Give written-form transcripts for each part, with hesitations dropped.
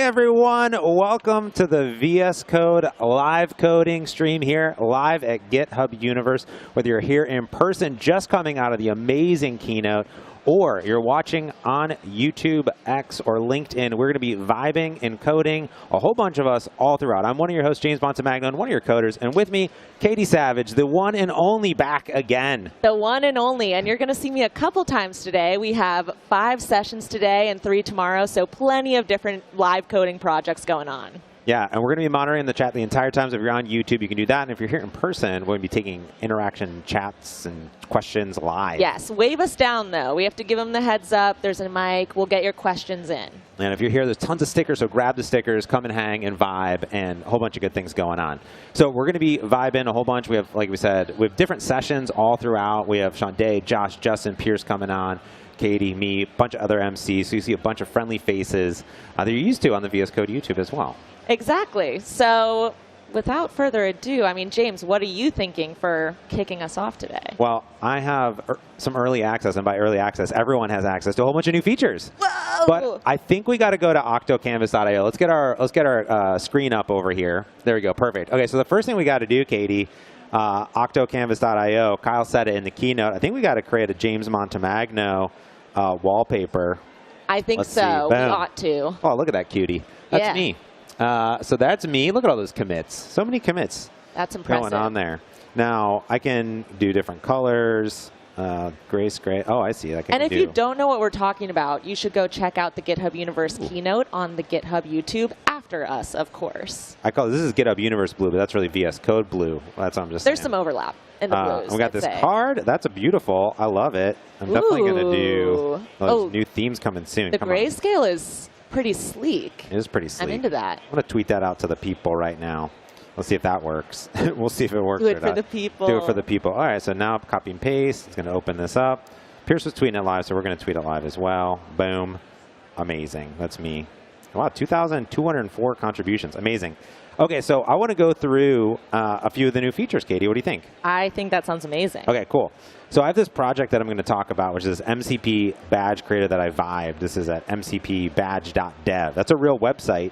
everyone. Welcome to the VS Code live coding stream here, live at GitHub Universe. Whether you're here in person, just coming out of the amazing keynote, or you're watching on YouTube, X, or LinkedIn, we're going to be vibing and coding, a whole bunch of us all throughout. I'm one of your hosts, James Montemagno, and one of your coders, and with me, Katie Savage, the one and only, back again. The one and only, and you're going to see me a couple times today. We have 5 sessions today and 3 tomorrow, so plenty of different live coding projects going on. Yeah, and we're going to be monitoring the chat the entire time. So if you're on YouTube, you can do that. And if you're here in person, we're going to be taking interaction chats and questions live. Yes, wave us down, though. We have to give them the heads up. There's a mic. We'll get your questions in. And if you're here, there's tons of stickers, so grab the stickers, come and hang and vibe, and a whole bunch of good things going on. So we're going to be vibing a whole bunch. We have, like we said, we have different sessions all throughout. We have Sean Day, Josh, Justin, Pierce coming on, Katie, me, a bunch of other MCs. So you see a bunch of friendly faces that you're used to on the VS Code YouTube as well. Exactly. So without further ado, I mean, James, what are you thinking for kicking us off today? Well, I have some early access, and by early access, everyone has access to a whole bunch of new features. Whoa! But I think we got to go to octocanvas.io. Let's get our screen up over here. There we go. Perfect. Okay, so the first thing we got to do, Katie, octocanvas.io. Kyle said it in the keynote. I think we got to create a James Montemagno wallpaper. I think so. We ought to. Oh, look at that cutie. That's me. So that's me. Look at all those commits. So many commits. That's impressive. Going on there. Now, I can do different colors. Grace. Oh, I see. And if you don't know what we're talking about, you should go check out the GitHub Universe keynote on the GitHub YouTube after us, of course. This is GitHub Universe blue, but that's really VS Code blue. That's what I'm just saying. There's some overlap in the blues. We got this card. That's a beautiful. I love it. I'm definitely going to do those new themes coming soon. The grayscale is pretty sleek. It is pretty sleek. I'm into that. I'm going to tweet that out to the people right now. Let's see if that works. We'll see if it works or not. Do it for the people. Do it for the people. All right, so now copy and paste. It's going to open this up. Pierce was tweeting it live, so we're going to tweet it live as well. Boom. Amazing. That's me. Wow, 2,204 contributions. Amazing. Okay, so I want to go through a few of the new features, Katie. What do you think? I think that sounds amazing. Okay, cool. So I have this project that I'm going to talk about, which is MCP badge creator that I vibed. This is at mcpbadge.dev. That's a real website,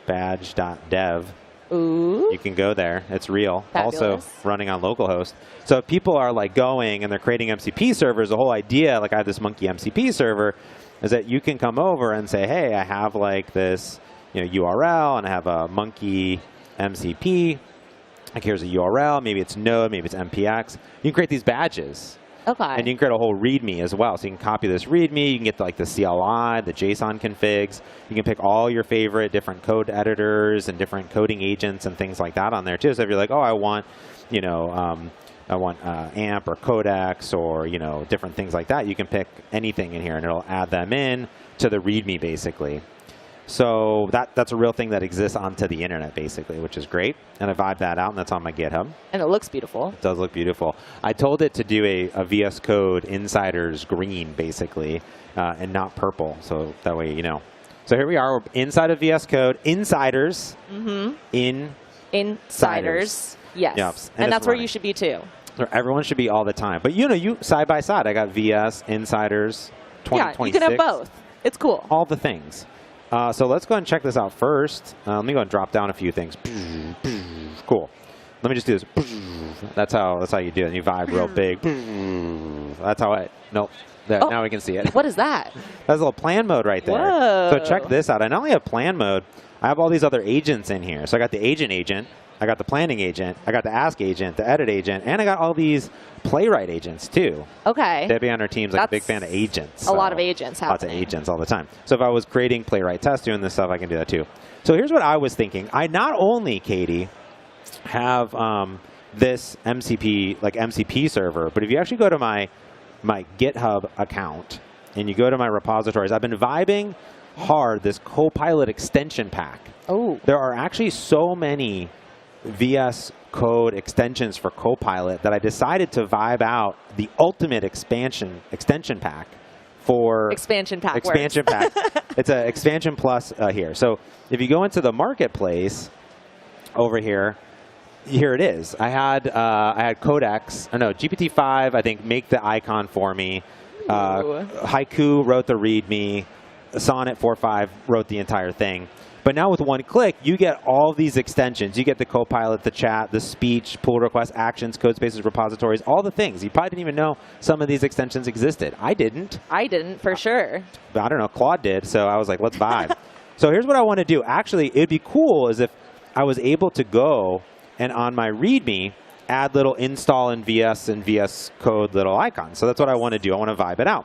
badge.dev. Ooh. You can go there. It's real. Fabulous. Also running on localhost. So if people are like going and they're creating MCP servers, the whole idea, like I have this monkey MCP server, is that you can come over and say, hey, I have like this URL, and I have a monkey MCP. Like here's a URL. Maybe it's Node. Maybe it's MPX. You can create these badges. Okay. And you can create a whole README as well. So you can copy this README. You can get like the CLI, the JSON configs. You can pick all your favorite different code editors and different coding agents and things like that on there too. So if you're like, oh, I want, AMP or Codex or different things like that, you can pick anything in here, and it'll add them in to the README basically. So that's a real thing that exists onto the internet, basically, which is great. And I vibe that out, and that's on my GitHub. And it looks beautiful. It does look beautiful. I told it to do a VS Code Insiders green, basically, and not purple. So that way, So here we are. We're inside of VS Code. Insiders. Mm-hmm. Insiders. Yes. Yep. And that's where you should be, too. So everyone should be all the time. But, you side by side. I got VS, Insiders, 2026. Yeah, you can have both. It's cool. All the things. So let's go ahead and check this out first. Let me go and drop down a few things. Cool. Let me just do this. That's how you do it. You vibe real big. That's how nope. There, now we can see it. What is that? That's a little plan mode right there. Whoa. So check this out. I not only have plan mode, I have all these other agents in here. So I got the agent, I got the planning agent, I got the ask agent, the edit agent, and I got all these playwright agents too. Okay. Debbie on our team's like a big fan of agents. A lot of agents happening. Lots of agents all the time. So if I was creating playwright tests, doing this stuff, I can do that too. So here's what I was thinking. I not only, Katie, have this MCP server, but if you actually go to my GitHub account and you go to my repositories, I've been vibing hard this Copilot extension pack. Oh. There are actually so many VS Code extensions for Copilot that I decided to vibe out the ultimate extension pack for expansion pack. It's an expansion plus here. So if you go into the marketplace over here it is. I had Codex. Or no, GPT-5. I think make the icon for me. Haiku wrote the README. Sonnet 4.5 wrote the entire thing. But now with one click, you get all these extensions. You get the Copilot, the chat, the speech, pull requests, actions, code spaces, repositories, all the things. You probably didn't even know some of these extensions existed. I didn't. I didn't, for sure. I don't know. Claude did. So I was like, let's vibe. So here's what I want to do. Actually, it'd be cool is if I was able to go and on my README, add little install in VS and VS Code little icons. So that's what I want to do. I want to vibe it out.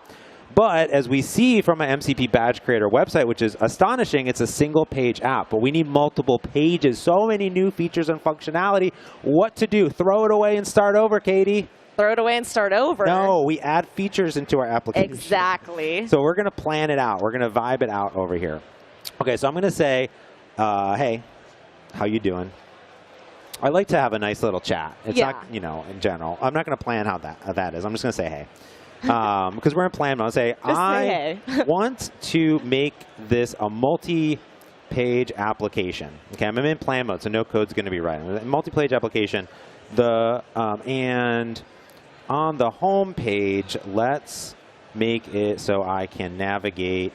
But as we see from my MCP Badge Creator website, which is astonishing, it's a single page app. But we need multiple pages, so many new features and functionality. What to do? Throw it away and start over, Katie. Throw it away and start over. No, we add features into our application. Exactly. So we're going to plan it out. We're going to vibe it out over here. OK, so I'm going to say, hey, how you doing? I like to have a nice little chat. It's not, you know, in general. I'm not going to plan how that is. I'm just going to say, hey. Because we're in plan mode. I'll say, I want to make this a multi-page application. Okay, I'm in plan mode, so no code's going to be right. Multi-page application. And on the home page, let's make it so I can navigate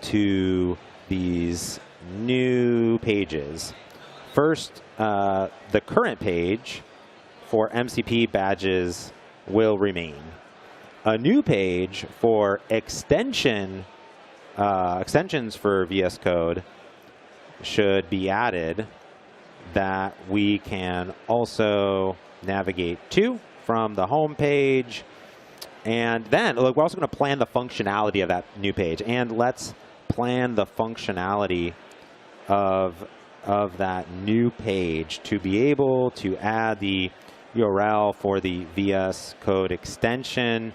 to these new pages. First, the current page for MCP badges will remain. A new page for extensions for VS Code should be added that we can also navigate to from the home page. And then look, we're also going to plan the functionality of that new page. And let's plan the functionality of that new page to be able to add the URL for the VS Code extension.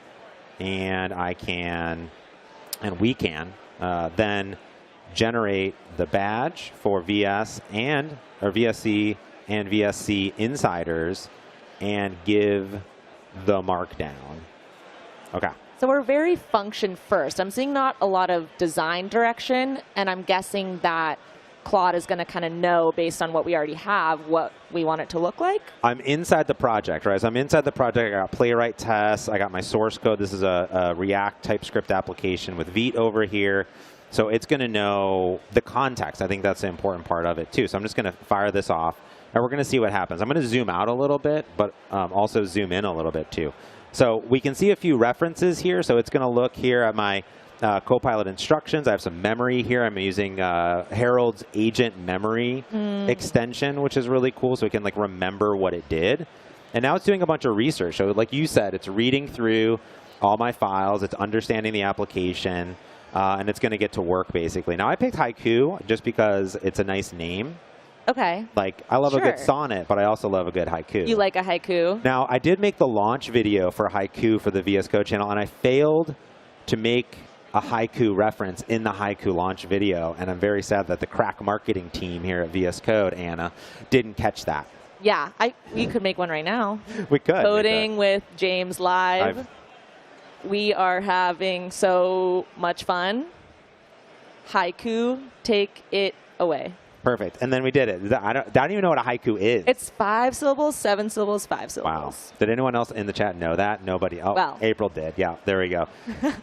And we can then generate the badge for VS or VSC and VSC insiders and give the markdown. Okay. So we're very function first. I'm seeing not a lot of design direction, and I'm guessing that Claude is going to kind of know based on what we already have what we want it to look like. I'm inside the project, right? So I'm inside the project. I got playwright tests. I got my source code. This is a React TypeScript application with Vite over here. So it's going to know the context. I think that's the important part of it, too. So I'm just going to fire this off, and we're going to see what happens. I'm going to zoom out a little bit, but also zoom in a little bit, too. So we can see a few references here. So it's going to look here at my Copilot instructions. I have some memory here. I'm using Harold's agent memory extension, which is really cool, so we can like remember what it did. And now it's doing a bunch of research. So like you said, it's reading through all my files. It's understanding the application, and it's going to get to work, basically. Now, I picked Haiku just because it's a nice name. Okay. Like, I love a good sonnet, but I also love a good haiku. You like a haiku? Now, I did make the launch video for haiku for the VS Code channel, and I failed to make a haiku reference in the haiku launch video, and I'm very sad that the crack marketing team here at VS Code, Anna, didn't catch that. Yeah, we could make one right now. We could. Coding with James live. We are having so much fun. Haiku, take it away. Perfect. And then we did it. I don't even know what a haiku is. It's 5 syllables, 7 syllables, 5 syllables. Wow. Did anyone else in the chat know that? Nobody. Oh, well. April did. Yeah, there we go.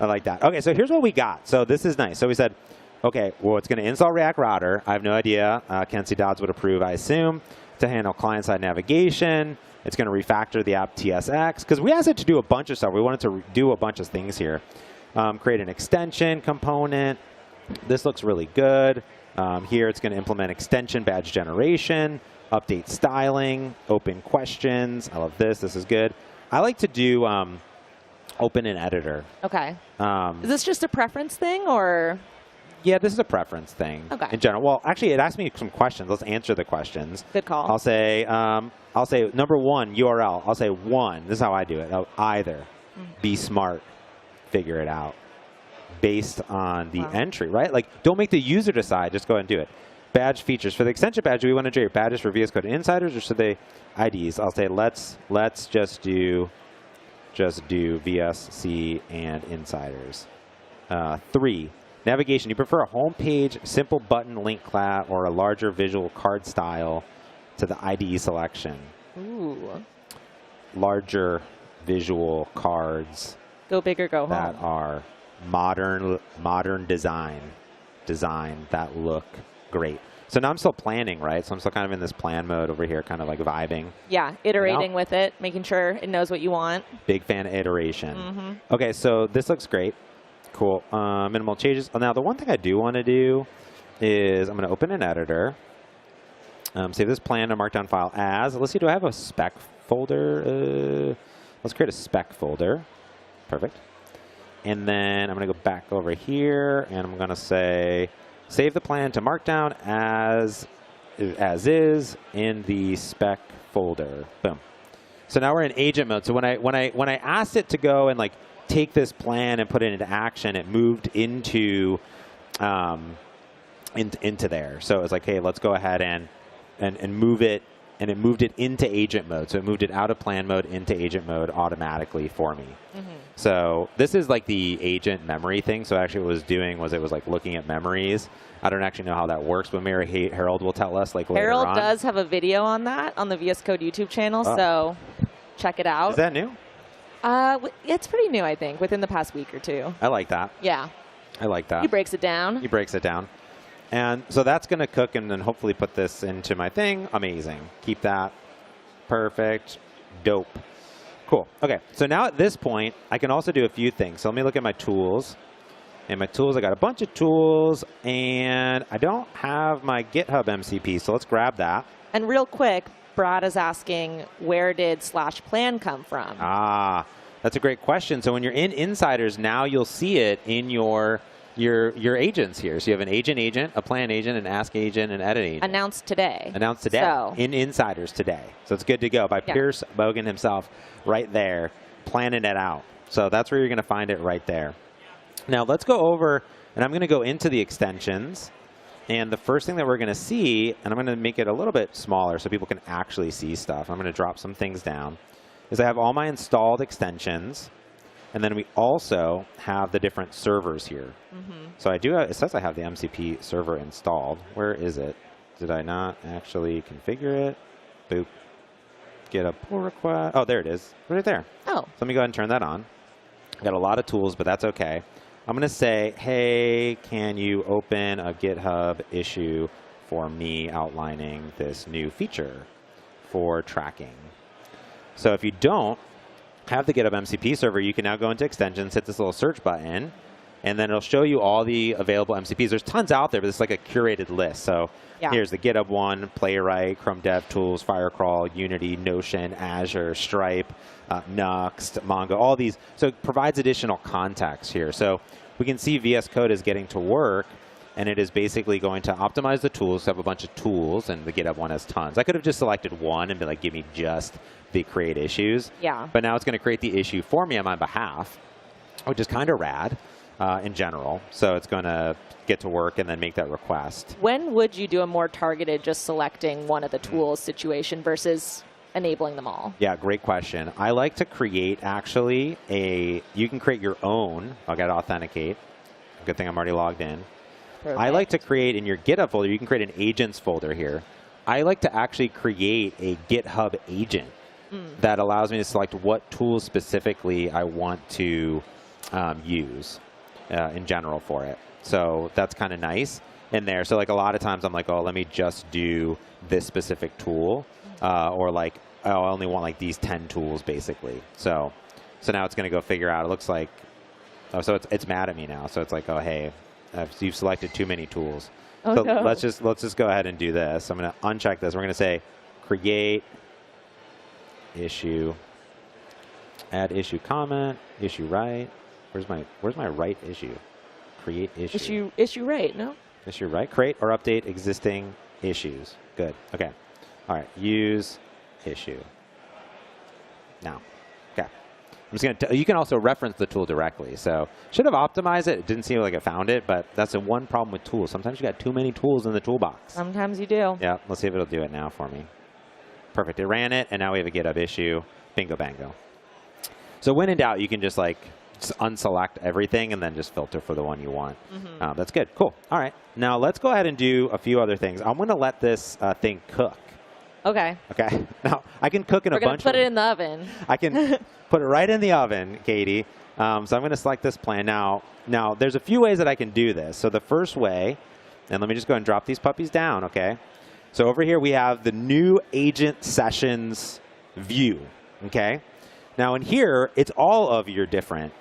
I like that. Okay, so here's what we got. So this is nice. So we said, okay, well, it's going to install React Router. I have no idea. Kenzie Dodds would approve, I assume, to handle client-side navigation. It's going to refactor the app TSX. Because we asked it to do a bunch of stuff. We wanted to do a bunch of things here. Create an extension component. This looks really good. Here it's going to implement extension badge generation, update styling, open questions. I love this. This is good. I like to do open an editor. Okay. Is this just a preference thing, or? Yeah, this is a preference thing in general. Well, actually, it asked me some questions. Let's answer the questions. Good call. I'll say number 1, URL. I'll say 1. This is how I do it. Either. Be smart. Figure it out. Based on the entry, right? Like, don't make the user decide. Just go ahead and do it. Badge features. For the extension badge, do we want to generate badges for VS Code insiders or should they IDs? I'll say let's just do VSC and insiders. 3, navigation. You prefer a home page, simple button link clat, or a larger visual card style to the IDE selection? Ooh. Larger visual cards. Go big or go home. That are modern design that look great. So now I'm still planning, right? So I'm still kind of in this plan mode over here, kind of like vibing. Yeah, iterating with it, making sure it knows what you want. Big fan of iteration. Okay, so this looks great. Cool. Minimal changes. Now, the one thing I do want to do is I'm going to open an editor. Save this plan to markdown file as. Let's see, do I have a spec folder? Let's create a spec folder. Perfect. And then I'm going to go back over here, and I'm going to say, save the plan to markdown as is in the spec folder. Boom. So now we're in agent mode. So when I asked it to go and like take this plan and put it into action, it moved into there. So it's like, hey, let's go ahead and move it, and it moved it into agent mode. So it moved it out of plan mode into agent mode automatically for me. So this is like the agent memory thing. So actually what it was doing was it was like looking at memories. I don't actually know how that works, but maybe Harold will tell us like later on. Harold does have a video on that on the VS Code YouTube channel, so check it out. Is that new? It's pretty new, I think, within the past week or two. I like that. Yeah. I like that. He breaks it down. He breaks it down. And so that's going to cook and then hopefully put this into my thing. Amazing. Keep that. Perfect. Dope. Cool. Okay. So now at this point, I can also do a few things. So let me look at my tools. And my tools, I got a bunch of tools, and I don't have my GitHub MCP, so let's grab that. And real quick, Brad is asking, where did /plan come from? Ah, that's a great question. So when you're in Insiders, now you'll see it in your agents here. So you have an agent, a plan agent, an ask agent, an edit agent. Announced today. Announced today. So. In Insiders today. So it's good to go by Pierce Bogan himself right there, planning it out. So that's where you're going to find it right there. Now let's go over, and I'm going to go into the extensions. And the first thing that we're going to see, and I'm going to make it a little bit smaller so people can actually see stuff. I'm going to drop some things down, is I have all my installed extensions. And then we also have the different servers here. So I do, it says I have the MCP server installed. Where is it? Did I not actually configure it? Boop. Get a pull request. Oh, there it is. Right there. Oh. So let me go ahead and turn that on. I've got a lot of tools, but that's okay. I'm going to say, hey, can you open a GitHub issue for me outlining this new feature for tracking? So if you don't have the GitHub MCP server, you can now go into extensions, hit this little search button, and then it'll show you all the available MCPs. There's tons out there, but it's like a curated list. So here's the GitHub one, Playwright, Chrome DevTools, Firecrawl, Unity, Notion, Azure, Stripe, Nuxt, Mongo, all these. So it provides additional context here. So we can see VS Code is getting to work, and it is basically going to optimize the tools. So I have a bunch of tools, and the GitHub one has tons. I could have just selected one and been like, give me just the create issues. Yeah. But now it's going to create the issue for me on my behalf, which is kind of rad in general. So it's going to get to work and then make that request. When would you do a more targeted just selecting one of the tools situation versus enabling them all? Yeah, great question. I like to create actually you can create your own. I'll get to authenticate. Good thing I'm already logged in. Perfect. I like to create in your GitHub folder, you can create an agents folder here. I like to actually create a GitHub agent that allows me to select what tools specifically I want to use in general for it. So that's kind of nice in there. So like a lot of times I'm like, oh, let me just do this specific tool. Or like, oh, I only want like these 10 tools basically. So now it's going to go figure out. It looks like, oh, so it's mad at me now. So it's like, oh, hey, you've selected too many tools. Oh, so no. let's just go ahead and do this. I'm going to uncheck this. We're going to say create issue, add issue comment, issue right. Where's my right issue? Create issue. Issue right, no? Issue right. Create or update existing issues. Good. Okay. All right. Use issue. Now. Okay. I'm just going to. You can also reference the tool directly. So should have optimized it. It didn't seem like it found it, but that's the one problem with tools. Sometimes you got too many tools in the toolbox. Sometimes you do. Yeah. Let's see if it'll do it now for me. Perfect. It ran it, and now we have a GitHub issue. Bingo bango. So when in doubt, you can just like unselect everything and then just filter for the one you want. That's good. Cool. All right. Now let's go ahead and do a few other things. I'm going to let this thing cook Okay. Okay. Now, I can cook in We're a going bunch to put of it in the oven. I can put it right in the oven, Katie. So I'm going to select this plan. Now, there's a few ways that I can do this. So the first way, and let me just go and drop these puppies down, okay? So over here we have the new agent sessions view, okay? Now in here, it's all of your different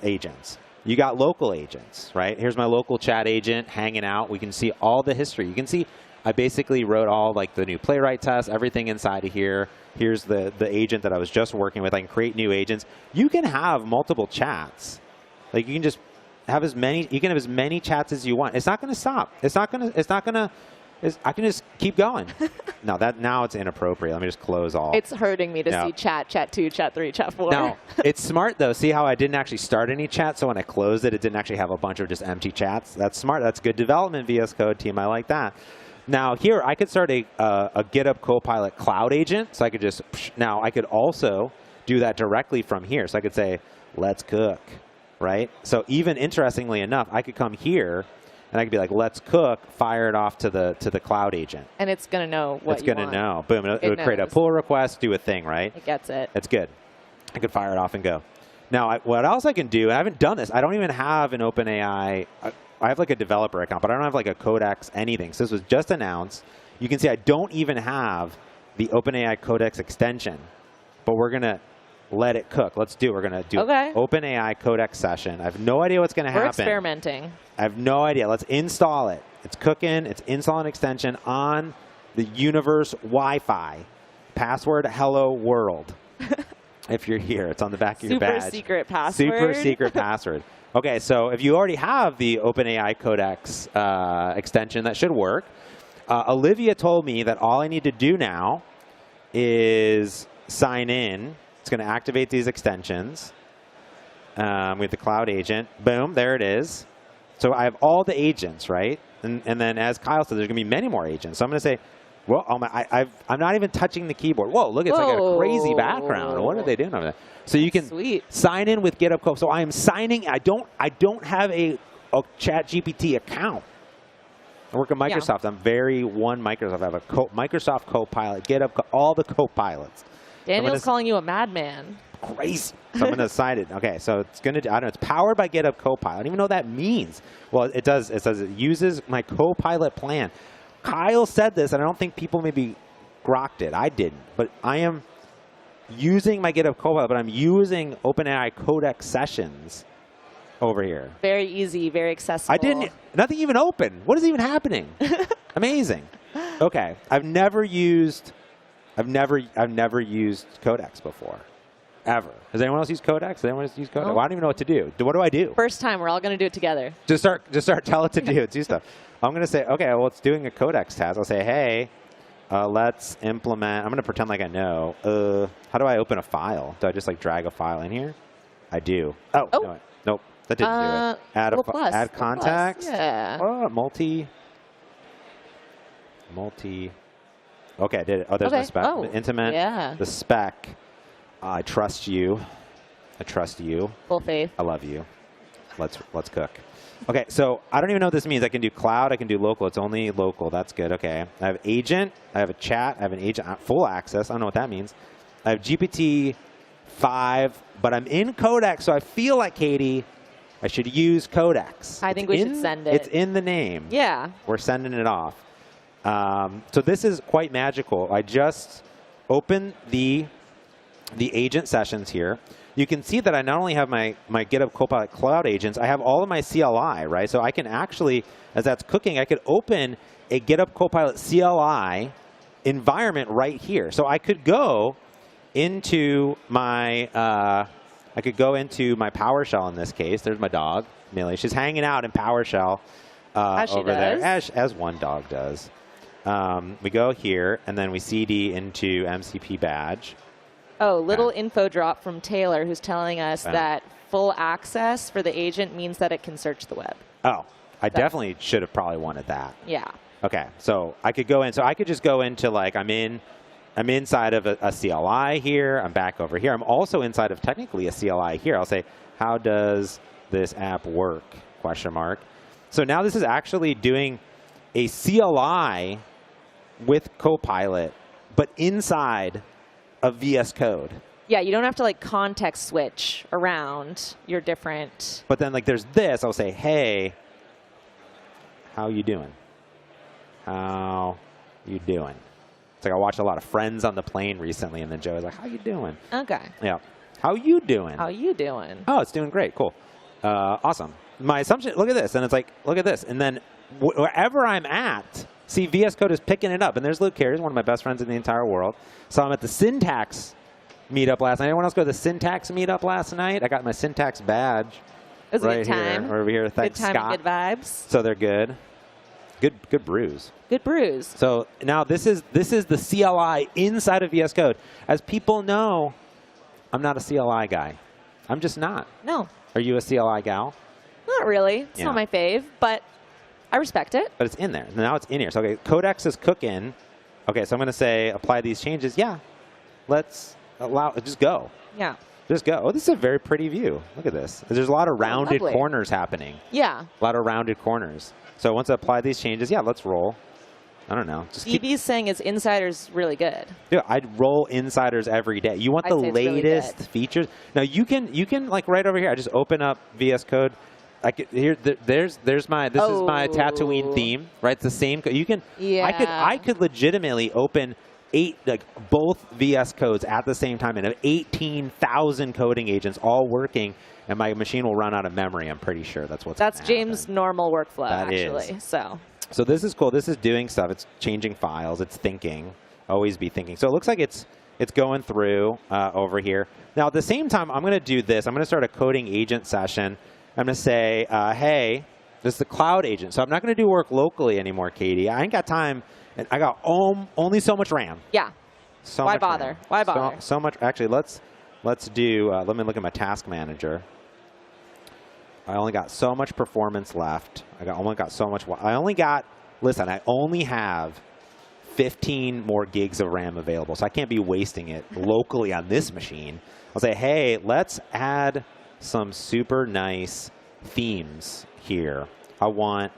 agents. You got local agents, right? Here's my local chat agent hanging out. We can see all the history. You can see I basically wrote all like the new playwright tests, everything inside of here. Here's the agent that I was just working with. I can create new agents. You can have multiple chats. Like you can just have as many chats as you want. It's not going to stop. I can just keep going. No, now it's inappropriate. Let me just close all. It's hurting me to see chat 2, chat 3, chat 4. Now, it's smart though. See how I didn't actually start any chat, so when I closed it, it didn't actually have a bunch of just empty chats. That's smart. That's good development, VS Code team. I like that. Now here, I could start a GitHub Copilot cloud agent. So I could just, now I could also do that directly from here. So I could say, let's cook, right? So even interestingly enough, I could come here and I could be like, let's cook, fire it off to the cloud agent. And it's going to know what it's going to know. Boom, it would create a pull request, do a thing, right? It gets it. That's good. I could fire it off and go. Now, what else I can do, and I haven't done this, I don't even have an OpenAI. I have like a developer account, but I don't have like a Codex anything. So this was just announced. You can see I don't even have the OpenAI Codex extension, but we're going to let it cook. Let's do it. We're going to do OpenAI Codex session. I have no idea what's going to happen. We're experimenting. I have no idea. Let's install it. It's cooking. It's installing extension on the Universe Wi-Fi. Password hello world. If you're here, it's on the back of your badge. Super secret password. Super secret password. Okay, so if you already have the OpenAI Codex extension, that should work. Olivia told me that all I need to do now is sign in. It's going to activate these extensions with the cloud agent. Boom, there it is. So I have all the agents, right? And then as Kyle said, there's going to be many more agents. So I'm going to say, well, I'm not even touching the keyboard. Whoa, look, it's like a crazy background. What are they doing over there? So you can sign in with GitHub Code. So I am signing. I don't have a ChatGPT account. I work at Microsoft. Yeah. I'm very one Microsoft. I have a Microsoft Copilot, GitHub, all the Copilots. Daniel's calling you a madman. Crazy. So I'm going to sign it. Okay, so it's going to, I don't know, it's powered by GitHub Copilot. I don't even know what that means. Well, it does. It says it uses my Copilot plan. Kyle said this, and I don't think people maybe grokked it. I didn't. But I am using my GitHub Copilot, but I'm using OpenAI Codex sessions over here. Very easy, very accessible. Nothing even open. What is even happening? Amazing. Okay, I've never used Codex before, ever. Has anyone else used Codex? Has anyone else used Codex? Nope. Well, I don't even know what to do. What do I do? First time, we're all going to do it together. Just start tell it to do stuff. I'm going to say, okay, well, it's doing a Codex task. I'll say, hey, let's implement. I'm going to pretend like I know. How do I open a file? Do I just like drag a file in here? I do. Oh. No, nope. That didn't do it. Add contacts. Yeah. Oh, multi. Okay, I did it. Oh, there's my spec. Oh, Intimate. yeah. The spec. I trust you. I trust you. Full faith. I love you. Let's cook. Okay, so I don't even know what this means. I can do cloud. I can do local. It's only local. That's good. Okay. I have agent. I have a chat. I have an agent. Full access. I don't know what that means. I have GPT-5, but I'm in Codex, so I feel like, Katie, I should use Codex. I think we should send it. It's in the name. Yeah. We're sending it off. So this is quite magical. I just opened the agent sessions here. You can see that I not only have my GitHub Copilot Cloud agents, I have all of my CLI, right? So I can actually, as that's cooking, I could open a GitHub Copilot CLI environment right here. So I could go into my PowerShell in this case. There's my dog, Millie. She's hanging out in PowerShell over there, as one dog does. We go here, and then we CD into MCP badge. Oh, little info drop from Taylor, who's telling us that full access for the agent means that it can search the web. Oh, I definitely should have probably wanted that. Yeah. Okay, so I could go in. So I could just go into like I'm inside of a CLI here. I'm back over here. I'm also inside of technically a CLI here. I'll say, how does this app work? Question mark. So now this is actually doing a CLI with Copilot but inside of VS Code. Yeah, you don't have to like context switch around your different. But then like there's this, I'll say, hey, how you doing? How you doing? It's like I watched a lot of Friends on the plane recently, and then Joe was like, how you doing? Okay. Yeah. How you doing? How you doing? Oh, it's doing great. Cool. Awesome. My assumption, look at this. And it's like, look at this. And then wherever I'm at, see, VS Code is picking it up. And there's Luke Carey, one of my best friends in the entire world. So I'm at the syntax meetup last night. Anyone else go to the syntax meetup last night? I got my syntax badge. It was a right good time. Here, over here. Thanks, good time Scott. and good vibes. So they're good. Good brews. Good brews. So now this is the CLI inside of VS Code. As people know, I'm not a CLI guy. I'm just not. No. Are you a CLI gal? Not really. It's Yeah. not my fave, but I respect it. But it's in there. Now it's in here. So okay, Codex is cooking. Okay, so I'm going to say apply these changes. Yeah. Let's allow just go. Yeah. Just go. Oh, this is a very pretty view. Look at this. There's a lot of rounded lovely. corners happening. Yeah. A lot of rounded corners. So once I apply these changes, yeah, let's roll. I don't know. Just keep. DB's saying his insider's really good. Dude, I'd roll insiders every day. You want I'd the say it's really latest good. features? Now you can like right over here. I just open up VS Code. I could, there's my this is my Tatooine theme, right? It's the same. You can. Yeah. I could legitimately open both VS Codes at the same time and have 18,000 coding agents all working, and my machine will run out of memory. I'm pretty sure that's what's. That's James' normal workflow, That actually. is. So this is cool. This is doing stuff. It's changing files. It's thinking. Always be thinking. So it looks like it's going through over here. Now at the same time, I'm going to do this. I'm going to start a coding agent session. I'm going to say, hey, this is the cloud agent. So I'm not going to do work locally anymore, Katie. I ain't got time. And I got only so much RAM. yeah. So Why much bother? RAM. Why bother? So much. Actually, let's do. Let me look at my task manager. I only got so much performance left. Only got so much. Listen, I only have 15 more gigs of RAM available, so I can't be wasting it locally on this machine. I'll say, hey, let's add some super nice themes here. I want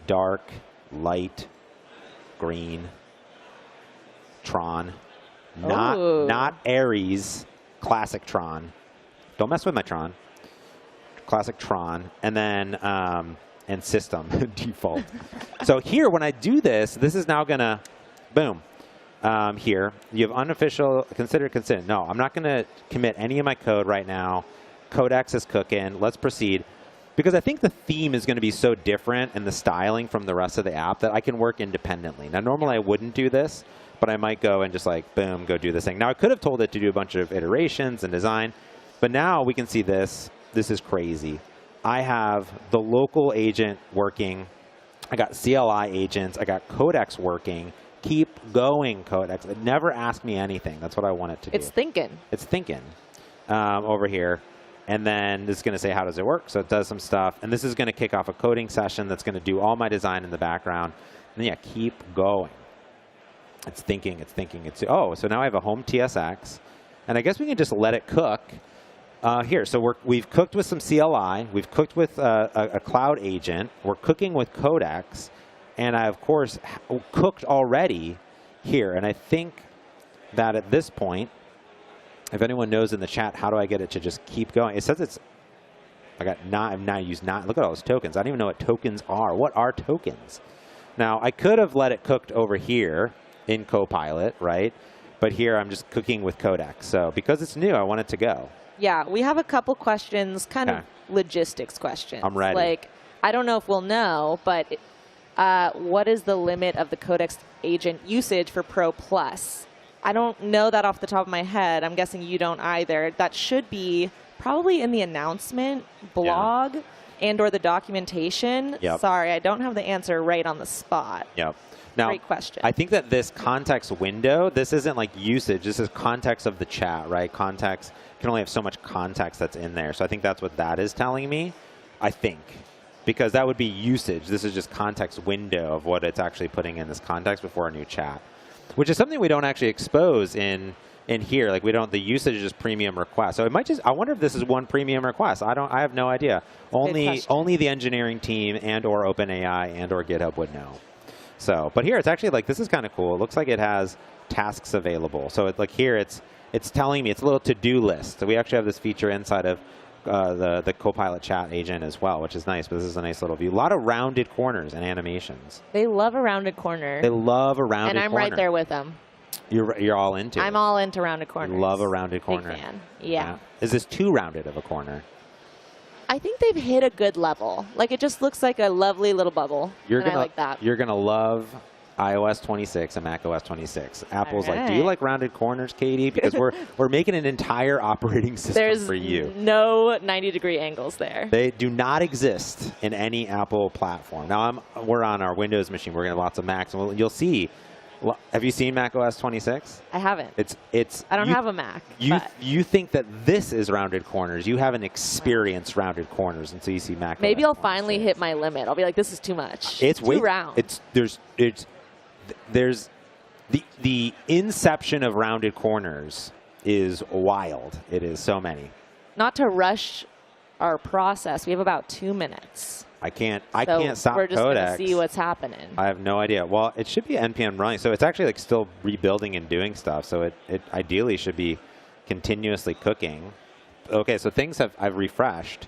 dark, light, green, Tron, not Ares, classic Tron. Don't mess with my Tron. Classic Tron, and then and system default. So here, when I do this, this is now gonna, boom. Here, you have unofficial, consider. No, I'm not gonna commit any of my code right now. Codex is cooking. Let's proceed. Because I think the theme is going to be so different and the styling from the rest of the app that I can work independently. Now, normally I wouldn't do this, but I might go and just like, boom, go do this thing. Now, I could have told it to do a bunch of iterations and design, but now we can see this. This is crazy. I have the local agent working. I got CLI agents. I got Codex working. Keep going, Codex. It never asked me anything. That's what I want it to do. It's thinking. It's thinking over here. And then this is going to say, how does it work? So it does some stuff. And this is going to kick off a coding session that's going to do all my design in the background. And then, yeah, keep going. It's thinking. It's thinking. Oh, so now I have a home TSX. And I guess we can just let it cook here. So we've cooked with some CLI. We've cooked with a cloud agent. We're cooking with Codex. And I, of course, cooked already here. And I think that at this point, if anyone knows in the chat, how do I get it to just keep going? It says I've now used 9. Look at all those tokens. I don't even know what tokens are. What are tokens? Now, I could have let it cooked over here in Copilot, right? But here I'm just cooking with Codex. So because it's new, I want it to go. Yeah, we have a couple questions, kind of logistics questions. I'm ready. Like, I don't know if we'll know, but what is the limit of the Codex agent usage for Pro Plus? I don't know that off the top of my head. I'm guessing you don't either. That should be probably in the announcement blog and or the documentation. Yep. Sorry, I don't have the answer right on the spot. Yep. Now, great question. I think that this context window, this isn't like usage. This is context of the chat, right? Context can only have so much context that's in there. So I think that's what that is telling me, I think. Because that would be usage. This is just context window of what it's actually putting in this context before a new chat. Which is something we don't actually expose in here. Like the usage is just premium request. So it might just, I wonder if this is one premium request. I have no idea. Only the engineering team and or OpenAI and or GitHub would know. So, but here it's actually like, this is kind of cool. It looks like it has tasks available. So it's like here it's telling me, it's a little to-do list. So we actually have this feature inside of the Copilot chat agent as well, which is nice, but this is a nice little view. A lot of rounded corners and animations. They love a rounded corner. They love a rounded corner. And I'm right there with them. You're all into it. I'm all into rounded corners. Love a rounded corner. Big fan. Yeah. Is this too rounded of a corner? I think they've hit a good level. Like, it just looks like a lovely little bubble. I like that. You're going to love iOS 26 and macOS 26. Apple's like, do you like rounded corners, Katie? Because we're making an entire operating system for you. There's no 90-degree angles there. They do not exist in any Apple platform. Now, we're on our Windows machine. We're going to have lots of Macs. And you'll see. Have you seen macOS 26? I haven't. I don't have a Mac. You think that this is rounded corners. You haven't experienced rounded corners until you see macOS. Maybe I'll finally hit my limit. I'll be like, this is too much. It's too round. There's the inception of rounded corners is wild. It is so many. Not to rush our process. We have about 2 minutes. I can't stop we're just Codex. going to see what's happening. I have no idea. Well, it should be NPM running, so it's actually like still rebuilding and doing stuff. So it ideally should be continuously cooking. Okay, so I've refreshed,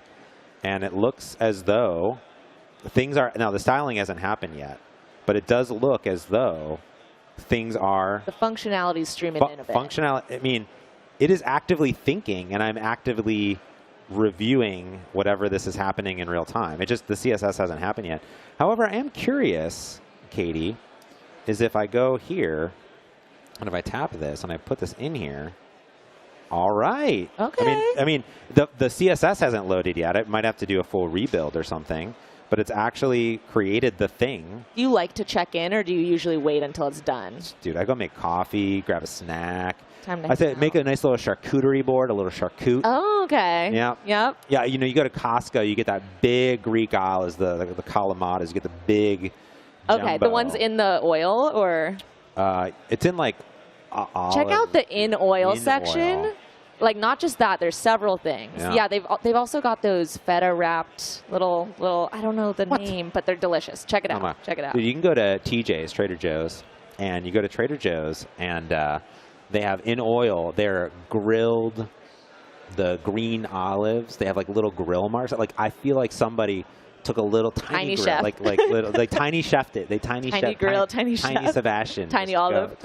and it looks as though things are now. The styling hasn't happened yet, but it does look as though things are. The functionality is streaming in a bit. Functionality. I mean, it is actively thinking, and I'm actively reviewing whatever this is happening in real time. The CSS hasn't happened yet. However, I am curious, Katie, is if I go here, and if I tap this, and I put this in here, all right. Okay. I mean, the CSS hasn't loaded yet. It might have to do a full rebuild or something, but it's actually created the thing. Do you like to check in, or do you usually wait until it's done? Dude, I go make coffee, grab a snack. I say make a nice little charcuterie board, a little charcut. Oh, okay. Yeah. Yep. Yeah, you go to Costco, you get that big Greek olives, the calamatas, you get the big Okay, jumbo. the ones in the oil, or? It's in like Check out the in oil section. Oil. Like, not just that, there's several things. Yeah, they've also got those feta wrapped little I don't know the name, but they're delicious. Check it out. Check it out. Dude, you can go to TJ's, Trader Joe's, and you go to Trader Joe's, and they have in oil, they're grilled, the green olives. They have like little grill marks. Like, I feel like somebody took a little tiny grill, chef. like tiny chefed it. They tiny grill, tiny chef. Tiny Sebastian. Tiny olive.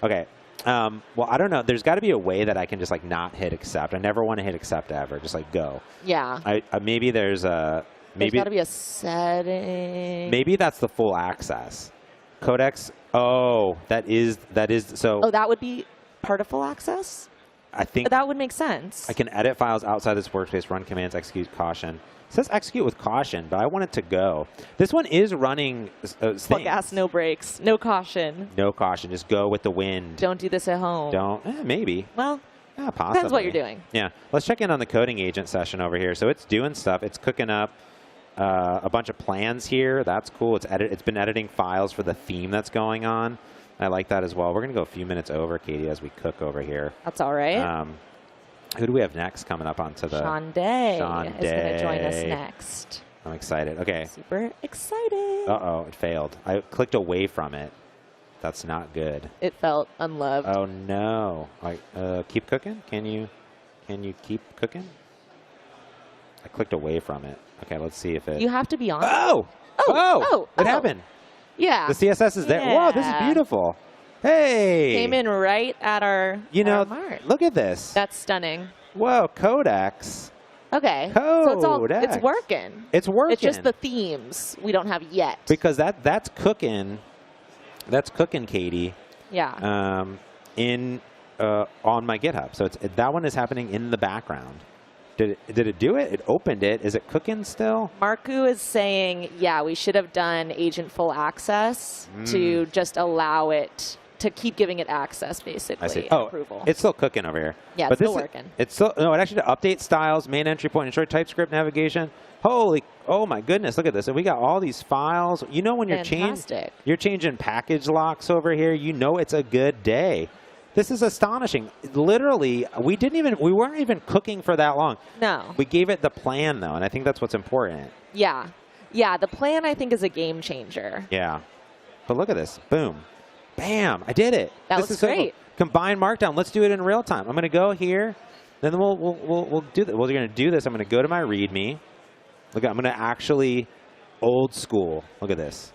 Okay. Well, I don't know. There's got to be a way that I can just like not hit accept. I never want to hit accept ever. Just like go. Yeah. Maybe there's a there's got to be a setting. Maybe that's the full access. Codex. Oh, that is so. Oh, that would be part of full access? I think that would make sense. I can edit files outside this workspace, run commands, execute caution. It says execute with caution, but I want it to go. This one is running full gas, no brakes, no caution. No caution. Just go with the wind. Don't do this at home. Don't. Maybe. Well, possibly. depends what you're doing. Yeah. Let's check in on the coding agent session over here. So it's doing stuff. It's cooking up a bunch of plans here. That's cool. It's been editing files for the theme that's going on. I like that as well. We're going to go a few minutes over, Katie, as we cook over here. That's all right. Who do we have next coming up onto the... Sean Day is going to join us next. I'm excited. Okay. Super excited. Uh-oh, it failed. I clicked away from it. That's not good. It felt unloved. Oh, no. Keep cooking? Can you keep cooking? I clicked away from it. Okay, let's see if it... You have to be on. Oh! What happened? Yeah. The CSS is there. Whoa, this is beautiful. Hey! Came in right at our mark. Look at this. That's stunning. Whoa, Codex. Okay. Codex. So it's working. It's working. It's just the themes we don't have yet. Because that's cooking. That's cooking, Katie. Yeah. On my GitHub. So that one is happening in the background. Did it do it? It opened it. Is it cooking still? Marku is saying, yeah, we should have done agent full access to just allow it to keep giving it access, basically. I see. Approval. It's still cooking over here. Yeah, it's still working. It actually updates styles, main entry point, ensure TypeScript navigation. Oh my goodness, look at this. And we got all these files. You know when you're changing package locks over here, you know it's a good day. This is astonishing. Literally, we weren't even cooking for that long. No. We gave it the plan, though, and I think that's what's important. Yeah. Yeah, the plan, I think, is a game changer. Yeah. But look at this. Boom. Bam. I did it. That this was is so cool. great. Combine Markdown. Let's do it in real time. I'm going to go here. Then we'll do that. We're going to do this. I'm going to go to my README. Look, I'm going to actually old school. Look at this.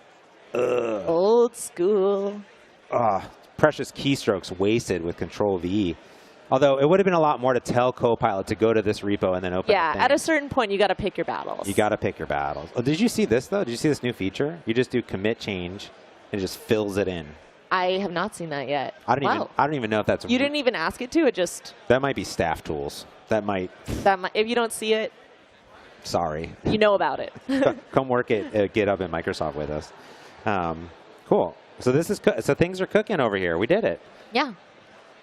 Ugh. Old school. Precious keystrokes wasted with Control-V. Although it would have been a lot more to tell Copilot to go to this repo and then open Yeah, at a certain point, you got to pick your battles. You got to pick your battles. Oh, did you see this, though? Did you see this new feature? You just do commit change, and it just fills it in. I have not seen that yet. I don't even know if that's... You didn't even ask it to? It just... That might be staff tools. That might... If you don't see it... Sorry. You know about it. Come work at GitHub and Microsoft with us. Cool. So so things are cooking over here. We did it. Yeah.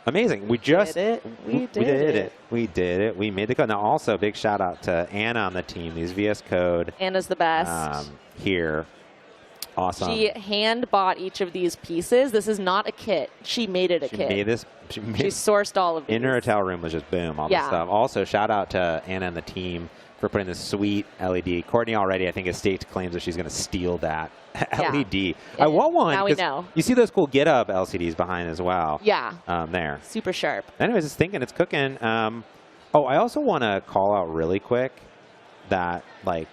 Amazing. We did it. We did it. We did it. We made the code. Now, also, big shout out to Anna on the team. These VS Code. Anna's the best. Here. Awesome. She hand bought each of these pieces. This is not a kit. She made it a kit. She sourced all of these. In her hotel room was just boom, all this stuff. Also, shout out to Anna and the team for putting this sweet LED. Courtney already, I think, has staked claims that she's going to steal that LED. I want one. Now we know. You see those cool GitHub LCDs behind as well. Yeah. There. Super sharp. Anyways, it's thinking, it's cooking. I also want to call out really quick that, like,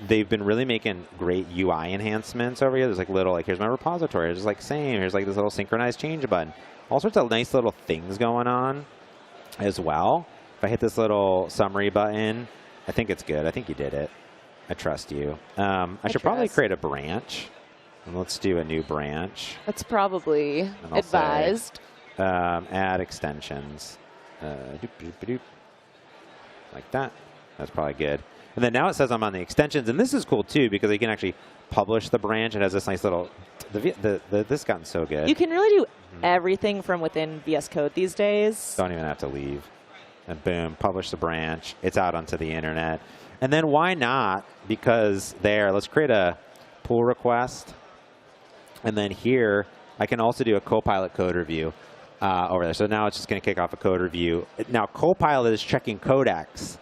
they've been really making great UI enhancements over here. There's, like, little, like, here's my repository. There's, like, same. Here's, like, this little synchronized change button. All sorts of nice little things going on as well. If I hit this little summary button, I think it's good. I think you did it. I trust you. I should probably create a branch. And let's do a new branch. That's probably advised. Say, add extensions. Like that. That's probably good. And then now it says I'm on the extensions. And this is cool, too, because you can actually publish the branch. It has this nice little... this has gotten so good. You can really do everything from within VS Code these days. Don't even have to leave. And boom, publish the branch. It's out onto the internet. And then why not? Because let's create a pull request. And then here, I can also do a Copilot code review over there. So now it's just going to kick off a code review. Now, Copilot is checking codecs.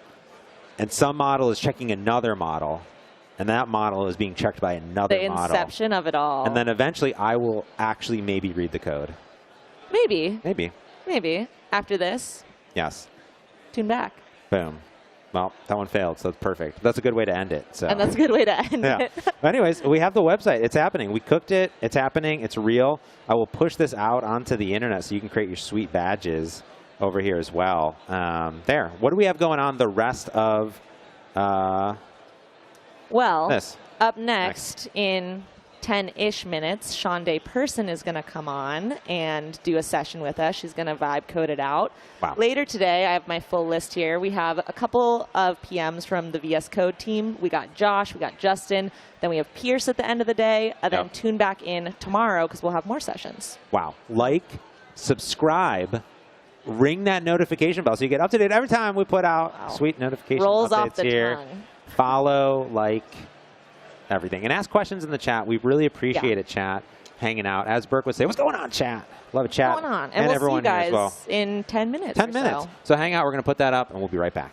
And some model is checking another model. And that model is being checked by another model. The inception of it all. And then eventually, I will actually maybe read the code. Maybe. Maybe. Maybe. After this. Yes. Tune back. Boom. Well, that one failed, so that's perfect. That's a good way to end it. So. And that's a good way to end it. But anyways, we have the website. It's happening. We cooked it. It's happening. It's real. I will push this out onto the internet so you can create your sweet badges over here as well. There. What do we have going on the rest of this? Up next in 10-ish minutes, Shonday Person is going to come on and do a session with us. She's going to vibe code it out. Wow. Later today, I have my full list here. We have a couple of PMs from the VS Code team. We got Josh, we got Justin, then we have Pierce at the end of the day, and then tune back in tomorrow because we'll have more sessions. Wow. Like, subscribe, ring that notification bell so you get up to date every time we put out sweet notification Rolls updates off the here. tongue. Follow, like, everything. And ask questions in the chat. We really appreciate it, chat, hanging out. As Burke would say, what's going on, chat? Love a chat. What's going on? And we'll everyone see you guys here as well. in 10 minutes 10 minutes. So hang out. We're going to put that up, and we'll be right back.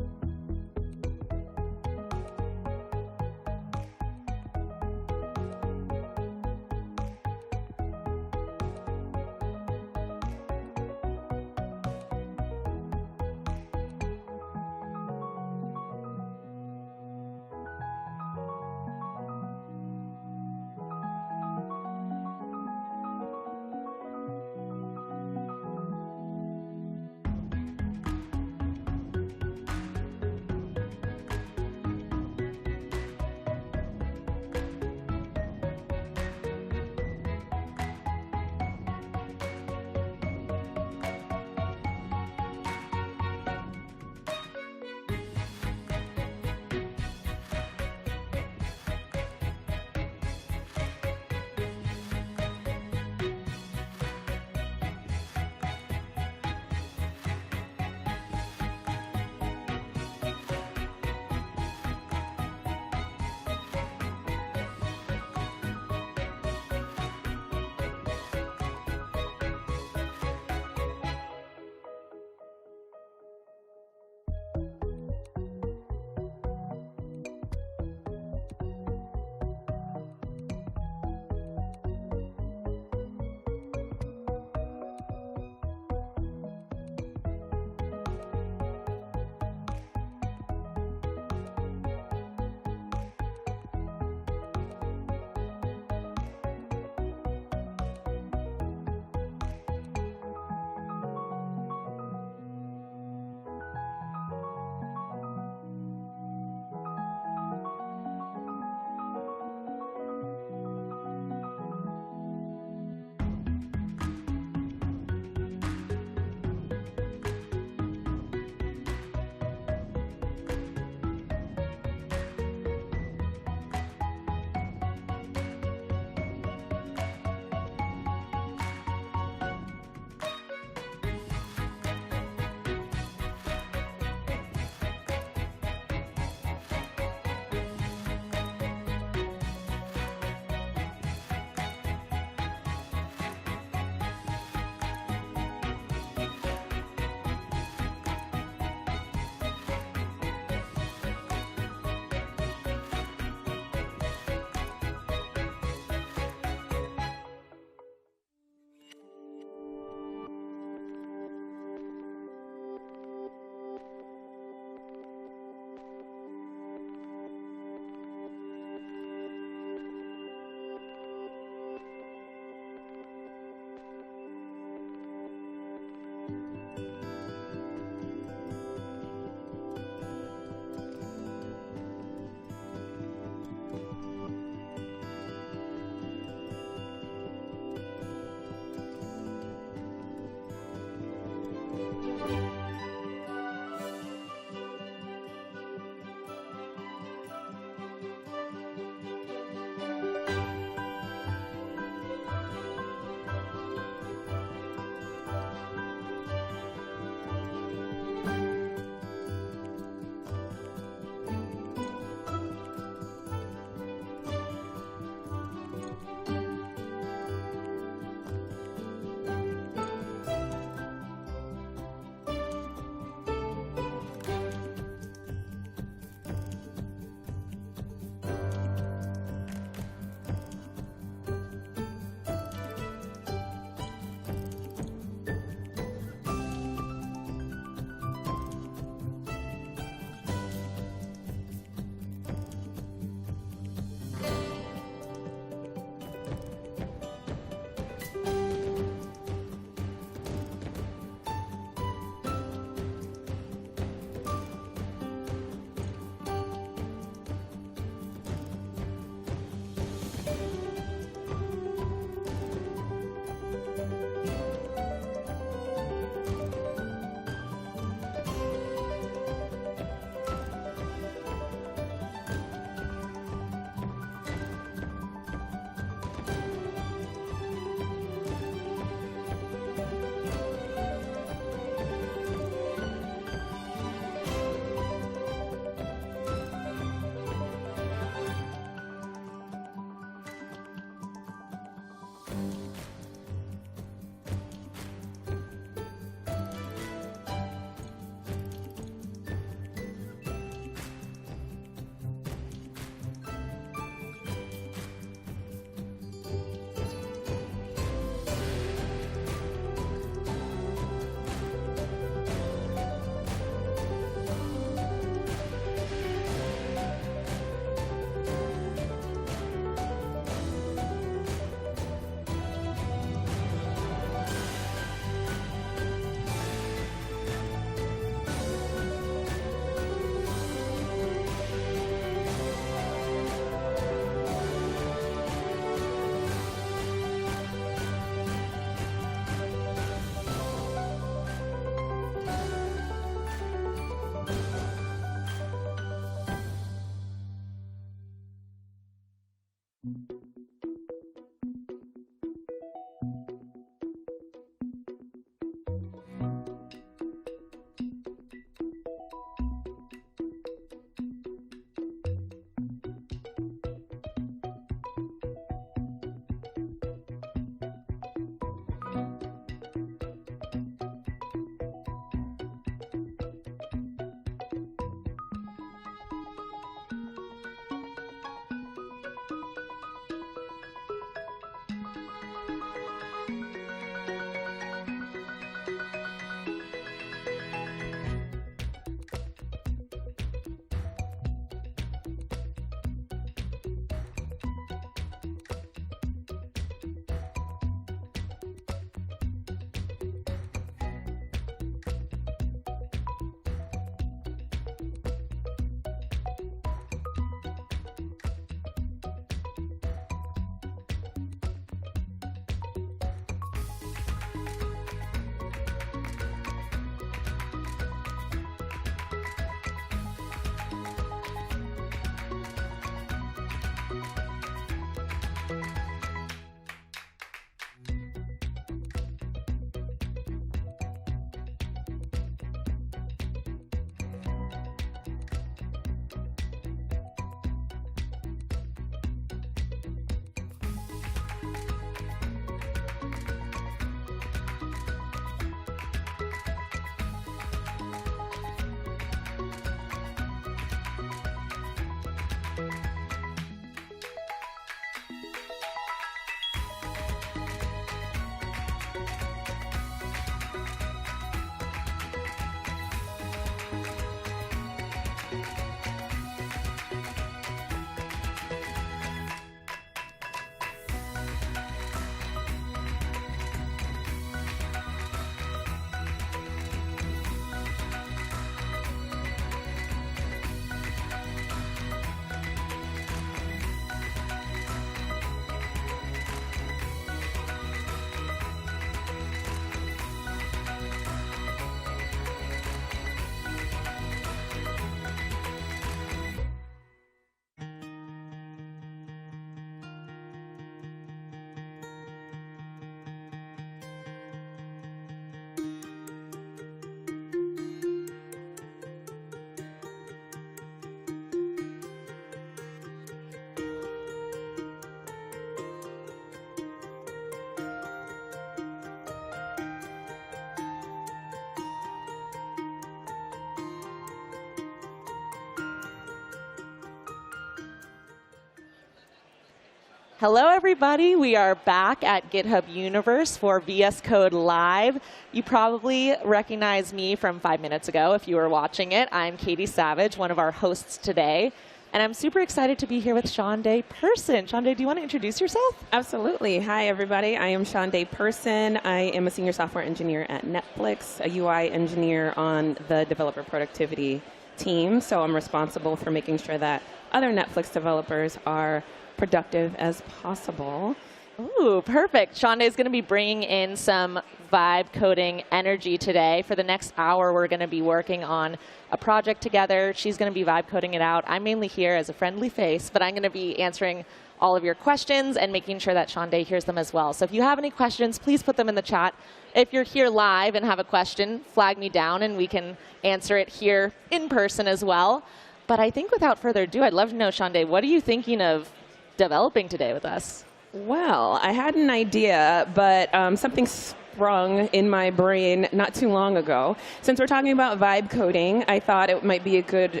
Hello, everybody. We are back at GitHub Universe for VS Code Live. You probably recognize me from 5 minutes ago if you were watching it. I'm Katie Savage, one of our hosts today. And I'm super excited to be here with Shonday Person. Shonday, do you want to introduce yourself? Absolutely. Hi, everybody. I am Shonday Person. I am a senior software engineer at Netflix, a UI engineer on the developer productivity team. So I'm responsible for making sure that other Netflix developers are productive as possible. Ooh, perfect. Shonday is going to be bringing in some vibe coding energy today. For the next hour, we're going to be working on a project together. She's going to be vibe coding it out. I'm mainly here as a friendly face, but I'm going to be answering all of your questions and making sure that Shonday hears them as well. So if you have any questions, please put them in the chat. If you're here live and have a question, flag me down and we can answer it here in person as well. But I think without further ado, I'd love to know, Shonday, what are you thinking of developing today with us? Well, I had an idea, but something sprung in my brain not too long ago. Since we're talking about vibe coding, I thought it might be a good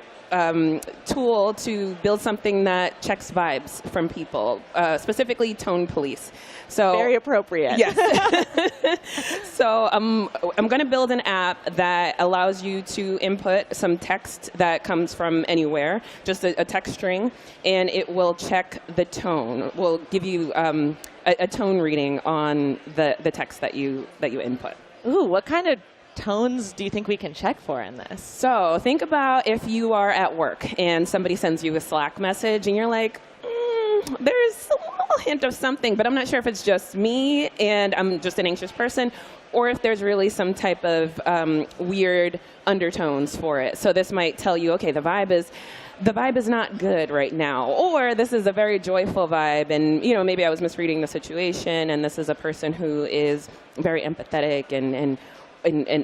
tool to build something that checks vibes from people, specifically tone police. So very appropriate. Yes. So I'm going to build an app that allows you to input some text that comes from anywhere, just a text string, and it will check the tone. Will give you a tone reading on the text that you input. Ooh, what kind of tones do you think we can check for in this? So think about if you are at work and somebody sends you a Slack message and you're like, there's a little hint of something, but I'm not sure if it's just me and I'm just an anxious person, or if there's really some type of weird undertones for it. So this might tell you, okay, the vibe is not good right now, or this is a very joyful vibe, and maybe I was misreading the situation, and this is a person who is very empathetic and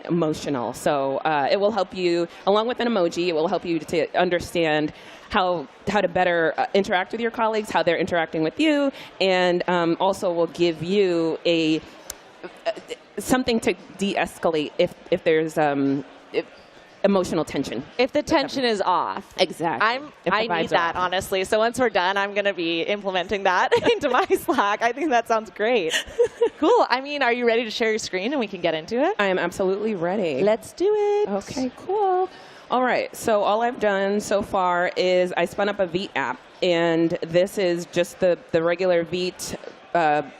emotional. So it will help you, along with an emoji, it will help you to understand how to better interact with your colleagues, how they're interacting with you, and also will give you something to de-escalate if there's emotional tension. If the tension is off. Exactly. I need that, honestly. So once we're done, I'm going to be implementing that into my Slack. I think that sounds great. Cool. I mean, are you ready to share your screen and we can get into it? I am absolutely ready. Let's do it. Okay, cool. All right, so all I've done so far is I spun up a Vite app, and this is just the regular Vite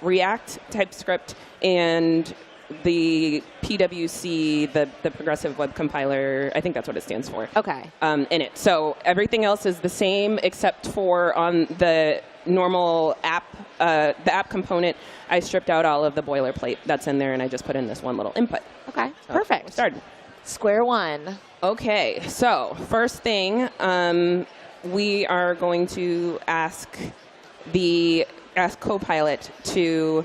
React, TypeScript, and the PWC, the Progressive Web Compiler, I think that's what it stands for. Okay. In it. So everything else is the same except for on the normal app, the app component, I stripped out all of the boilerplate that's in there, and I just put in this one little input. Okay, perfect. Started. Square one. Okay, so first thing, we are going to ask Copilot to,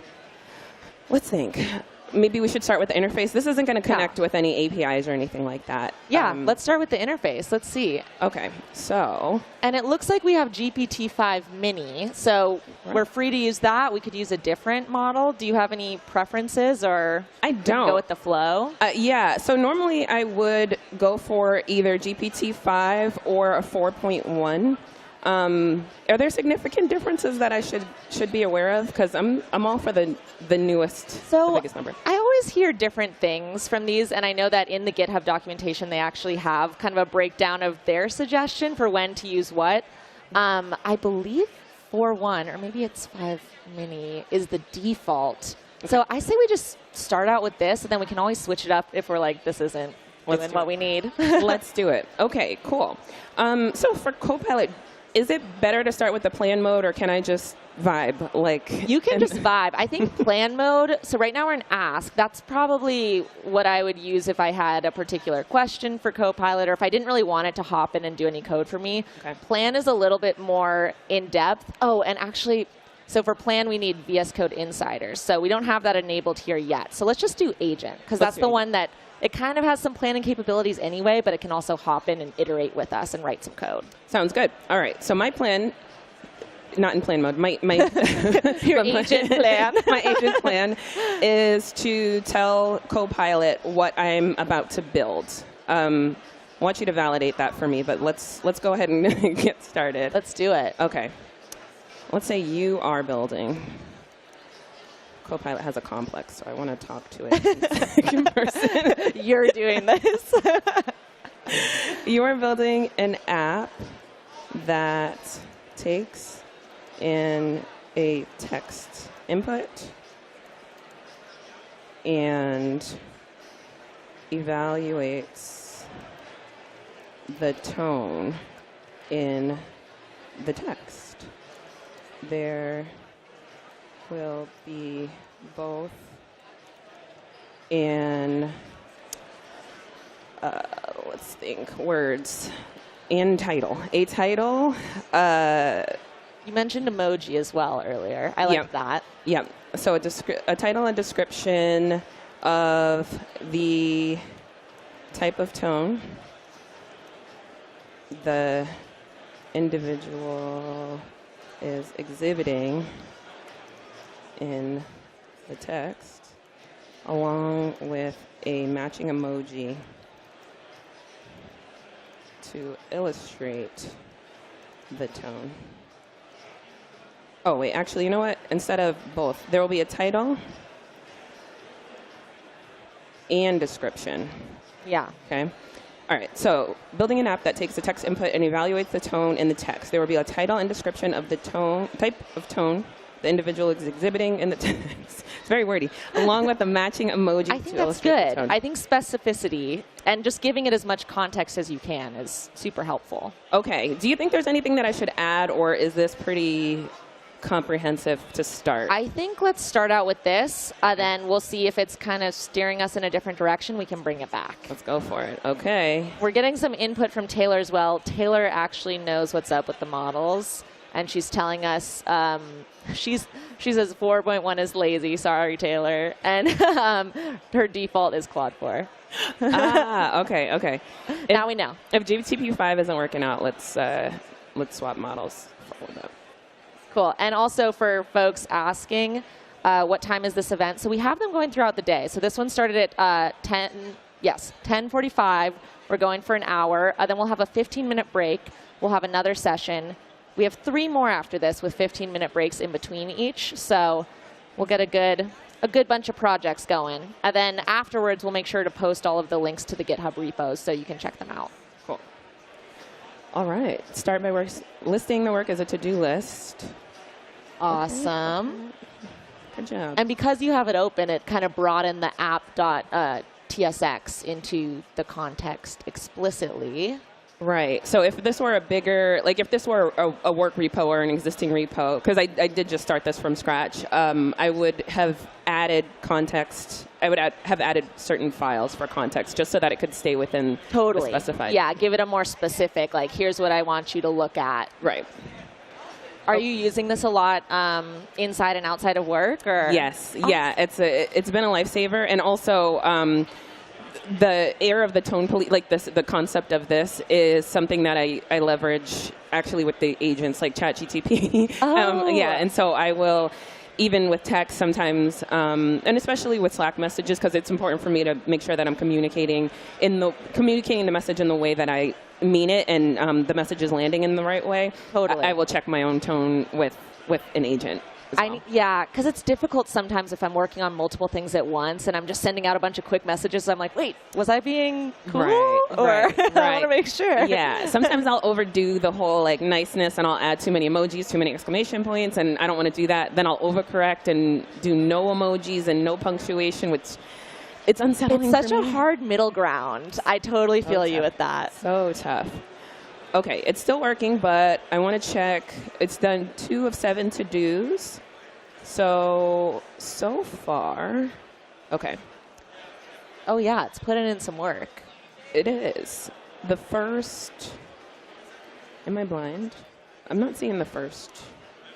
let's think. Maybe we should start with the interface. This isn't going to connect with any APIs or anything like that. Yeah, let's start with the interface. Let's see. Okay, so. And it looks like we have GPT-5 Mini, so we're free to use that. We could use a different model. Do you have any preferences, or I don't go with the flow? Yeah, so normally I would go for either GPT-5 or a 4.1. Are there significant differences that I should be aware of? Because I'm all for the newest, the biggest number. I always hear different things from these, and I know that in the GitHub documentation they actually have kind of a breakdown of their suggestion for when to use what. I believe 4.1, or maybe it's 5 Mini, is the default. Okay. So I say we just start out with this, and then we can always switch it up if we're like, this isn't doing what we need. Let's do it. Okay, cool. So for Copilot, is it better to start with the plan mode, or can I just vibe? Like you can just vibe. I think plan mode, so right now we're in ask. That's probably what I would use if I had a particular question for Copilot, or if I didn't really want it to hop in and do any code for me. Okay. Plan is a little bit more in-depth. Oh, and actually, so for plan, we need VS Code Insiders. So we don't have that enabled here yet. So let's just do agent, because that's the one that it kind of has some planning capabilities anyway, but it can also hop in and iterate with us and write some code. Sounds good. All right. So my plan, not in plan mode, my your agent plan. My agent plan is to tell Copilot what I'm about to build. I want you to validate that for me, but let's go ahead and get started. Let's do it. Okay. let's say you are building. Copilot has a complex, so I want to talk to it in second person. You're doing this. You are building an app that takes in a text input and evaluates the tone in the text. There will be both in, let's think, words and title. A title. You mentioned emoji as well earlier. I like that. Yeah. So a title and description of the type of tone the individual is exhibiting in the text, along with a matching emoji to illustrate the tone. Oh, wait, actually, you know what? Instead of both, there will be a title and description. Yeah. Okay. All right. So building an app that takes the text input and evaluates the tone in the text. There will be a title and description of the tone, type of tone the individual is exhibiting in the text. It's very wordy. Along with the matching emoji I think to that's illustrate good. the tone. I think specificity and just giving it as much context as you can is super helpful. Okay. Do you think there's anything that I should add, or is this pretty comprehensive to start? I think let's start out with this, then we'll see if it's kind of steering us in a different direction. We can bring it back. Let's go for it. Okay. We're getting some input from Taylor as well. Taylor actually knows what's up with the models, and she's telling us she says 4.1 is lazy. Sorry, Taylor, and her default is Claude 4. Okay. Now we know. If GPT-5 isn't working out, let's swap models. Cool. And also for folks asking, what time is this event? So we have them going throughout the day. So this one started at 10:45. We're going for an hour. Then we'll have a 15-minute break. We'll have another session. We have 3 more after this with 15-minute breaks in between each. So we'll get a good bunch of projects going. And then afterwards, we'll make sure to post all of the links to the GitHub repos so you can check them out. Cool. All right. Start by listing the work as a to-do list. Awesome. Okay. Good job. And because you have it open, it kind of brought in the app.tsx into the context explicitly. Right. So if this were a bigger, like if this were a work repo or an existing repo, because I did just start this from scratch, I would have added context. I would have added certain files for context just so that it could stay within the specified. Yeah, give it a more specific, like here's what I want you to look at. Right. Are you using this a lot inside and outside of work? Or? Yes. Yeah. It's been a lifesaver, and also the air of the tone police, like the concept of this is something that I leverage actually with the agents like ChatGTP. Yeah, and so I will, even with text sometimes, and especially with Slack messages, because it's important for me to make sure that I'm communicating the message in the way that I mean it, and the message is landing in the right way. Totally. I will check my own tone with an agent. Well. Yeah, because it's difficult sometimes if I'm working on multiple things at once and I'm just sending out a bunch of quick messages. I'm like, wait, was I being cool? Right. I want to make sure. Yeah, sometimes I'll overdo the whole like niceness and I'll add too many emojis, too many exclamation points, and I don't want to do that. Then I'll overcorrect and do no emojis and no punctuation, which it's unsettling. It's such a hard middle ground. I totally feel you with that. So tough. Okay, it's still working, but I want to check. It's done 2 of 7 to-dos. So far, okay. Oh, yeah, it's putting in some work. It is. The first, am I blind? I'm not seeing the first.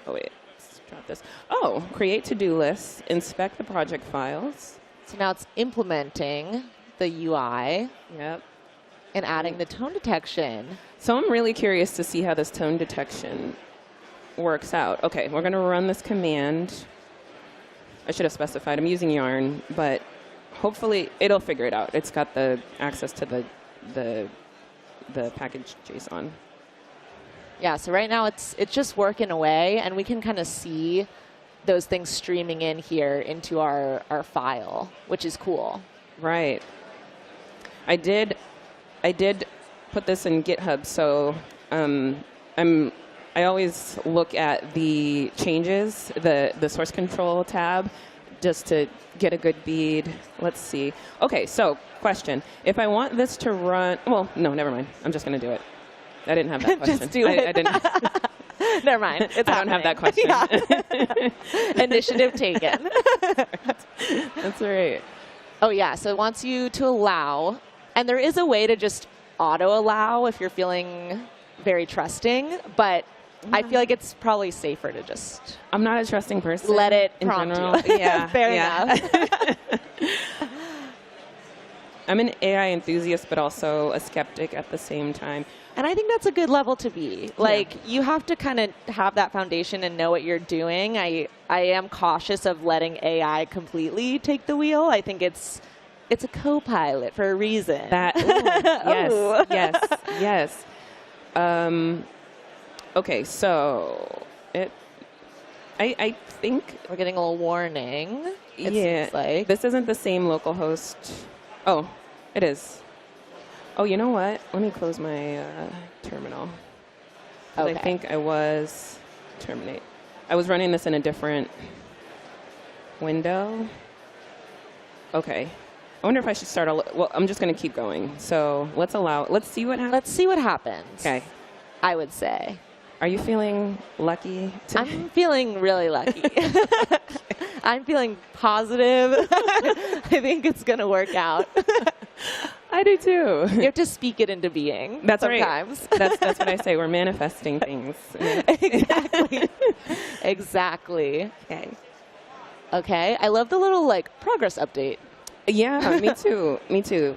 Oh, wait, let's drop this. Oh, create to-do lists, inspect the project files. So now it's implementing the UI. Yep. And adding the tone detection. So I'm really curious to see how this tone detection works out. Okay, we're going to run this command. I should have specified I'm using Yarn, but hopefully it'll figure it out. It's got the access to the package JSON. Yeah, so right now it's just working away, and we can kind of see those things streaming in here into our file, which is cool. Right. I did put this in GitHub, so I always look at the changes, the source control tab, just to get a good bead. Let's see. Okay, so question. If I want this to run, well, no, never mind. I'm just going to do it. I didn't have that question. Just do it. I didn't. Never mind. It's I don't have that question. Yeah. Initiative taken. That's right. Oh, yeah. So it wants you to allow. And there is a way to just auto-allow if you're feeling very trusting. But I feel like it's probably safer to just... I'm not a trusting person. Let it in prompt general. you. Yeah. Fair enough. I'm an AI enthusiast, but also a skeptic at the same time. And I think that's a good level to be. Like, you have to kind of have that foundation and know what you're doing. I am cautious of letting AI completely take the wheel. I think it's a Copilot for a reason. That, ooh, yes. Okay, so I think We're getting a little warning. It yeah, seems like. this isn't the same localhost. Oh, it is. Oh, you know what? Let me close my terminal. Okay. I think I was terminate. I was running this in a different window. Okay. I wonder if I should start. Well, I'm just going to keep going. So let's see what happens. Let's see what happens. Okay. I would say. Are you feeling lucky today? I'm feeling really lucky. I'm feeling positive. I think it's going to work out. I do too. You have to speak it into being. That's sometimes. Right. That's what I say. We're manifesting things. Exactly. Exactly. Okay. Okay. I love the little progress update. Yeah, me too. Me too.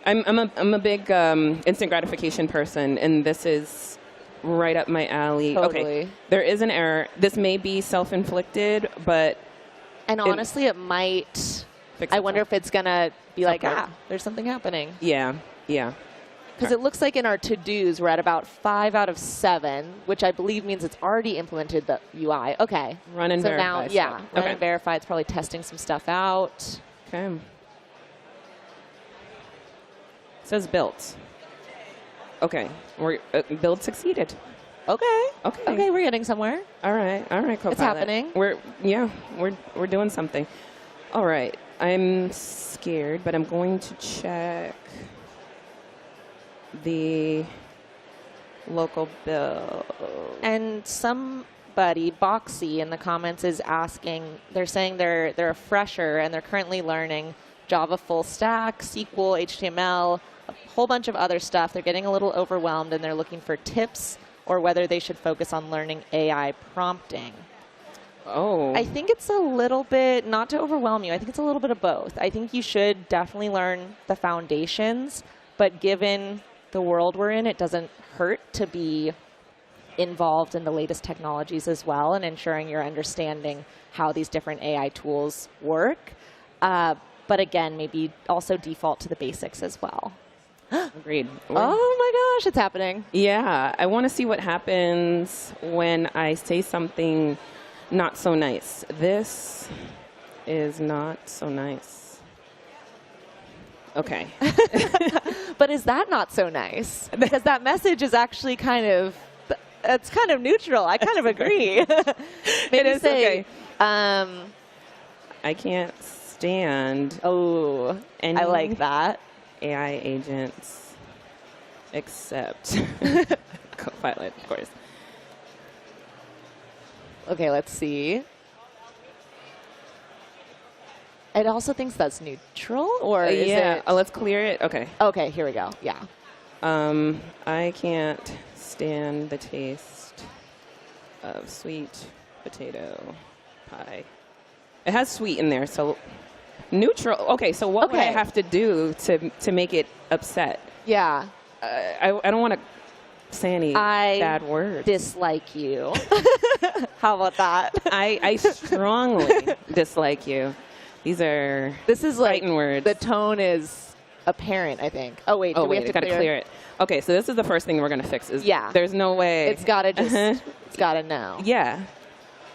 I'm a big instant gratification person, and this is right up my alley. Totally. Okay. There is an error. This may be self-inflicted, but honestly, it might. I wonder if it's gonna be like, there's something happening. Yeah. Because it looks like in our to-dos, we're at about 5 out of 7, which I believe means it's already implemented the UI. Okay. Run and verify. Now, run and verify. It's probably testing some stuff out. Okay. It says built. Okay. Build succeeded. Okay. Okay. We're getting somewhere. All right, Copilot. It's happening. We're doing something. All right. I'm scared, but I'm going to check the local build. And somebody, Boxy, in the comments is asking, they're saying they're a fresher and they're currently learning Java full stack, SQL, HTML, a whole bunch of other stuff. They're getting a little overwhelmed and they're looking for tips or whether they should focus on learning AI prompting. Oh. I think it's a little bit, not to overwhelm you, I think it's a little bit of both. I think you should definitely learn the foundations, but given the world we're in, it doesn't hurt to be involved in the latest technologies as well and ensuring you're understanding how these different AI tools work. But again, maybe also default to the basics as well. Agreed. Oh my gosh, it's happening. Yeah, I want to see what happens when I say something not so nice. This is not so nice. Okay. But is that not so nice? Because that message is actually it's kind of neutral. I kind of agree. Maybe it is say, okay. I can't stand. Oh, I like that. AI agents, except Copilot, of course. Okay, let's see. It also thinks that's neutral, or is it? Let's clear it. Okay. Okay, here we go. Yeah. I can't stand the taste of sweet potato pie. It has sweet in there, so neutral. Okay, so what would I have to do to make it upset? Yeah. I don't want to say any bad words. Dislike you. How about that? I strongly dislike you. These are this is like fighting words. The tone is apparent, I think. Oh, wait. Oh, do we wait, have to clear it. Okay, so this is the first thing we're going to fix. Yeah. There's no way. It's got to just, it's got to know. Yeah.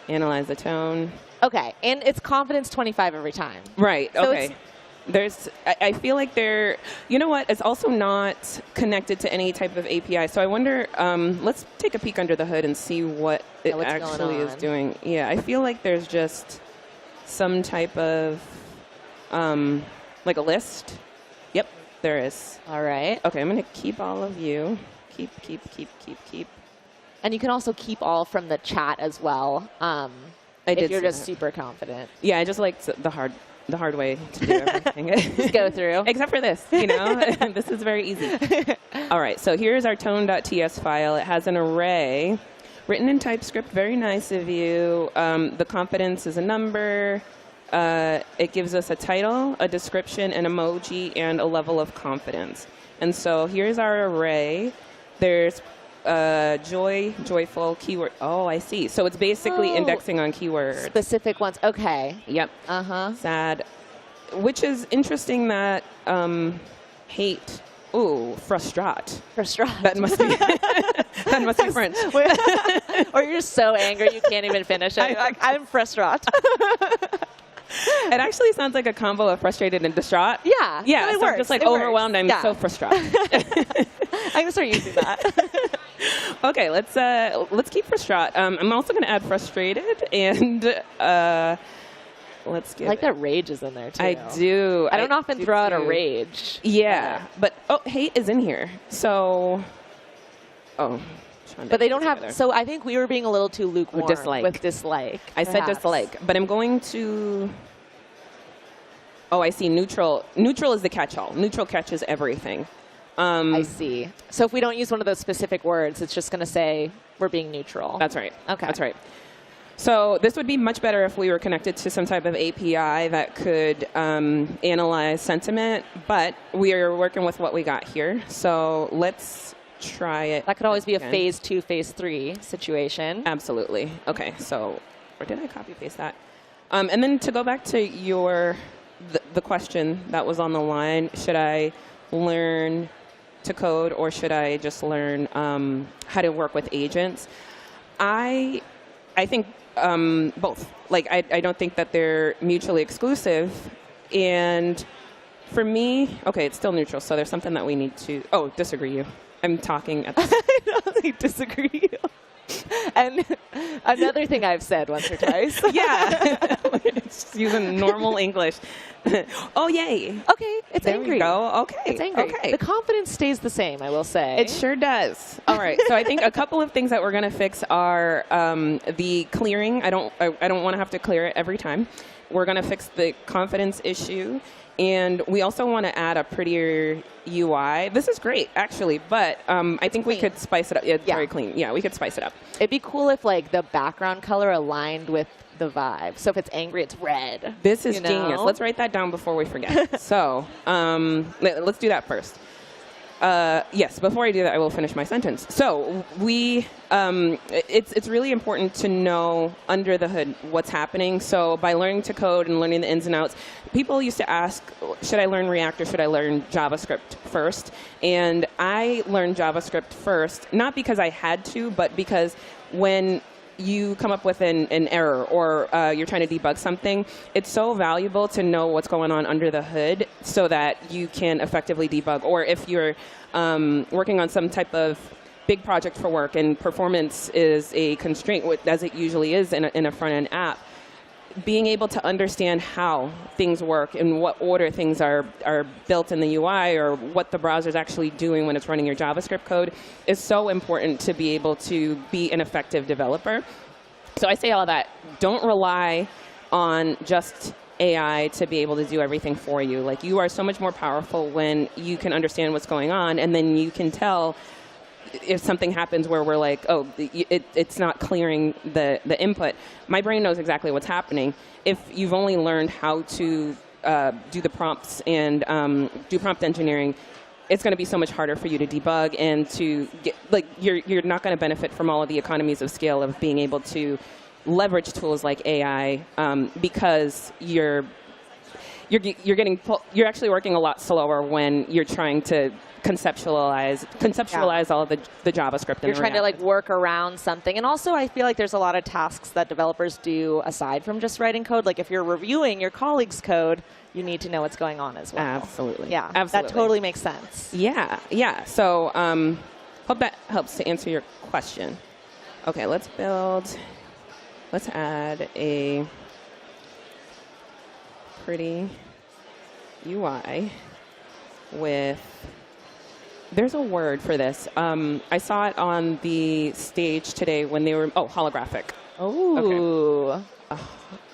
Analyze the tone. Okay, and it's confidence 25 every time. Right, So okay. I feel like you know what, it's also not connected to any type of API. So I wonder, let's take a peek under the hood and see what it what's actually going is on. doing. Yeah, I feel like there's just some type of, like a list. Yep, there is. All right. Okay, I'm going to keep all of you. Keep. And you can also keep all from the chat as well. I did if you're see just that. super confident. Yeah, I just liked the hard way to do everything. Just go through. Except for this, this is very easy. All right, so here's our tone.ts file. It has an array written in TypeScript. Very nice of you. The confidence is a number. It gives us a title, a description, an emoji, and a level of confidence. And so here's our array. There's joyful, keyword. Oh, I see. So it's basically indexing on keywords. Specific ones. Okay. Yep. Uh-huh. Sad. Which is interesting that hate. Ooh, frustrat. Frustrat. That must be that must be French. Or you're just so angry you can't even finish it. I'm frustrat. It actually sounds like a combo of frustrated and distraught. Yeah. Yeah. It So works. I'm just like It works. overwhelmed. I'm Yeah. so frustrated. I'm gonna start using that. Okay, let's keep frustrat. I'm also going to add frustrated and let's get. I like that rage is in there too. I do. I don't often do throw out a too. rage. Yeah, but hate is in here. So, But they don't have. So I think we were being a little too lukewarm dislike. with dislike. I said perhaps. dislike, but I'm going to. Oh, I see. Neutral. Neutral is the catch-all. Neutral catches everything. I see. So if we don't use one of those specific words, it's just going to say we're being neutral. That's right. Okay. That's right. So this would be much better if we were connected to some type of API that could analyze sentiment, but we are working with what we got here. So let's try it. That could always be a again. phase 2, phase 3 situation. Absolutely. Okay. So, or did I copy paste that? And then to go back to the question that was on the line, should I learn to code or should I just learn how to work with agents? I think both. Like, I don't think that they're mutually exclusive. And for me, okay, it's still neutral. So there's something that we need to. Oh, disagree you. I'm talking at this. I don't disagree. And another thing I've said once or twice. Yeah. It's just using normal English. Oh, yay. Okay, it's There angry. we go. Okay. It's angry. Okay. The confidence stays the same, I will say. It sure does. All right. So I think a couple of things that we're going to fix are the clearing. I don't want to have to clear it every time. We're going to fix the confidence issue. And we also want to add a prettier UI. This is great, actually, but I think we could spice it up. Yeah, it's very clean. Yeah, we could spice it up. It'd be cool if like the background color aligned with the vibe. So if it's angry, it's red. This is you know? genius. Let's write that down before we forget. So let's do that first. Yes, before I do that, I will finish my sentence. So it's really important to know under the hood what's happening. So by learning to code and learning the ins and outs, people used to ask, should I learn React or should I learn JavaScript first? And I learned JavaScript first, not because I had to, but because when you come up with an error or you're trying to debug something, it's so valuable to know what's going on under the hood so that you can effectively debug. Or if you're working on some type of big project for work and performance is a constraint, as it usually is in a front-end app, being able to understand how things work and what order things are built in the UI or what the browser is actually doing when it's running your JavaScript code is so important to be able to be an effective developer. So I say all that. Don't rely on just AI to be able to do everything for you. Like, you are so much more powerful when you can understand what's going on, and then you can tell if something happens where we're like, oh, it's not clearing the input. My brain knows exactly what's happening. If you've only learned how to do the prompts and do prompt engineering, it's going to be so much harder for you to debug and to get, like, you're not going to benefit from all of the economies of scale of being able to leverage tools like AI because you're you're actually working a lot slower when you're trying to conceptualize all the JavaScript. You're trying to like work around something. And also I feel like there's a lot of tasks that developers do aside from just writing code. Like if you're reviewing your colleague's code, you need to know what's going on as well. Absolutely. Yeah, absolutely. That totally makes sense. Yeah, yeah. So hope that helps to answer your question. Okay, let's add a pretty UI with, there's a word for this. I saw it on the stage today when they were, holographic. Oh. Okay.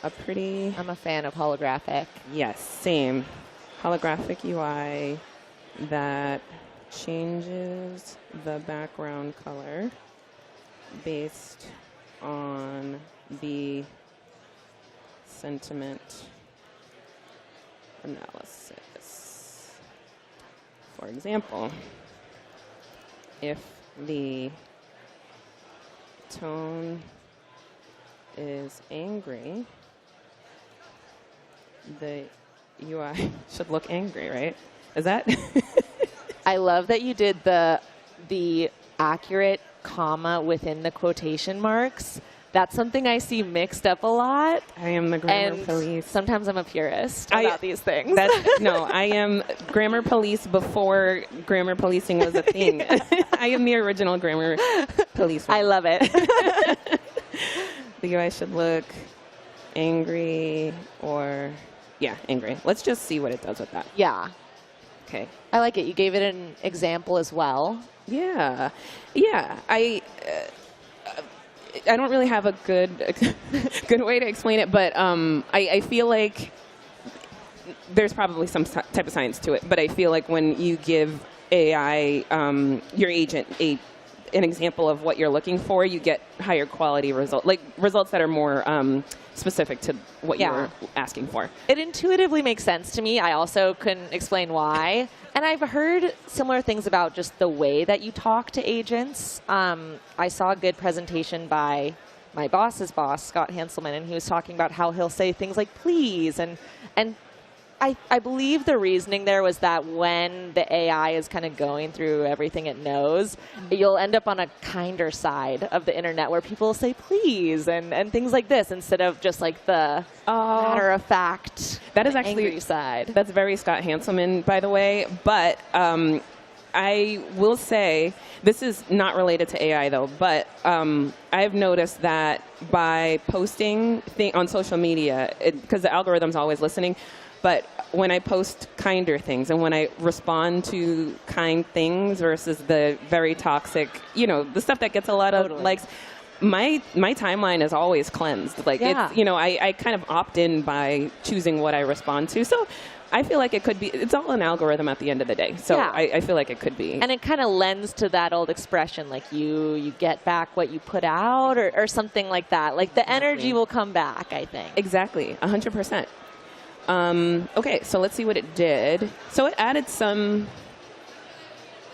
A pretty... I'm a fan of holographic. Yes, same. Holographic UI that changes the background color based on the sentiment analysis. For example, if the tone is angry, the UI should look angry, right? Is that? I love that you did the accurate comma within the quotation marks. That's something I see mixed up a lot. I am the grammar police. Sometimes I'm a purist about these things. No, I am grammar police before grammar policing was a thing. I am the original grammar police. I love it. The UI should look angry or, yeah, angry. Let's just see what it does with that. Yeah. Okay. I like it. You gave it an example as well. Yeah. Yeah. I don't really have a good way to explain it, but I feel like there's probably some type of science to it. But I feel like when you give AI, your agent, an example of what you're looking for, you get higher quality results, like results that are more specific to what you're asking for. It intuitively makes sense to me. I also couldn't explain why. And I've heard similar things about just the way that you talk to agents. I saw a good presentation by my boss's boss, Scott Hanselman, and he was talking about how he'll say things like please. And I believe the reasoning there was that when the AI is kind of going through everything it knows, you'll end up on a kinder side of the internet where people will say please and things like this instead of just like the matter-of-fact, that is actually angry side. That's very Scott Hanselman, by the way. But I will say, this is not related to AI though, but I've noticed that by posting on social media, because the algorithm's always listening, but when I post kinder things and when I respond to kind things versus the very toxic, the stuff that gets a lot of likes, my timeline is always cleansed. Like, it's, I kind of opt in by choosing what I respond to. So I feel like it could be, it's all an algorithm at the end of the day. So I feel like it could be. And it kind of lends to that old expression, like you get back what you put out or something like that. Like the energy will come back, I think. Exactly, 100%. Okay, so let's see what it did. So it added some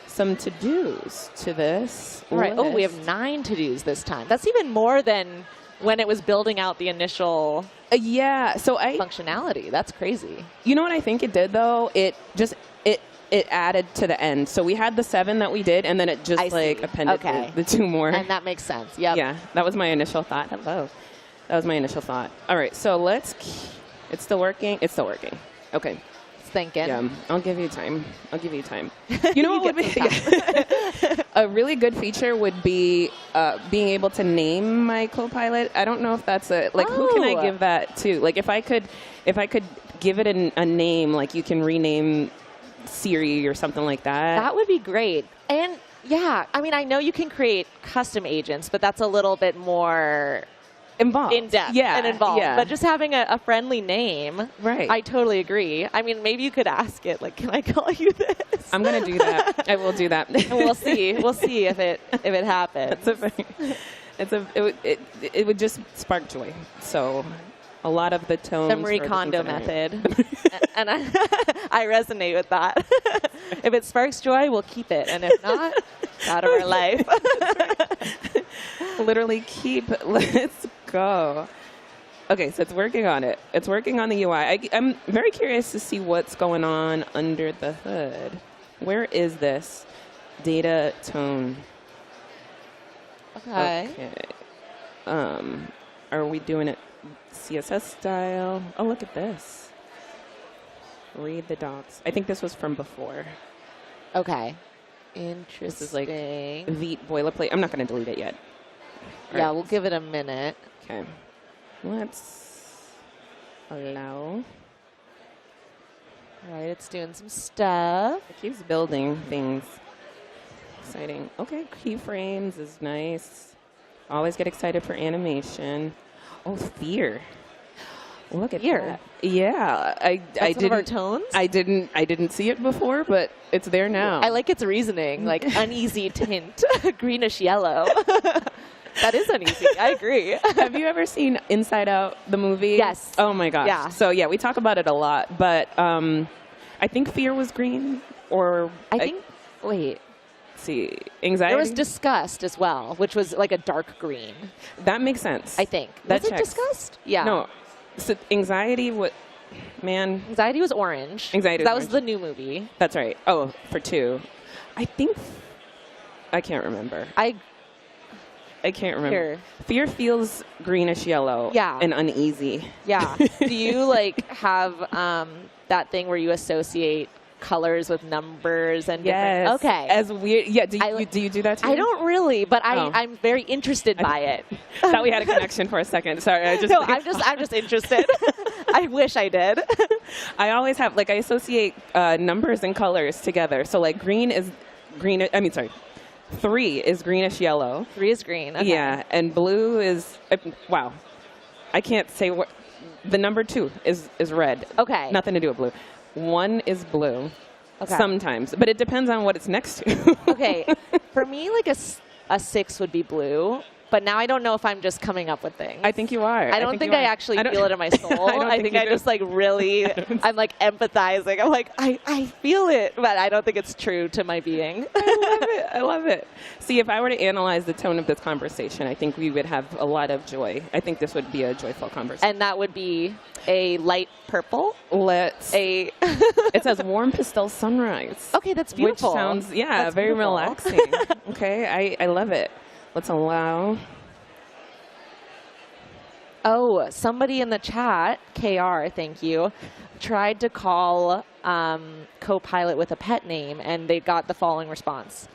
to-dos to this. Right. Oh, we have 9 to-dos this time. That's even more than when it was building out the initial functionality. That's crazy. You know what I think it did, though? It added to the end. So we had the 7 that we did, and then it just appended the 2 more. And that makes sense. Yep. Yeah, that was my initial thought. Hello. That was my initial thought. All right, so it's still working? It's still working. Okay. It's thinking. Yeah, I'll give you time. You know what would be a really good feature would be being able to name my Copilot. I don't know if that's who can I give that to? Like if I could give it a name, like you can rename Siri or something like that. That would be great. And yeah, I mean, I know you can create custom agents, but that's a little bit more involved. In-depth and involved. Yeah. But just having a friendly name, right. I totally agree. I mean, maybe you could ask it, like, can I call you this? I'm going to do that. I will do that. And we'll see. We'll see if it happens. It would just spark joy. So a lot of the tones. The Marie Kondo method. And I resonate with that. If it sparks joy, we'll keep it. And if not, out of our life. Literally let's go. Okay, so it's working on it. It's working on the UI. I'm very curious to see what's going on under the hood. Where is this? Data tone. Okay. Are we doing it CSS style? Oh, look at this. Read the docs. I think this was from before. Okay. Interesting. This is like Vite boilerplate. I'm not going to delete it yet. Yeah, we'll give it a minute. Okay. Let's allow. All right, it's doing some stuff. It keeps building things. Exciting. Okay, keyframes is nice. Always get excited for animation. Oh, fear. Look at Fear. that. Yeah, I That's one of our didn't. tones. I didn't see it before, but it's there now. I like its reasoning, like uneasy tint, greenish yellow. That is uneasy. I agree. Have you ever seen Inside Out, the movie? Yes. Oh my gosh. Yeah. So yeah, we talk about it a lot, but I think fear was green, or I think. Wait. see, anxiety. There was disgust as well, which was like a dark green. That makes sense. I think. That Was it checks. disgust? Yeah. No. So anxiety, what? Man, Anxiety was orange. Anxiety was That was orange. the new movie. that's right. Oh, for 2. I think. I can't remember. I can't remember. Here. Fear feels greenish yellow. Yeah. And uneasy. Yeah. Do you like have that thing where you associate colors with numbers and Yes. different? Okay. As weird. Yeah. Do you do that too? I don't really, but Oh. I'm very interested by it. Thought we had a connection for a second. Sorry. I just. No, I'm just interested. I wish I did. I always have, like, I associate numbers and colors together. So, like, green is green. I mean, sorry. 3 is greenish yellow. 3 is green. Okay. Yeah. And blue is, wow. I can't say what. The number 2 is red. Okay. Nothing to do with blue. 1 is blue. Okay. Sometimes. But it depends on what it's next to. Okay. For me, like a 6 would be blue. But now I don't know if I'm just coming up with things. I think you are. I don't think I actually feel it in my soul. I think you I do. just like really, I'm like empathizing. I'm like, I feel it, but I don't think it's true to my being. I love it. See, if I were to analyze the tone of this conversation, I think we would have a lot of joy. I think this would be a joyful conversation. And that would be a light purple. It says warm pastel sunrise. Okay, that's beautiful. Which sounds, That's very beautiful. relaxing. Okay, I love it. Let's allow. Oh, somebody in the chat, KR, thank you, tried to call Copilot with a pet name, and they got the following response.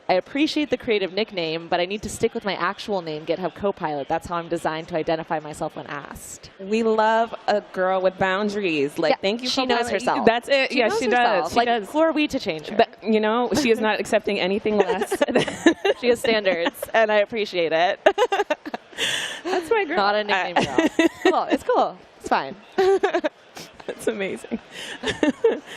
I appreciate the creative nickname, but I need to stick with my actual name, GitHub Copilot. That's how I'm designed to identify myself when asked. We love a girl with boundaries. Like, Yeah, thank you. she knows Copilot. herself. That's it. She Yeah, knows she herself. does. She like, does. who are we to change her? But, you know, she is not accepting anything less. She has standards, and I appreciate it. That's my girl. Not a nickname girl. Cool. It's cool. It's fine. That's amazing.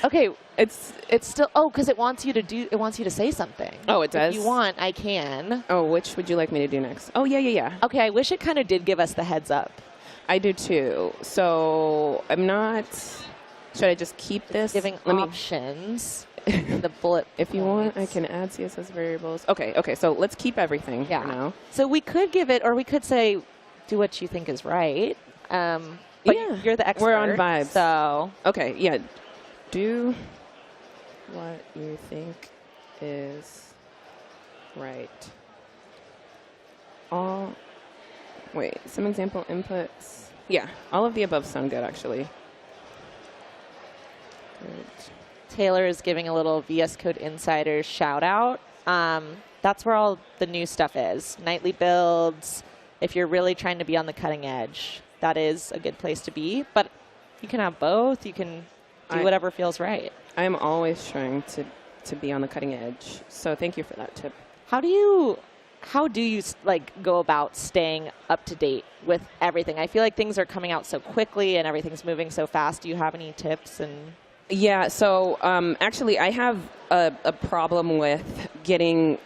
Okay, it's still because it wants you to say something. Oh, it does? If you want, I can. Oh, which would you like me to do next? Oh, yeah. Okay, I wish it kind of did give us the heads up. I do too. So I'm not. Should I just keep this? Giving options. The bullet. If you want, I points. can add CSS variables. Okay. So let's keep everything for now. So we could give it, or we could say, do what you think is right. But Yeah. you're the expert. We're on vibes. So Okay, yeah. Do what you think is right. Some example inputs. Yeah, all of the above sound good, actually. Good. Taylor is giving a little VS Code Insider shout out. That's where all the new stuff is. Nightly builds. If you're really trying to be on the cutting edge, that is a good place to be. But you can have both. You can do whatever feels right. I am always trying to be on the cutting edge. So thank you for that tip. How do you like go about staying up to date with everything? I feel like things are coming out so quickly and everything's moving so fast. Do you have any tips? Yeah, so actually I have a problem with getting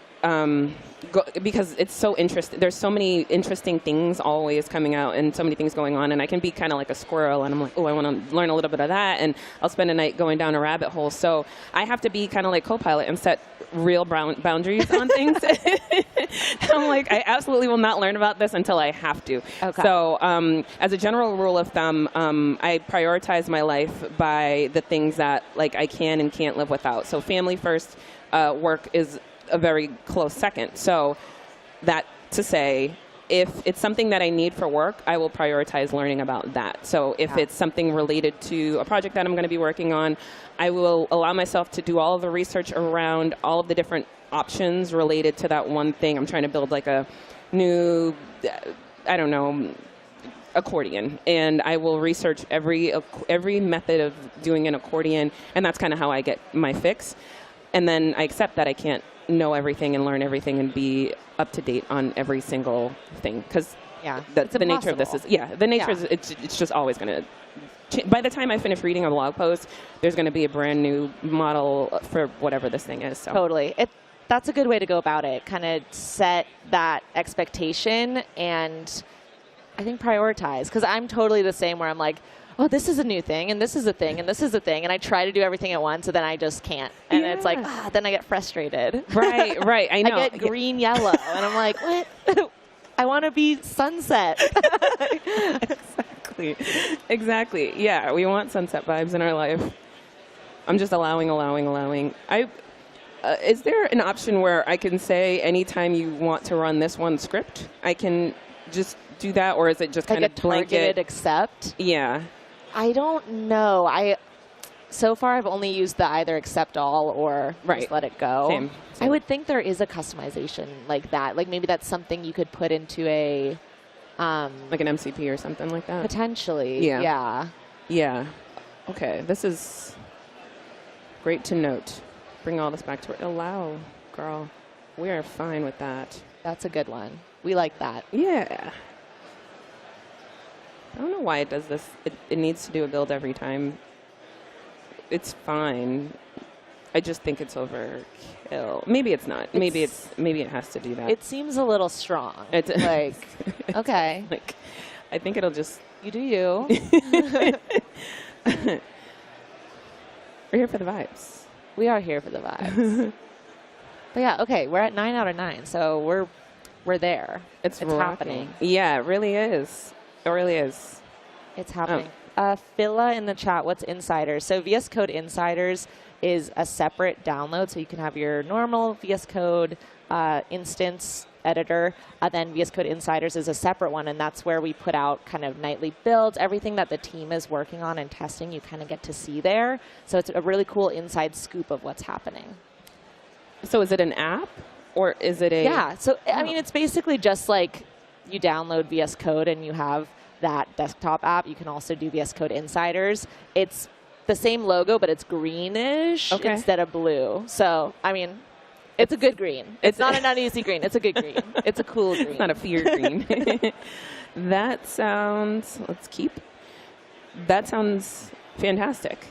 because it's so interesting. There's so many interesting things always coming out and so many things going on. And I can be kind of like a squirrel and I'm like, oh, I want to learn a little bit of that. And I'll spend a night going down a rabbit hole. So I have to be kind of like Copilot and set real boundaries on things. I'm like, I absolutely will not learn about this until I have to. Okay. So as a general rule of thumb, I prioritize my life by the things that like I can and can't live without. So family first, work is a very close second. So that to say, if it's something that I need for work, I will prioritize learning about that. So if it's something related to a project that I'm going to be working on, I will allow myself to do all of the research around all of the different options related to that one thing. I'm trying to build like a new, I don't know, accordion, and I will research every method of doing an accordion, and that's kind of how I get my fix. And then I accept that I can't know everything and learn everything and be up to date on every single thing, because the nature of this is the nature is it's just always going to. By the time I finish reading a blog post, there's going to be a brand new model for whatever this thing is. So. Totally. That's a good way to go about it. Kind of set that expectation and I think prioritize, because I'm totally the same where I'm like, oh, this is a new thing, and this is a thing, and this is a thing, and I try to do everything at once, and then I just can't. And it's like, then I get frustrated. Right, I know. I get green, yellow, and I'm like, what? I want to be sunset. Exactly. Yeah, we want sunset vibes in our life. I'm just allowing. Is there an option where I can say anytime you want to run this one script, I can just do that, or is it just kind of targeted accept? Yeah. I don't know. So far I've only used the either accept all or just let it go. Same. I would think there is a customization like that. Like maybe that's something you could put into a like an MCP or something like that. Potentially. Yeah. Okay, this is great to note. Bring all this back to it. Allow, girl. We are fine with that. That's a good one. We like that. Yeah. I don't know why it does this. It needs to do a build every time. It's fine. I just think it's overkill. Maybe it's not. Maybe it has to do that. It seems a little strong. It's like, okay. Like, I think it'll just. You do you. We're here for the vibes. We are here for the vibes. But yeah, okay, we're at 9 out of 9, so we're there. It's happening. Yeah, it really is. It really is. It's happening. Phila in the chat, what's Insiders? So VS Code Insiders is a separate download, so you can have your normal VS Code instance editor. Then VS Code Insiders is a separate one, and that's where we put out kind of nightly builds. Everything that the team is working on and testing, you kind of get to see there. So it's a really cool inside scoop of what's happening. So is it an app, or is it a... Yeah, so I mean, it's basically just like you download VS Code and you have that desktop app. You can also do VS Code Insiders. It's the same logo, but it's greenish instead of blue. So, I mean, it's a good green. It's not an uneasy green. It's a good green. It's a cool green. It's not a fear green. That sounds, that sounds fantastic.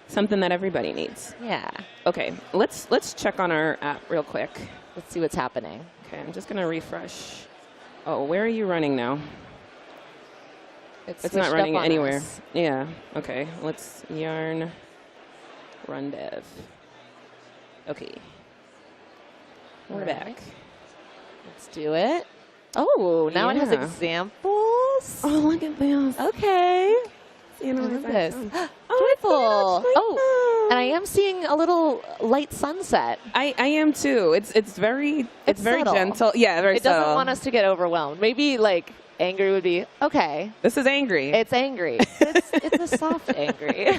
Something that everybody needs. Yeah. Okay, let's check on our app real quick. Let's see what's happening. Okay, I'm just going to refresh. Oh, where are you running now? It's not running anywhere. Yeah, okay. Let's yarn run dev. Okay. We're back. Let's do it. Oh, now it has examples. Oh, look at this. Okay. Look at this. Joyful. Oh, and I am seeing a little light sunset. I am too. It's very subtle. gentle. Yeah, very subtle. It doesn't want us to get overwhelmed. Maybe like angry would be okay. This is angry. It's angry. It's a soft angry.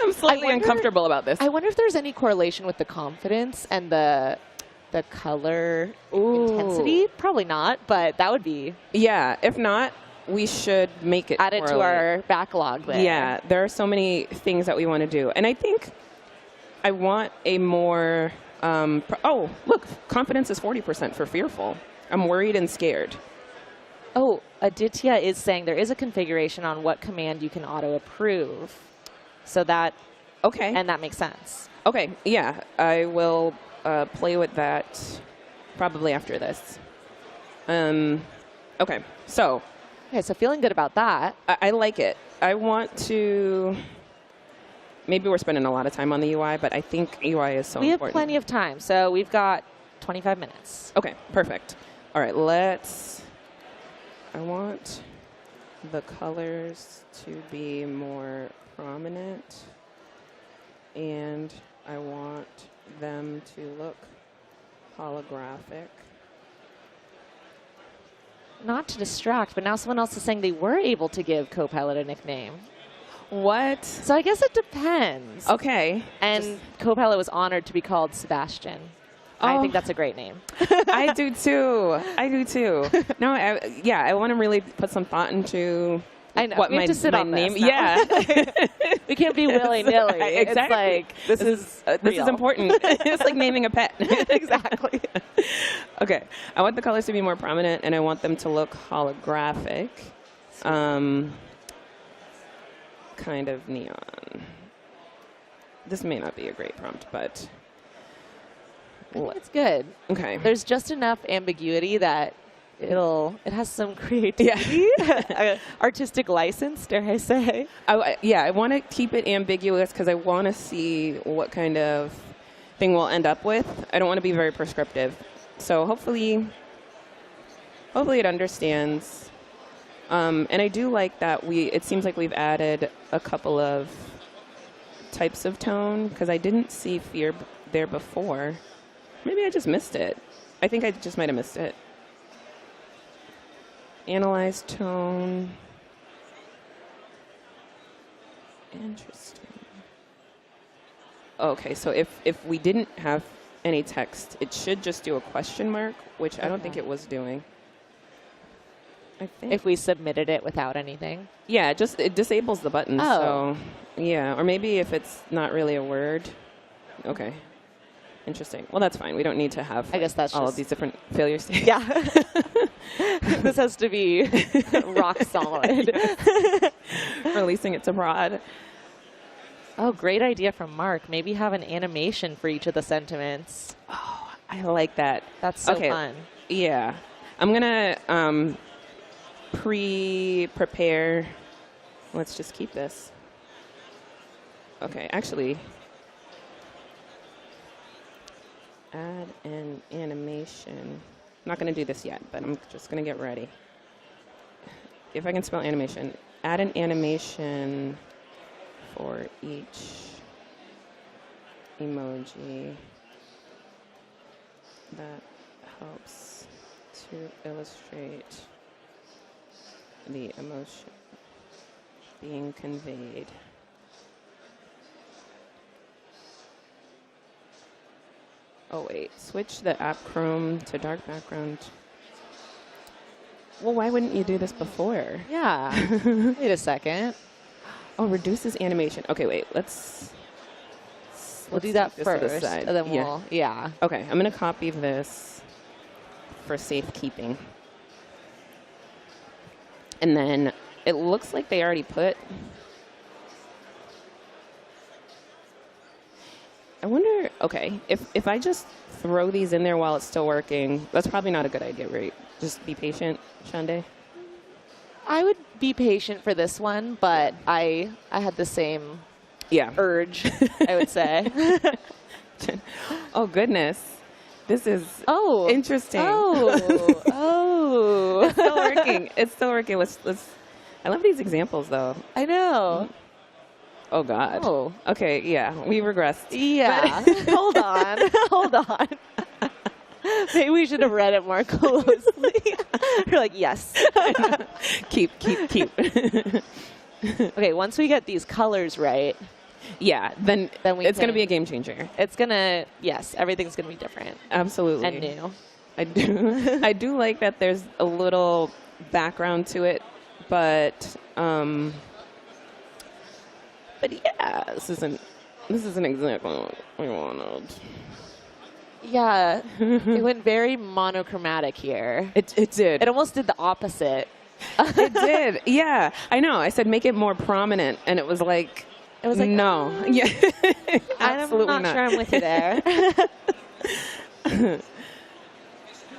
I'm slightly uncomfortable about this. I wonder if there's any correlation with the confidence and the color intensity. Probably not, but that would be. Yeah, if not, we should make it. Add it to our backlog there. Yeah, there are so many things that we want to do. And I think I want a more, oh, look, confidence is 40% for fearful. I'm worried and scared. Oh, Aditya is saying there is a configuration on what command you can auto-approve. So that, okay. And that makes sense. Okay, yeah, I will play with that probably after this. Okay, so. Okay, so feeling good about that. I like it. I want to. Maybe we're spending a lot of time on the UI, but I think UI is so important. We have plenty of time, so we've got 25 minutes. Okay, perfect. All right, I want the colors to be more prominent, and I want them to look holographic. Not to distract, but now someone else is saying they were able to give Copilot a nickname. What? So I guess it depends. Okay. And Copilot was honored to be called Sebastian. I think that's a great name. I do too. No, I want to really put some thought into I know. what we have to sit my on name. This now. Yeah. We can't be willy-nilly. Exactly. It's like, this is important. It's like naming a pet. Exactly. Okay. I want the colors to be more prominent, and I want them to look holographic. Kind of neon. This may not be a great prompt, but I think it's good. Okay. There's just enough ambiguity that it has some creativity, artistic license, dare I say. I want to keep it ambiguous because I want to see what kind of thing we'll end up with. I don't want to be very prescriptive. So hopefully it understands. And I do like that it seems like we've added a couple of types of tone because I didn't see fear there before. Maybe I just missed it. I think I just might have missed it. Analyze tone. Interesting. Okay, so if we didn't have any text, it should just do a question mark, which I don't think it was doing. I think. If we submitted it without anything. Yeah, it disables the button. Oh. So, yeah, or maybe if it's not really a word. Okay. Interesting. Well, that's fine. We don't need to have I guess that's all just of these different failure states. Yeah. This has to be rock solid. Releasing it to prod. Oh, great idea from Mark. Maybe have an animation for each of the sentiments. Oh, I like that. That's so fun. Yeah. I'm going to prepare. Let's just keep this. Okay, actually. Add an animation. I'm not going to do this yet, but I'm just going to get ready. If I can spell animation. Add an animation for each emoji that helps to illustrate the emotion being conveyed. Oh, wait. Switch the app Chrome to dark background. Well, why wouldn't you do this before? Yeah. Wait a second. Oh, reduces animation. Okay, wait. Let's do that this to the first, side. and then yeah. Okay, I'm going to copy this for safekeeping. And then it looks like they already put... I wonder, okay, if I just throw these in there while it's still working, that's probably not a good idea, right? Just be patient, Shande? I would be patient for this one, but I had the same urge, I would say. Oh, goodness. This is interesting. Oh. It's still working. It's still working. Let's. I love these examples, though. I know. Oh, God. Oh. Okay, yeah, we regressed. Yeah. Hold on. Maybe we should have read it more closely. You're like, yes. Keep. Okay, once we get these colors right. Yeah, then it's going to be a game changer. It's going to, yes, everything's going to be different. Absolutely. And new. I do like that there's a little background to it, but yeah, this isn't exactly what we wanted. Yeah, it went very monochromatic here. It did. It almost did the opposite. It did. Yeah, I know. I said make it more prominent, and it was like no. Yeah, absolutely I'm not sure I'm with you there.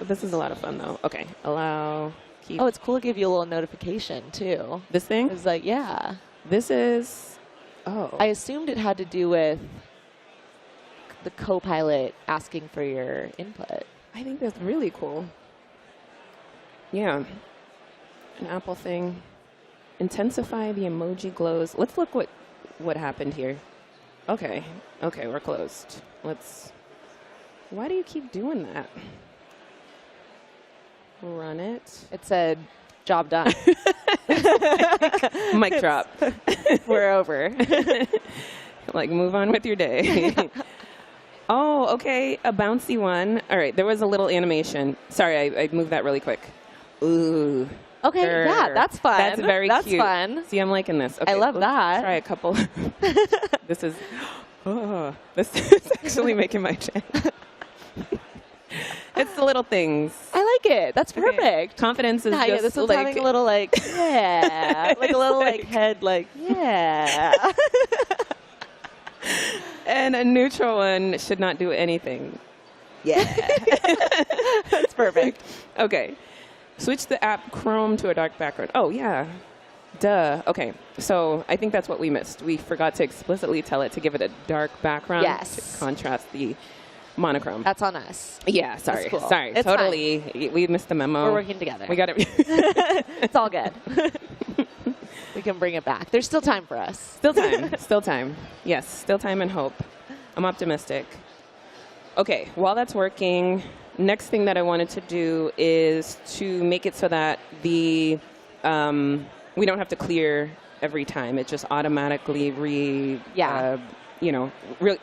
This is a lot of fun, though. Okay, allow, keep. Oh, it's cool to give you a little notification, too. This thing? It's like, yeah. This is, oh. I assumed it had to do with the Copilot asking for your input. I think that's really cool. Yeah. An Apple thing. Intensify the emoji glows. Let's look what happened here. Okay. Okay, we're closed. Let's... Why do you keep doing that? Run it. It said, job done. Mic drop. We're over. Like, move on with your day. Oh, okay. A bouncy one. All right, there was a little animation. Sorry, I moved that really quick. Ooh. Okay, yeah, that's fun. That's very that's cute. That's fun. See, I'm liking this. Okay, I love let's that. Try a couple. This is actually making my chin. It's the little things. I like it. That's perfect. Okay. Confidence is yeah, just this one's like having a little like, yeah. Like a little like head like, yeah. And a neutral one should not do anything. Yeah. That's perfect. Okay. Switch the app Chrome to a dark background. Oh, yeah. Duh. Okay. So I think that's what we missed. We forgot to explicitly tell it to give it a dark background Yes. to contrast the monochrome. That's on us. Yeah, sorry. Cool. Sorry. It's totally. We missed the memo. We're working together. We got it. It's all good. We can bring it back. There's still time for us. Still time. Still time. Yes, still time and hope. I'm optimistic. Okay, while that's working, next thing that I wanted to do is to make it so that the we don't have to clear every time. It just automatically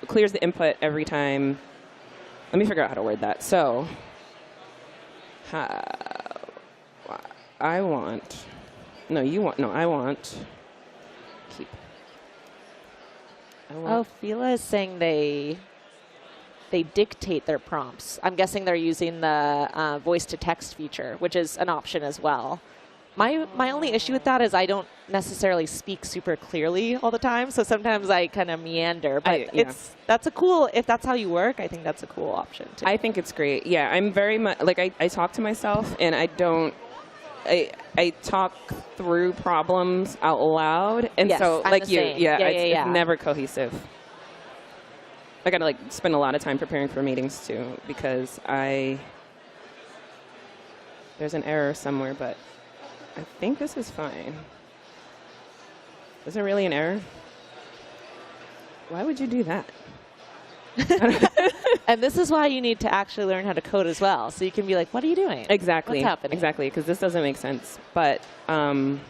clears the input every time. Let me figure out how to word that. So, I want keep. Oh, Fila is saying they dictate their prompts. I'm guessing they're using the voice-to-text feature, which is an option as well. My only issue with that is I don't necessarily speak super clearly all the time, so sometimes I kind of meander. But that's a cool, if that's how you work, I think that's a cool option too. I think it's great. Yeah, I'm very much, like I talk to myself and I talk through problems out loud. And yes, so, I'm like the you, same. It's never cohesive. I got to like spend a lot of time preparing for meetings too, because there's an error somewhere, but I think this is fine. Is there really an error? Why would you do that? And this is why you need to actually learn how to code as well, so you can be like, what are you doing? Exactly. What's happening? Exactly, because this doesn't make sense. But I'm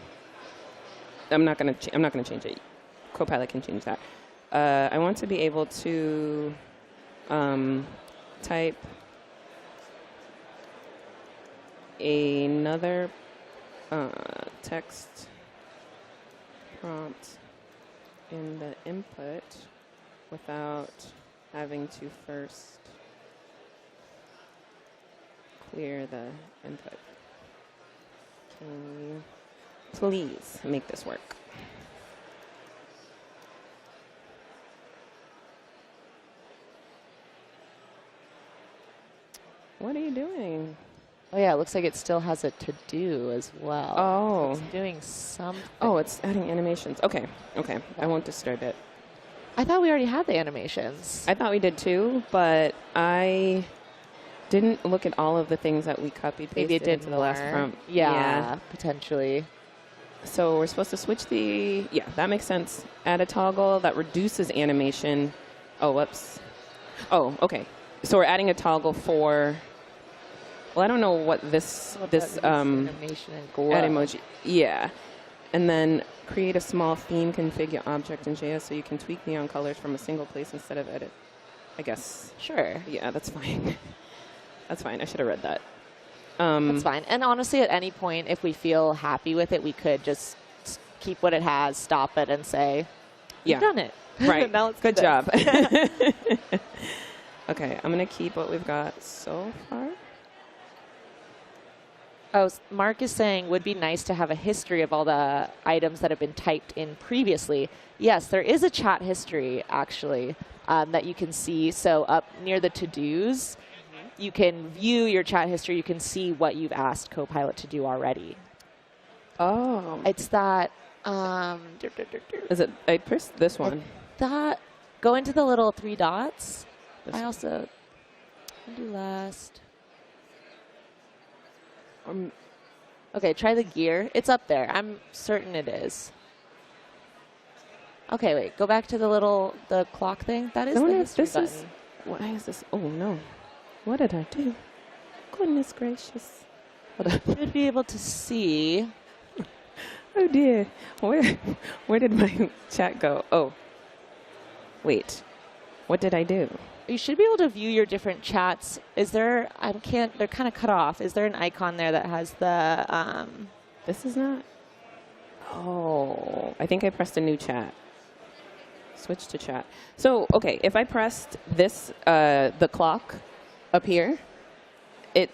not gonna change it. Copilot can change that. I want to be able to type another text prompt in the input without having to first clear the input. Can you please make this work? What are you doing? Oh, yeah, it looks like it still has a to-do as well. Oh. It's doing something. Oh, it's adding animations. Okay, okay. I won't disturb it. I thought we already had the animations. I thought we did too, but I didn't look at all of the things that we copied Maybe it pasted did into the last prompt. Yeah, potentially. So we're supposed to switch that makes sense. Add a toggle that reduces animation. Oh, whoops. Oh, okay. So we're adding a toggle for, well, I don't know what this animation and glow. add emoji. Yeah. And then create a small theme configure object in JS so you can tweak neon colors from a single place instead of edit. I guess. Sure. Yeah, that's fine. That's fine. I should have read that. That's fine. And honestly, at any point, if we feel happy with it, we could just keep what it has, stop it, and say, "You've done it." Right. Now let's Good job. Okay, I'm going to keep what we've got so far. Oh, Mark is saying would be nice to have a history of all the items that have been typed in previously. Yes, there is a chat history, actually, that you can see. So up near the to-dos, you can view your chat history. You can see what you've asked Copilot to do already. Oh. It's that. Is it? I pressed this one. That. Go into the little 3 dots. This I also do last. Okay, try the gear. It's up there. I'm certain it is. Okay, wait. Go back to the clock thing. That is the history button. Why is this? Oh no! What did I do? Goodness gracious! Hold on. You should be able to see. Oh dear! Where did my chat go? Oh, wait. What did I do? You should be able to view your different chats. Is there? I can't. They're kind of cut off. Is there an icon there that has the? This is not. Oh, I think I pressed a new chat. Switch to chat. So, okay, if I pressed this, the clock up here, it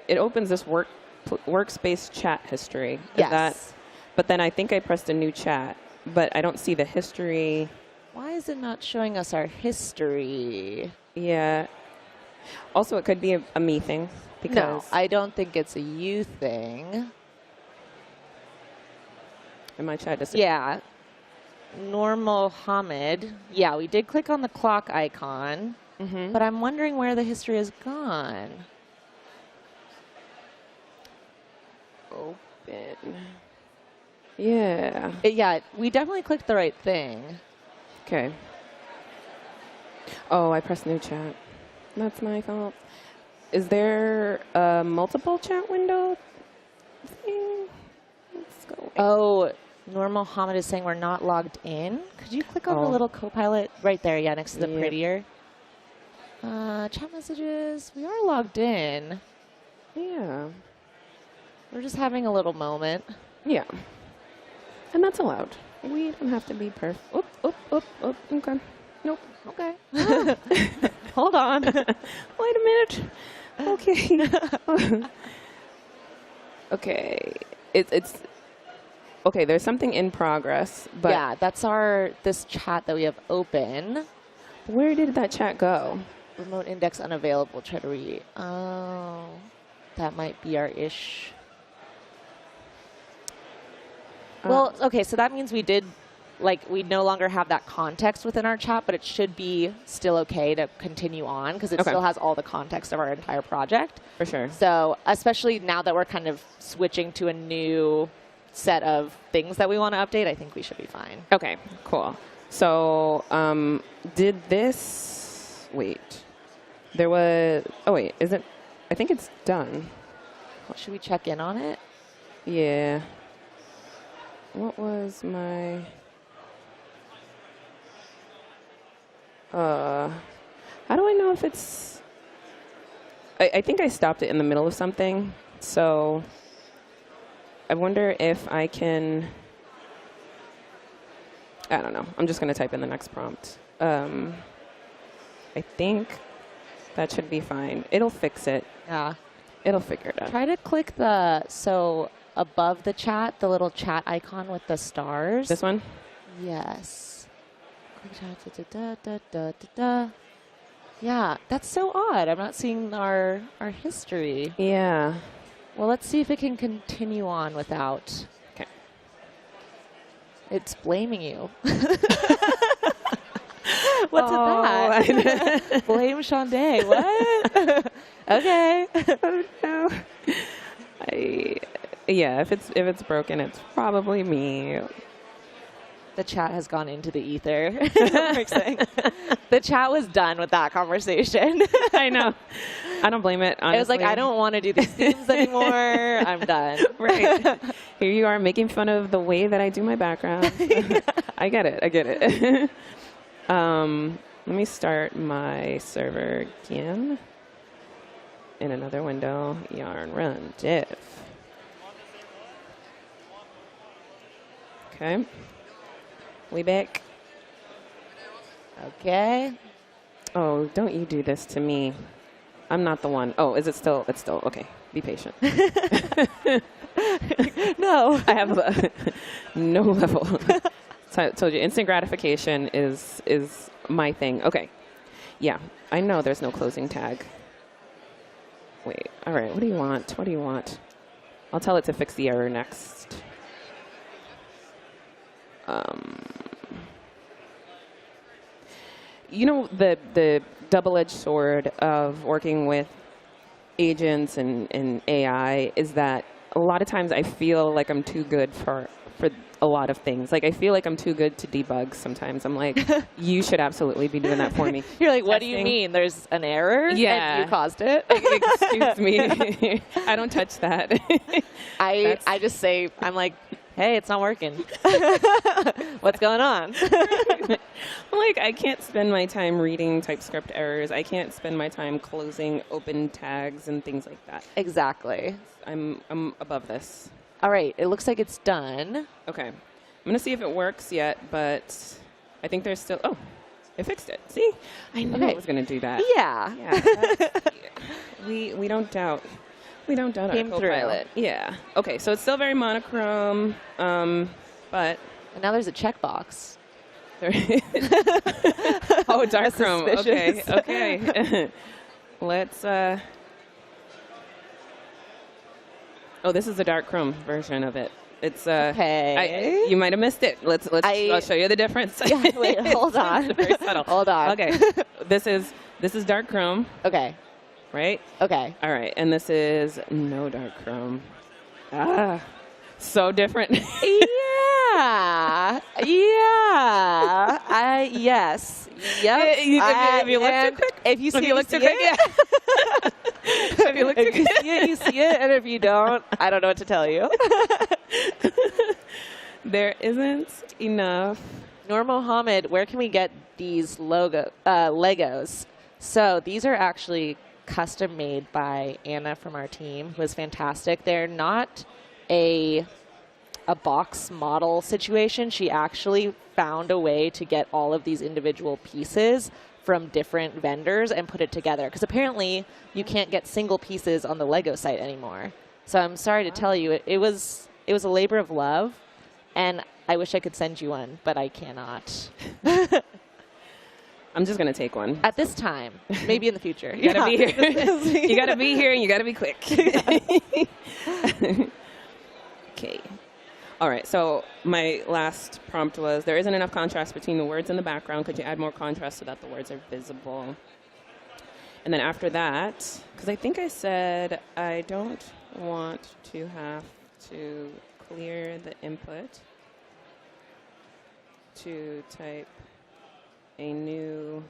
opens this workspace chat history. Yes. But then I think I pressed a new chat, but I don't see the history. Why is it not showing us our history? Yeah. Also, it could be a me thing. Because No, I don't think it's a you thing. And my chat is. Yeah. Normal Hamid. Yeah, we did click on the clock icon, but I'm wondering where the history has gone. Open. Yeah. Yeah, we definitely clicked the right thing. Okay. Oh, I pressed new chat. That's my fault. Is there a multiple chat window thing? Let's go. Oh, Normal Hamid is saying we're not logged in. Could you click on the little Copilot right there? Yeah, next to the prettier. Chat messages. We are logged in. Yeah. We're just having a little moment. Yeah. And that's allowed. We don't have to be perfect. Oop, oop, oop, oop. Okay. Nope. Okay. Hold on. Wait a minute. Okay. Okay. It's okay. There's something in progress, but yeah, that's this chat that we have open. Where did that chat go? Remote index unavailable. Try to read. Oh, that might be our ish. Well, okay, so that means we no longer have that context within our chat, but it should be still okay to continue on because it still has all the context of our entire project. For sure. So especially now that we're kind of switching to a new set of things that we want to update, I think we should be fine. Okay, cool. So did this, wait, there was, oh wait, is it, I think it's done. Should we check in on it? Yeah. What was my, how do I know if it's, I think I stopped it in the middle of something, so I wonder if I can, I don't know. I'm just going to type in the next prompt. I think that should be fine. It'll fix it. Yeah. It'll figure it out. Try to click above the chat, the little chat icon with the stars. This one? Yes. Yeah, that's so odd. I'm not seeing our history. Yeah. Well, let's see if it can continue on without. Okay. It's blaming you. What's that? Blame Shonday. What? Okay. Oh no. Yeah, if it's broken, it's probably me. The chat has gone into the ether. The chat was done with that conversation. I know. I don't blame it, honestly. It was like, I don't want to do these themes anymore. I'm done. Right. Here you are making fun of the way that I do my background. I get it. Let me start my server again. In another window, yarn run diff. Okay. We back. Okay. Oh, don't you do this to me. I'm not the one. Oh, is it still? It's still. Okay. Be patient. No. I have no level. So I told you, instant gratification is my thing. Okay. Yeah, I know there's no closing tag. Wait. All right. What do you want? What do you want? I'll tell it to fix the error next. You know, the double-edged sword of working with agents and AI is that a lot of times I feel like I'm too good for a lot of things. Like, I feel like I'm too good to debug sometimes. I'm like, you should absolutely be doing that for me. You're like, what do you mean? There's an error? Yeah. And you caused it? Excuse me. I don't touch that. I just say, I'm like, hey, it's not working. What's going on? Like, I can't spend my time reading TypeScript errors. I can't spend my time closing open tags and things like that. Exactly. I'm above this. All right, it looks like it's done. Okay. I'm going to see if it works yet, but I think there's still... Oh, it fixed it. See? I knew it was going to do that. Yeah. We don't doubt. We don't doubt Came our through Copilot. it. Yeah. Okay, so it's still very monochrome, but... And now there's a checkbox. Oh, darkroom. Okay, suspicious. okay. Let's... Oh, this is the darkroom version of it. It's Okay. you might have missed it. I'll show you the difference. Yeah, wait, hold on. It's very subtle. Hold on. Okay. This is darkroom, Okay. right? Okay. All right, and this is no darkroom. Ah, so different. Yeah. Yeah. Yes. Yep. If you look too And quick. If you see If you it, look too you see quick, it. If you look too If you quick. see it, you see it. And if you don't, I don't know what to tell you. There isn't enough. Nur Mohammed, where can we get these Legos? So these are actually custom made by Anna from our team, who is fantastic. They're not a box model situation. She actually found a way to get all of these individual pieces from different vendors and put it together. Because apparently you can't get single pieces on the Lego site anymore. So I'm sorry to tell you, it was a labor of love, and I wish I could send you one, but I cannot. I'm just gonna take one. At this time, maybe in the future. You gotta be here. You gotta be here, and you gotta be quick. Okay. All right. So my last prompt was: there isn't enough contrast between the words in the background. Could you add more contrast so that the words are visible? And then after that, because I think I said I don't want to have to clear the input to type a new,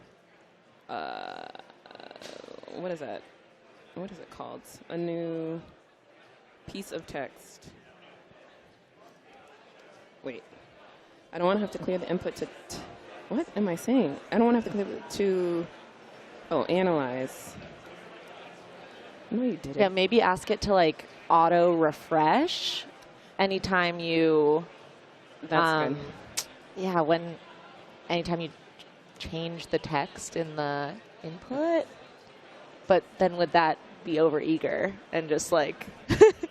what is that? What is it called? A new piece of text. Wait. I don't want to have to clear the input to, what am I saying? I don't want to have to clear it to, analyze. No, you didn't. Yeah, maybe ask it to like auto refresh anytime you. That's good. Yeah, anytime you change the text in the input, but then would that be over eager and just like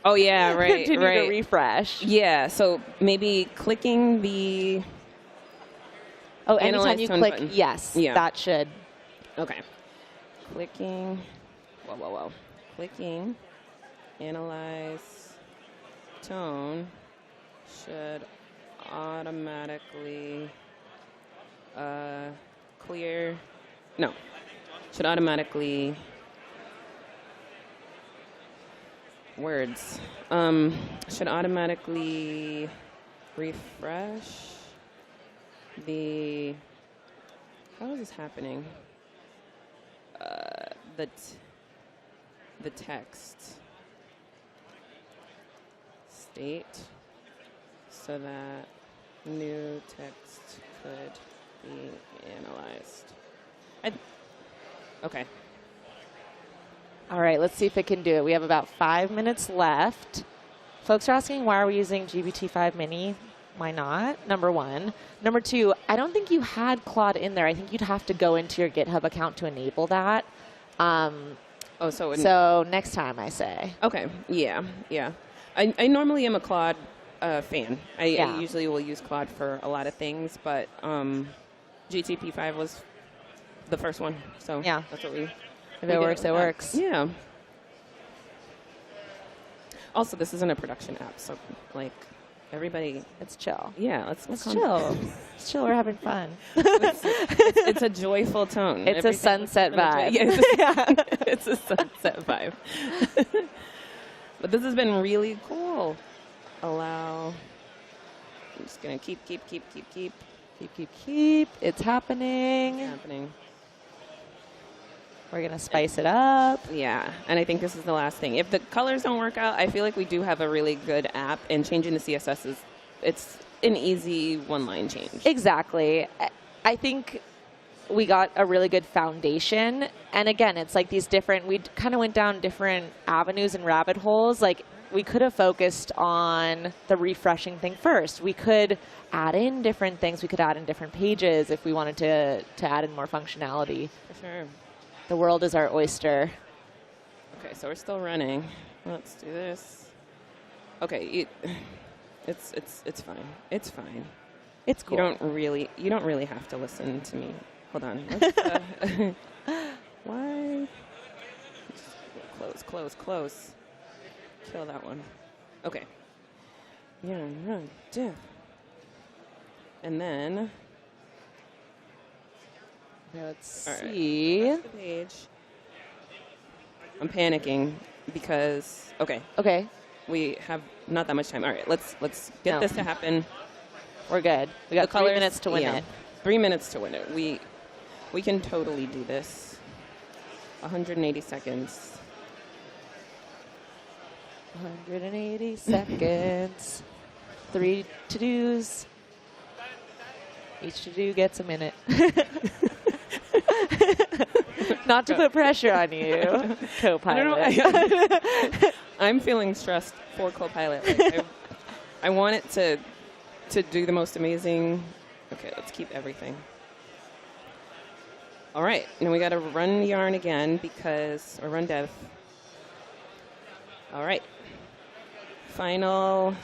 Oh yeah, right, continue right. to refresh? Yeah, so maybe clicking the Anytime Analyze you tone click button. yes, Yeah. that should. Okay. Clicking. Whoa. Clicking. Analyze. Tone. Should automatically clear. No. Should automatically. Words. Should automatically refresh the. How is this happening? The text state so that new text could be analyzed. Okay. All right, let's see if it can do it. We have about 5 minutes left. Folks are asking, why are we using GPT-5 Mini? Why not? Number one. Number two, I don't think you had Claude in there. I think you'd have to go into your GitHub account to enable that. So next time, I say. Okay. Yeah. I normally am a Claude fan. I usually will use Claude for a lot of things, but GTP5 was the first one. So yeah, that's what we. If it works, it works. Yeah. Also, this isn't a production app, so like everybody, It's chill. yeah, let's It's chill. It's chill. We're having fun. It's a joyful tone. It's a sunset vibe. Yeah, it's a sunset vibe. But this has been really cool. I'm just gonna keep. Keep. It's happening. Happening. We're going to spice it up. Yeah, and I think this is the last thing. If the colors don't work out, I feel like we do have a really good app, and changing the CSS it's an easy one-line change. Exactly. I think we got a really good foundation. And again, it's like these different, we kind of went down different avenues and rabbit holes. Like we could have focused on the refreshing thing first. We could add in different things. We could add in different pages if we wanted to add in more functionality. For sure. The world is our oyster. Okay, so we're still running. Let's do this. Okay, it's fine. It's fine. It's cool. You don't really have to listen to me. Hold on. Why? Close. Kill that one. Okay. Yeah, run, diff. And then. Okay, let's All right. see. The page. I'm panicking because Okay, we have not that much time. All right, let's get this to happen. we're good. We got 3 minutes to win it. 3 minutes to win it. We can totally do this. 180 seconds. 180 seconds. 3 to-dos. Each to-do gets a minute. Not to put pressure on you, Copilot. I'm feeling stressed for Copilot. Like, I want it to do the most amazing. Okay, let's keep everything. All right, now we got to run yarn again or run dev. All right. Final.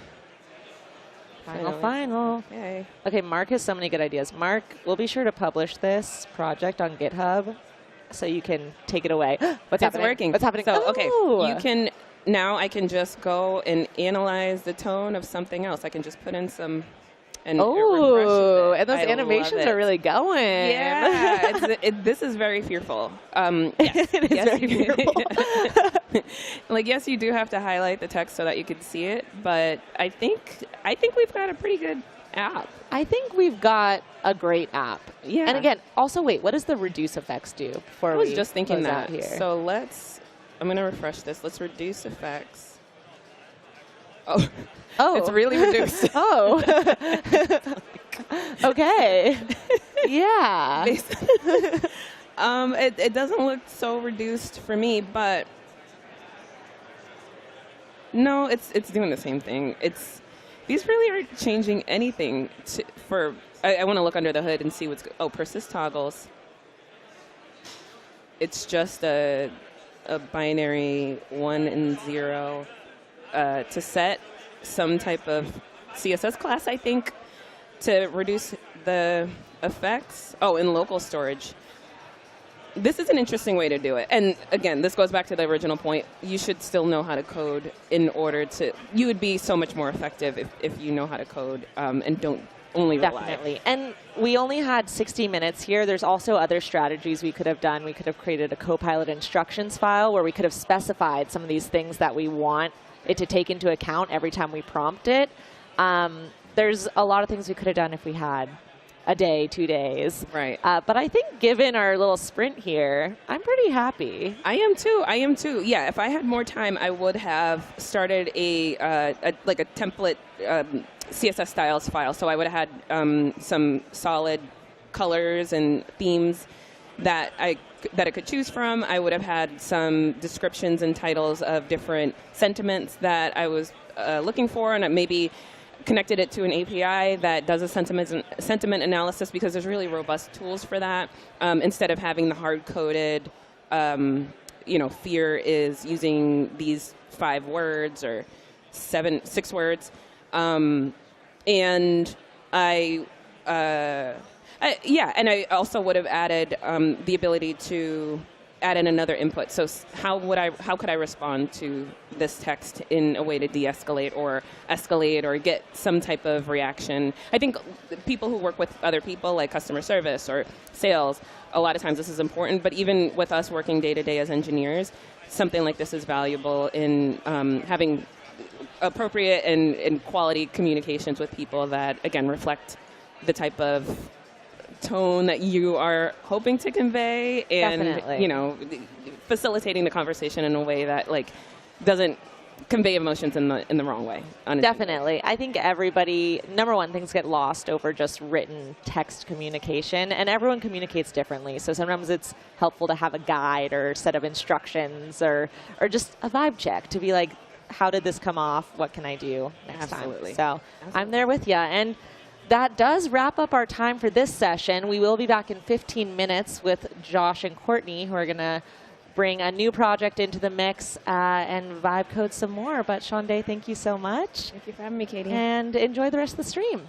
Okay. Okay, Mark has so many good ideas. Mark, we'll be sure to publish this project on GitHub so you can take it away. What's happening? It's working. What's happening? So, oh. okay, now I can just go and analyze the tone of something else. I can just put in some, and oh, and those I animations love are really going. Yeah, this is very fearful. Yes, it is very fearful. Like, yes, you do have to highlight the text so that you can see it, but I think we've got a pretty good app. I think we've got a great app. Yeah. And again, also, wait, what does the reduce effects do before I was we just thinking close that. out here? So I'm going to refresh this. Let's reduce effects. Oh, it's really reduced. Oh. Okay. Yeah. It doesn't look so reduced for me, but no, it's doing the same thing. These really aren't changing anything I want to look under the hood and see persist toggles. It's just a binary 1 and 0 to set some type of CSS class, I think, to reduce the effects. Oh, in local storage. This is an interesting way to do it. And again, this goes back to the original point. You should still know how to code in order to, you would be so much more effective if you know how to code and don't only rely. Definitely. And we only had 60 minutes here. There's also other strategies we could have done. We could have created a Copilot instructions file where we could have specified some of these things that we want it to take into account every time we prompt it. There's a lot of things we could have done if we had a day, 2 days. Right. But I think given our little sprint here, I'm pretty happy. I am too. Yeah, if I had more time, I would have started a template CSS styles file. So I would have had some solid colors and themes that it could choose from. I would have had some descriptions and titles of different sentiments that I was looking for, and maybe connected it to an API that does a sentiment analysis, because there's really robust tools for that, instead of having the hard-coded, fear is using these 5 words or 6 words. And I also would have added the ability to add in another input. So how could I respond to this text in a way to de-escalate or escalate or get some type of reaction? I think people who work with other people, like customer service or sales, a lot of times this is important. But even with us working day to day as engineers, something like this is valuable in having appropriate and quality communications with people that, again, reflect the type of tone that you are hoping to convey, and Definitely. Facilitating the conversation in a way that doesn't convey emotions in the wrong way. Definitely. I think everybody, number one, things get lost over just written text communication, and everyone communicates differently. So sometimes it's helpful to have a guide or set of instructions or just a vibe check to be like, how did this come off? What can I do next Absolutely. time? So I'm there with you. And that does wrap up our time for this session. We will be back in 15 minutes with Josh and Courtney, who are going to bring a new project into the mix and vibe code some more. But Shonday, thank you so much. Thank you for having me, Katie. And enjoy the rest of the stream.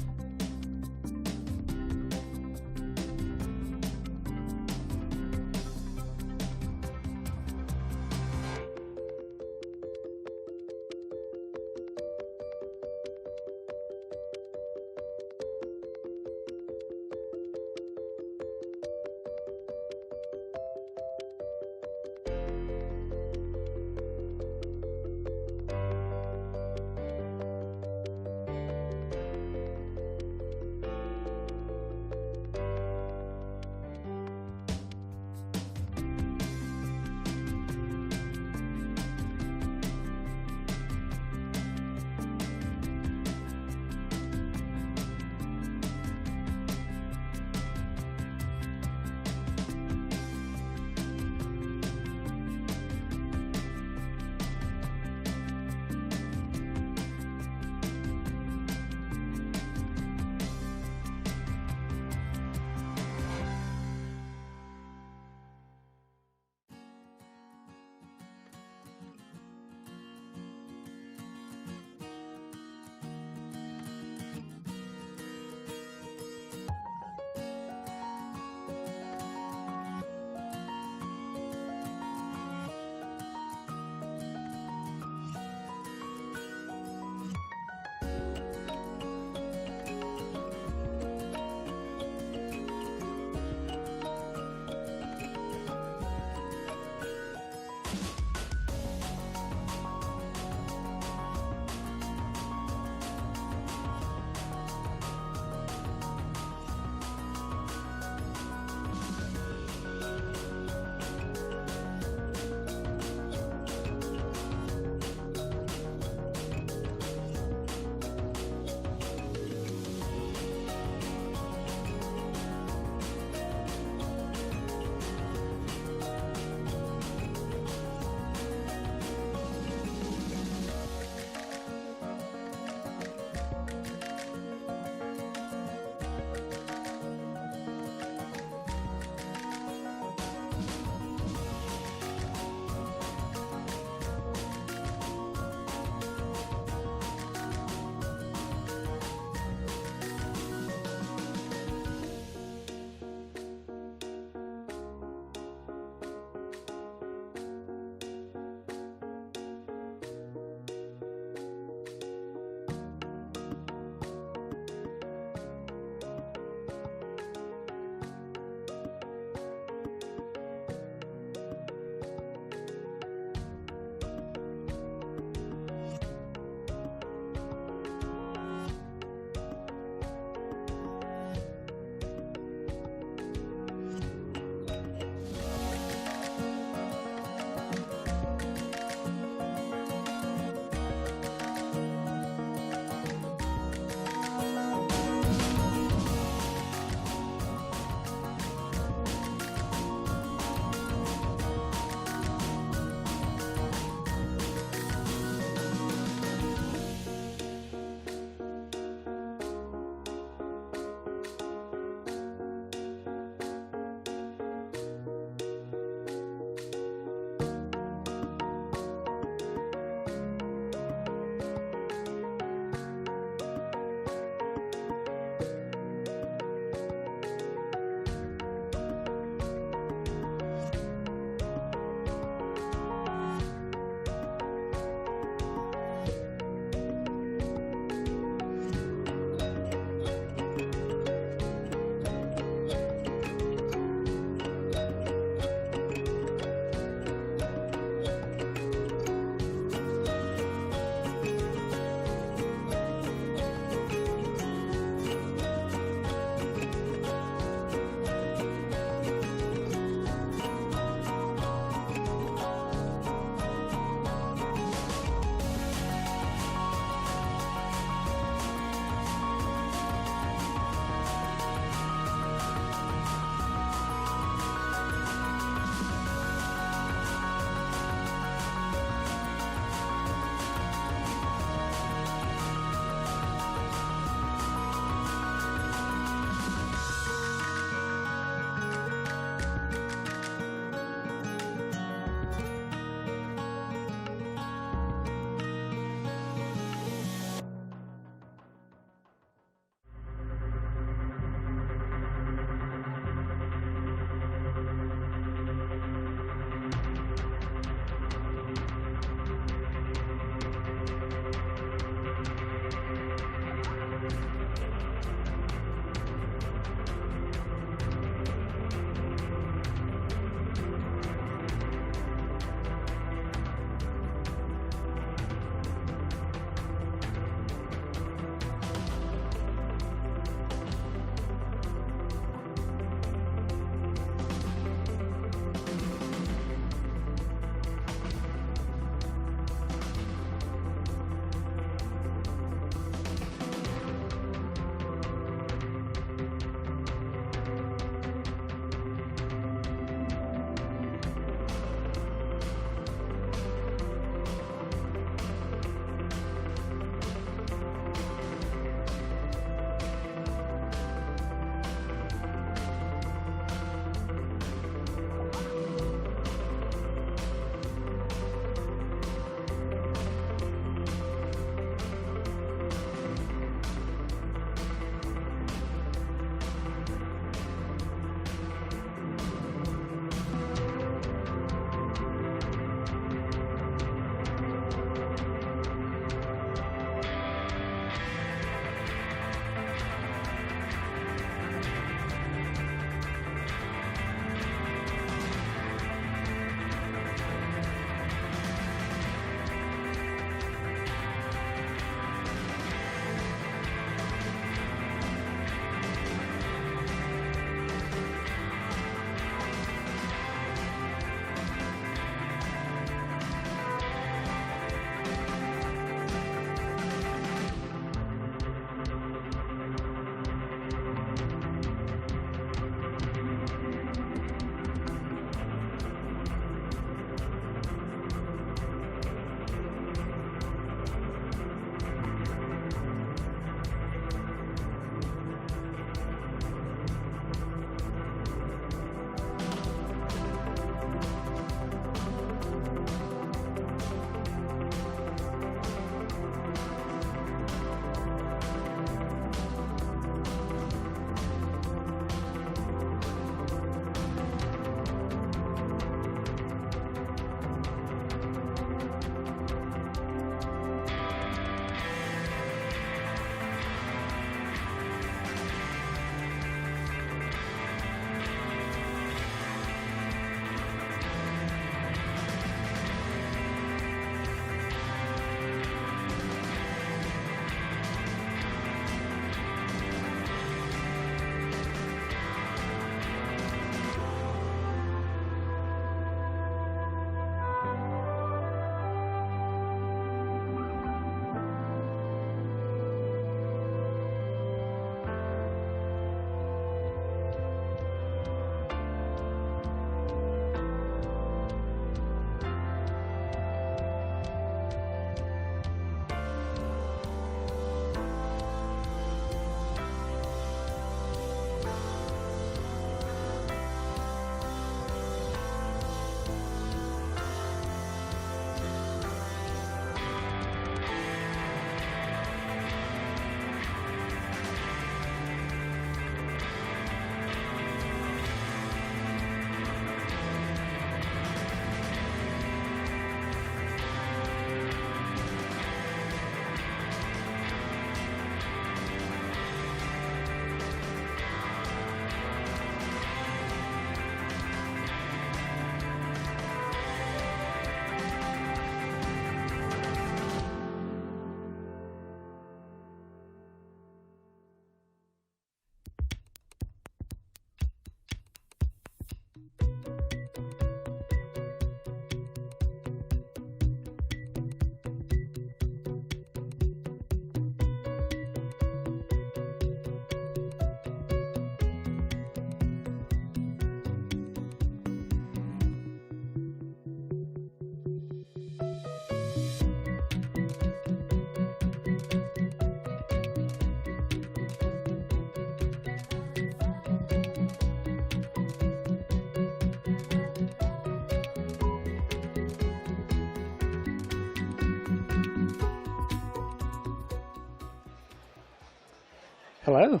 Hello.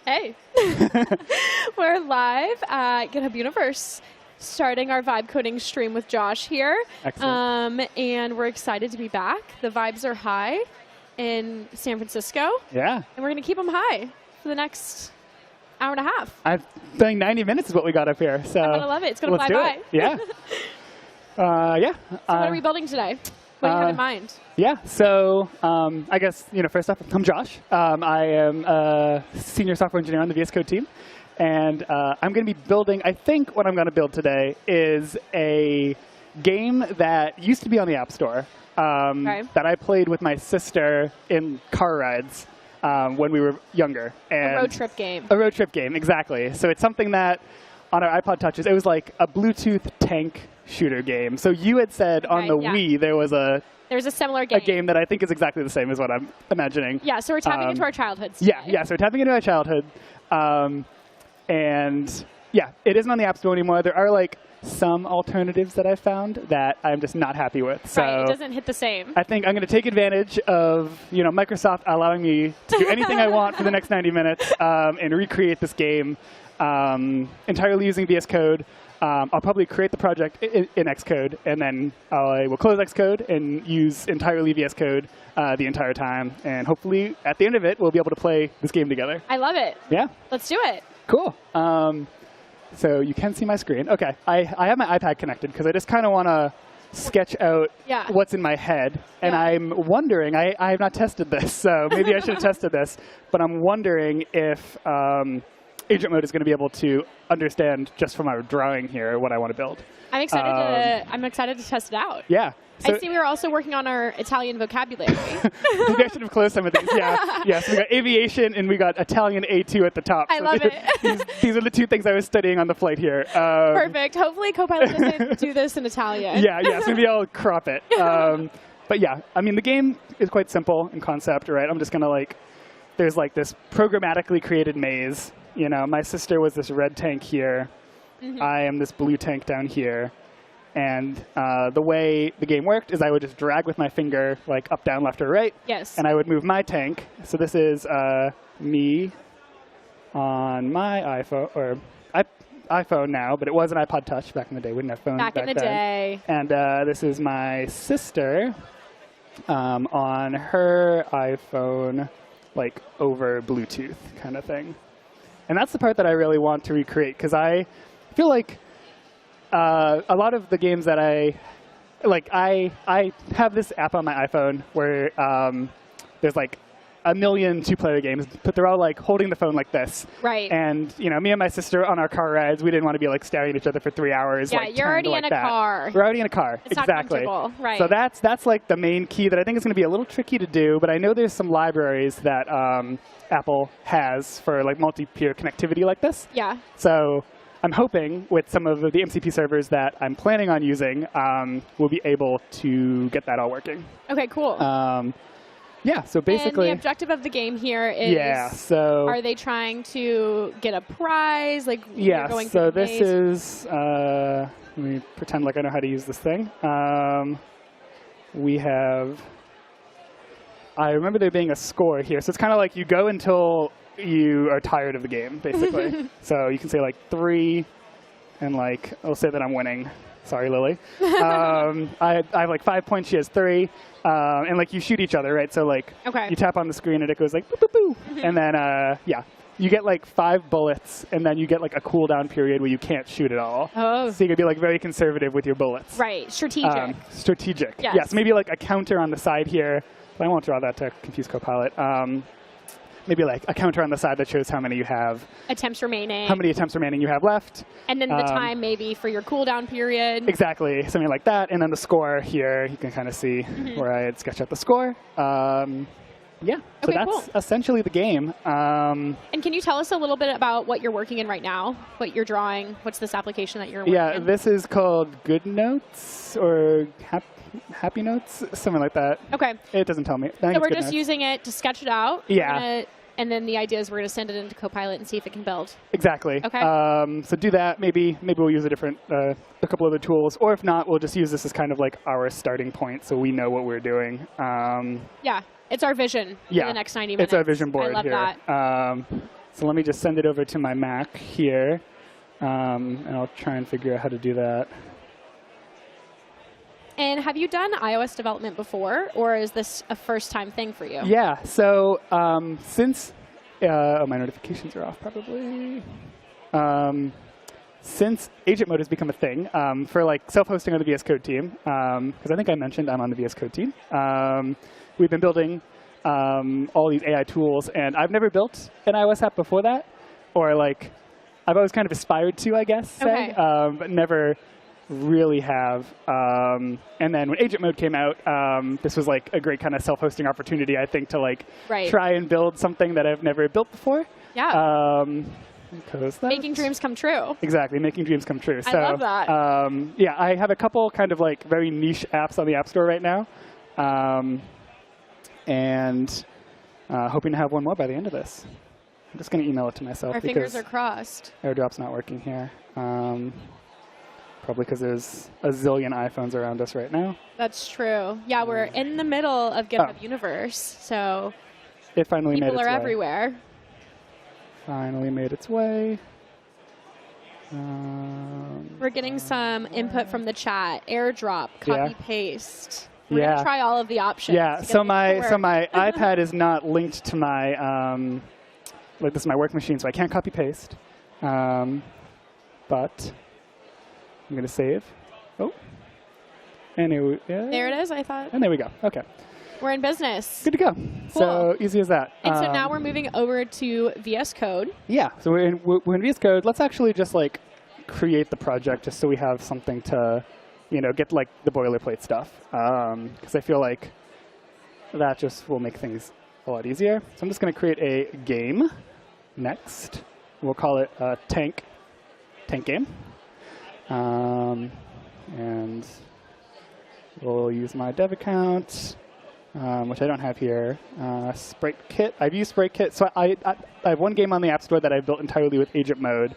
Hey. We're live at GitHub Universe, starting our vibe coding stream with Josh here. Excellent. And we're excited to be back. The vibes are high in San Francisco. Yeah. And we're going to keep them high for the next hour and a half. I think 90 minutes is what we got up here. So I love it. It's going to fly do by. it. Yeah. Yeah. So what are we building today? What do you have in mind? Yeah, so I guess, first off, I'm Josh. I am a senior software engineer on the VS Code team. And I'm going to be building, I think what I'm going to build today is a game that used to be on the App Store that I played with my sister in car rides when we were younger. And A road trip game. A road trip game, exactly. So it's something that on our iPod Touches, it was like a Bluetooth tank shooter game. So you had said on the Wii there was There's a similar game. a game that I think is exactly the same as what I'm imagining. Yeah, so we're tapping into our childhoods. Yeah, so we're tapping into our childhood. And yeah, it isn't on the App Store anymore. There are like some alternatives that I found that I'm just not happy with. So Right, it doesn't hit the same. I think I'm going to take advantage of Microsoft allowing me to do anything I want for the next 90 minutes and recreate this game entirely using VS Code. I'll probably create the project in Xcode, and then I will close Xcode and use entirely VS Code the entire time. And hopefully, at the end of it, we'll be able to play this game together. I love it. Yeah? Let's do it. Cool. So you can see my screen. OK, I have my iPad connected, because I just kind of want to sketch out what's in my head. And I'm wondering, I have not tested this, so maybe I should have tested this. But I'm wondering if agent mode is going to be able to understand just from our drawing here what I want to build. I'm excited to test it out. Yeah. So I see we were also working on our Italian vocabulary. maybe I should have closed some of these. Yeah. So we got aviation and we got Italian A2 at the top. I love it. These are the two things I was studying on the flight here. Perfect. Hopefully Copilot doesn't do this in Italian. Yeah. So maybe I'll crop it. But yeah, I mean, the game is quite simple in concept, right? I'm just going to there's this programmatically created maze. My sister was this red tank here. Mm-hmm. I am this blue tank down here. And the way the game worked is I would just drag with my finger, up, down, left, or right. Yes. And I would move my tank. So this is me on my iPhone, or iPhone now, but it was an iPod Touch back in the day. We didn't have phones back in the then. day. And this is my sister on her iPhone, over Bluetooth kind of thing. And that's the part that I really want to recreate, because I feel like a lot of the games that I have this app on my iPhone where there's a million two-player games, but they're all holding the phone like this. Right. And me and my sister on our car rides, we didn't want to be staring at each other for 3 hours. Yeah, you're already in a car. We're already in a car. It's exactly. not comfortable. Right. So that's the main key that I think is going to be a little tricky to do. But I know there's some libraries that Apple has for multi-peer connectivity like this. Yeah. So I'm hoping with some of the MCP servers that I'm planning on using, we'll be able to get that all working. Okay, cool. Yeah, so basically... And the objective of the game here is... so... Are they trying to get a prize? Yeah, going so through the this maze? is... let me pretend like I know how to use this thing. We have... I remember there being a score here. So it's kind of you go until you are tired of the game, basically. So you can say 3, and I'll say that I'm winning. Sorry, Lily. I have 5 points. She has 3. And you shoot each other, right? So you tap on the screen and it goes boo, boo, boo. And then, you get 5 bullets, and then you get a cooldown period where you can't shoot at all. Oh. So you could be very conservative with your bullets. Right, strategic. Strategic. Yes. Yes, maybe a counter on the side here. But I won't draw that to confuse Copilot. Maybe a counter on the side that shows how many you have. Attempts remaining. How many attempts remaining you have left. And then the time maybe for your cooldown period. Exactly, something like that. And then the score here, you can kind of see where I had sketched out the score. Yeah, so Okay, that's cool. essentially the game. And can you tell us a little bit about what you're working in right now? What you're drawing? What's this application that you're working in? This is called Good Notes or Happy Notes, something like that. Okay. It doesn't tell me. So we're just using it to sketch it out. Yeah. And then the idea is we're going to send it into Copilot and see if it can build. Exactly. Okay. So do that. Maybe we'll use a couple other tools, or if not, we'll just use this as kind of our starting point, so we know what we're doing. Yeah. It's our vision for the next 90 minutes. It's our vision board I love here. that. So let me just send it over to my Mac here, and I'll try and figure out how to do that. And have you done iOS development before, or is this a first-time thing for you? Yeah. So since my notifications are off, probably. Since agent mode has become a thing for like self-hosting on the VS Code team, because I think I mentioned I'm on the VS Code team. We've been building all these AI tools, and I've never built an iOS app before that, or like I've always kind of aspired to, I guess, say, but never really have. And then when agent mode came out, this was like a great kind of self-hosting opportunity, I think, to like try and build something that I've never built before. Yeah. Making dreams come true. Exactly, making dreams come true. I love that. Yeah, I have a couple kind of like very niche apps on the App Store right now, and hoping to have one more by the end of this. I'm just going to email it to myself. Our fingers are crossed. AirDrop's not working here. Probably because there's a zillion iPhones around us right now. That's true. Yeah, we're in the middle of GitHub Universe, so it finally made its way. People are everywhere. Finally made its way. We're getting some input from the chat. AirDrop, copy, paste. We're gonna try all of the options. Yeah. So my iPad is not linked to my like this is my work machine, so I can't copy paste. But I'm gonna save. Oh. And there it is. I thought. And there we go. Okay. We're in business. Good to go. Cool. So easy as that. And so now we're moving over to VS Code. Yeah. So we're in VS Code. Let's actually just like create the project just so we have something to, get like the boilerplate stuff. Because I feel like that just will make things a lot easier. So I'm just going to create a game next. We'll call it Tank Game. And we'll use my dev account. Which I don't have here. Sprite Kit. I've used Sprite Kit. So I have one game on the App Store that I've built entirely with agent mode.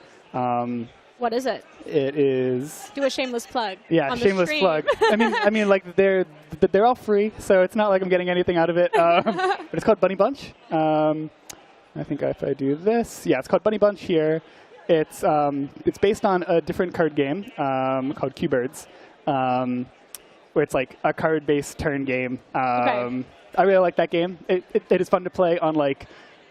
What is it? It is. Do a shameless plug. Yeah, on shameless plug. I mean, like they're all free, so it's not like I'm getting anything out of it. But it's called Bunny Bunch. I think if I do this, yeah, it's called Bunny Bunch here. It's based on a different card game called Q-Birds. Where it's like a card-based turn game. I really like that game. It is fun to play on like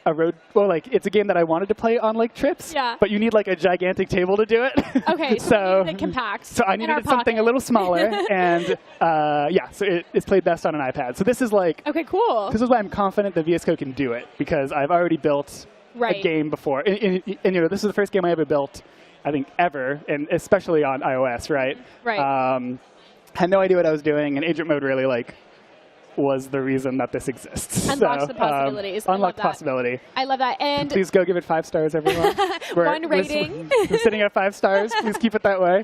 a road. Well, like it's a game that I wanted to play on like trips. Yeah. But you need like a gigantic table to do it. Okay. So it compact. So I needed something a little smaller, and yeah. So it's played best on an iPad. So this is like. Okay. Cool. This is why I'm confident that VS Code can do it, because I've already built a game before, and this is the first game I ever built, I think ever, and especially on iOS, right? Right. Had no idea what I was doing, and agent mode really was the reason that this exists. Unlocks the possibilities. Unlocked possibility. I love that. And please go give it 5 stars, everyone. One rating. We're sitting at 5 stars. Please keep it that way.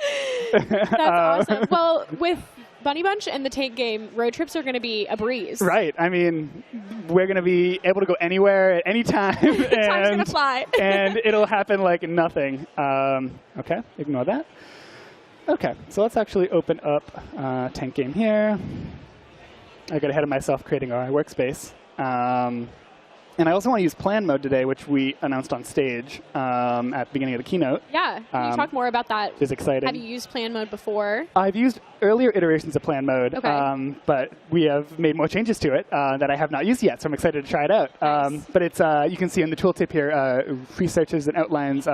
That's awesome. Well, with Bunny Bunch and the Tank game, road trips are going to be a breeze. Right. I mean, we're going to be able to go anywhere at any time. Time's going to fly. And it'll happen like nothing. Okay, ignore that. Okay, so let's actually open up Tank Game here. I got ahead of myself creating our workspace. And I also want to use plan mode today, which we announced on stage at the beginning of the keynote. Yeah, can you talk more about that? It's exciting. Have you used plan mode before? I've used earlier iterations of plan mode, but we have made more changes to it that I have not used yet, so I'm excited to try it out. Nice. But it's you can see in the tooltip here, researches and outlines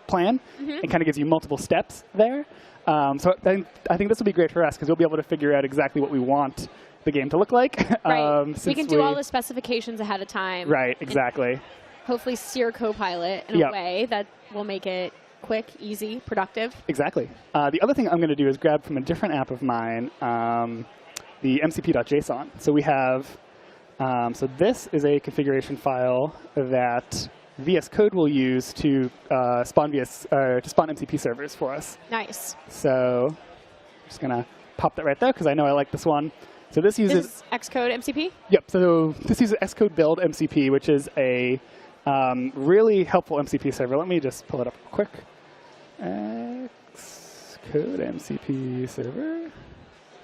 plan, and kind of gives you multiple steps there. So I think this will be great for us, because we'll be able to figure out exactly what we want the game to look like. Right. We can do all the specifications ahead of time. Right, exactly. Hopefully steer Copilot in a way that will make it quick, easy, productive. Exactly. The other thing I'm going to do is grab from a different app of mine the mcp.json. So we have, so this is a configuration file that VS Code will use to spawn MCP servers for us. Nice. So I'm just going to pop that right there, because I know I like this one. So this uses this is Xcode MCP? Yep. So this uses Xcode build MCP, which is a really helpful MCP server. Let me just pull it up real quick. Xcode MCP server.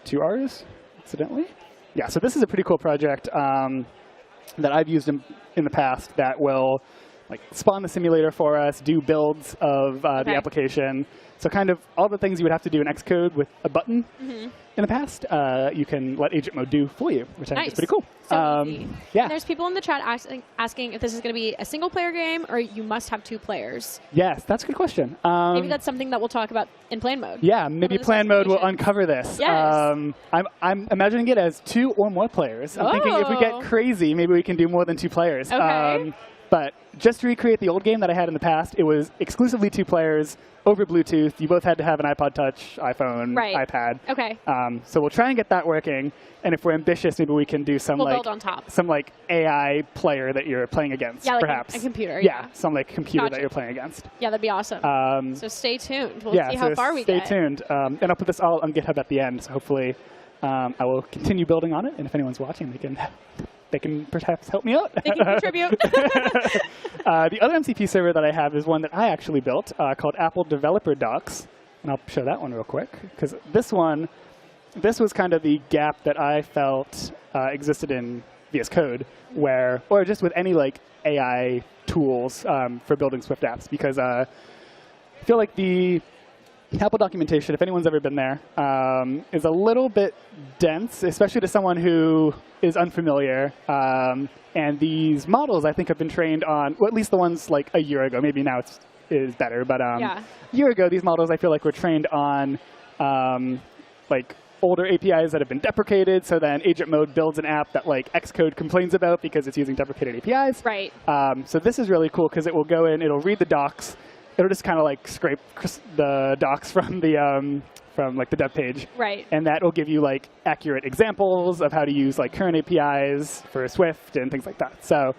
2 R's, accidentally. Yeah, so this is a pretty cool project that I've used in the past that will like spawn the simulator for us, do builds of the application. So kind of all the things you would have to do in Xcode with a button in the past, you can let agent mode do for you, which I think is pretty cool. So easy. Yeah. And there's people in the chat asking if this is going to be a single-player game or you must have 2 players. Yes, that's a good question. Maybe that's something that we'll talk about in plan mode. Yeah, maybe plan mode will uncover this. Yes. I'm imagining it as 2 or more players. I'm thinking if we get crazy, maybe we can do more than 2 players. Okay. But just to recreate the old game that I had in the past, it was exclusively 2 players over Bluetooth. You both had to have an iPod Touch, iPhone, iPad. Okay. So we'll try and get that working. And if we're ambitious, maybe we can do some build on top. some like AI player that you're playing against, like perhaps. a computer. Yeah, some like computer that you're playing against. Yeah, that'd be awesome. So stay tuned. We'll see how far we get. get. Stay tuned. And I'll put this all on GitHub at the end. So hopefully I will continue building on it. And if anyone's watching, they can perhaps help me out. They can contribute. The other MCP server that I have is one that I actually built called Apple Developer Docs. And I'll show that one real quick. Because this was kind of the gap that I felt existed in VS Code, or just with any like AI tools for building Swift apps. Because I feel like the Apple documentation, if anyone's ever been there, is a little bit dense, especially to someone who is unfamiliar. And these models, I think, have been trained on, well, at least the ones like a year ago. Maybe now it is better. But a year ago, these models, I feel like, were trained on like older APIs that have been deprecated. So then agent mode builds an app that like Xcode complains about because it's using deprecated APIs. Right. So this is really cool because it will go in, it'll read the docs. It'll just kind of like scrape the docs from the from like the dev page, right? And that will give you like accurate examples of how to use like current APIs for Swift and things like that. So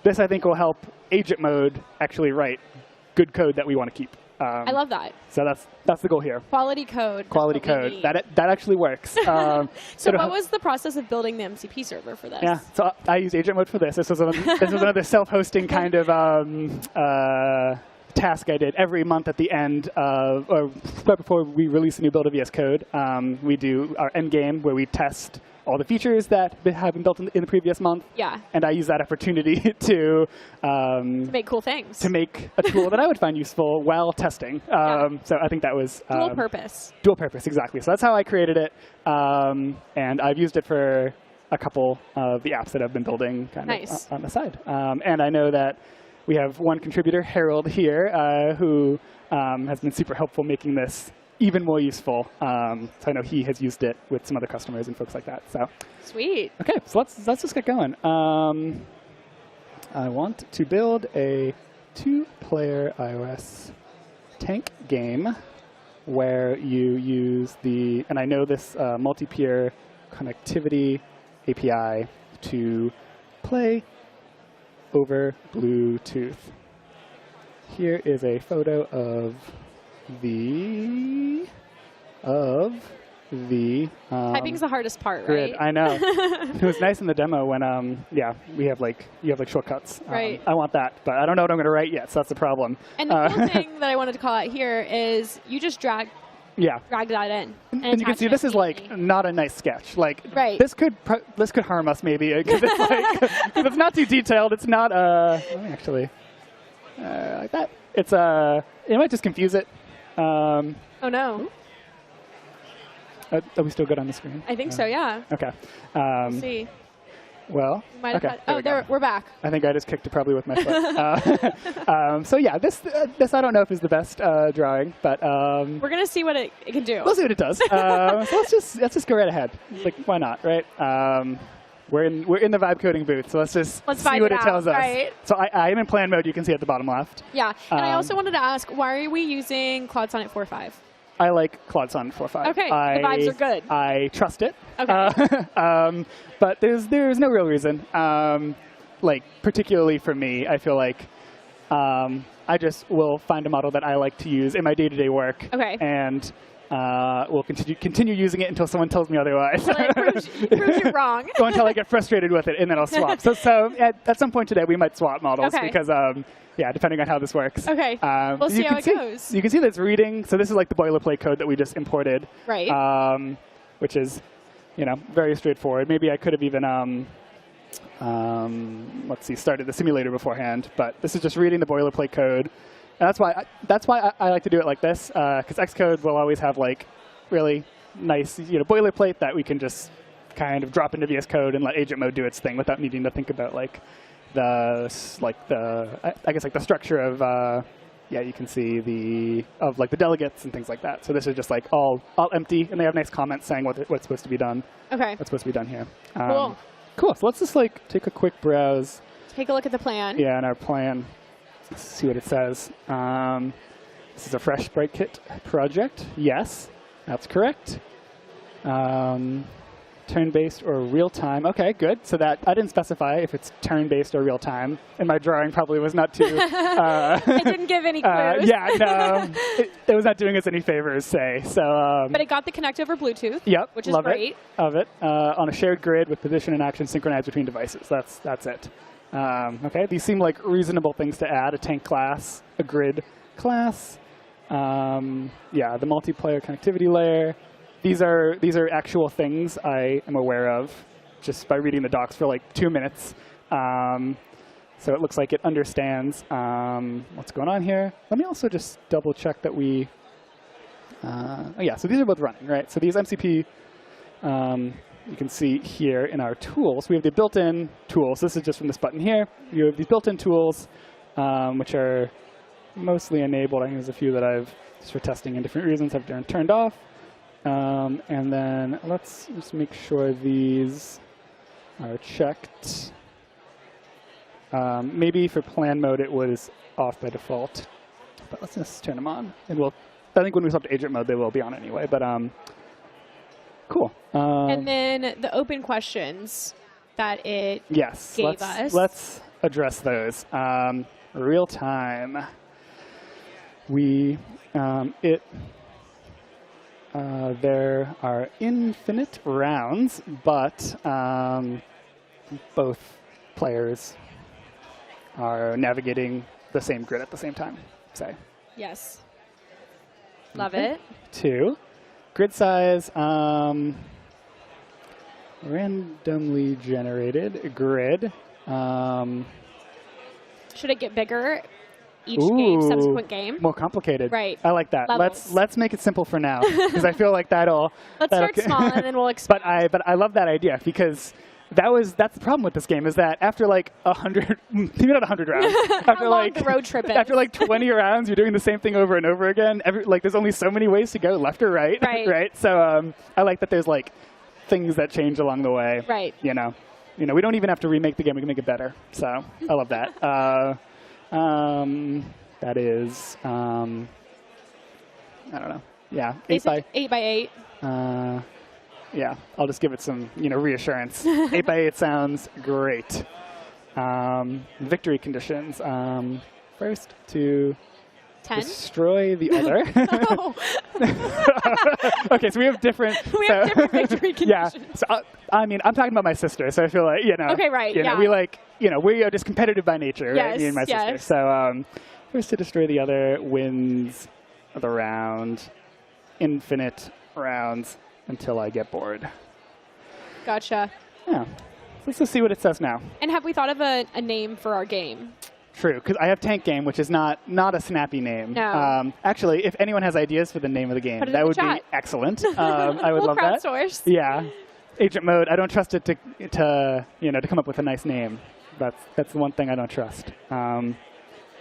this I think will help agent mode actually write good code that we want to keep. I love that. So that's the goal here. Quality code. Quality code. That actually works. So what was the process of building the MCP server for this? Yeah. So I used agent mode for this. This was another self-hosting kind of. Task I did every month at the end of, or right before we release a new build of VS Code. We do our end game where we test all the features that have been built in the previous month. Yeah. And I use that opportunity to make cool things. To make a tool that I would find useful while testing. So I think that was dual purpose. Dual purpose, exactly. So that's how I created it, and I've used it for a couple of the apps that I've been building kind of on the side. And I know that we have one contributor, Harold, here, who has been super helpful making this even more useful. So I know he has used it with some other customers and folks like that. So sweet. OK, so let's just get going. I want to build a 2-player iOS tank game where you use the, and I know this multi-peer connectivity API to play over Bluetooth. Here is a photo of the typing's the hardest part, grid. right? I know. It was nice in the demo when we have you have shortcuts. Right. I want that, but I don't know what I'm going to write yet, so that's the problem. And the cool thing that I wanted to call out here is you just drag that in. And you can see this is like not a nice sketch. Like this could harm us maybe because it's like cause it's not too detailed. It's not let me actually like that. It's it might just confuse it. Oh no. Are we still good on the screen? I think so. Yeah. Okay. We'll see. Well, okay. We're back. I think I just kicked it probably with my foot. So yeah, this I don't know if is the best drawing, but we're gonna see what it can do. We'll see what it does. So let's just go right ahead. Like why not, right? We're in the vibe coding booth, so let's see what it tells us. Right. So I am in plan mode. You can see at the bottom left. Yeah, and I also wanted to ask, why are we using Cloud Sonnet 4.5? I like Cloud Sonnet 4.5. Okay, the vibes are good. I trust it. Okay. But there's no real reason. Like particularly for me, I feel like I just will find a model that I like to use in my day-to-day work. Okay. And we'll continue using it until someone tells me otherwise. Until it proves you wrong. Go until I get frustrated with it, and then I'll swap. So at some point today, we might swap models because depending on how this works. Okay. We'll see how it goes. You can see that it's reading. So this is like the boilerplate code that we just imported. Right. Which is very straightforward. Maybe I could have even, let's see, started the simulator beforehand. But this is just reading the boilerplate code. And that's why I like to do it like this, because Xcode will always have like really nice boilerplate that we can just kind of drop into VS Code and let agent mode do its thing without needing to think about like the structure of you can see the delegates and things like that. So this is just like all empty, and they have nice comments saying what's supposed to be done. Okay. What's supposed to be done here. Cool. So let's just like take a quick browse. Take a look at the plan. Yeah, and our plan. Let's see what it says. This is a fresh Sprite Kit project. Yes, that's correct. Turn-based or real-time. OK, good. So that I didn't specify if it's turn-based or real-time. And my drawing probably was not too... It didn't give any clues. Yeah, no. It was not doing us any favors, say. So, but it got the connect over Bluetooth, yep, which is great. Love it. On a shared grid with position and action synchronized between devices. That's it. OK, these seem like reasonable things to add. A tank class, a grid class. Yeah, the multiplayer connectivity layer. These are actual things I am aware of just by reading the docs for like 2 minutes. So it looks like it understands what's going on here. Let me also just double check that we... so these are both running, right? So these MCP, you can see here in our tools, we have the built-in tools. This is just from this button here. You have these built-in tools, which are mostly enabled. I think there's a few that I've, just for testing and different reasons, have turned off. And then let's just make sure these are checked. Maybe for plan mode it was off by default, but let's just turn them on. And I think when we swap to agent mode they will be on anyway. But cool. And then the open questions that it gave us. Let's address those. Real time. There are infinite rounds, but both players are navigating the same grid at the same time, say. Yes. Love it. 2. Grid size, randomly generated grid. Should it get bigger each game, subsequent game? More complicated. Right. I like that. Levels. Let's make it simple for now, because I feel like that'll... Let's start small and then we'll expand. But I love that idea, because that's the problem with this game, is that after like 100, maybe not 100 rounds, after like the road trip is. After like 20 rounds, you're doing the same thing over and over again. There's only so many ways to go, left or right. Right. So I like that there's like things that change along the way. Right. We don't even have to remake the game; we can make it better. So I love that. That is, I don't know. Yeah, 8 by 8. Yeah, I'll just give it some, reassurance. 8 by 8 sounds great. Victory conditions. First to 10? Destroy the other. Okay, so we have different. Different victory conditions. Yeah. So I'm talking about my sister, so I feel like Okay, right. We are just competitive by nature, right? Me and my sister. Yes. So first to destroy the other wins the round. Infinite rounds until I get bored. Gotcha. Yeah. Let's just see what it says now. And have we thought of a name for our game? True, because I have Tank Game, which is not a snappy name. No. Actually, if anyone has ideas for the name of the game, that would be excellent. I would love that. Crowdsource. Yeah. Agent mode. I don't trust it to come up with a nice name. That's the one thing I don't trust.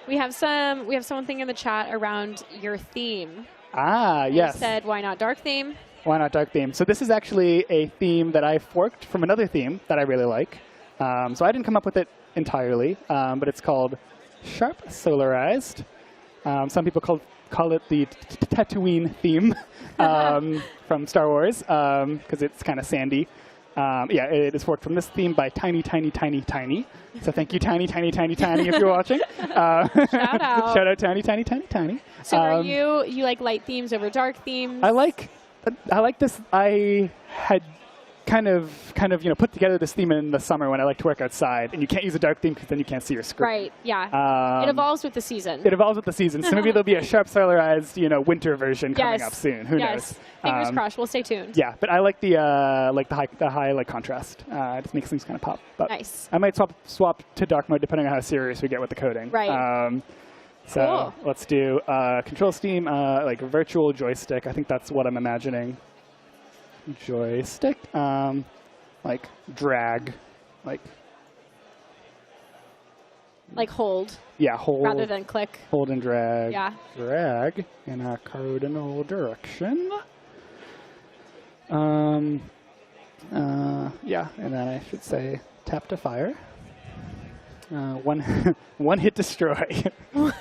We have someone thing in the chat around your theme. Yes. You said, why not dark theme? Why not dark theme? So this is actually a theme that I forked from another theme that I really like. So I didn't come up with it entirely, but it's called Sharp Solarized. Some people call it the Tatooine theme from Star Wars, because it's kind of sandy. It is forked from this theme by Tiny. So thank you, Tiny, if you're watching. Shout out. Shout out, Tiny. So are you like light themes over dark themes? I like this. I had kind of put together this theme in the summer when I like to work outside, and you can't use a dark theme because then you can't see your screen. Right. Yeah. It evolves with the season. It evolves with the season. So maybe there'll be a sharp solarized, winter version coming up soon. Who knows? Fingers crossed. We'll stay tuned. Yeah, but I like the high contrast. It just makes things kind of pop. But nice. I might swap to dark mode depending on how serious we get with the coding. Right. So cool. let's do control scheme, like virtual joystick. I think that's what I'm imagining. Joystick, like drag, like hold. Yeah, hold. Rather than click. Hold and drag. Yeah. Drag in a cardinal direction. Yeah, and then I should say tap to fire. One hit destroy. I'm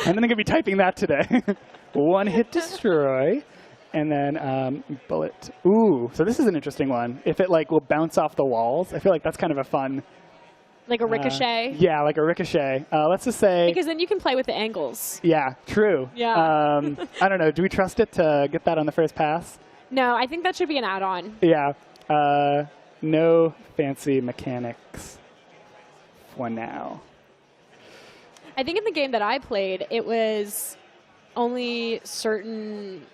then gonna be typing that today. One hit destroy. And then bullet. Ooh, so this is an interesting one. If it will bounce off the walls, I feel like that's kind of a fun. Like a ricochet. Yeah, like a ricochet. Let's just say. Because then you can play with the angles. Yeah, true. Yeah. I don't know. Do we trust it to get that on the first pass? No, I think that should be an add-on. Yeah. No fancy mechanics for now. I think in the game that I played, it was only certain.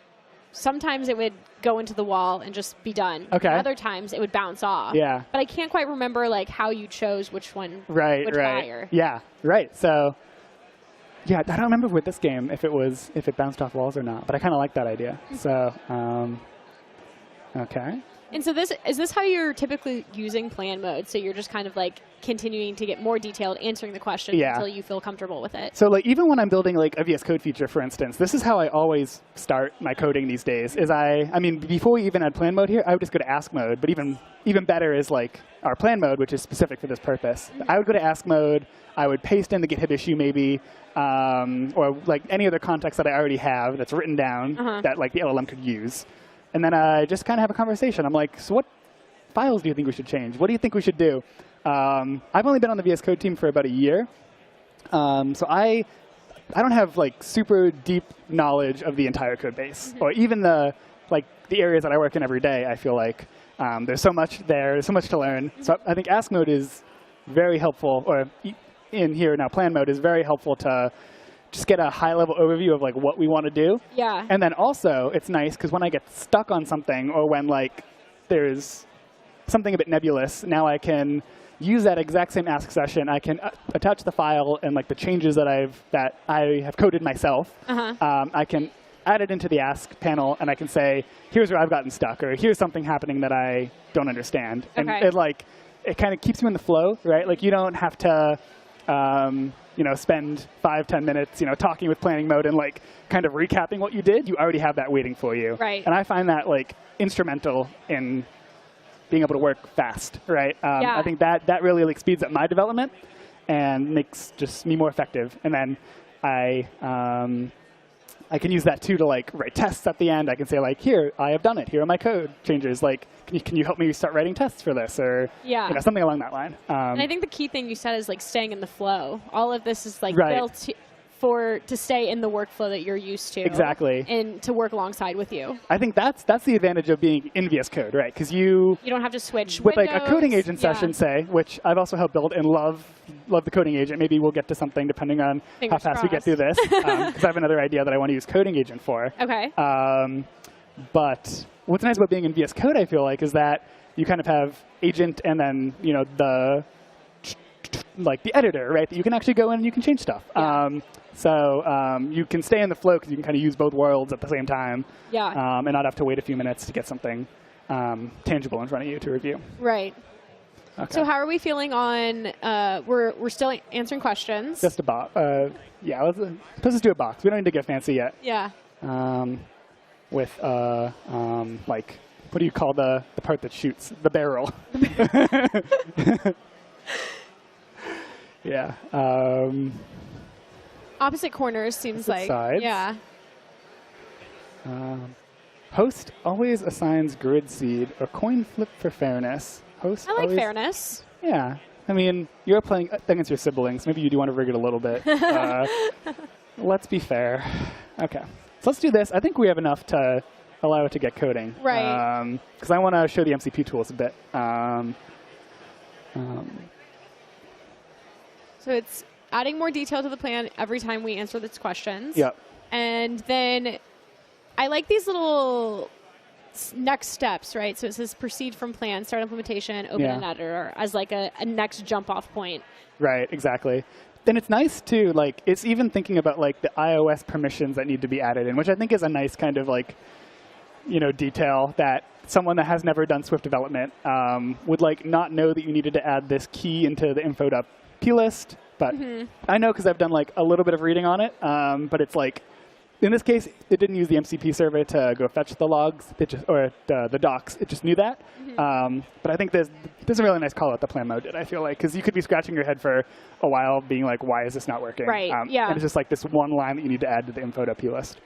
Sometimes it would go into the wall and just be done. Okay. And other times it would bounce off. Yeah. But I can't quite remember how you chose which one Right. would fire. Yeah. Right. So. Yeah, I don't remember with this game if it bounced off walls or not, but I kind of like that idea. So. Okay. And so is this how you're typically using plan mode? So you're just kind of continuing to get more detailed, answering the question until you feel comfortable with it. So even when I'm building a VS Code feature, for instance, this is how I always start my coding these days. Is before we even had plan mode here, I would just go to ask mode. But even better is our plan mode, which is specific for this purpose. I would go to ask mode. I would paste in the GitHub issue maybe, or any other context that I already have that's written down that the LLM could use. And then I just kind of have a conversation. I'm like, so what files do you think we should change? What do you think we should do? I've only been on the VS Code team for about a year. So I don't have super deep knowledge of the entire code base, or even the areas that I work in every day. I feel like there's so much there, there's so much to learn. So I think ask mode is very helpful, or in here now plan mode is very helpful to just get a high-level overview of what we want to do. Yeah. And then also, it's nice because when I get stuck on something, or when there's something a bit nebulous, now I can use that exact same ask session. I can attach the file and the changes that I have coded myself. I can add it into the ask panel, and I can say, here's where I've gotten stuck, or here's something happening that I don't understand. And it kind of keeps you in the flow, right? You don't have to. Spend 5-10 minutes, talking with planning mode and kind of recapping what you did. You already have that waiting for you. Right. And I find that instrumental in being able to work fast, right? I think that really speeds up my development and makes just me more effective. And then I can use that too to write tests at the end. I can say here, I have done it. Here are my code changes. Can you help me start writing tests for this, or something along that line. And I think the key thing you said is staying in the flow. All of this is right. built to stay in the workflow that you're used to. Exactly. And to work alongside with you. I think that's the advantage of being in VS Code, right? Because you don't have to switch with windows. a coding agent session, say, which I've also helped build and love the coding agent. Maybe we'll get to something depending on Fingers how fast we get crossed. through this, because I have another idea that I want to use coding agent for. Okay. But what's nice about being in VS Code, I feel is that you kind of have agent and then the editor, right? That you can actually go in and you can change stuff. Yeah. So you can stay in the flow because you can kind of use both worlds at the same time. Yeah. And not have to wait a few minutes to get something tangible in front of you to review. Right. Okay. So how are we feeling on? We're still answering questions. Just a box. Yeah. Let's just do a box. We don't need to get fancy yet. Yeah. With what do you call the part that shoots? The barrel. Yeah. Opposite corners seems like. Sides. Yeah. Host always assigns grid seed or coin flip for fairness. Host I like always, fairness. Yeah. I mean, you're playing against your siblings. Maybe you do want to rig it a little bit. Let's be fair. Okay. So let's do this. I think we have enough to allow it to get coding. Right. Because I want to show the MCP tools a bit. So it's adding more detail to the plan every time we answer its questions. Yep. And then I like these little next steps, right? So it says proceed from plan, start implementation, open an editor as like a next jump off point. Right, exactly. Then it's nice too, like it's even thinking about like the iOS permissions that need to be added in, which I think is a nice kind of like, you know, detail that someone that has never done Swift development would like not know that you needed to add this key into the info.p list. But I know because I've done like a little bit of reading on it. But it's like, in this case, it didn't use the MCP survey to go fetch the logs, or the docs. It just knew that. But I think there's a really nice call out the plan mode did, I feel like, because you could be scratching your head for a while being like, why is this not working? Right, yeah. And it's just like this one line that you need to add to the info.p list.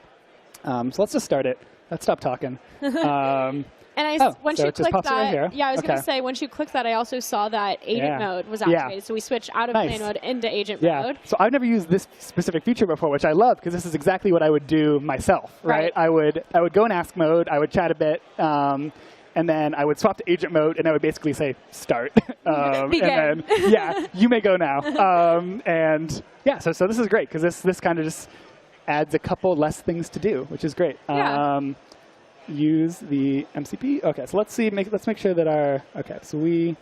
So let's just start it. Let's stop talking. And once you click that, right I was going to say, once you click that, I also saw that agent mode was activated. So we switched out of plan mode into agent mode. So I've never used this specific feature before, which I love because this is exactly what I would do myself, right? I would go in ask mode, I would chat a bit, and then I would swap to agent mode, and I would basically say start. And then, you may go now. And yeah, so this is great because this kind of just adds a couple less things to do, which is great. Use the MCP. Okay, so let's make sure that so we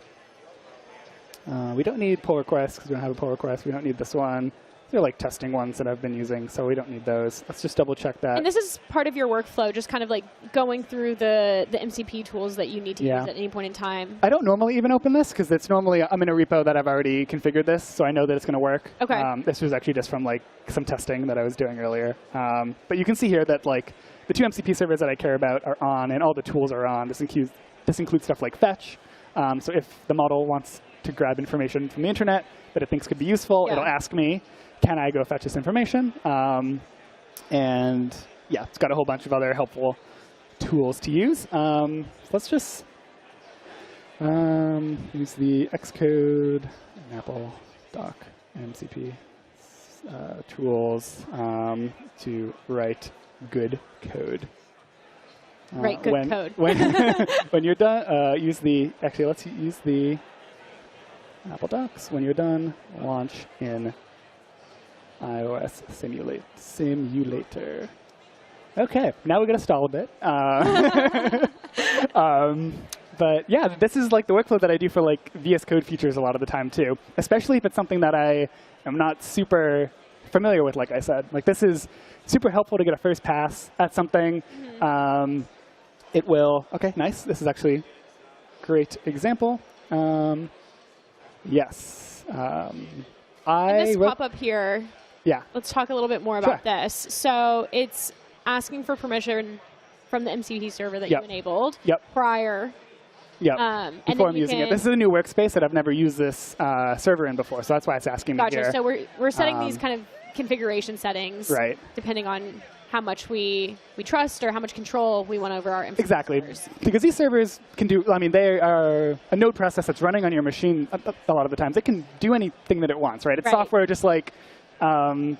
don't need pull requests because we don't have a pull request. We don't need this one. They're like testing ones that I've been using, so we don't need those. Let's just double check that. And this is part of your workflow, just kind of like going through the MCP tools that you need to use at any point in time. I don't normally even open this because it's normally, I'm in a repo that I've already configured this, so I know that it's going to work. Okay. This was actually just from like some testing that I was doing earlier. But you can see here that like the two MCP servers that I care about are on, and all the tools are on. This includes stuff like fetch. So if the model wants to grab information from the internet that it thinks could be useful, it'll ask me, can I go fetch this information? And yeah, it's got a whole bunch of other helpful tools to use. Let's just use the Xcode, Apple doc, MCP tools to write good code. Write good code. When you're done, let's use the Apple Docs. When you're done, launch in iOS simulator. Okay, now we're going to stall a bit. But yeah, this is like the workflow that I do for like VS Code features a lot of the time too, especially if it's something that I am not super familiar with, like I said. Like this is super helpful to get a first pass at something. It will, okay, nice. This is actually a great example. Yes. And this pop-up here, let's talk a little bit more about this. So it's asking for permission from the MCP server that you enabled prior. Before I'm using it. This is a new workspace that I've never used this server in before, so that's why it's asking me here. Gotcha. So we're setting these kind of configuration settings depending on how much we trust or how much control we want over our MCP servers. Because these servers can do, I mean, they are a node process that's running on your machine a lot of the times. It can do anything that it wants, right? It's software just like, you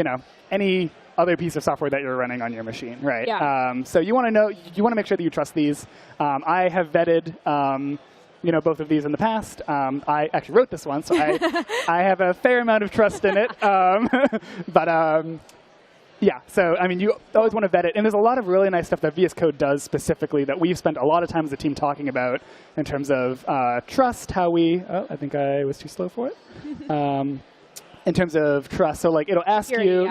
know, any other piece of software that you're running on your machine, right? So you want to make sure that you trust these. I have vetted, you know, both of these in the past. I actually wrote this one, so I have a fair amount of trust in it. Yeah, so I mean, you always want to vet it. And there's a lot of really nice stuff that VS Code does specifically that we've spent a lot of time as a team talking about in terms of trust, how we, I think I was too slow for it. In terms of trust, so like it'll ask you,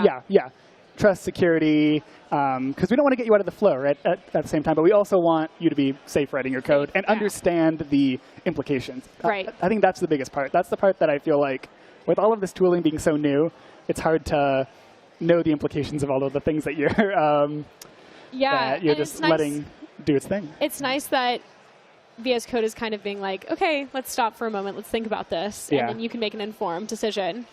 trust, security, because we don't want to get you out of the flow, right, at the same time, but we also want you to be safe writing your code and understand the implications. I think that's the biggest part. That's the part that I feel like with all of this tooling being so new, it's hard to know the implications of all of the things that you're just letting do its thing. It's nice that VS Code is kind of being like, okay, let's stop for a moment, let's think about this, and then you can make an informed decision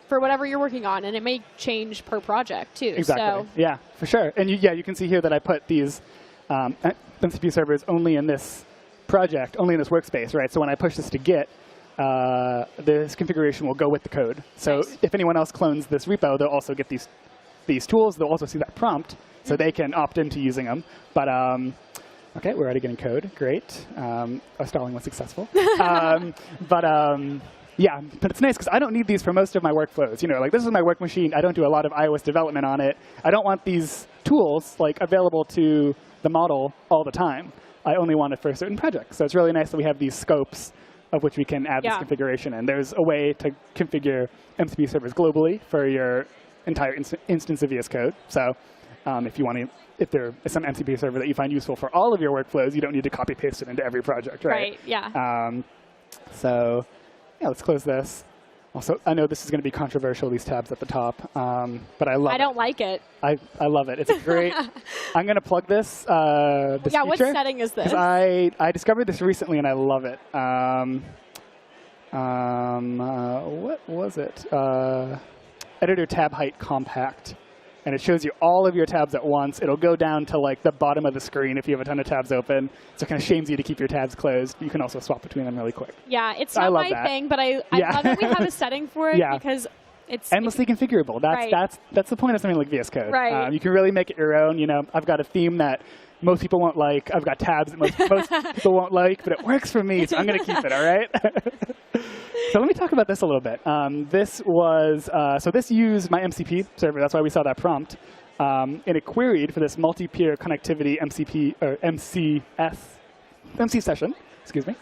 for whatever you're working on, and it may change per project too. So. Yeah, for sure. And you can see here that I put these MCP servers only in this project, only in this workspace, right? So when I push this to Git, this configuration will go with the code. So if anyone else clones this repo, they'll also get these tools. They'll also see that prompt, So they can opt into using them. But OK, we're already getting code. Great. Our stalling was successful. Yeah, but it's nice because I don't need these for most of my workflows. You know, like this is my work machine. I don't do a lot of iOS development on it. I don't want these tools like available to the model all the time. I only want it for certain projects. So it's really nice that we have these scopes of which we can add this configuration. And there's a way to configure MCP servers globally for your entire instance of VS Code. So if you want to, if there is some MCP server that you find useful for all of your workflows, you don't need to copy paste it into every project, right? Right. Yeah. So yeah, let's close this. Also, I know this is going to be controversial, these tabs at the top, but I love it. I don't like it. I love it. It's a great. I'm going to plug this. This feature, what setting is this? I discovered this recently and I love it. What was it? Editor tab height compact. And it shows you all of your tabs at once. It'll go down to like the bottom of the screen if you have a ton of tabs open. So it kind of shames you to keep your tabs closed. You can also swap between them really quick. Yeah, it's not my thing, but I love that we have a setting for it because it's endlessly configurable. That's the point of something like VS Code. Right. You can really make it your own. You know, I've got a theme that most people won't like. I've got tabs that most people won't like, but it works for me, so I'm going to keep it. All right. So let me talk about this a little bit. This used my MCP server. That's why we saw that prompt. And it queried for this multi-peer connectivity MC session. Excuse me.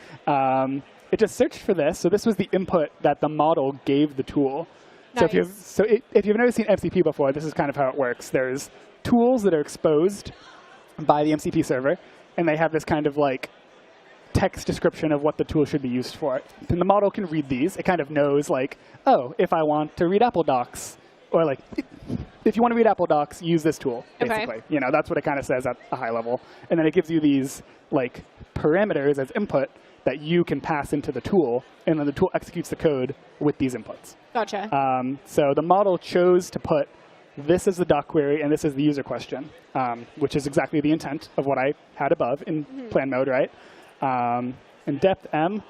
It just searched for this. So this was the input that the model gave the tool. Nice. So if you've never seen MCP before, this is kind of how it works. There's tools that are exposed by the MCP server, and they have this kind of like text description of what the tool should be used for. And the model can read these. It kind of knows like, oh, if I want to read Apple Docs, or like, if you want to read Apple Docs, use this tool, basically. Okay. You know, that's what it kind of says at a high level. And then it gives you these like parameters as input that you can pass into the tool, and then the tool executes the code with these inputs. Gotcha. So the model chose to put this is the doc query, and this is the user question, which is exactly the intent of what I had above in plan mode, right? And depth M,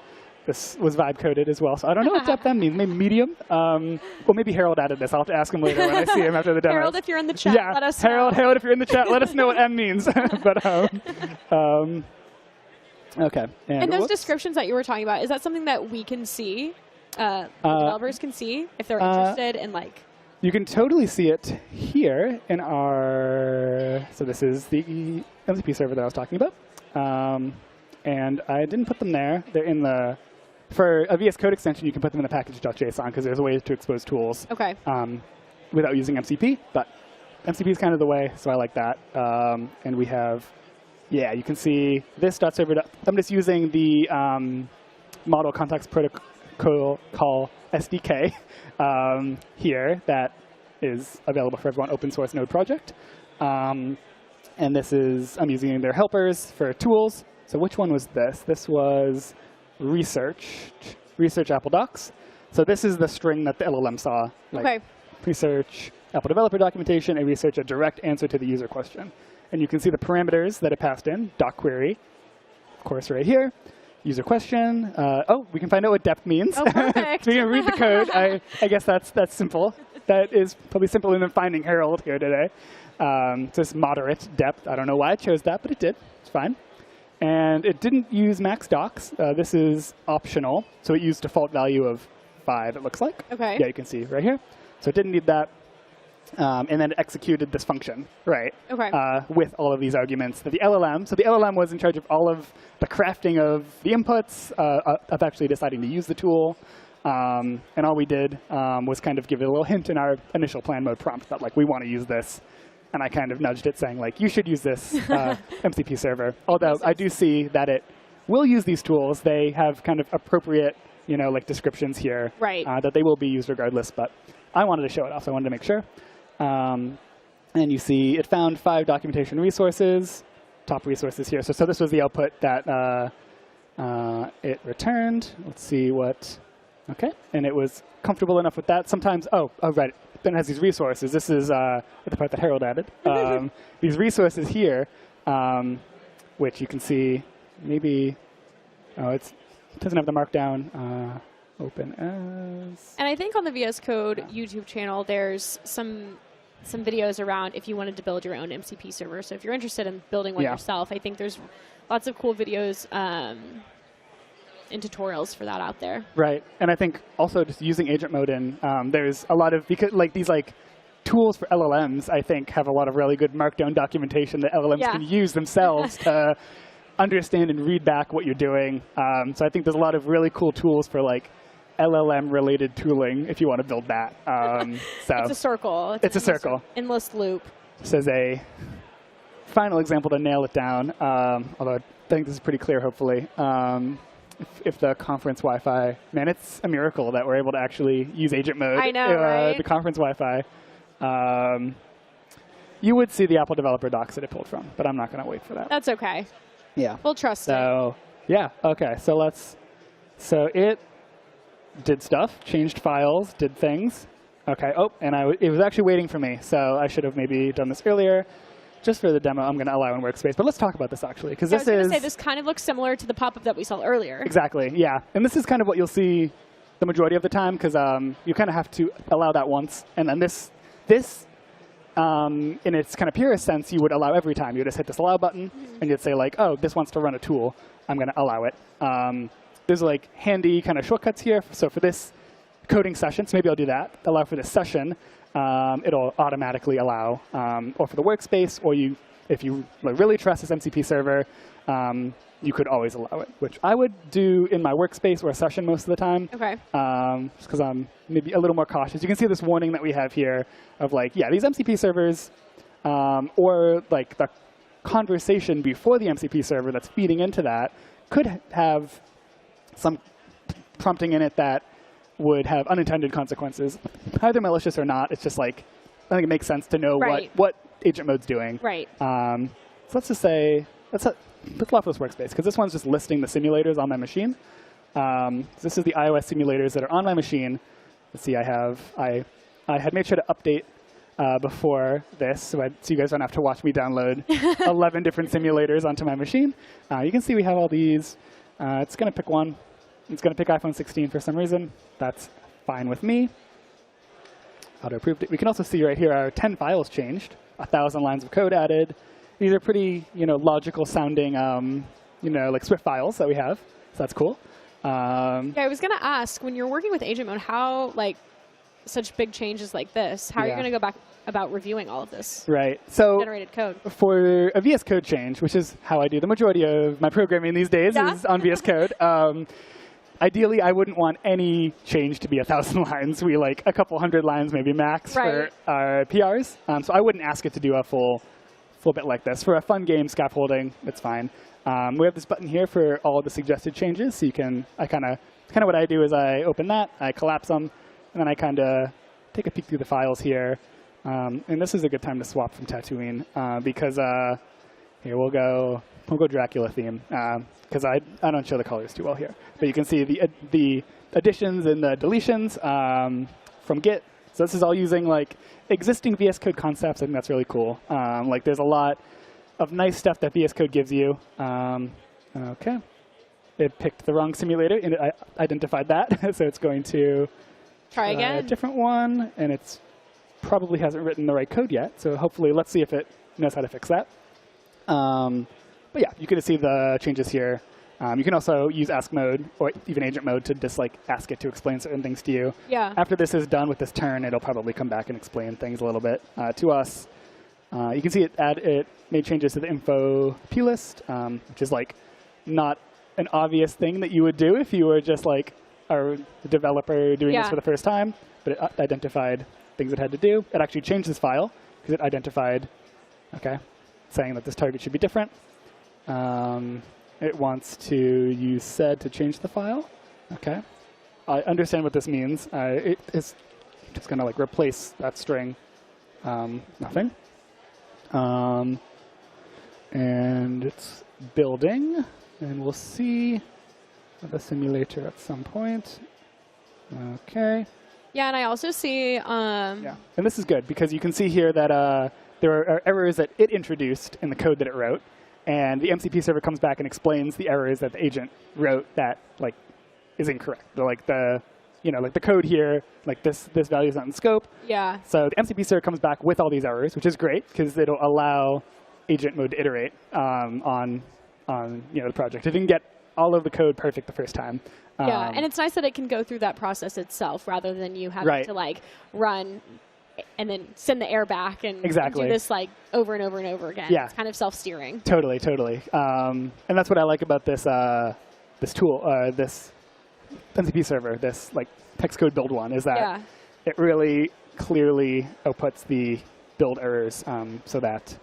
this was vibe coded as well. So I don't know what depth M means. Maybe medium? Well, maybe Harold added this. I'll have to ask him later when I see him after the demo. Harold, if you're in the chat, let us know. Harold, if you're in the chat, let us know what M means. But OK. And those descriptions that you were talking about, is that something that we can see, developers can see, if they're interested in like? You can totally see it here in our, so this is the MCP server that I was talking about. And I didn't put them there. They're in the, for a VS Code extension, you can put them in the package.json because there's a way to expose tools without using MCP. But MCP is kind of the way, so I like that. And we have, you can see this .server. I'm just using the model context protocol call SDK here that is available for everyone, open source node project. And this is, I'm using their helpers for tools. So which one was this? This was research Apple Docs. So this is the string that the LLM saw. Like research Apple developer documentation and research a direct answer to the user question. And you can see the parameters that it passed in, doc query, of course, right here. User question. We can find out what depth means. Oh, perfect. So we can read the code. I guess that's simple. That is probably simpler than finding Harold here today. Just moderate depth. I don't know why I chose that, but it did. It's fine. And it didn't use max docs. This is optional. So it used default value of 5, it looks like. Okay. Yeah, you can see right here. So it didn't need that. And then it executed this function, right? Okay. With all of these arguments. So the LLM was in charge of all of the crafting of the inputs, of actually deciding to use the tool. And all we did was kind of give it a little hint in our initial plan mode prompt that like we want to use this. And I kind of nudged it saying like, you should use this MCP server. Although I do see that it will use these tools. They have kind of appropriate, like descriptions here that they will be used regardless. But I wanted to show it off, so I wanted to make sure. And you see it found 5 documentation resources, top resources here. So this was the output that it returned. Let's see what, and it was comfortable enough with that. Sometimes, right, then it has these resources. This is the part that Harold added. These resources here, which you can see maybe, it doesn't have the markdown. Open as. And I think on the VS Code YouTube channel, there's some some videos around if you wanted to build your own MCP server. So if you're interested in building one yourself, I think there's lots of cool videos and tutorials for that out there. Right. And I think also just using agent mode in, there's a lot of, because like these like tools for LLMs, I think, have a lot of really good Markdown documentation that LLMs can use themselves to understand and read back what you're doing. So I think there's a lot of really cool tools for like LLM-related tooling if you want to build that. So it's a circle. It's a circle. Endless loop. This is a final example to nail it down, although I think this is pretty clear, hopefully. If the conference Wi-Fi, man, it's a miracle that we're able to actually use agent mode. I know, right? The conference Wi-Fi. You would see the Apple developer docs that it pulled from, but I'm not going to wait for that. That's OK. Yeah. We'll trust it. So, yeah, OK. So it did stuff, changed files, did things. OK. Oh, and it was actually waiting for me, so I should have maybe done this earlier. Just for the demo, I'm going to allow in workspace. But let's talk about this, actually, because this is... I was going to say, this kind of looks similar to the pop-up that we saw earlier. Exactly, yeah. And this is kind of what you'll see the majority of the time, because you kind of have to allow that once. And then this in its kind of purest sense, you would allow every time. You would just hit this allow button, and you'd say, like, oh, this wants to run a tool. I'm going to allow it. There's, like, handy kind of shortcuts here. So for this coding session, so maybe I'll do that, allow for this session. It'll automatically allow, or for the workspace, or if you really trust this MCP server, you could always allow it, which I would do in my workspace or a session most of the time. OK. Just because I'm maybe a little more cautious. You can see this warning that we have here of like, yeah, these MCP servers, or like the conversation before the MCP server that's feeding into that could have some prompting in it that would have unintended consequences, either malicious or not. It's just like, I think it makes sense to know what agent mode's doing. Right. So let's just say, let's allow for this workspace, because this one's just listing the simulators on my machine. This is the iOS simulators that are on my machine. Let's see, I had made sure to update before this, so you guys don't have to watch me download 11 different simulators onto my machine. You can see we have all these. It's going to pick one. It's going to pick iPhone 16 for some reason. That's fine with me. Auto approved it. We can also see right here our 10 files changed, 1,000 lines of code added. These are pretty, logical sounding, like Swift files that we have. So that's cool. Yeah, I was going to ask, when you're working with agent mode, how such big changes like this, how are you going to go back about reviewing all of this? Right. So generated code. For a VS Code change, which is how I do the majority of my programming these days, is on VS Code. Ideally, I wouldn't want any change to be 1,000 lines. We like a couple hundred lines, maybe max, for our PRs. So I wouldn't ask it to do a full bit like this. For a fun game, scaffolding, it's fine. We have this button here for all of the suggested changes. So you can, kind of what I do is I open that, I collapse them, and then I kind of take a peek through the files here. And this is a good time to swap from Tatooine, because here we'll go Dracula theme, because I don't show the colors too well here. But you can see the additions and the deletions from Git. So this is all using like existing VS Code concepts. I think that's really cool. Like there's a lot of nice stuff that VS Code gives you. OK. It picked the wrong simulator, and it identified that. So it's going to try again. A different one, and it's probably hasn't written the right code yet. So hopefully, let's see if it knows how to fix that. But yeah, you can see the changes here. You can also use ask mode or even agent mode to just like ask it to explain certain things to you. Yeah. After this is done with this turn, it'll probably come back and explain things a little bit to us. You can see it made changes to the info plist, which is like not an obvious thing that you would do if you were just like a developer doing this for the first time. But it identified things it had to do. It actually changed this file because it identified, saying that this target should be different. It wants to use sed to change the file. OK. I understand what this means. It is just going to like replace that string. Nothing. And it's building. And we'll see the simulator at some point. OK. Yeah, and I also see... Yeah, and this is good because you can see here that there are errors that it introduced in the code that it wrote. And the MCP server comes back and explains the errors that the agent wrote that like is incorrect. They're like the like the code here, like this value is not in scope. Yeah. So the MCP server comes back with all these errors, which is great because it'll allow agent mode to iterate on the project. It didn't get all of the code perfect the first time. Yeah, and it's nice that it can go through that process itself rather than you having to like run and then send the error back and do this like over and over and over again. Yeah. It's kind of self-steering. Totally. And that's what I like about this this tool, this MCP server, this like text code build one, is that it really clearly outputs the build errors so that,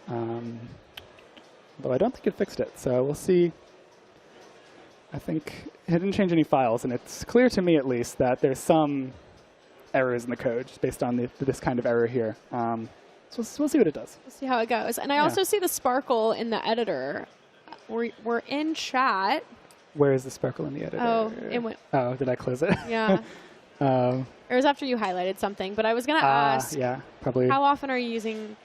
though I don't think it fixed it. So we'll see. I think it didn't change any files, and it's clear to me at least that there's some errors in the code just based on this kind of error here. So we'll see what it does. We'll see how it goes. And I also see the sparkle in the editor. We're in chat. Where is the sparkle in the editor? Oh, it went. Oh, did I close it? Yeah. It was after you highlighted something, but I was going to ask. Yeah, probably. How often are you using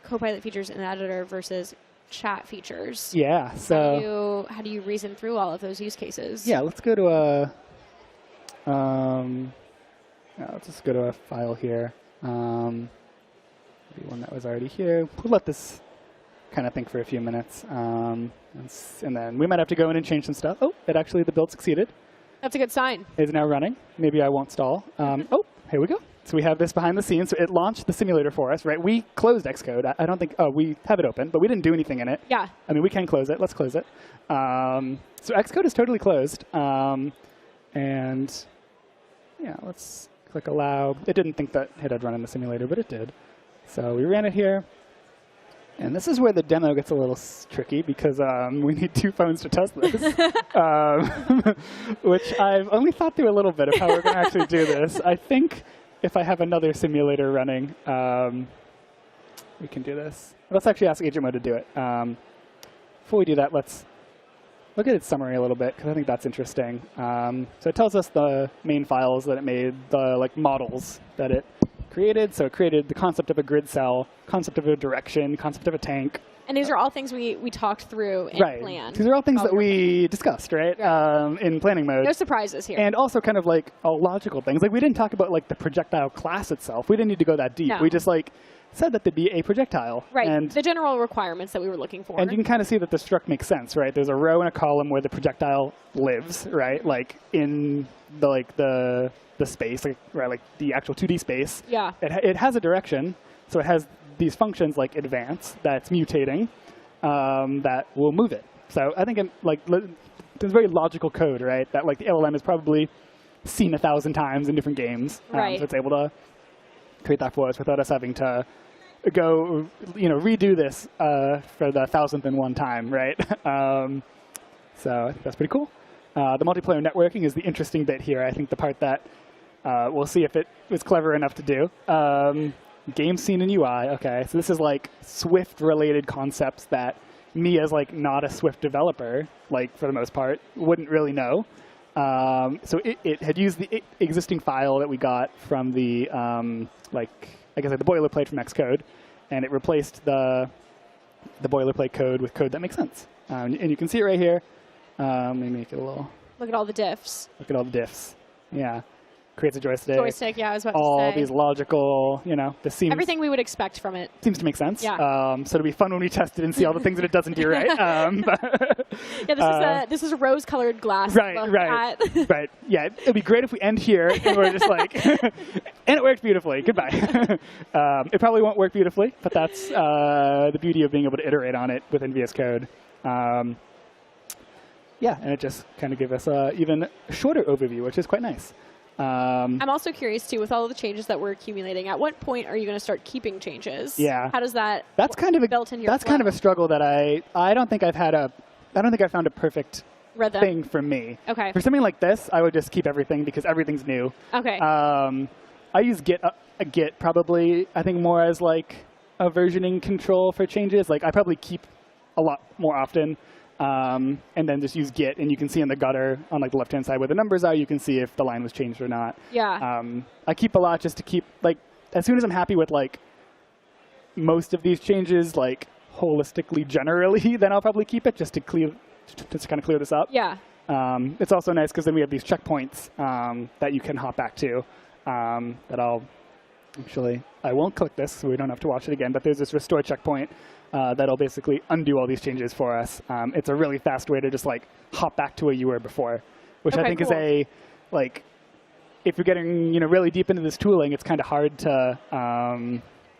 Copilot features in the editor versus chat features? Yeah. So how do you reason through all of those use cases? Yeah, let's go to let's just go to a file here. Maybe one that was already here. We'll let this kind of think for a few minutes. And then we might have to go in and change some stuff. Oh, the build succeeded. That's a good sign. It's now running. Maybe I won't stall. Oh, here we go. So we have this behind the scenes. So it launched the simulator for us, right? We closed Xcode. I don't think, we have it open, but we didn't do anything in it. Yeah. I mean, we can close it. Let's close it. So Xcode is totally closed. And yeah, let's click allow. It didn't think that it had run in the simulator, but it did. So we ran it here. And this is where the demo gets a little tricky because we need 2 phones to test this, which I've only thought through a little bit of how we're going to actually do this. I think if I have another simulator running, we can do this. Let's actually ask agent mode to do it. Before we do that, let's look at its summary a little bit because I think that's interesting. So it tells us the main files that it made, the models that it created. So it created the concept of a grid cell, concept of a direction, concept of a tank. And these are all things we talked through and planned. These are all things that we discussed, right, in planning mode. No surprises here. And also kind of like logical things. Like we didn't talk about like the projectile class itself. We didn't need to go that deep. No. We just like said that there'd be a projectile. Right, and the general requirements that we were looking for. And you can kind of see that the struct makes sense, right? There's a row and a column where the projectile lives, right? Like in the space, like the actual 2D space. Yeah. It has a direction, so it has these functions like advance that's mutating that will move it. So I think there's very logical code, right? That like the LLM is probably seen 1,000 times in different games. Right. So it's able to create that for us without us having to go, redo this for the 1,000th time, right? So I think that's pretty cool. The multiplayer networking is the interesting bit here. I think the part that we'll see if it was clever enough to do. Game scene and UI. Okay, so this is like Swift-related concepts that me as like not a Swift developer, like for the most part, wouldn't really know. So it had used the existing file that we got from the the boilerplate from Xcode, and it replaced the boilerplate code with code that makes sense. And you can see it right here. Let me make it a little. Look at all the diffs. Look at all the diffs. Yeah. Creates a joystick. Joystick, yeah, I was about to say. All these logical, this seems... Everything we would expect from it. Seems to make sense. Yeah. So it'll be fun when we test it and see all the things that it doesn't do right. Yeah, this is a rose-colored glass. Right. Right. Yeah, it'd be great if we end here and we're just like... and it worked beautifully. Goodbye. It probably won't work beautifully, but that's the beauty of being able to iterate on it within VS Code. Yeah, and it just kind of gives us an even shorter overview, which is quite nice. I'm also curious, too, with all of the changes that we're accumulating, at what point are you going to start keeping changes? Yeah. How does that that's kind of built in your That's flow? kind of a struggle that I don't think I found a perfect Rhythm. thing for me. Okay. For something like this, I would just keep everything because everything's new. Okay. I use Git probably, I think, more as like a versioning control for changes. Like I probably keep a lot more often. And then just use Git, and you can see in the gutter on like the left-hand side where the numbers are, you can see if the line was changed or not. Yeah. I keep a lot just to keep, like, as soon as I'm happy with like most of these changes, like holistically, generally, then I'll probably keep it just to kind of clear this up. Yeah. It's also nice because then we have these checkpoints that you can hop back to that I won't click this so we don't have to watch it again, but there's this restore checkpoint that'll basically undo all these changes for us. It's a really fast way to just like hop back to where you were before, which I think is if you're getting really deep into this tooling, it's kind of hard to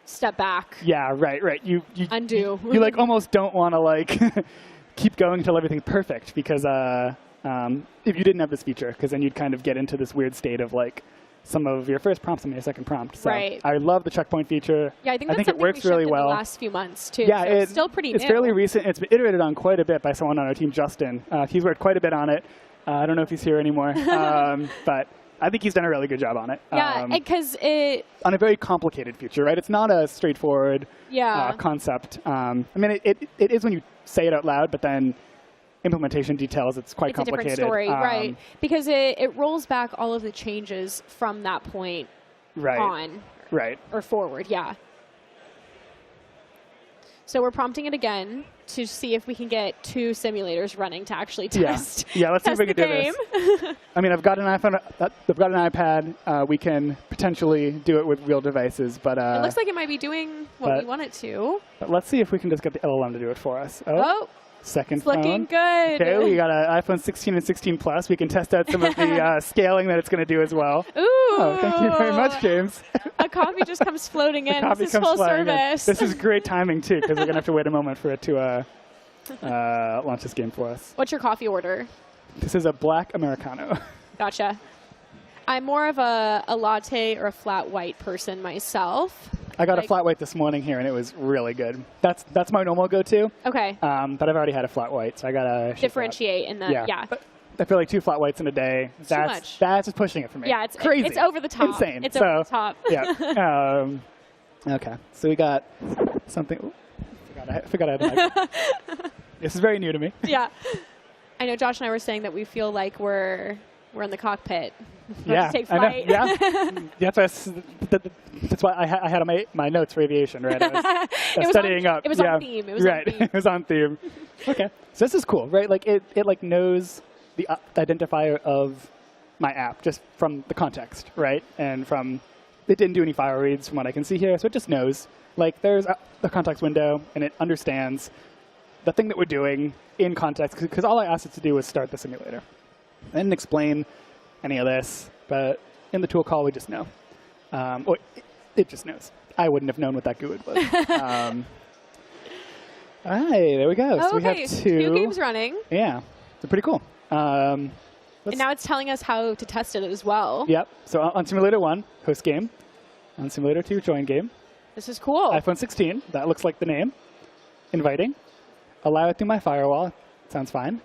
step back. Yeah, right. You undo. You like almost don't want to like keep going until everything's perfect because if you didn't have this feature, because then you'd kind of get into this weird state of like some of your first prompts and your second prompt. So right. I love the checkpoint feature. Yeah, I think it works really well. In the last few months too. Yeah, so it's still pretty It's new. fairly recent. It's been iterated on quite a bit by someone on our team, Justin. He's worked quite a bit on it. I don't know if he's here anymore, but I think he's done a really good job on it. Yeah, because on a very complicated feature, right? It's not a straightforward concept. I mean, it is when you say it out loud, but then implementation details, it's quite complicated. It's a different story, right? Because it rolls back all of the changes from that point on. Right. Or forward, yeah. So we're prompting it again to see if we can get 2 simulators running to actually test. Yeah, let's see if we can do this. I mean, I've got an iPhone, I've got an iPad. We can potentially do it with real devices, but it looks like it might be doing what we want it to. But let's see if we can just get the LLM to do it for us. Oh. Second it's looking good. Okay, we got an iPhone 16 and 16 Plus. We can test out some of the scaling that it's going to do as well. Ooh. Oh, thank you very much, James. A coffee just comes floating in. This is full service. This is great timing, too, because we're going to have to wait a moment for it to launch this game for us. What's your coffee order? This is a black Americano. Gotcha. I'm more of a latte or a flat white person myself. I got a flat white this morning here, and it was really good. That's my normal go-to. Okay. But I've already had a flat white, so I got to differentiate in the But I feel like 2 flat whites in a day. It's too much. That's just pushing it for me. Yeah, it's crazy. It's over the top. Insane. It's over the top. Yeah. Okay. So we got something. Ooh, I forgot I had the mic. This is very new to me. Yeah. I know Josh and I were saying that we feel like we're in the cockpit. Yeah, take flight. That's why I had on my notes for aviation, right? I was studying up. It was on theme. It was on theme. It was on theme. Okay, so this is cool, right? Like it like knows the identifier of my app just from the context, right? And from it didn't do any file reads from what I can see here, so it just knows. Like there's a context window, and it understands the thing that we're doing in context, because all I asked it to do was start the simulator. I didn't explain any of this, but in the tool call, we just know. Or it just knows. I wouldn't have known what that GUID was. All right, there we go. Oh, so we have 2 games running. Yeah, they're pretty cool. And now it's telling us how to test it as well. Yep. So on Simulator 1, host game. On Simulator 2, join game. This is cool. iPhone 16, that looks like the name. Inviting. Allow it through my firewall. Sounds fine.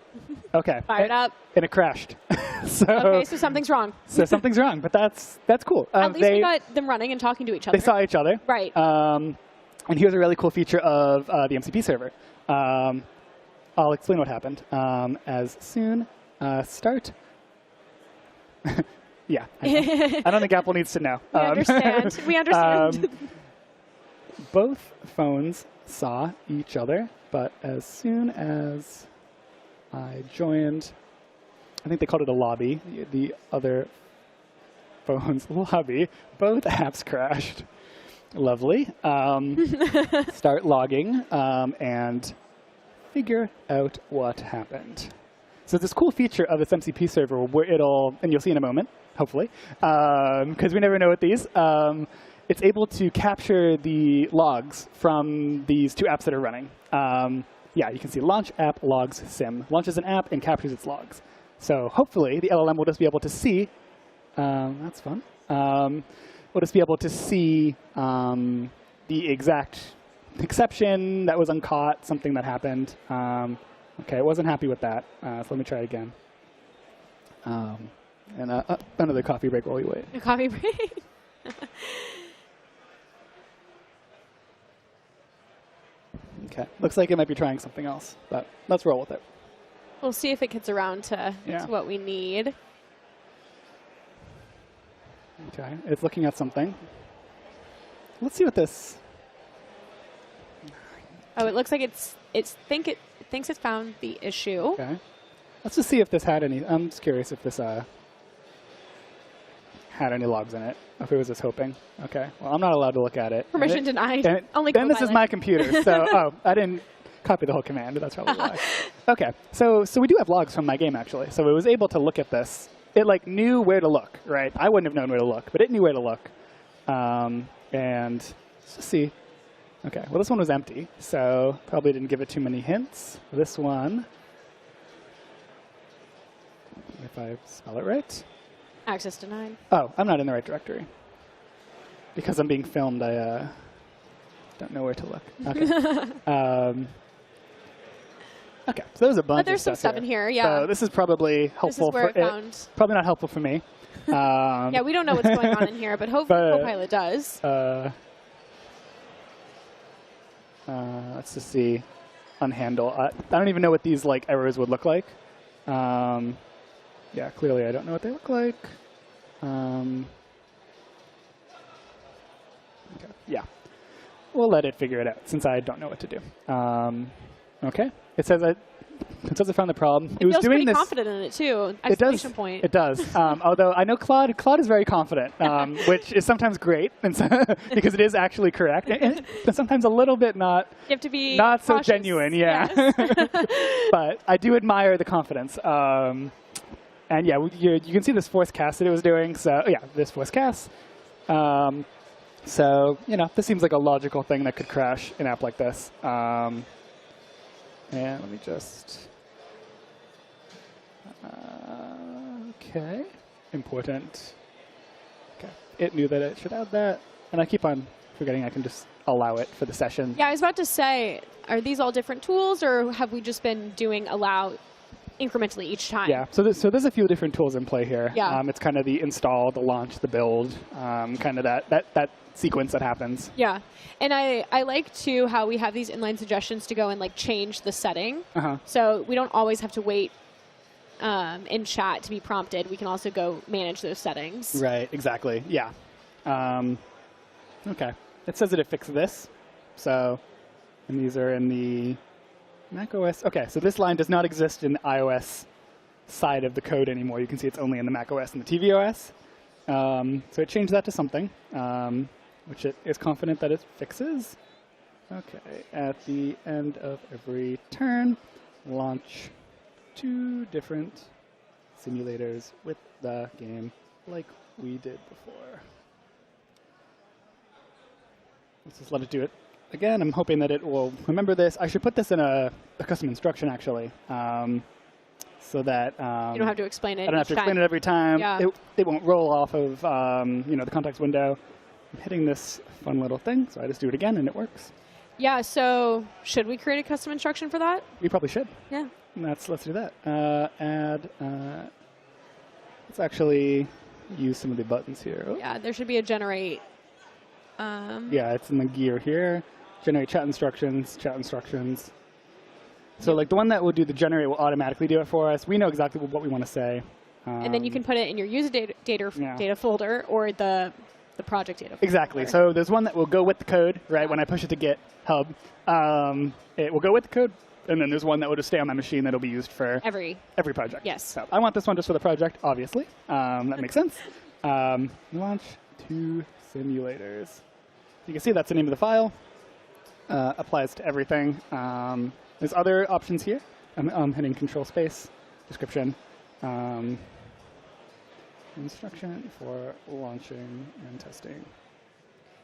Okay. Fired up. And it crashed. Okay, so something's wrong. So something's wrong, but that's cool. At least we got them running and talking to each other. They saw each other. Right. And here's a really cool feature of the MCP server. I'll explain what happened. As soon start. Yeah. I don't think Apple needs to know. We understand. We understand. Both phones saw each other, but as soon as I joined, I think they called it a lobby, the other phone's lobby, both apps crashed. Lovely. Start logging and figure out what happened. So this cool feature of this MCP server where it'll, and you'll see in a moment, hopefully, because we never know with these, it's able to capture the logs from these 2 apps that are running. Yeah, you can see launch app logs sim. Launches an app and captures its logs. So hopefully the LLM will just be able to see, that's fun, we'll just be able to see the exact exception that was uncaught, something that happened. Okay, I wasn't happy with that, so let me try it again. And another coffee break while we wait. A coffee break. Okay, looks like it might be trying something else, but let's roll with it. We'll see if it gets around to what we need. Okay, it's looking at something. Let's see what this. Oh, it looks like it thinks it's found the issue. Okay. Let's just see if this had any. I'm just curious if this had any logs in it. If it was just hoping. Okay. Well, I'm not allowed to look at it. Permission denied. Then this is my computer. So, I didn't copy the whole command. That's probably why. Okay. So we do have logs from my game, actually. So it was able to look at this. It, like, knew where to look, right? I wouldn't have known where to look, but it knew where to look. And let's just see. Okay. Well, this one was empty, so probably didn't give it too many hints. This one, if I spell it right. Access denied. Oh, I'm not in the right directory. Because I'm being filmed, I don't know where to look. Okay. Okay, so there's a bunch but there's of some stuff in here, yeah. So this is probably helpful for it. Probably not helpful for me. Yeah, we don't know what's going on in here, but hopefully Copilot does. Let's just see. Unhandle. I don't even know what these like errors would look like. Yeah, clearly I don't know what they look like. Okay. Yeah. We'll let it figure it out since I don't know what to do. Okay. It says I found the problem. It was feels doing pretty this. confident in it too. Exclamation point. It does. Although I know Claude is very confident, which is sometimes great because it is actually correct, but sometimes a little bit not. You have to be not cautious. So genuine. Yeah. Yes. But I do admire the confidence. And yeah, you can see this forced cast that it was doing. So yeah, this forced cast. So this seems like a logical thing that could crash an app like this. And let me just, okay, important. Okay, it knew that it should add that. And I keep on forgetting I can just allow it for the session. Yeah, I was about to say, are these all different tools, or have we just been doing allow incrementally each time? Yeah, so there's a few different tools in play here. Yeah. It's kind of the install, the launch, the build, kind of that sequence that happens. Yeah, and I like too how we have these inline suggestions to go and like change the setting. So we don't always have to wait in chat to be prompted. We can also go manage those settings. Right, exactly, yeah. Okay, it says that it fixed this. So, and these are in the Mac OS. Okay, so this line does not exist in the iOS side of the code anymore. You can see it's only in the Mac OS and the TV OS. So it changed that to something, which it is confident that it fixes. Okay, at the end of every turn, launch 2 different simulators with the game like we did before. Let's just let it do it again. I'm hoping that it will remember this. I should put this in a custom instruction, actually, so that you don't have to explain it. I don't have to explain it every time. Yeah. It won't roll off of the context window. I'm hitting this fun little thing, so I just do it again, and it works. Yeah. So should we create a custom instruction for that? We probably should. Yeah. Let's do that. Add. Let's actually use some of the buttons here. Oh. Yeah, there should be a generate. Yeah, it's in the gear here. Generate chat instructions. So like the one that will do the generate will automatically do it for us. We know exactly what we want to say. And then you can put it in your user data folder or the project data folder. Exactly. So there's one that will go with the code, right? When I push it to GitHub, it will go with the code. And then there's one that will just stay on my machine that will be used for every project. Yes. So I want this one just for the project, obviously. That makes sense. Launch 2 simulators. You can see that's the name of the file. Applies to everything. There's other options here. I'm hitting control space, description, instruction for launching and testing.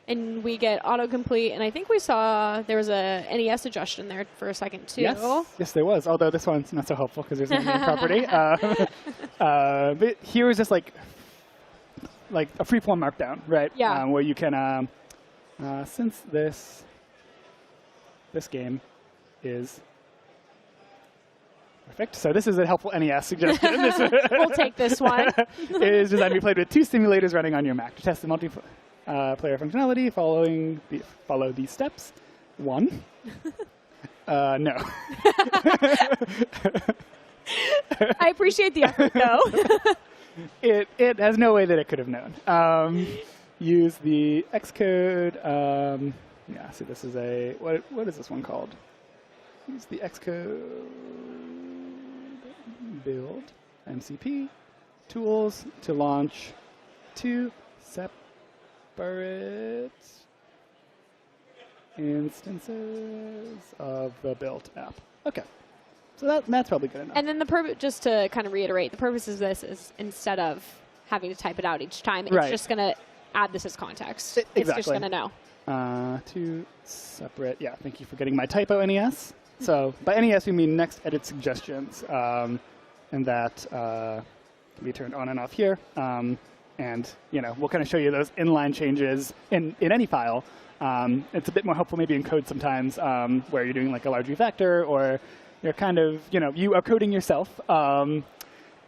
And we get autocomplete, and I think we saw there was a NES suggestion there for a second too. Yes, there was. Although this one's not so helpful because there's no name property. But here is just like a free-form markdown, right? Yeah. Where you can, since this game is perfect. So this is a helpful NES suggestion. We'll take this one. It is designed to be played with 2 simulators running on your Mac. To test the multiplayer functionality, follow these steps. 1. No. I appreciate the effort, though. It has no way that it could have known. Use the Xcode. Yeah, so this is what is this one called? Use the Xcode build MCP tools to launch 2 separate instances of the built app. Okay. So that's probably good enough. And then just to kind of reiterate, the purpose of this is instead of having to type it out each time, it's just going to add this as context. Exactly. It's just going to know. 2 separate, thank you for getting my typo, NES. So by NES, we mean next edit suggestions, and that can be turned on and off here. And we'll kind of show you those inline changes in any file. It's a bit more helpful maybe in code sometimes, where you're doing like a large refactor, or you're kind of, you are coding yourself, and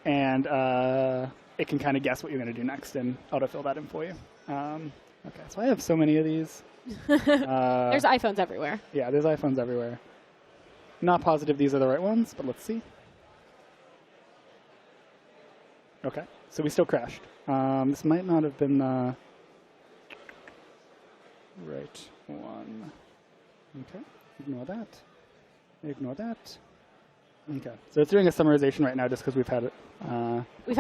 it can kind of guess what you're going to do next and autofill that in for you. Okay, so I have so many of these. There's iPhones everywhere. Yeah, there's iPhones everywhere. Not positive these are the right ones, but let's see. Okay, so we still crashed. This might not have been the right one. Okay, ignore that. Ignore that. Okay, so it's doing a summarization right now just because we've had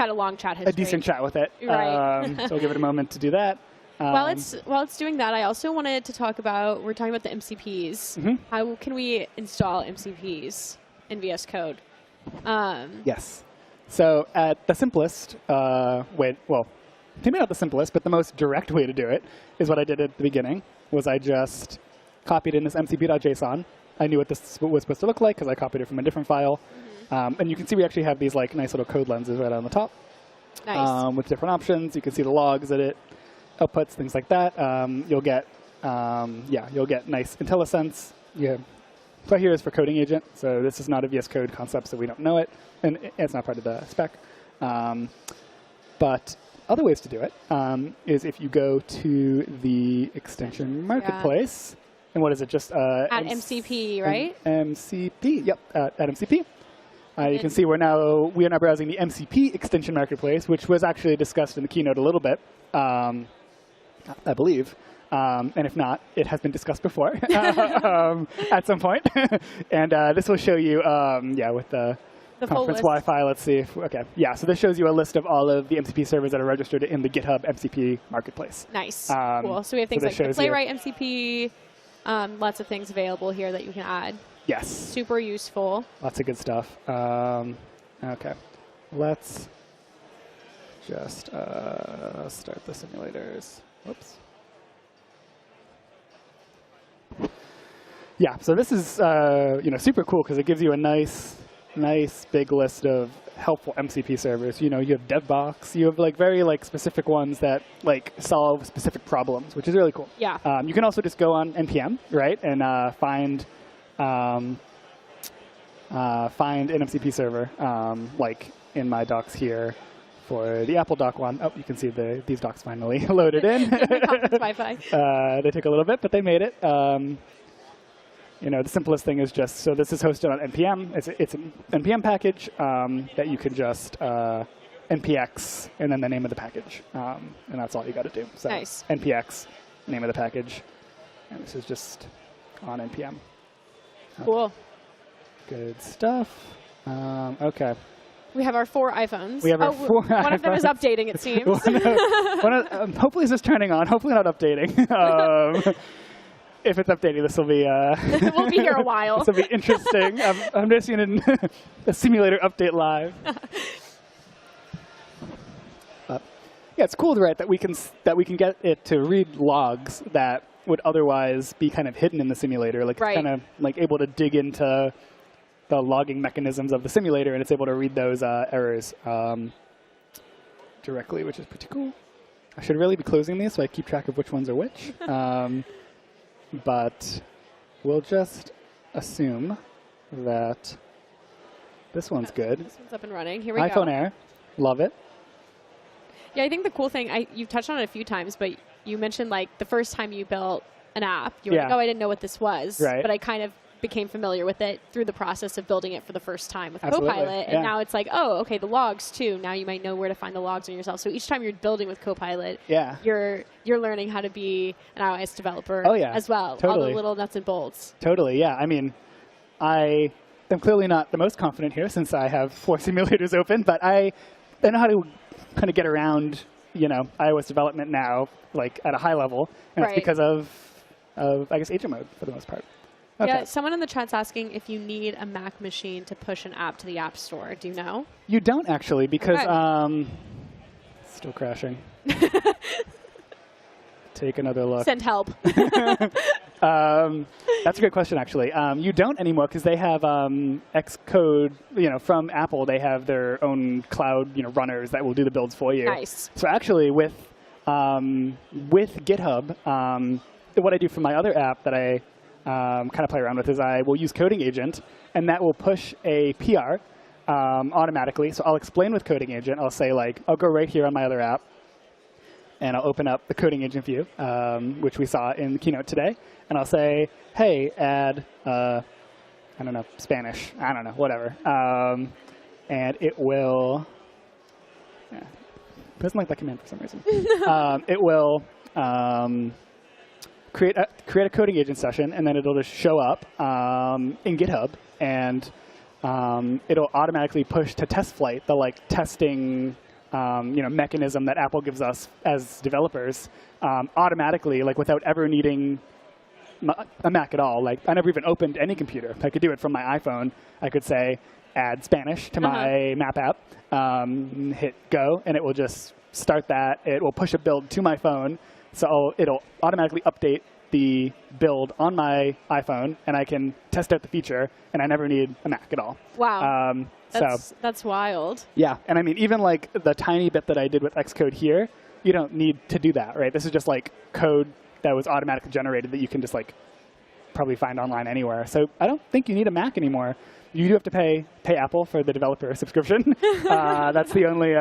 a long chat history. A decent chat with it. Right. So we'll give it a moment to do that. While it's doing that, I also wanted to talk about, we're talking about the MCPs. Mm-hmm. How can we install MCPs in VS Code? Yes. So at the simplest way, well, maybe not the simplest, but the most direct way to do it is what I did at the beginning, was I just copied in this mcp.json. I knew what this was supposed to look like because I copied it from a different file. Mm-hmm. And you can see we actually have these like nice little code lenses right on the top. Nice. With different options. You can see the logs that it outputs, things like that. You'll get nice IntelliSense. Yeah. So here is for coding agent. So this is not a VS Code concept, so we don't know it, and it's not part of the spec. But other ways to do it is if you go to the extension marketplace, and what is it? Just at MCP, right? MCP. Yep, at MCP. You can see we are now browsing the MCP extension marketplace, which was actually discussed in the keynote a little bit, I believe. And if not, it has been discussed before at some point. And this will show you, with the conference Wi-Fi. Let's see. So this shows you a list of all of the MCP servers that are registered in the GitHub MCP marketplace. Nice. Cool. So we have things like the Playwright MCP, lots of things available here that you can add. Yes. Super useful. Lots of good stuff. Okay. Let's just start the simulators. Whoops. Yeah, so this is super cool because it gives you a nice big list of helpful MCP servers. You have DevBox. You have very specific ones that solve specific problems, which is really cool. Yeah. You can also just go on npm, right, and find an MCP server, like in my docs here for the Apple doc one. Oh, you can see these docs finally loaded in. Wi-Fi. They took a little bit, but they made it. The simplest thing is just, so this is hosted on NPM. It's an NPM package that you can just npx and then the name of the package. And that's all you got to do. So nice. npx, name of the package. And this is just on NPM. Cool. Good stuff. Okay. We have our 4 iPhones. We have our 4 iPhones. One of them is updating, it seems. Hopefully this is turning on. Hopefully not updating. If it's updating, this will be... we'll be here a while. This will be interesting. I'm just seeing a simulator update live. It's cool, right, that we can get it to read logs that would otherwise be kind of hidden in the simulator. Right. Kind of able to dig into the logging mechanisms of the simulator, and it's able to read those errors directly, which is pretty cool. I should really be closing these so I keep track of which ones are which. But we'll just assume that this one's good. This one's up and running. Here we iPhone Air. Love it. Yeah, I think the cool thing, you've touched on it a few times, but you mentioned the first time you built an app, you were like, oh, I didn't know what this was. Right. But I kind of became familiar with it through the process of building it for the first time with Absolutely. Copilot. And now it's oh, okay, the logs too. Now you might know where to find the logs on yourself. So each time you're building with Copilot, you're learning how to be an iOS developer as well. Totally. All the little nuts and bolts. Totally, yeah. I mean, I am clearly not the most confident here since I have 4 simulators open, but I know how to kind of get around, iOS development now, like at a high level, and it's because of I guess, agent mode for the most part. Okay. Yeah, someone in the chat's asking if you need a Mac machine to push an app to the App Store. Do you know? You don't actually, because still crashing. Take another look. Send help. That's a great question, actually. You don't anymore because they have Xcode, from Apple. They have their own cloud, runners that will do the builds for you. Nice. So actually, with GitHub, what I do for my other app that I kind of play around with is I will use Coding Agent, and that will push a PR automatically. So I'll explain with Coding Agent. I'll say, I'll go right here on my other app, and I'll open up the Coding Agent view, which we saw in the keynote today. And I'll say, hey, add, I don't know, Spanish. I don't know, whatever. And it will, it doesn't like that command for some reason. It will create a Coding Agent session, and then it'll just show up in GitHub, and it'll automatically push to test flight, the testing mechanism that Apple gives us as developers, automatically, without ever needing a Mac at all. I never even opened any computer. I could do it from my iPhone. I could say, add Spanish to my map app, hit go, and it will just start that. It will push a build to my phone. So it'll automatically update the build on my iPhone, and I can test out the feature, and I never need a Mac at all. Wow. That's wild. Yeah, and I mean, even the tiny bit that I did with Xcode here, you don't need to do that, right? This is just code that was automatically generated that you can just probably find online anywhere. So I don't think you need a Mac anymore. You do have to pay Apple for the developer subscription. That's the only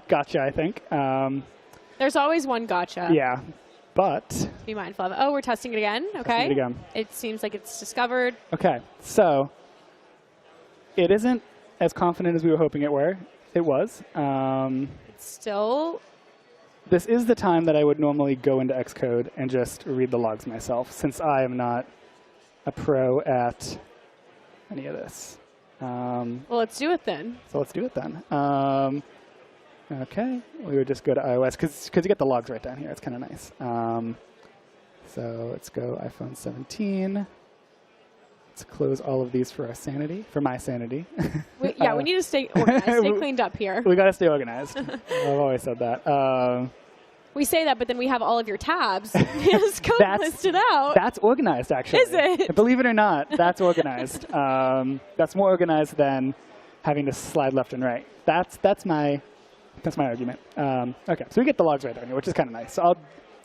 gotcha, I think. There's always one gotcha. Yeah, but be mindful of. Oh, we're testing it again. Okay. Testing it again. It seems like it's discovered. Okay, so it isn't as confident as we were hoping it was. It's still. This is the time that I would normally go into Xcode and just read the logs myself, since I am not a pro at any of this. Well, let's do it then. So let's do it then. Okay, we would just go to iOS, because you get the logs right down here. It's kind of nice. So let's go iPhone 17. Let's close all of these for our sanity, for my sanity. We need to stay organized, stay cleaned up here. We got to stay organized. I've always said that. We say that, but then we have all of your tabs code listed out. That's organized, actually. Is it? Believe it or not, that's organized. That's more organized than having to slide left and right. That's my argument. Okay, so we get the logs right down here, which is kind of nice. So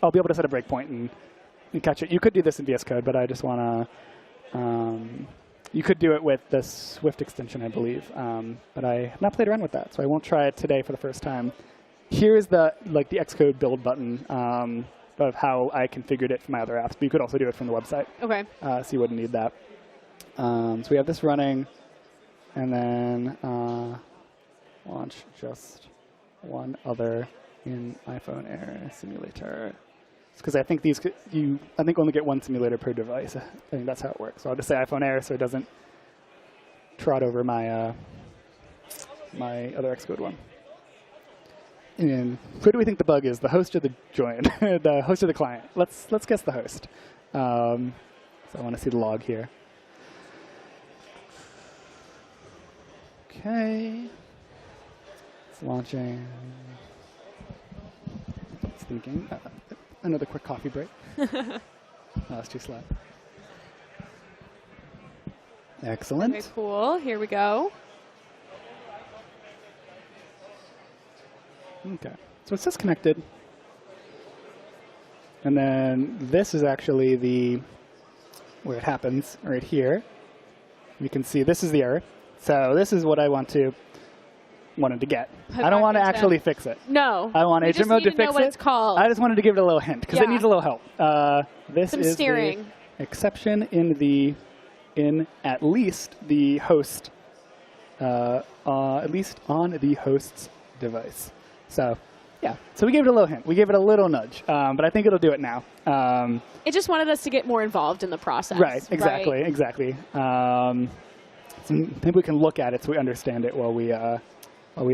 I'll be able to set a breakpoint and catch it. You could do this in VS Code, but I just want to. You could do it with the Swift extension, I believe, but I have not played around with that, so I won't try it today for the first time. Here is the Xcode build button of how I configured it for my other apps, but you could also do it from the website. Okay. So you wouldn't need that. So we have this running, and then launch just one other in iPhone Air simulator. Because I think only get one simulator per device. I think that's how it works. So I'll just say iPhone Air so it doesn't trot over my my other Xcode one. And who do we think the bug is? The host or the join? The host or the client? Let's guess the host. So I want to see the log here. Okay. It's launching. It's thinking. Another quick coffee break. Oh, that's too slow. Excellent. Very cool. Here we go. Okay. So it's just connected. And then this is actually where it happens, right here. You can see this is the error. So this is what I wanted to get. I don't want to actually fix it. No. I want agent mode to fix it. Know what it's called. I just wanted to give it a little hint because it needs a little help. This Some is steering. the exception in at least the host, at least on the host's device. So yeah, so we gave it a little hint. We gave it a little nudge, but I think it'll do it now. It just wanted us to get more involved in the process. Right, exactly, exactly. So maybe we can look at it so we understand it while we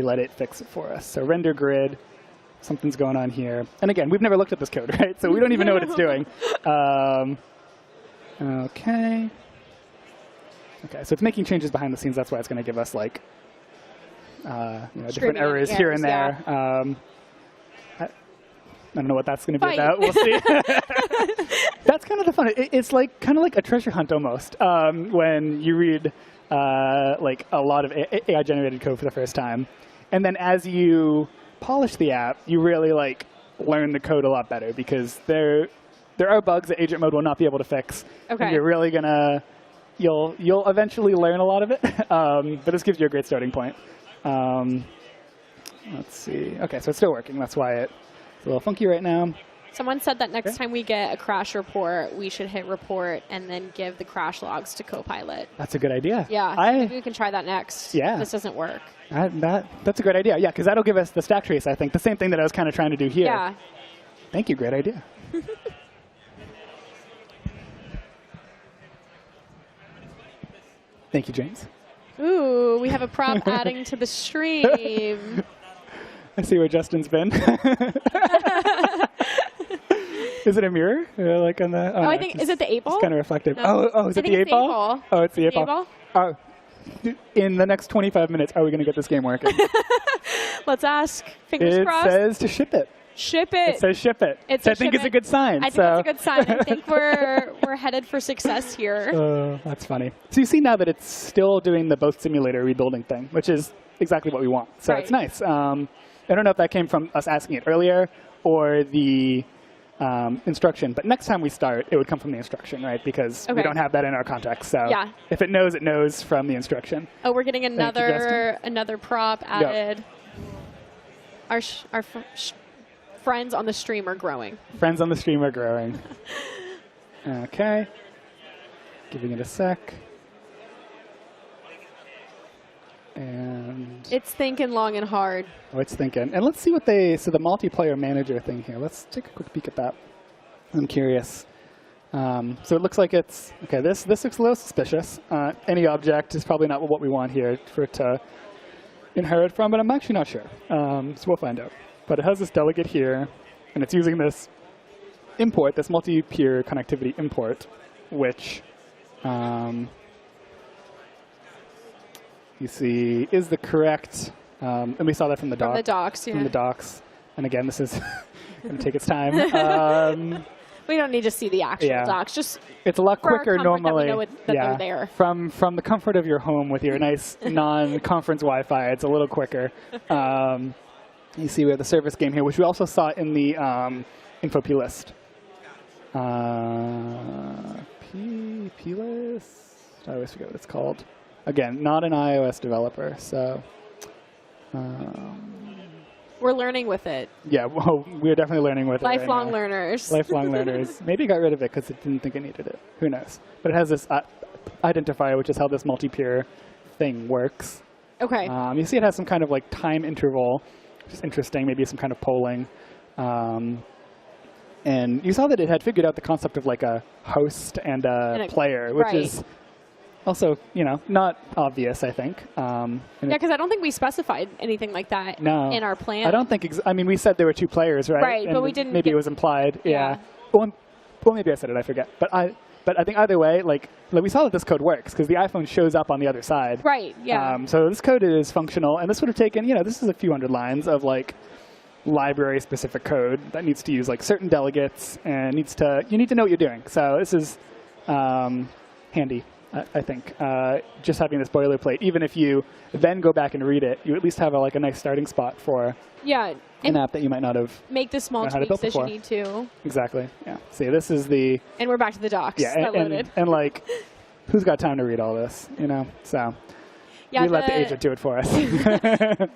let it fix it for us. So render grid, something's going on here. And again, we've never looked at this code, right? So we don't even know what it's doing. Okay. Okay, so it's making changes behind the scenes. That's why it's going to give us like different errors here and there. Yeah. I don't know what that's going to be about. We'll see. That's kind of the fun. It's like kind of like a treasure hunt almost when you read like a lot of AI-generated code for the first time, and then as you polish the app, you really like learn the code a lot better because there are bugs that agent mode will not be able to fix. Okay. And you're really gonna you'll eventually learn a lot of it, but this gives you a great starting point. Let's see. Okay, so it's still working. That's why it's a little funky right now. Someone said that next time we get a crash report, we should hit report and then give the crash logs to Copilot. That's a good idea. Yeah, maybe we can try that next. Yeah. This doesn't work. That's a great idea. Yeah, because that'll give us the stack trace, I think. The same thing that I was kind of trying to do here. Yeah. Thank you. Great idea. Thank you, James. Ooh, we have a prop adding to the stream. I see where Justin's been. Is it a mirror? Like on the? Oh, I think is it the 8 ball? It's kind of reflective. No. Oh, is it the 8 ball? Oh, it's the 8 ball. Oh, in the next 25 minutes, are we going to get this game working? Let's ask. Fingers crossed. It says to ship it. Ship it. It says ship it. I think it's a good sign. I think it's a good sign. I think we're headed for success here. That's funny. So you see now that it's still doing the both simulator rebuilding thing, which is exactly what we want. So It's nice. I don't know if that came from us asking it earlier or the instruction, but next time we start, it would come from the instruction, right? Because we don't have that in our context. So if it knows from the instruction. Oh, we're getting another prop added. Yep. Our friends on the stream are growing. Friends on the stream are growing. Okay. Giving it a sec. And it's thinking long and hard. Oh, it's thinking. And let's see what so the multiplayer manager thing here. Let's take a quick peek at that. I'm curious. So it looks like it's, okay, this looks a little suspicious. Any object is probably not what we want here for it to inherit from, but I'm actually not sure. So we'll find out. But it has this delegate here, and it's using this import, this multi-peer connectivity import, which you see is the correct, and we saw that from the docs. From the docs, yeah. From the docs. And again, this is going to take its time. We don't need to see the actual docs. Just it's a lot quicker normally. That we know that they're there. From the comfort of your home with your nice non-conference Wi-Fi, it's a little quicker. You see we have the service game here, which we also saw in the info plist. Plist? I always forget what it's called. Again, not an iOS developer, so. We're learning with it. Yeah, well, we're definitely learning with it. Lifelong learners. Lifelong learners. Maybe it got rid of it because it didn't think it needed it. Who knows? But it has this identifier, which is how this multi-peer thing works. Okay. You see it has some kind of like time interval, which is interesting, maybe some kind of polling. And you saw that it had figured out the concept of like a host and a player, which is also, not obvious, I think. Yeah, because I don't think we specified anything like that in our plan. I don't think, we said there were 2 players, right? Right, and but we didn't. Maybe it was implied, yeah. Well, maybe I said it, I forget. But I think either way, like we saw that this code works because the iPhone shows up on the other side. Right, yeah. So this code is functional, and this would have taken, this is a few hundred lines of like library-specific code that needs to use like certain delegates and you need to know what you're doing. So this is handy. I think just having this boilerplate, even if you then go back and read it, you at least have a nice starting spot for an app that you might not have make the small tweaks that you need to. Exactly. Yeah. See, this is the. And we're back to the docs. Yeah, that loaded. And like, who's got time to read all this? So. Yeah, we let the agent do it for us.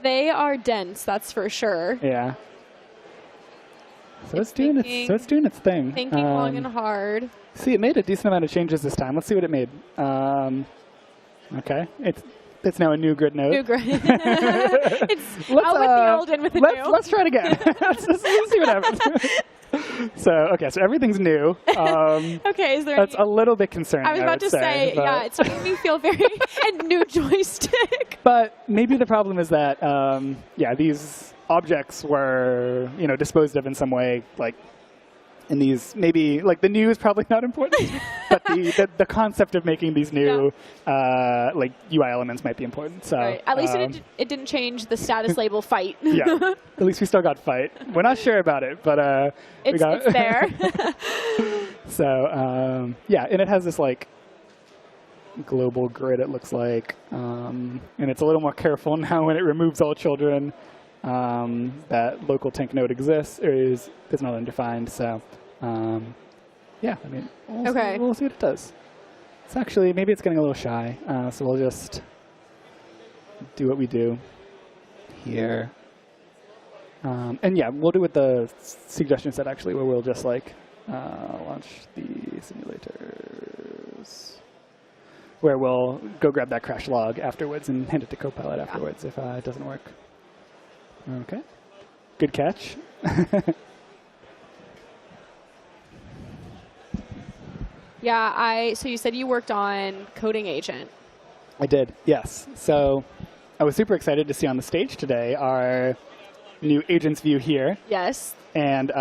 They are dense, that's for sure. Yeah. So it's doing its thing. Thinking long and hard. See, it made a decent amount of changes this time. Let's see what it made. Okay. It's now a new grid node. New grid. It's out with the old, in with the new. Let's try it again. let's see what happens. So everything's new. Okay, is there That's a little bit concerning, I was about to say, yeah, it's making me feel very a new joystick. But maybe the problem is that, these objects were, disposed of in some way, like in these, maybe, like the new is probably not important, but the concept of making these new, like UI elements might be important. So right. At least it didn't change the status label fight. Yeah, at least we still got fight. We're not sure about it, but it's there. So and it has this like global grid, it looks like, and it's a little more careful now when it removes all children. That local tank node exists or is not undefined. So we'll see what it does. It's actually, maybe it's getting a little shy, so we'll just do what we do here. And yeah, we'll do what the suggestion said actually, where we'll just like launch the simulators, where we'll go grab that crash log afterwards and hand it to Copilot afterwards if it doesn't work. Okay, good catch. Yeah, so you said you worked on Coding Agent. I did, yes. So I was super excited to see on the stage today our new agents view here. Yes. And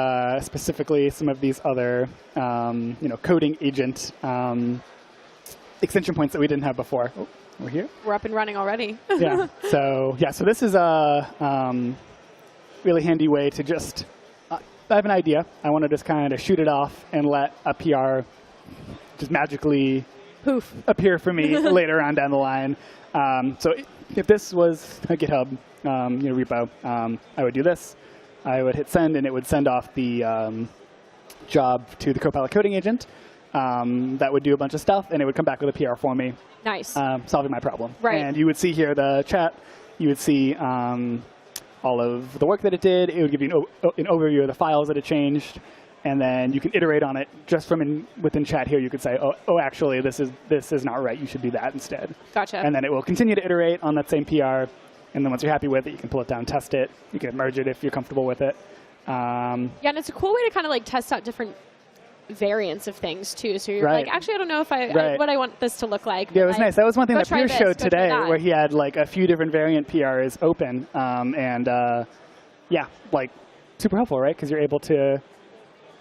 specifically some of these other, coding agent extension points that we didn't have before. Oh, we're here. We're up and running already. Yeah. So this is a really handy way to just. I have an idea. I want to just kind of shoot it off and let a PR just magically poof appear for me later on down the line. So if this was a GitHub repo, I would do this. I would hit send, and it would send off the job to the Copilot coding agent. That would do a bunch of stuff, and it would come back with a PR for me. Nice. Solving my problem. Right. And you would see here the chat. You would see all of the work that it did. It would give you an overview of the files that it changed. And then you can iterate on it just from within chat here. You could say, oh, actually, this is not right. You should do that instead. Gotcha. And then it will continue to iterate on that same PR. And then once you're happy with it, you can pull it down, test it. You can merge it if you're comfortable with it. Yeah, and it's a cool way to kind of like test out different variants of things too. So you're like, actually, I don't know if what I want this to look like. Yeah, it was nice. That was one thing that Pierce showed today, where he had like a few different variant PRs open, like super helpful, right? Because you're able to.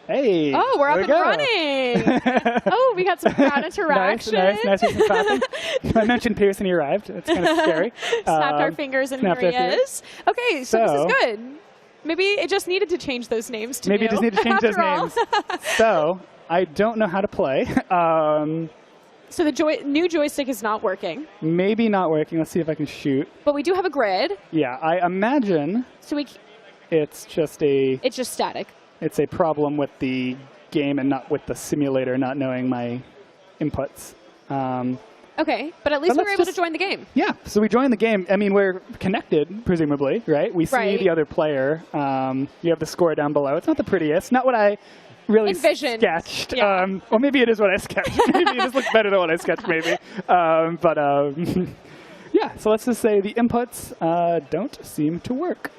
Hey. Oh, we're up and running. Oh, we got some crowd interaction. Nice. I mentioned Pierce and he arrived. It's kind of scary. Snapped our fingers and here he is. Okay, so this is good. Maybe it just needed to change those names to Maybe it just needed to change those names. So I don't know how to play. So the new joystick is not working. Maybe not working. Let's see if I can shoot. But we do have a grid. Yeah, I imagine it's just static. It's a problem with the game and not with the simulator not knowing my inputs. Okay, but at least we were able to join the game. Yeah, so we joined the game. I mean, we're connected, presumably, right? We see the other player. You have the score down below. It's not the prettiest. Not what I really sketched. Yeah. Or maybe it is what I sketched. Maybe it just looks better than what I sketched, maybe. Yeah, so let's just say the inputs don't seem to work.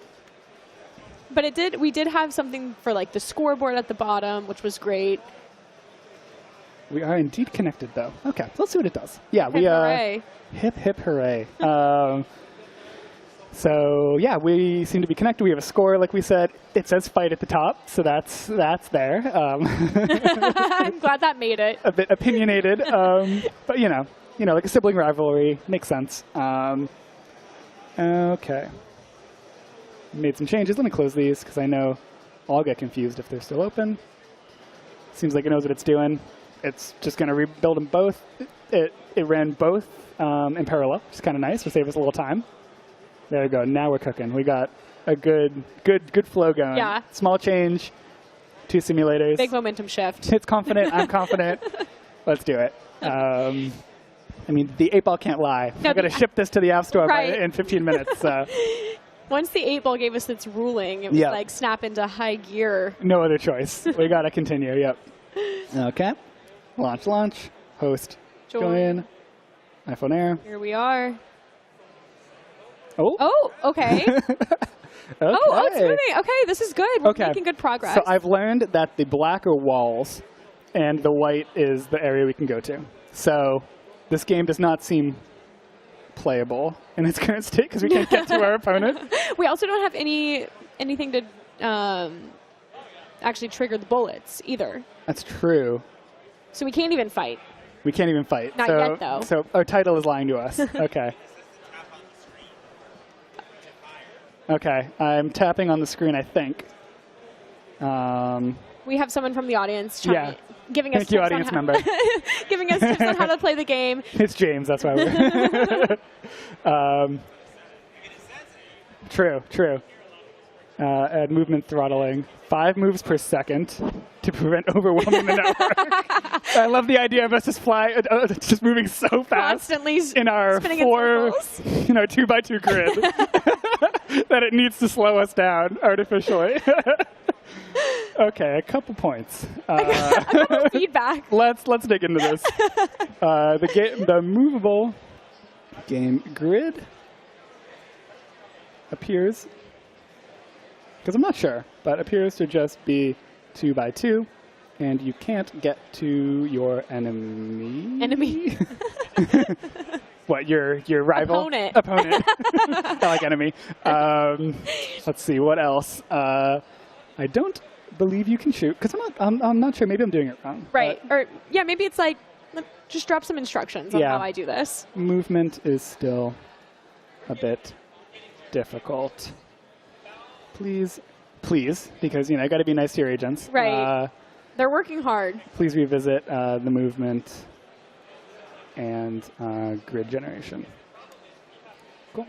But we did have something for like the scoreboard at the bottom, which was great. We are indeed connected, though. Okay, let's see what it does. Yeah, hooray. Hip, hip, hooray. So yeah, we seem to be connected. We have a score, like we said. It says fight at the top, so that's there. I'm glad that made it. A bit opinionated, but you know, like a sibling rivalry makes sense. Okay. Made some changes. Let me close these because I know I'll get confused if they're still open. Seems like it knows what it's doing. It's just going to rebuild them both. It ran both in parallel, which is kind of nice. It'll save us a little time. There we go. Now we're cooking. We got a good flow going. Yeah. Small change. 2 simulators. Big momentum shift. It's confident. I'm confident. Let's do it. I mean, the 8-ball can't lie. No, I've got to ship this to the App Store in 15 minutes. So. Once the 8-ball gave us its ruling, it was like snap into high gear. No other choice. We got to continue. Yep. Okay. Launch. Host. Join. iPhone Air. Here we are. Oh, okay. Oh, it's moving. Okay, this is good. We're making good progress. So I've learned that the black are walls, and the white is the area we can go to. So this game does not seem playable in its current state because we can't get to our opponent. We also don't have anything to actually trigger the bullets either. That's true. So we can't even fight. We can't even fight. Not yet, though. So our title is lying to us. Okay. Okay, I'm tapping on the screen, I think. We have someone from the audience giving us Thank you, tips audience member. giving us tips on how to play the game. It's James, that's why we're... True. Add movement throttling. 5 moves per second to prevent overwhelming the network. I love the idea of us just moving so fast constantly in our 2x2 grid that it needs to slow us down artificially. Okay, a couple points. A couple feedback. Let's dig into this. The movable game grid appears, because I'm not sure, but appears to just be 2x2, and you can't get to your enemy. What, your rival? Opponent. I like enemy. Let's see, what else? I don't believe you can shoot, because I'm not sure. Maybe I'm doing it wrong. Right. Or maybe it's like, just drop some instructions on how I do this. Movement is still a bit difficult. Please, because I got to be nice to your agents. Right. They're working hard. Please revisit the movement and grid generation. Cool.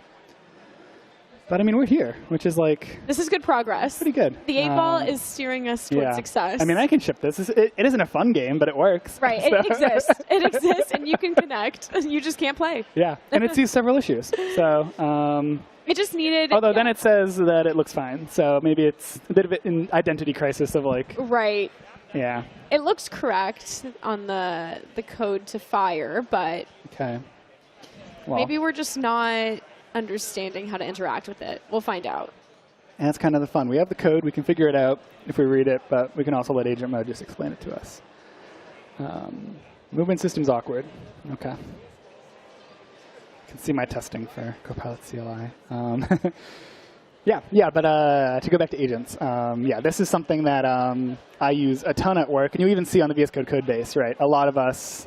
But I mean, we're here, which is like... This is good progress. Pretty good. The 8-ball is steering us towards success. I mean, I can ship this. It isn't a fun game, but it works. Right, so. It exists. It exists, and you can connect. You just can't play. Yeah, and it sees several issues. So... it just needed... Although then it says that it looks fine. So maybe it's a bit of an identity crisis of like... Right. Yeah. It looks correct on the code to fire, but... Okay. Well, maybe we're just not understanding how to interact with it. We'll find out. And that's kind of the fun. We have the code. We can figure it out if we read it, but we can also let Agent Mode just explain it to us. Movement system's awkward. Okay. You can see my testing for Copilot CLI. But to go back to agents, this is something that I use a ton at work, and you even see on the VS Code code base, right? A lot of us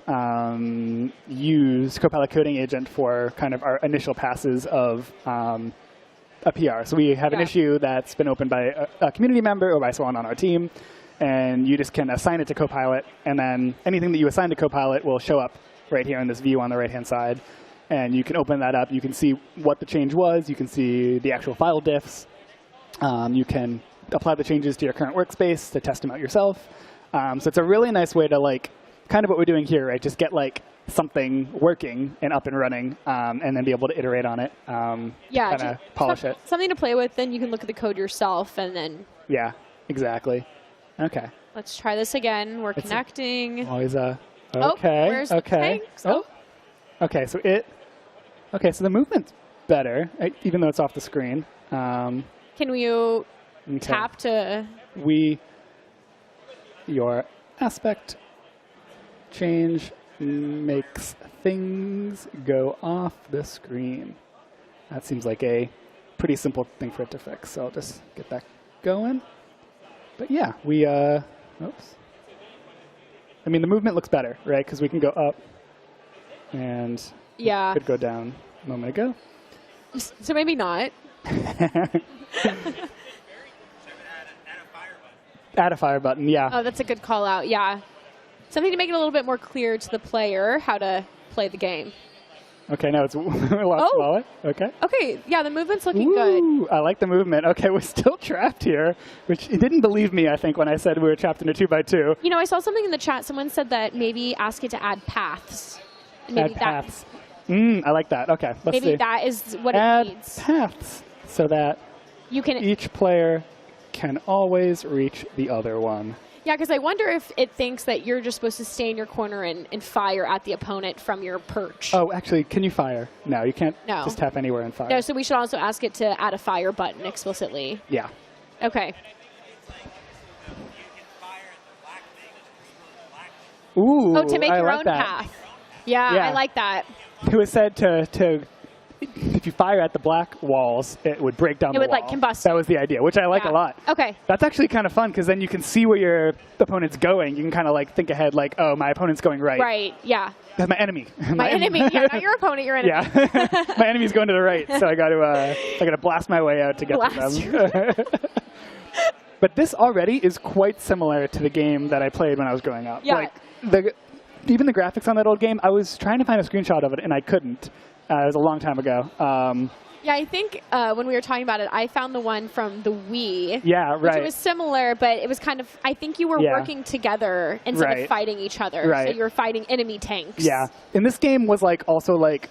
use Copilot Coding Agent for kind of our initial passes of a PR. So we have an issue that's been opened by a community member or by someone on our team, and you just can assign it to Copilot, and then anything that you assign to Copilot will show up right here in this view on the right-hand side. And you can open that up. You can see what the change was. You can see the actual file diffs. You can apply the changes to your current workspace to test them out yourself. So it's a really nice way to, like, kind of what we're doing here, right? Just get, like, something working and up and running, and then be able to iterate on it, kind of polish it. Something to play with. Then you can look at the code yourself, and then... Yeah, exactly. Okay. Let's try this again. We're connecting. Always a... Okay. Oh, where's the thing? Okay, so so the movement's better, even though it's off the screen. Can you tap to... Your aspect change makes things go off the screen. That seems like a pretty simple thing for it to fix, so I'll just get that going. But yeah, oops. I mean, the movement looks better, right? Because we can go up and... Yeah. Could go down a moment ago. So maybe not. Add a fire button, yeah. Oh, that's a good call out, yeah. Something to make it a little bit more clear to the player how to play the game. Okay, now it's a lot smaller. Okay. Okay, yeah, the movement's looking good. I like the movement. Okay, we're still trapped here, which it didn't believe me, I think, when I said we were trapped in a 2x2. You know, I saw something in the chat. Someone said that maybe ask it to add paths. Maybe add paths. I like that. Okay, let's see. Maybe that is what it needs. Add paths so that you can each player can always reach the other one. Yeah, because I wonder if it thinks that you're just supposed to stay in your corner and fire at the opponent from your perch. Oh, actually, can you fire? No, you can't just tap anywhere and fire. No, so we should also ask it to add a fire button explicitly. Yeah. Okay. Ooh, oh, to make your like own that. path. Yeah, I like that. It was said to if you fire at the black walls, it would break down the wall. It would, like, combust. That was the idea, which I like a lot. Okay. That's actually kind of fun, because then you can see where your opponent's going. You can kind of like think ahead, like, oh, my opponent's going right. Right, yeah. That's my enemy. My enemy, yeah, not your opponent, your enemy. Yeah. My enemy's going to the right, so I got to blast my way out to get to them. But this already is quite similar to the game that I played when I was growing up. Yeah. Like, even the graphics on that old game, I was trying to find a screenshot of it, and I couldn't. It was a long time ago. Yeah, I think when we were talking about it, I found the one from the Wii. Yeah, right. Which was similar, but it was kind of, I think you were working together instead of fighting each other. Right. So you were fighting enemy tanks. Yeah. And this game was like also like,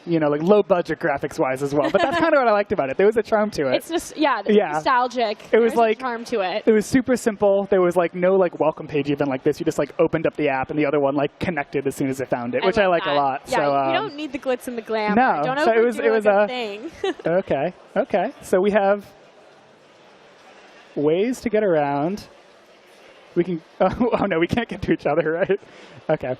you know, like low budget graphics wise as well. But that's kind of what I liked about it. There was a charm to it. It's just, nostalgic. It was like a charm to it. It was super simple. There was like no like welcome page even like this. You just like opened up the app and the other one like connected as soon as it found it, which I like a lot. Yeah, so, you don't need the glitz and the glam. No, don't so it was a thing. Okay. So we have ways to get around. We can. Oh no, we can't get to each other, right? Okay.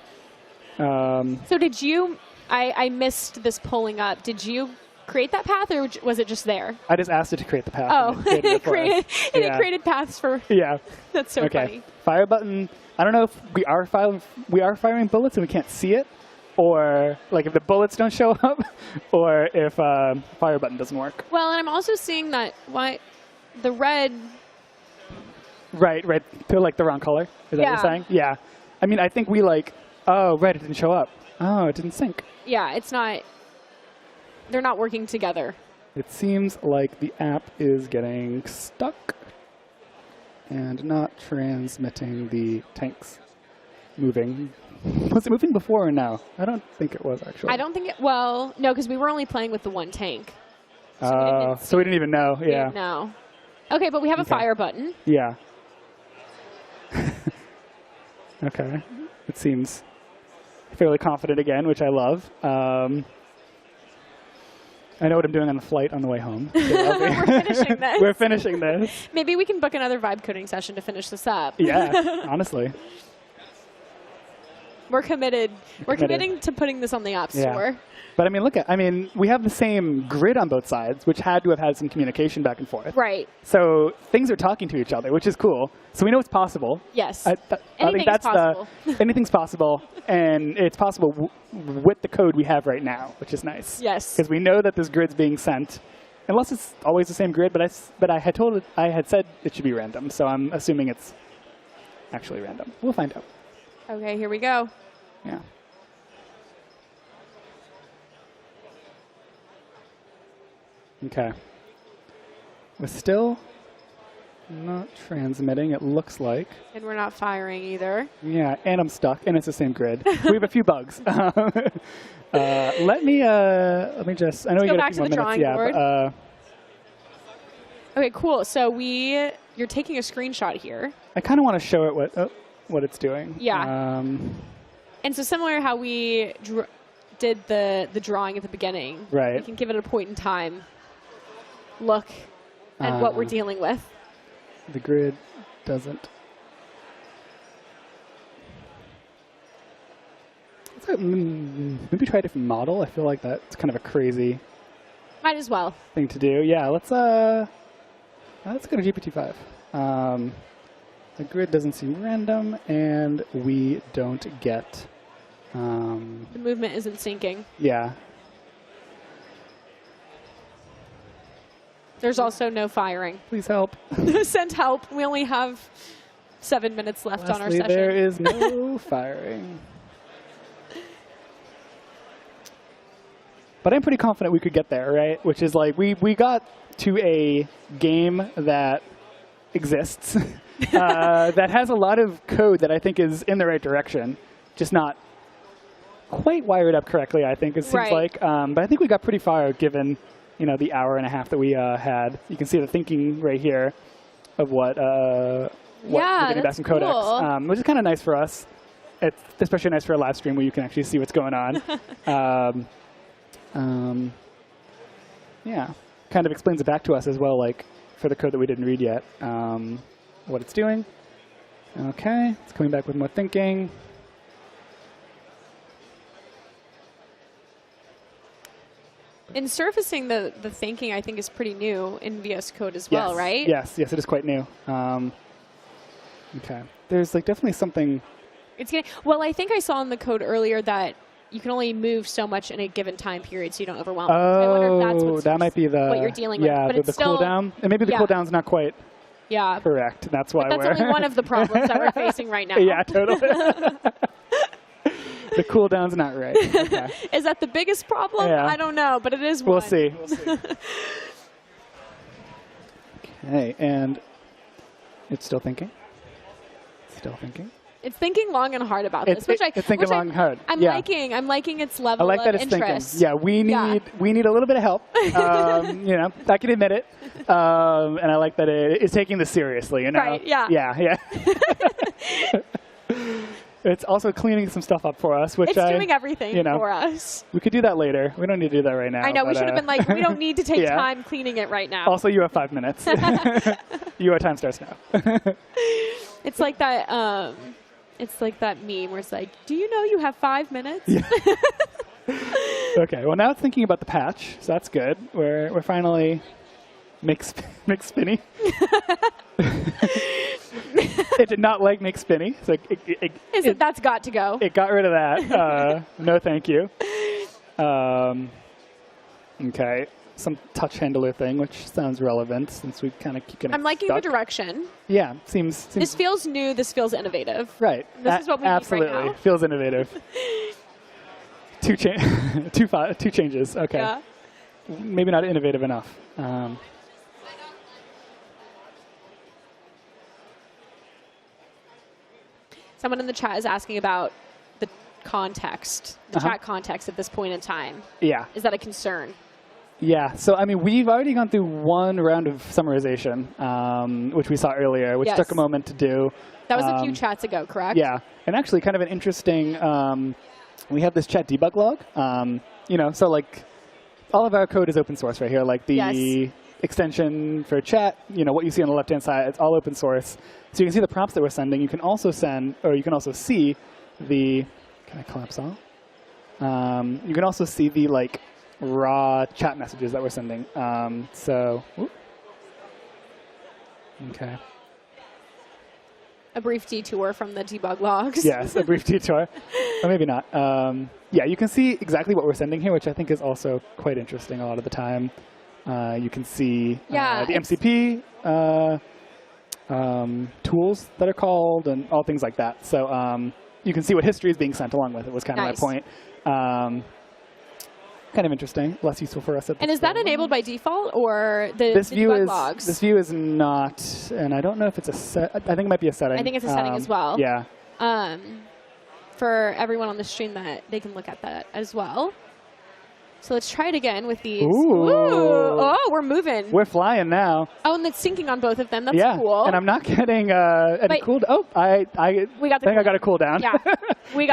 So did you? I missed this pulling up. Did you create that path, or was it just there? I just asked it to create the path. Oh, it created paths for. Yeah. That's so funny. Fire button. I don't know if we are firing bullets and we can't see it, or like if the bullets don't show up, or if fire button doesn't work. Well, and I'm also seeing that the red. Right. They're like the wrong color. Is that what you're saying? Yeah. I mean, I think we like. Oh, right. It didn't show up. Oh, it didn't sync. Yeah, it's not. They're not working together. It seems like the app is getting stuck and not transmitting the tanks moving. Was it moving before or no? I don't think it was, actually. I don't think it. Well, no, because we were only playing with the one tank. So we didn't even know. Yeah. No. Okay, but we have a fire button. Yeah. Okay. It seems fairly confident again, which I love. I know what I'm doing on the flight on the way home. We're finishing this. We're finishing this. Maybe we can book another vibe coding session to finish this up. Yeah, honestly. We're committed. We're committing to putting this on the App Store. But I mean, we have the same grid on both sides, which had to have had some communication back and forth. Right. So things are talking to each other, which is cool. So we know it's possible. Yes. I think that's possible. Anything's possible, and it's possible with the code we have right now, which is nice. Yes. Because we know that this grid's being sent, unless it's always the same grid. But I had said it should be random, so I'm assuming it's actually random. We'll find out. Okay, here we go. Yeah. Okay. We're still not transmitting, it looks like. And we're not firing either. Yeah, and I'm stuck, and it's the same grid. We have a few bugs. Let me just. I know Let's you go got back a few to the more minutes. drawing board. But, Okay, cool. So you're taking a screenshot here. I kind of want to show it what it's doing. Yeah. And so similar how we did the drawing at the beginning. Right. We can give it a point in time look at what we're dealing with. The grid doesn't. Maybe try a different model. I feel like that's kind of a crazy Might as well. thing to do. Yeah, let's go to GPT-5. The grid doesn't seem random, and we don't get. The movement isn't syncing. Yeah. There's also no firing. Please help. Send help. We only have 7 minutes left on our session. There is no firing. But I'm pretty confident we could get there, right? Which is like, we got to a game that exists, that has a lot of code that I think is in the right direction, just not quite wired up correctly, I think, it seems like. But I think we got pretty far given, the hour and a half that we had. You can see the thinking right here of what what we're getting back from Codex, cool. which is kind of nice for us. It's especially nice for a live stream where you can actually see what's going on. Yeah, kind of explains it back to us as well, like for the code that we didn't read yet, what it's doing. Okay, it's coming back with more thinking. And surfacing the thinking, I think, is pretty new in VS Code as well, right? Yes, it is quite new. Okay, there's like definitely something. Well, I think I saw in the code earlier that you can only move so much in a given time period, so you don't overwhelm. Oh, I wonder if that's that might be what you're dealing with. Yeah, but it's the still, cooldown, and maybe the cooldown's not quite correct. That's why but that's only one of the problems that we're facing right now. Yeah, totally. The cooldown's not right. Okay. Is that the biggest problem? Yeah. I don't know, but it is one. We'll see. Okay, and it's still thinking. It's thinking long and hard about this, it's thinking long and hard. I'm liking its level of interest. Thinking. Yeah, we need a little bit of help. I can admit it, and I like that it's taking this seriously. Right. Yeah. Yeah. It's also cleaning some stuff up for us, which it's doing everything for us. We could do that later. We don't need to do that right now. I know. We should have been like, we don't need to take time cleaning it right now. Also, you have 5 minutes. Your time starts now. It's like that. It's like that meme where it's like, "Do you know you have 5 minutes?" Yeah. Okay. Well, now it's thinking about the patch, so that's good. We're finally make spinny. It did not like make spinny. So that's got to go. It got rid of that. No, thank you. Okay. Some touch handler thing, which sounds relevant since we kind of keep getting I'm liking stuck. the direction. Yeah, seems. This feels new. This feels innovative. Right. This is what we need right now. Feels innovative. Two changes. Okay. Yeah. Maybe not innovative enough. Someone in the chat is asking about the context, the chat context at this point in time. Yeah. Is that a concern? Yeah. So, I mean, we've already gone through one round of summarization, which we saw earlier, which took a moment to do. That was a few chats ago, correct? Yeah. And actually kind of an interesting, we have this chat debug log. So like all of our code is open source right here. Like the extension for chat, what you see on the left-hand side, it's all open source. So you can see the prompts that we're sending. You can also you can also see the, can I collapse off? You can also see the like raw chat messages that we're sending. Okay. A brief detour from the debug logs. Yes, a brief detour. Or maybe not. Yeah, you can see exactly what we're sending here, which I think is also quite interesting a lot of the time. You can see the MCP tools that are called and all things like that. So you can see what history is being sent along with it was kind of my point. Kind of interesting, less useful for us at this And is that enabled by default or the debug logs? This view is not, and I don't know if it's a set. I think it might be a setting. I think it's a setting as well. Yeah. For everyone on the stream, that they can look at that as well. So let's try it again with these. Ooh. Oh, we're moving. We're flying now. Oh, and it's syncing on both of them. That's cool. And I'm not getting any cool. I think I got a cooldown. Yeah,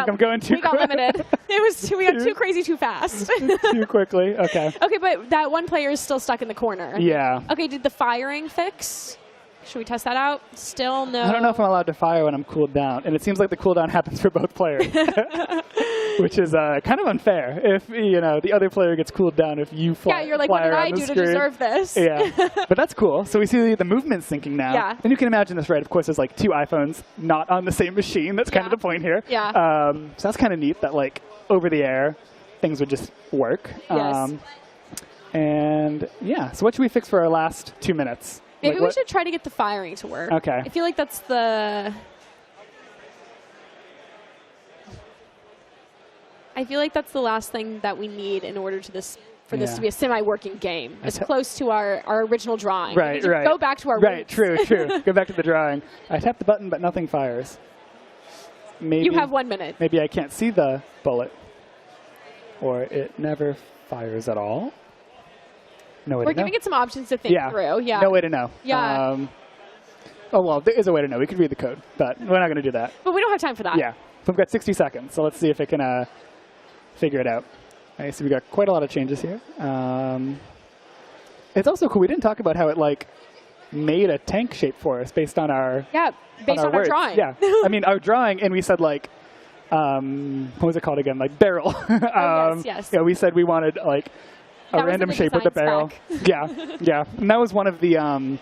I'm going too. We got limited. We got too crazy, too fast. Too quickly. Okay. Okay, but that one player is still stuck in the corner. Yeah. Okay, did the firing fix? Should we test that out? Still no. I don't know if I'm allowed to fire when I'm cooled down, and it seems like the cooldown happens for both players, which is kind of unfair. If the other player gets cooled down, if you fly, you're like, what did I do to deserve this? Yeah, but that's cool. So we see the movement syncing now. Yeah. And you can imagine this, right? Of course, there's like 2 iPhones not on the same machine. That's kind of the point here. Yeah. So that's kind of neat that like over the air, things would just work. Yes. And yeah, so what should we fix for our last 2 minutes? Maybe we should try to get the firing to work. Okay. I feel like that's the... last thing that we need in order for this to be a semi-working game. As close to our original drawing. Right. Go back to our roots. True. Go back to the drawing. I tap the button, but nothing fires. Maybe you have 1 minute. Maybe I can't see the bullet. Or it never fires at all. No way to know. We're giving it some options to think through. Yeah. No way to know. Yeah. Oh, well, there is a way to know. We could read the code, but we're not going to do that. But we don't have time for that. Yeah. So we've got 60 seconds, so let's see if it can figure it out. Okay, so we got quite a lot of changes here. It's also cool. We didn't talk about how it like made a tank shape for us based on our based on our drawing. Yeah, I mean our drawing, and we said like what was it called again? Like barrel. Yes. Yeah, we said we wanted like a random shape with the barrel. Yeah, yeah, and that was one of the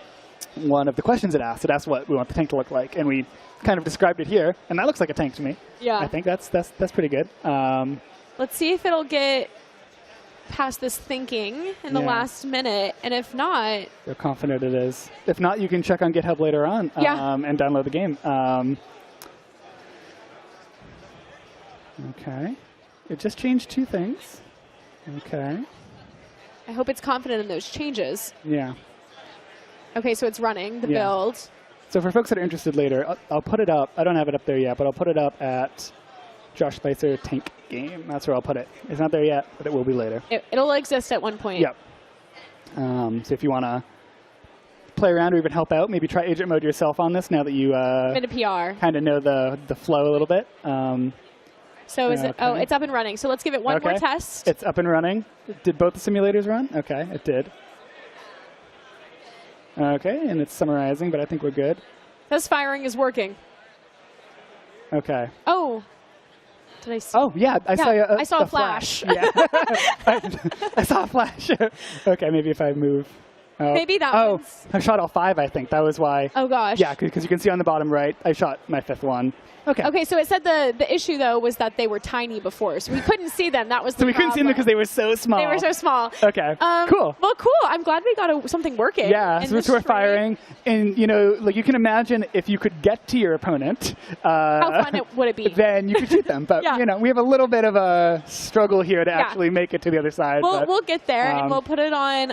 questions it asked. It asked what we want the tank to look like, and we kind of described it here, and that looks like a tank to me. Yeah, I think that's pretty good. Let's see if it'll get past this thinking in the last minute, and if not, you're confident it is. If not, you can check on GitHub later on and download the game. Okay, it just changed 2 things. Okay. I hope it's confident in those changes. Yeah. Okay, so it's running the build. So for folks that are interested later, I'll put it up. I don't have it up there yet, but I'll put it up at Josh Spicer Tank Game. That's where I'll put it. It's not there yet, but it will be later. It'll exist at one point. Yep. So if you want to play around or even help out, maybe try agent mode yourself on this now that you in a PR. kind of know the flow a little bit. So is it? Oh, it's up and running. So let's give it one more test. It's up and running. Did both the simulators run? Okay, it did. Okay, and it's summarizing, but I think we're good. This firing is working. Okay. Oh. Did I see? Oh, yeah. I saw a flash. Yeah. I saw a flash. Okay, maybe if I move. Maybe that one's... I shot all 5, I think. That was why. Oh, gosh. Yeah, because you can see on the bottom right, I shot my 5th one. Okay. Okay, so it said the issue, though, was that they were tiny before, so we couldn't see them. That was the problem. So we couldn't see them because they were so small. They were so small. Okay, cool. Well, cool. I'm glad we got something working. Yeah, so we're firing. And, you know, like you can imagine if you could get to your opponent. How fun would it be? Then you could shoot them. But, you know, we have a little bit of a struggle here to actually make it to the other side. We'll get there, and we'll put it on,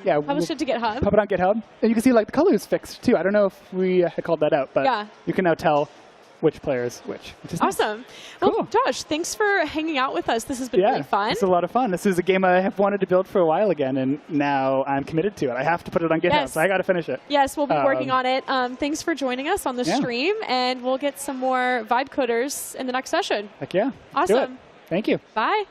publish it to GitHub. Put it on GitHub. And you can see, like, the colors fixed, too. I don't know if we had called that out, but you can now tell which players which is awesome. Nice. Well, cool. Josh, thanks for hanging out with us. This has been really fun. It's a lot of fun. This is a game I have wanted to build for a while again, and now I'm committed to it. I have to put it on GitHub, so I got to finish it. Yes, we'll be working on it. Thanks for joining us on the stream, and we'll get some more Vibe Coders in the next session. Heck yeah. Awesome. Thank you. Bye.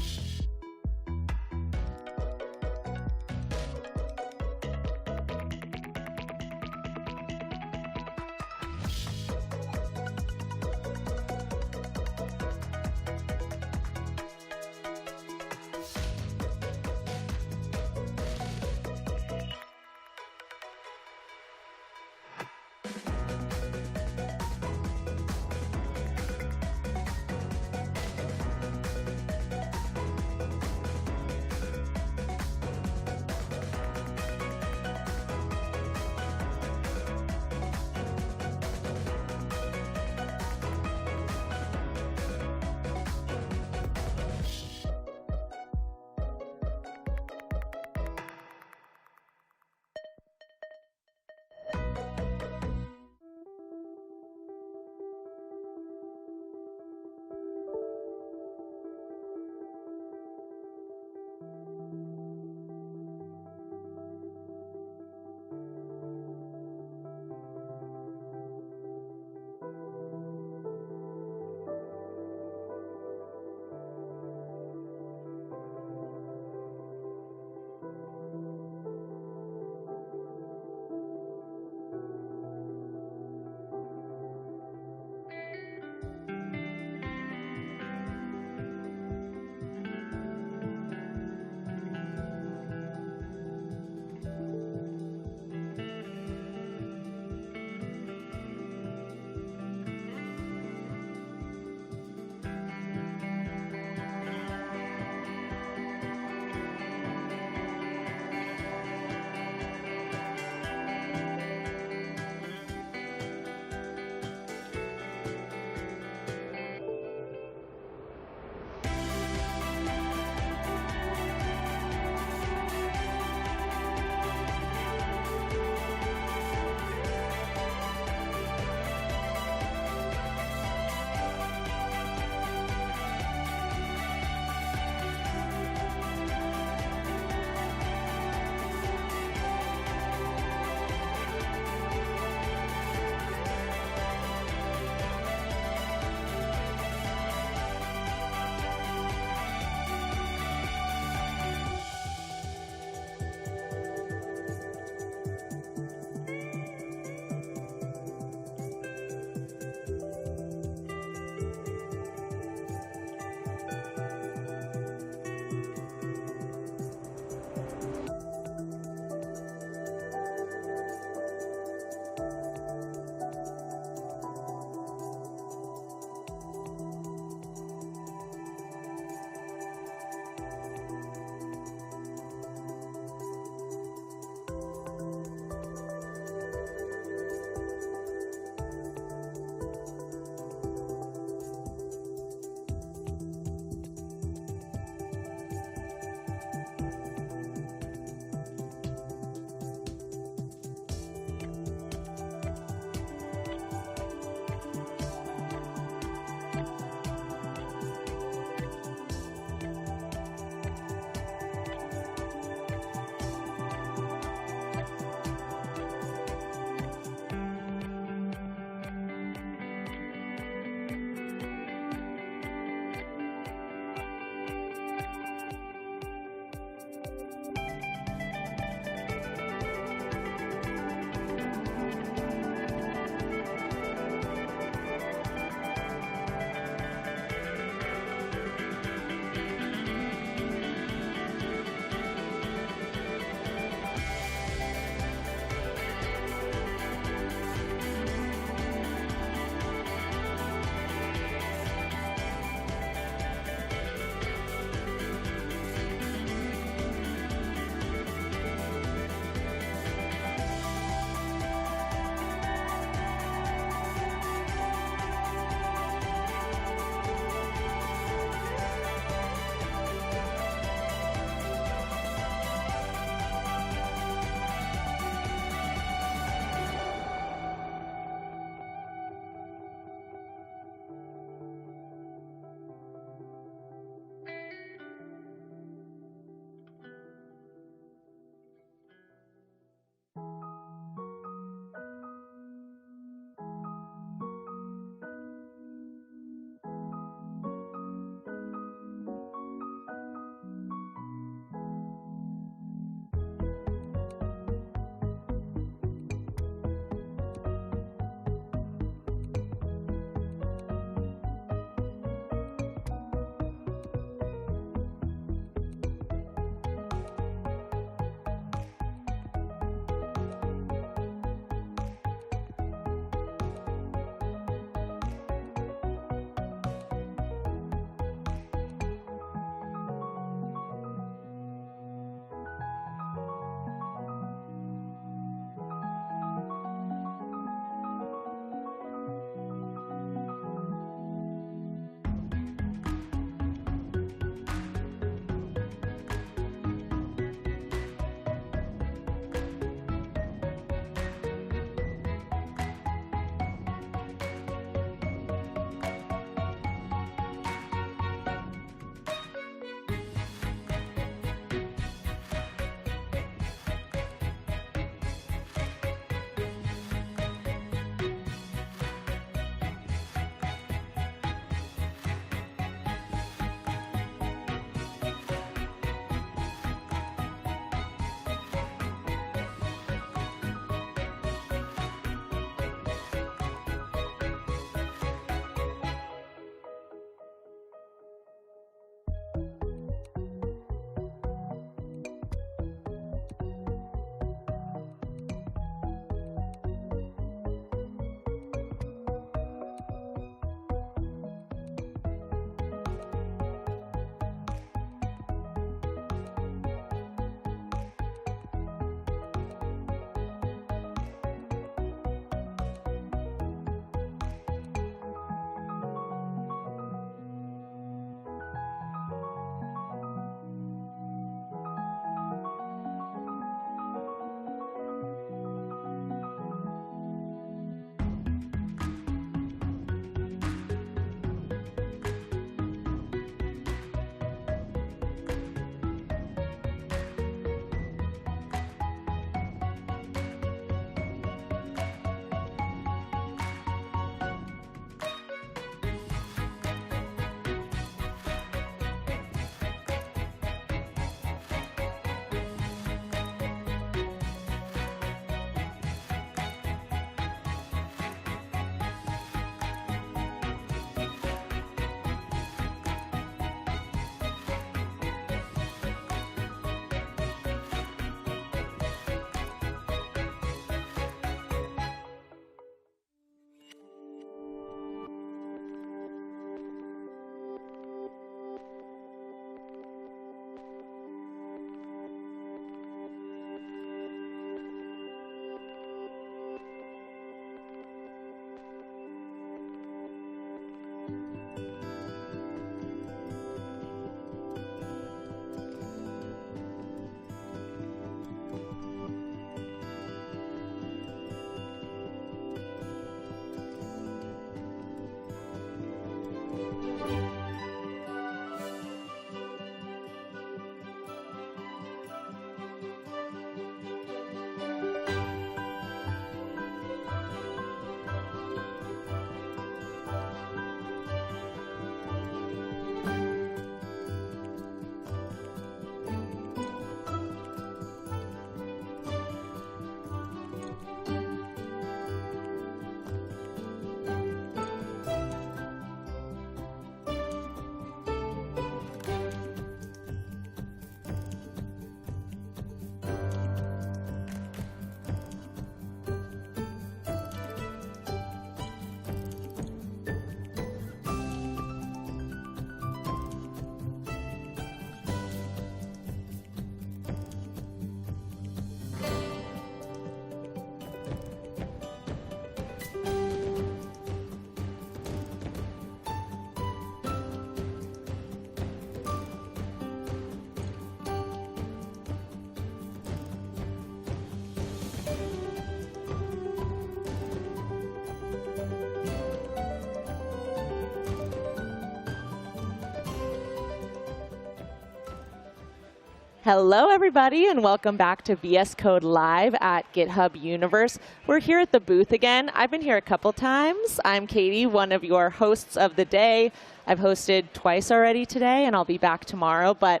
Hello, everybody, and welcome back to VS Code Live at GitHub Universe. We're here at the booth again. I've been here a couple times. I'm Katie, one of your hosts of the day. I've hosted twice already today, and I'll be back tomorrow, but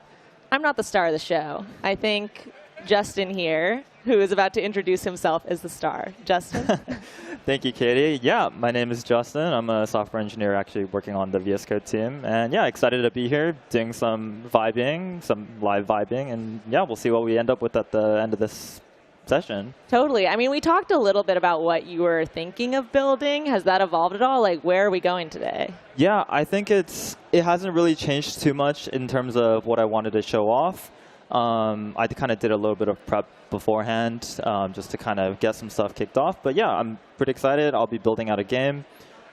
I'm not the star of the show. I think Justin here, who is about to introduce himself, is the star. Justin? Thank you, Katie. Yeah, my name is Justin. I'm a software engineer actually working on the VS Code team. And yeah, excited to be here doing some vibing, some live vibing. And yeah, we'll see what we end up with at the end of this session. Totally. I mean, we talked a little bit about what you were thinking of building. Has that evolved at all? Like, where are we going today? Yeah, I think it hasn't really changed too much in terms of what I wanted to show off. I kind of did a little bit of prep beforehand just to kind of get some stuff kicked off. But yeah, I'm pretty excited. I'll be building out a game.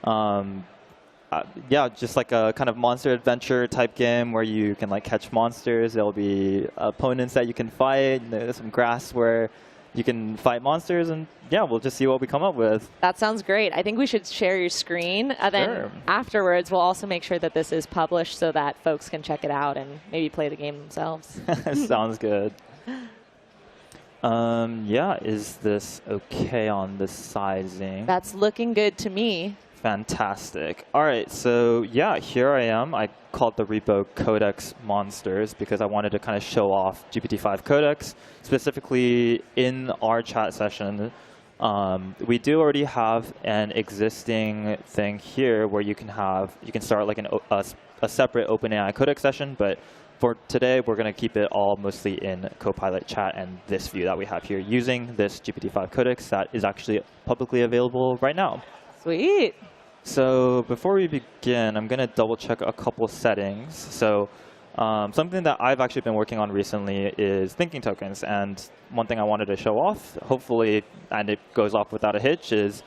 Yeah, just like a kind of monster adventure type game where you can like catch monsters. There'll be opponents that you can fight. There's some grass where you can fight monsters, and yeah, we'll just see what we come up with. That sounds great. I think we should share your screen. Then afterwards, we'll also make sure that this is published so that folks can check it out and maybe play the game themselves. Sounds good. Yeah, is this okay on the sizing? That's looking good to me. Fantastic. All right, so yeah, here I am. I called the repo Codex Monsters because I wanted to kind of show off GPT-5 Codex. Specifically in our chat session, we do already have an existing thing here where you can start like a separate OpenAI Codex session, but for today, we're going to keep it all mostly in Copilot chat and this view that we have here using this GPT-5 Codex that is actually publicly available right now. Sweet. So before we begin, I'm going to double check a couple settings. So something that I've actually been working on recently is thinking tokens. And one thing I wanted to show off, hopefully, and it goes off without a hitch, is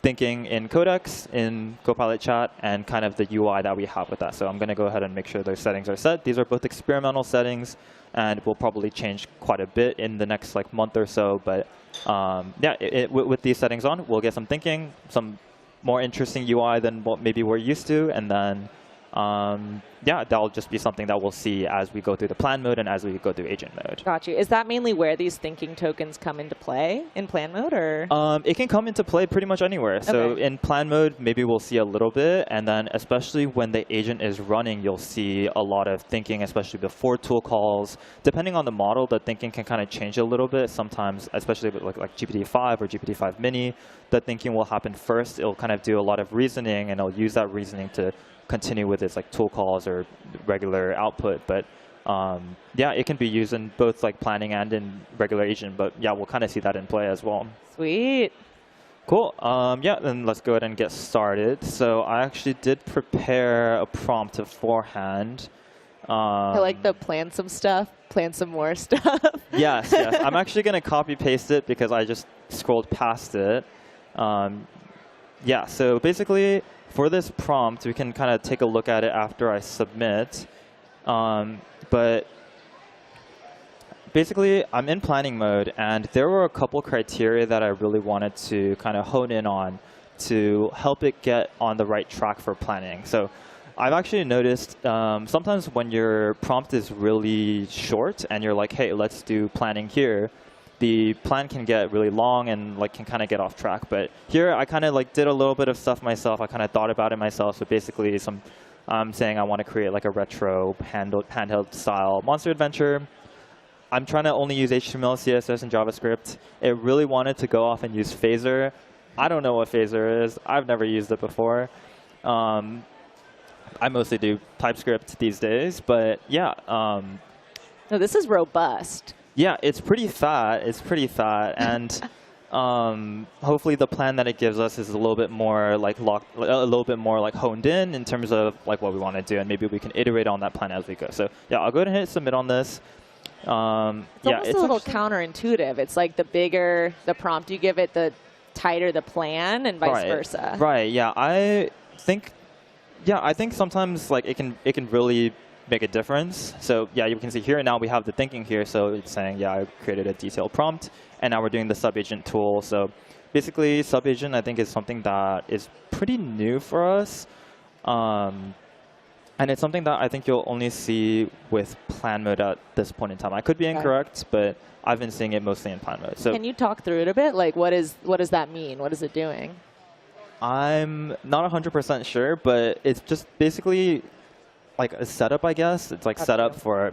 thinking in Codex, in Copilot chat, and kind of the UI that we have with that. So I'm going to go ahead and make sure those settings are set. These are both experimental settings, and will probably change quite a bit in the next month or so. But yeah, with these settings on, we'll get some thinking, some more interesting UI than what maybe we're used to, and then yeah, that'll just be something that we'll see as we go through the plan mode and as we go through agent mode. Got you. Is that mainly where these thinking tokens come into play in plan mode, or? It can come into play pretty much anywhere. Okay. So in plan mode, maybe we'll see a little bit, and then especially when the agent is running, you'll see a lot of thinking, especially before tool calls. Depending on the model, the thinking can kind of change a little bit. Sometimes, especially with like GPT-5 or GPT-5 Mini, the thinking will happen first. It'll kind of do a lot of reasoning, and it'll use that reasoning to continue with its tool calls or regular output. But yeah, it can be used in both planning and in regular agent. But yeah, we'll kind of see that in play as well. Sweet. Cool. Yeah, then let's go ahead and get started. So I actually did prepare a prompt beforehand. I like the plan some stuff, plan some more stuff. Yes. I'm actually going to copy paste it because I just scrolled past it. Yeah, so basically, for this prompt, we can kind of take a look at it after I submit. But basically, I'm in planning mode, and there were a couple criteria that I really wanted to kind of hone in on to help it get on the right track for planning. So I've actually noticed sometimes when your prompt is really short and you're like, hey, let's do planning here, the plan can get really long and can kind of get off track. But here I kind of did a little bit of stuff myself. I kind of thought about it myself. So basically, I'm saying I want to create a retro handheld style monster adventure. I'm trying to only use HTML, CSS, and JavaScript. It really wanted to go off and use Phaser. I don't know what Phaser is. I've never used it before. I mostly do TypeScript these days. But yeah. No, this is robust. Yeah, it's pretty fat. And hopefully the plan that it gives us is a little bit more honed in terms of what we want to do, and maybe we can iterate on that plan as we go. So yeah, I'll go ahead and hit submit on this. It's almost a little counterintuitive. It's the bigger the prompt you give it, the tighter the plan, and vice versa. Right. Yeah, I think sometimes it can really make a difference. So yeah, you can see here now we have the thinking here. So it's saying, yeah, I created a detailed prompt, and now we're doing the sub-agent tool. So basically, sub-agent I think is something that is pretty new for us. And it's something that I think you'll only see with plan mode at this point in time. I could be incorrect, but I've been seeing it mostly in plan mode. So can you talk through it a bit? Like, what does that mean? What is it doing? I'm not 100% sure, but it's just basically like a setup, I guess. It's like setup for,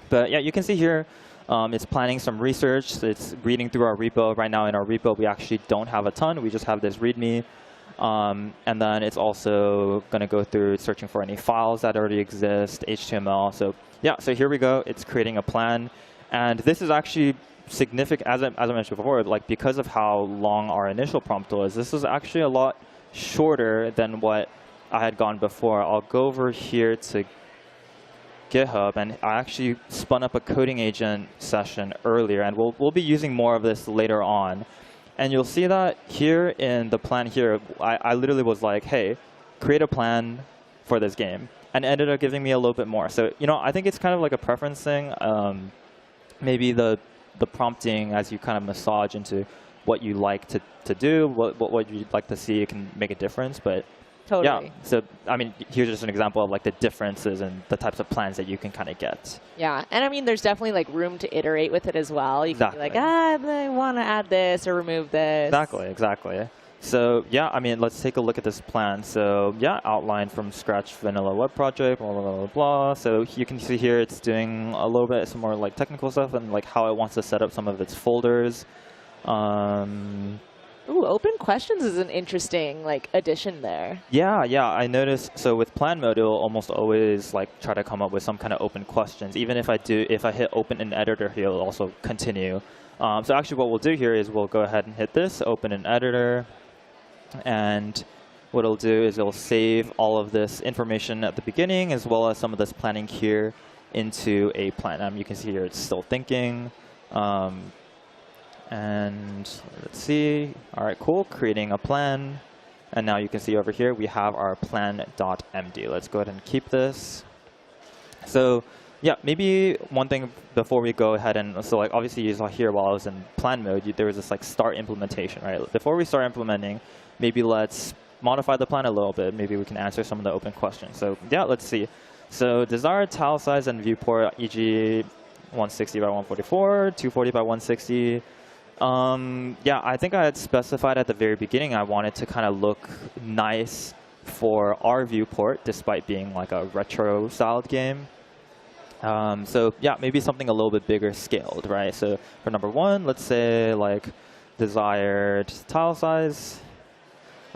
But yeah, you can see here, it's planning some research. It's reading through our repo. Right now in our repo, we actually don't have a ton. We just have this README. And then it's also going to go through searching for any files that already exist, HTML. So yeah, so here we go. It's creating a plan. And this is actually significant, as I mentioned before, like because of how long our initial prompt was, this is actually a lot shorter than what I had gone before. I'll go over here to GitHub, and I actually spun up a coding agent session earlier, and we'll be using more of this later on. And you'll see that here in the plan here, I literally was like, hey, create a plan for this game, and ended up giving me a little bit more. So, I think it's kind of like a preference thing. Maybe the prompting as you kind of massage into what you like to do, what you'd like to see, it can make a difference. But totally. Yeah, so I mean, here's just an example of like the differences and the types of plans that you can kind of get. Yeah, and I mean, there's definitely like room to iterate with it as well. You can be like, I want to add this or remove this. Exactly. So yeah, I mean, let's take a look at this plan. So yeah, outline from scratch vanilla web project, blah, blah, blah, blah, blah. So you can see here it's doing a little bit some more like technical stuff and like how it wants to set up some of its folders. Ooh, open questions is an interesting like addition there. Yeah, I noticed. So with plan mode, it'll almost always like try to come up with some kind of open questions. Even if I hit open in editor here, it'll also continue. So actually what we'll do here is we'll go ahead and hit this, open in editor. And what it'll do is it'll save all of this information at the beginning as well as some of this planning here into a plan. You can see here it's still thinking. And let's see. All right, cool. Creating a plan. And now you can see over here we have our plan.md. Let's go ahead and keep this. So yeah, maybe one thing before we go ahead and so like obviously you saw here while I was in plan mode, there was this like start implementation, right? Before we start implementing, maybe let's modify the plan a little bit. Maybe we can answer some of the open questions. So yeah, let's see. So desired tile size and viewport, e.g. 160 by 144, 240 by 160. Yeah, I think I had specified at the very beginning I wanted to kind of look nice for our viewport, despite being like a retro-styled game. So yeah, maybe something a little bit bigger scaled, right? So for number one, let's say like desired tile size.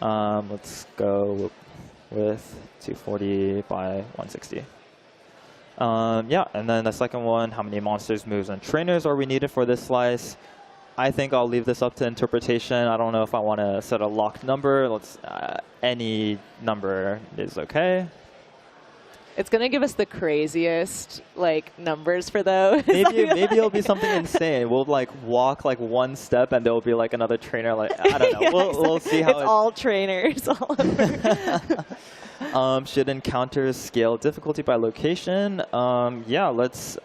Let's go with 240 by 160. Yeah, and then the second one, how many monsters, moves, and trainers are we needed for this slice? I think I'll leave this up to interpretation. I don't know if I want to set a locked number. Any number is okay. It's going to give us the craziest like numbers for those. Maybe it'll be something insane. We'll like walk like one step and there'll be like another trainer. Like I don't know. Yeah, we'll see how it's all trainers all over. Should encounters scale difficulty by location? Yeah, let's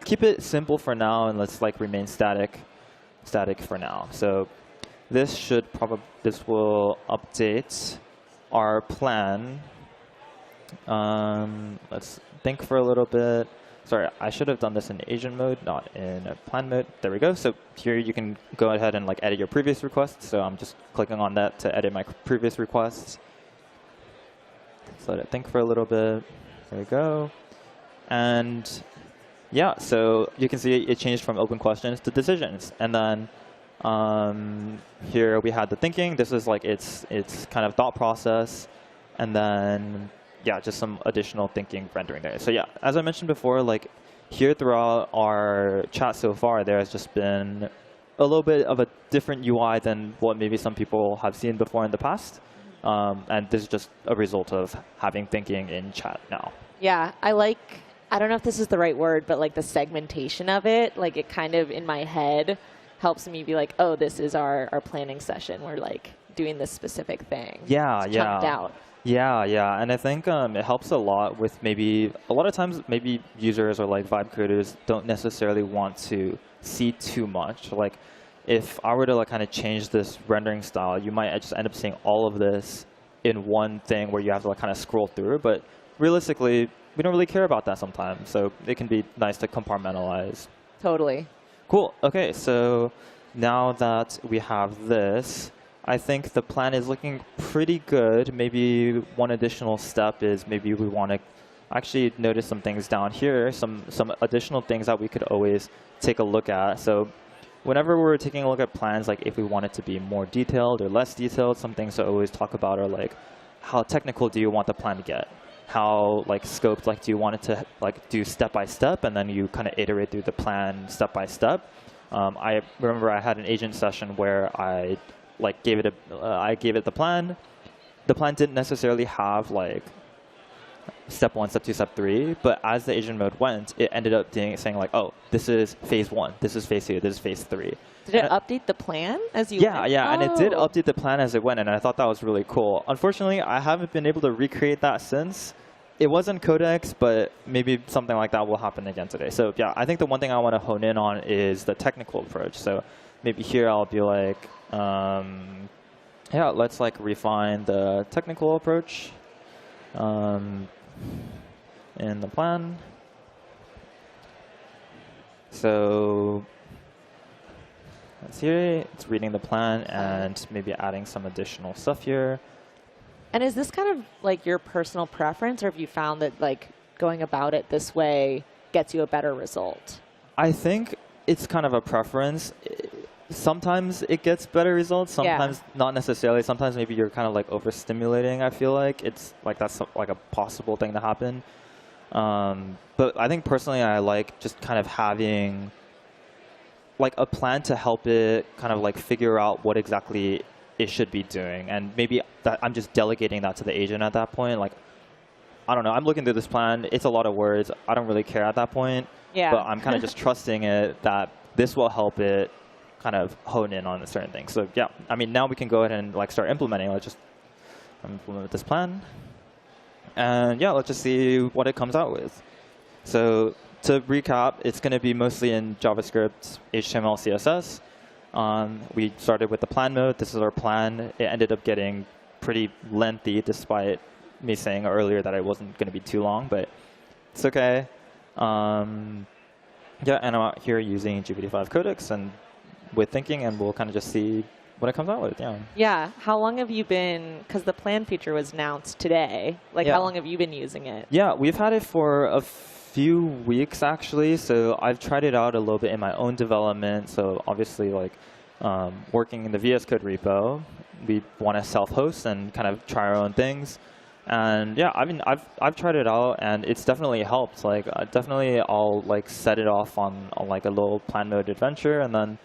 keep it simple for now and let's like remain static for now. So this will update our plan. Let's think for a little bit. Sorry, I should have done this in agent mode, not in plan mode. There we go. So here you can go ahead and like edit your previous requests. So I'm just clicking on that to edit my previous requests. So let it think for a little bit. There we go. And yeah, so you can see it changed from open questions to decisions. And then here we had the thinking. This is like its kind of thought process. And then yeah, just some additional thinking rendering there. So yeah, as I mentioned before, like here throughout our chat so far, there has just been a little bit of a different UI than what maybe some people have seen before in the past. And this is just a result of having thinking in chat now. Yeah, I don't know if this is the right word, but like the segmentation of it, like it kind of in my head helps me be like, oh, this is our planning session. We're like doing this specific thing. Yeah, it's chunked out. Yeah, and I think it helps a lot with maybe a lot of times maybe users or like vibe coders don't necessarily want to see too much. Like if I were to like kind of change this rendering style, you might just end up seeing all of this in one thing where you have to like kind of scroll through. But realistically, we don't really care about that sometimes. So it can be nice to compartmentalize. Totally. Cool. OK, so now that we have this, I think the plan is looking pretty good. Maybe one additional step is maybe we want to actually notice some things down here, some additional things that we could always take a look at. So whenever we're taking a look at plans, like if we want it to be more detailed or less detailed, some things to always talk about are like, how technical do you want the plan to get? How like scoped, like do you want it to like do step by step, and then you kind of iterate through the plan step by step. I remember I had an agent session where I like gave it the plan. The plan didn't necessarily have like step 1, step 2, step 3, but as the agent mode went, it ended up saying like, oh, this is phase 1, this is phase 2, this is phase 3. Did it update the plan as you went? Yeah, and it did update the plan as it went, and I thought that was really cool. Unfortunately, I haven't been able to recreate that since. It wasn't Codex, but maybe something like that will happen again today. So yeah, I think the one thing I want to hone in on is the technical approach. So maybe here I'll be like, yeah, let's like refine the technical approach in the plan. So let's see, it's reading the plan and maybe adding some additional stuff here. And is this kind of like your personal preference, or have you found that like going about it this way gets you a better result? I think it's kind of a preference. Sometimes it gets better results, sometimes not necessarily. Sometimes maybe you're kind of like overstimulating, I feel like. It's like that's like a possible thing to happen. But I think personally I like just kind of having like a plan to help it kind of like figure out what exactly it should be doing. And maybe that I'm just delegating that to the agent at that point. Like, I don't know, I'm looking through this plan. It's a lot of words. I don't really care at that point. Yeah. But I'm kind of just trusting it that this will help it kind of hone in on a certain thing. So yeah, I mean, now we can go ahead and like start implementing. Let's just implement this plan. And yeah, let's just see what it comes out with. So to recap, it's going to be mostly in JavaScript, HTML, CSS. We started with the plan mode. This is our plan. It ended up getting pretty lengthy, despite me saying earlier that it wasn't going to be too long, but it's okay. Yeah, and I'm out here using GPT-5 Codex and with thinking, and we'll kind of just see what it comes out with. Yeah. Yeah. How long have you been? Because the plan feature was announced today. Like, how long have you been using it? Yeah, we've had it for a few weeks actually. So I've tried it out a little bit in my own development. So obviously, like working in the VSCode repo, we want to self-host and kind of try our own things. And yeah, I mean, I've tried it out, and it's definitely helped. Like, definitely, I'll like set it off on like a little plan mode adventure, and then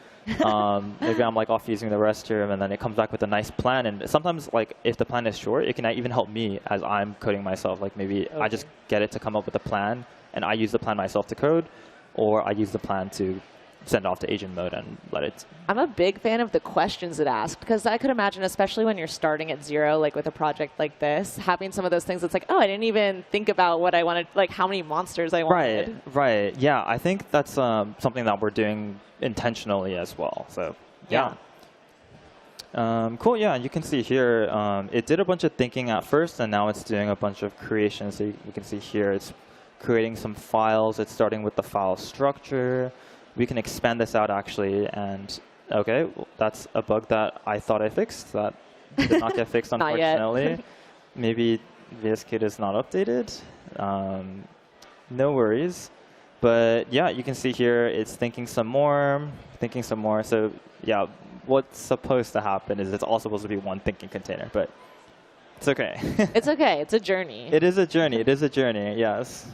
maybe I'm like off using the restroom, and then it comes back with a nice plan. And sometimes, like, if the plan is short, it can even help me as I'm coding myself. Like, maybe I just get it to come up with a plan, and I use the plan myself to code, or I use the plan to send off to agent mode and let it. I'm a big fan of the questions it asks, because I could imagine, especially when you're starting at zero, like with a project like this, having some of those things. It's like, oh, I didn't even think about what I wanted, like how many monsters I wanted. Right. Yeah, I think that's something that we're doing intentionally as well. So yeah. Cool. Yeah, you can see here it did a bunch of thinking at first, and now it's doing a bunch of creation. So you can see here it's creating some files. It's starting with the file structure. We can expand this out actually, and okay, well, that's a bug that I thought I fixed that did not get fixed, unfortunately. Maybe vscode is not updated. No worries. But yeah, you can see here it's thinking some more. So yeah, what's supposed to happen is it's all supposed to be one thinking container, but it's okay. It's okay. It's a journey. It is a journey. It is a journey, yes.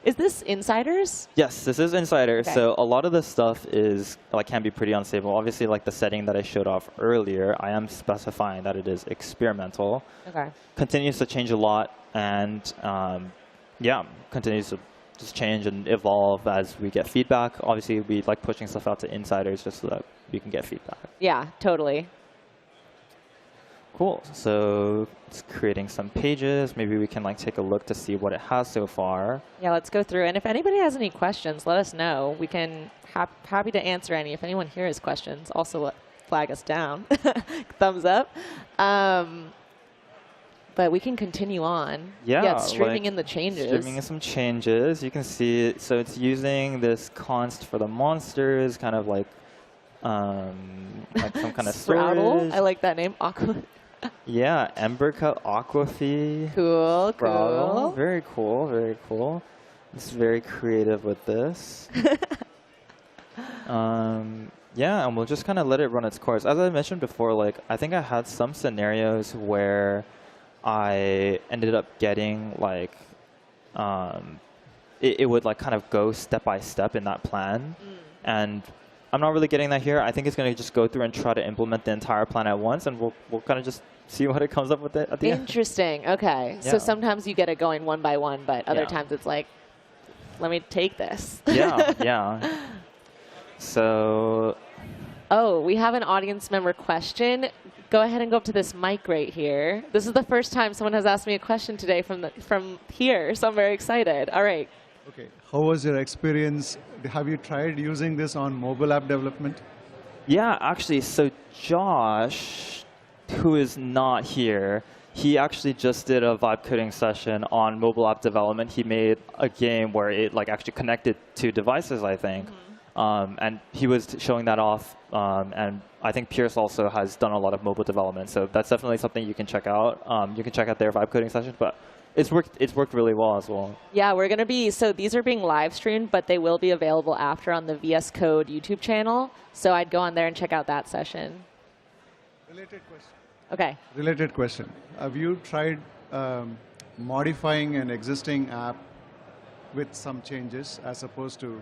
Is this insiders? Yes, this is insiders. Okay. So a lot of this stuff is like can be pretty unstable. Obviously, like the setting that I showed off earlier, I am specifying that it is experimental. Okay. Continues to change a lot, and yeah, continues to just change and evolve as we get feedback. Obviously, we like pushing stuff out to insiders just so that we can get feedback. Yeah, totally. Cool. So it's creating some pages. Maybe we can like take a look to see what it has so far. Yeah, let's go through. And if anybody has any questions, let us know. We can happy to answer any. If anyone here has questions, also flag us down. Thumbs up. but we can continue on. Yeah, it's streaming in the changes. Streaming in some changes. You can see it. So it's using this const for the monsters, kind of like some kind of storage. I like that name. Aqua. Yeah, Embercut Aquafee. Cool, Throttle. cool. Very cool, very cool. It's very creative with this. Yeah, and we'll just kind of let it run its course. As I mentioned before, like I think I had some scenarios where I ended up getting like it would like kind of go step by step in that plan, and I'm not really getting that here. I think it's going to just go through and try to implement the entire plan at once, and we'll kind of just see what it comes up with at the end. Interesting. Okay. Yeah. So sometimes you get it going one by one, but other times it's like, let me take this. Yeah, yeah. So. Oh, we have an audience member question. Go ahead and go up to this mic right here. This is the first time someone has asked me a question today from here, so I'm very excited. All right. Okay. How was your experience? Have you tried using this on mobile app development? Yeah, actually, so Josh, who is not here, he actually just did a vibe coding session on mobile app development. He made a game where it like actually connected to devices, I think. And he was showing that off. And I think Pierce also has done a lot of mobile development. So that's definitely something you can check out. You can check out their vibe coding session. But it's worked really well as well. Yeah, we're going to be, so these are being live streamed, but they will be available after on the VS Code YouTube channel. So I'd go on there and check out that session. Related question. Okay. Related question. Have you tried modifying an existing app with some changes as opposed to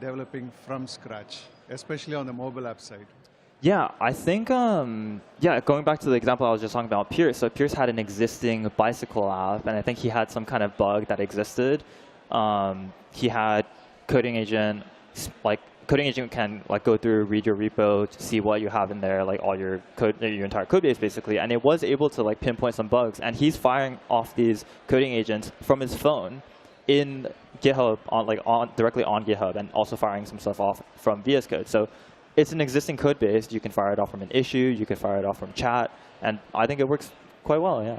developing from scratch, especially on the mobile app side? Yeah, I think, yeah, going back to the example I was just talking about Pierce. So Pierce had an existing bicycle app, and I think he had some kind of bug that existed. He had coding agent, like coding agent can like go through, read your repo to see what you have in there, like all your code, your entire code base basically, and it was able to like pinpoint some bugs. And he's firing off these coding agents from his phone in GitHub, directly on GitHub, and also firing some stuff off from VS Code. So it's an existing code base. You can fire it off from an issue. You can fire it off from chat. And I think it works quite well, yeah.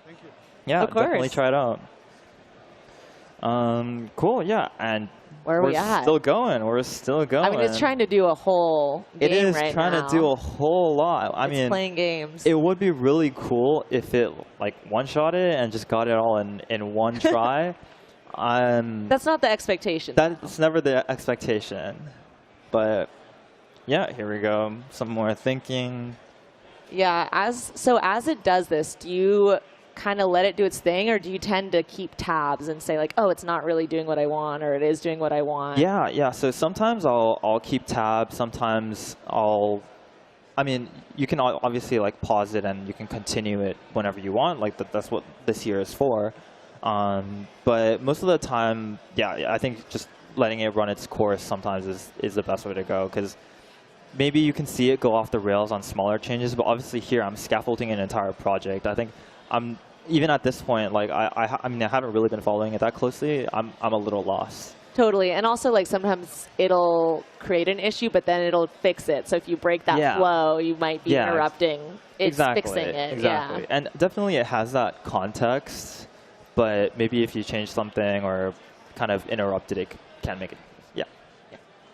Thank you. Yeah, of course. Definitely try it out. Cool, yeah. And we're still going. We're still going. I mean, it's trying to do a whole game right now. It is trying to do a whole lot. I mean, playing games. It would be really cool if it like one-shot it and just got it all in one try. That's not the expectation. That's never the expectation. But yeah, here we go. Some more thinking. Yeah, as it does this, do you kind of let it do its thing, or do you tend to keep tabs and say like, oh, it's not really doing what I want, or it is doing what I want? Yeah. So sometimes I'll keep tabs. Sometimes I mean, you can obviously like pause it and you can continue it whenever you want. Like that's what this here is for. But most of the time, yeah, I think just letting it run its course sometimes is the best way to go, because maybe you can see it go off the rails on smaller changes, but obviously here I'm scaffolding an entire project. I think even at this point, like I mean, I haven't really been following it that closely. I'm a little lost. Totally, and also like sometimes it'll create an issue, but then it'll fix it. So if you break that flow, you might be interrupting. It's fixing it. Exactly, yeah. And definitely it has that context. But maybe if you change something or kind of interrupted it, can make it, yeah.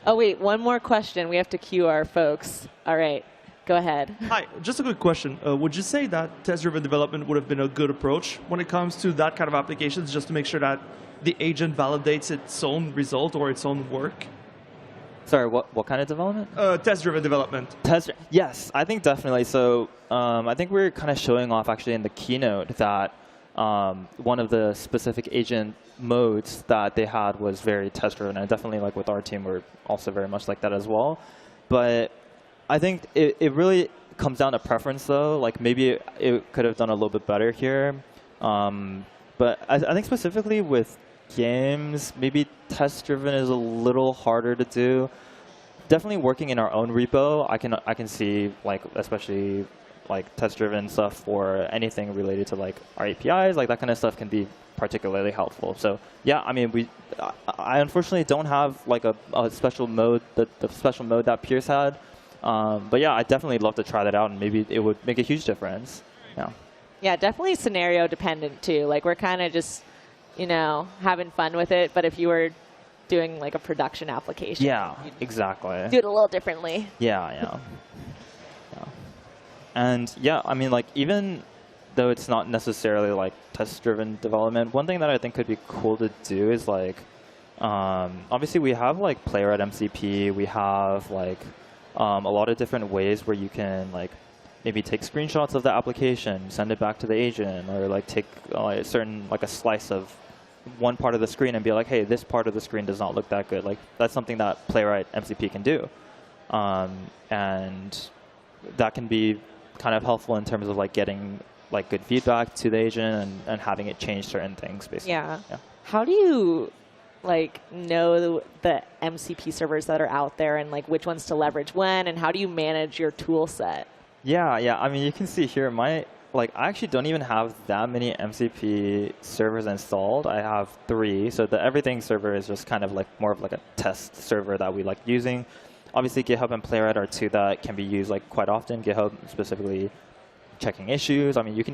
Oh, wait, one more question. We have to cue our folks. All right, go ahead. Hi, just a quick question. Would you say that test-driven development would have been a good approach when it comes to that kind of applications, just to make sure that the agent validates its own result or its own work? Sorry, what kind of development? Test-driven development. Yes, I think definitely. So I think we're kind of showing off actually in the keynote that one of the specific agent modes that they had was very test-driven, and definitely like with our team, we're also very much like that as well. But I think it really comes down to preference, though. Like maybe it could have done a little bit better here. But I think specifically with games, maybe test-driven is a little harder to do. Definitely working in our own repo, I can see like especially like test-driven stuff for anything related to like our APIs, like that kind of stuff can be particularly helpful. So yeah, I mean, I unfortunately don't have like a special mode, the special mode that Pierce had. But yeah, I definitely love to try that out, and maybe it would make a huge difference. Yeah. Yeah, definitely scenario dependent too. Like we're kind of just, having fun with it. But if you were doing like a production application, yeah, exactly. Do it a little differently. Yeah. And yeah, I mean, like even though it's not necessarily like test-driven development, one thing that I think could be cool to do is like, obviously we have like Playwright MCP, we have like a lot of different ways where you can like maybe take screenshots of the application, send it back to the agent, or like take a slice of one part of the screen and be like, hey, this part of the screen does not look that good. Like that's something that Playwright MCP can do, and that can be kind of helpful in terms of like getting like good feedback to the agent and having it change certain things basically. Yeah. How do you like know the MCP servers that are out there and like which ones to leverage when, and how do you manage your tool set? Yeah. I mean, you can see here I actually don't even have that many MCP servers installed. I have 3. So the everything server is just kind of like more of like a test server that we like using. Obviously, GitHub and Playwright are 2 that can be used like quite often. GitHub specifically checking issues. I mean,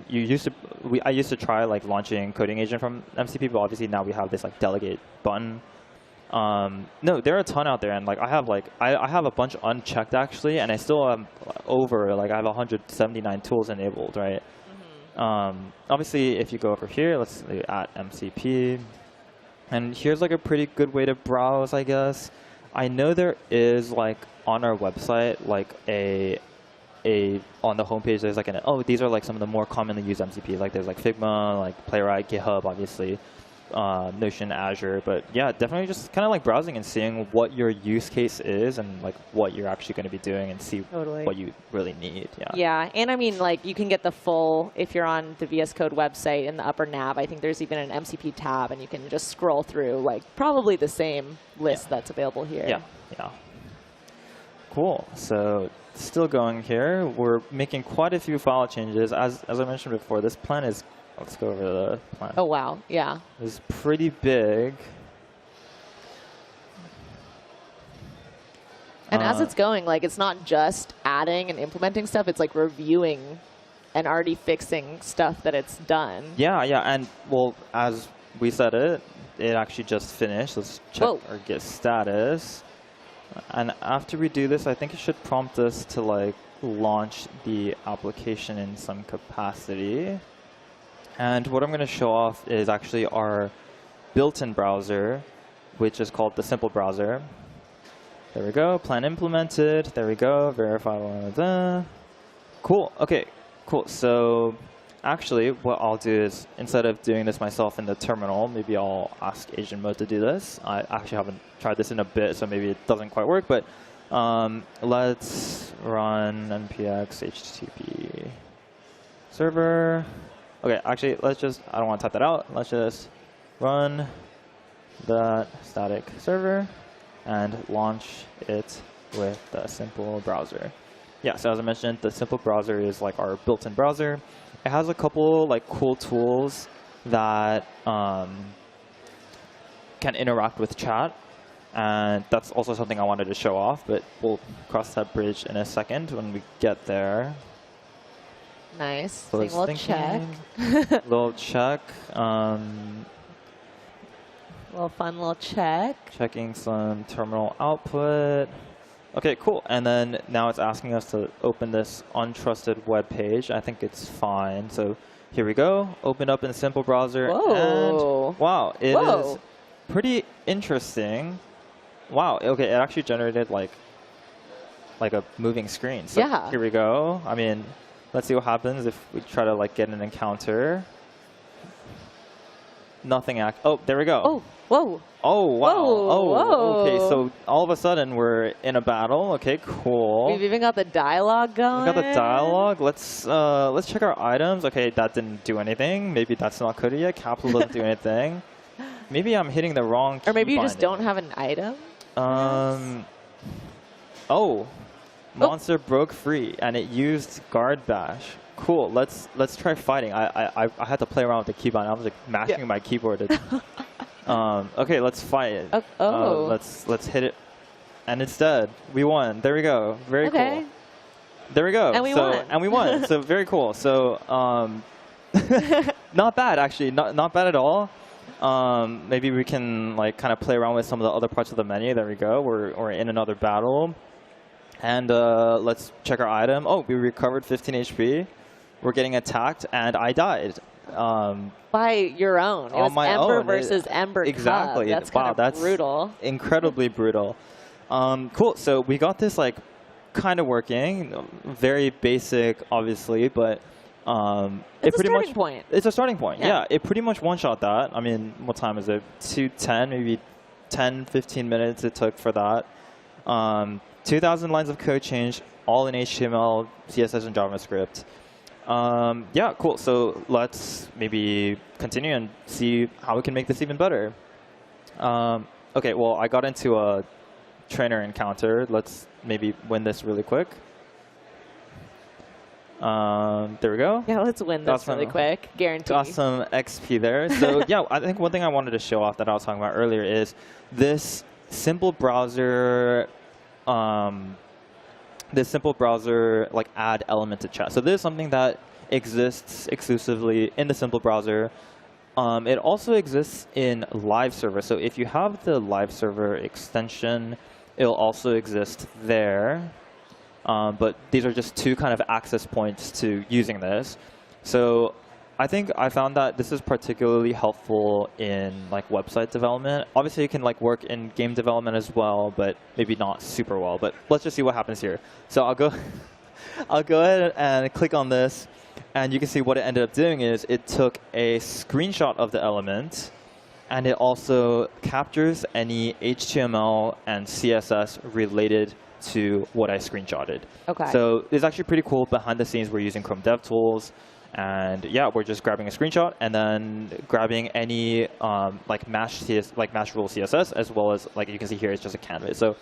I used to try like launching coding agent from MCP, but obviously now we have this like delegate button. No, there are a ton out there, and like I have a bunch unchecked actually, and I still am I have 179 tools enabled, right? Mm-hmm. Obviously, if you go over here, let's do @MCP, and here's like a pretty good way to browse, I guess. I know there is like on our website like on the homepage there's like these are like some of the more commonly used MCPs. Like there's like Figma, like Playwright, GitHub, obviously. Notion, Azure, but yeah, definitely just kind of like browsing and seeing what your use case is and like what you're actually going to be doing and see what you really need. Yeah, and I mean like you can get the full, if you're on the VS Code website in the upper nav, I think there's even an MCP tab and you can just scroll through like probably the same list that's available here. Yeah. Cool. So still going here. We're making quite a few file changes. As I mentioned before, this plan is let's go over the plan. Oh, wow. Yeah. It's pretty big. And as it's going, like, it's not just adding and implementing stuff. It's like reviewing and already fixing stuff that it's done. Yeah. And, well, as we said it actually just finished. Let's check our Git status. And after we do this, I think it should prompt us to, like, launch the application in some capacity. And what I'm going to show off is actually our built-in browser, which is called the simple browser. There we go. Plan implemented. There we go. Verify. Cool. OK, cool. So actually, what I'll do is instead of doing this myself in the terminal, maybe I'll ask agent mode to do this. I actually haven't tried this in a bit, so maybe it doesn't quite work. But let's run npx http server. OK, actually, I don't want to type that out. Let's just run the static server and launch it with the simple browser. Yeah, so as I mentioned, the simple browser is like our built-in browser. It has a couple like cool tools that can interact with chat. And that's also something I wanted to show off, but we'll cross that bridge in a second when we get there. Nice. So little check. Little check. Little fun little check. Checking some terminal output. OK, cool. And then now it's asking us to open this untrusted web page. I think it's fine. So here we go. Open up in a simple browser. Whoa. And wow, it is pretty interesting. Wow. OK, it actually generated like a moving screen. So here we go. I mean, let's see what happens if we try to like get an encounter. Nothing. Oh, there we go. Oh, whoa. Oh, wow. Whoa, oh, whoa. OK. So all of a sudden we're in a battle. OK, cool. We've even got the dialogue going. We've got the dialogue. Let's check our items. OK, that didn't do anything. Maybe that's not coded yet. Capital doesn't do anything. Maybe I'm hitting the wrong key. Or maybe you just don't have an item. Oh. Monster broke free, and it used guard bash. Cool. Let's try fighting. I had to play around with the keybind. I was like mashing my keyboard. OK, let's fight it. Let's hit it, and it's dead. We won. There we go. Very cool. There we go. And we won. And we won. So very cool. So Not bad, actually. Not bad at all. Maybe we can like kind of play around with some of the other parts of the menu. There we go. We're in another battle. And let's check our item. Oh, we recovered 15 HP. We're getting attacked, and I died. By your own. It was Ember versus Ember. Exactly. That's kind of brutal. Incredibly brutal. Cool. So we got this like kind of working. Very basic, obviously, but it's a starting point. It's a starting point. Yeah. It pretty much one-shot that. I mean, what time is it? 2:10, maybe 10, 15 minutes it took for that. 2,000 lines of code change, all in HTML, CSS, and JavaScript. Yeah, cool. So let's maybe continue and see how we can make this even better. OK, well, I got into a trainer encounter. Let's maybe win this really quick. There we go. Yeah, let's win this really quick. Guaranteed. Got some XP there. So yeah, I think one thing I wanted to show off that I was talking about earlier is this simple browser like add element to chat. So this is something that exists exclusively in the simple browser. It also exists in live server. So if you have the live server extension, it'll also exist there. But these are just two kind of access points to using this. So I think I found that this is particularly helpful in like website development. Obviously, you can like work in game development as well, but maybe not super well. But let's just see what happens here. So I'll go ahead and click on this, and you can see what it ended up doing is it took a screenshot of the element, and it also captures any HTML and CSS related to what I screenshotted. Okay. So it's actually pretty cool. Behind the scenes, we're using Chrome DevTools. And yeah, we're just grabbing a screenshot and then grabbing any like mesh rule CSS, as well as like you can see here, it's just a canvas. So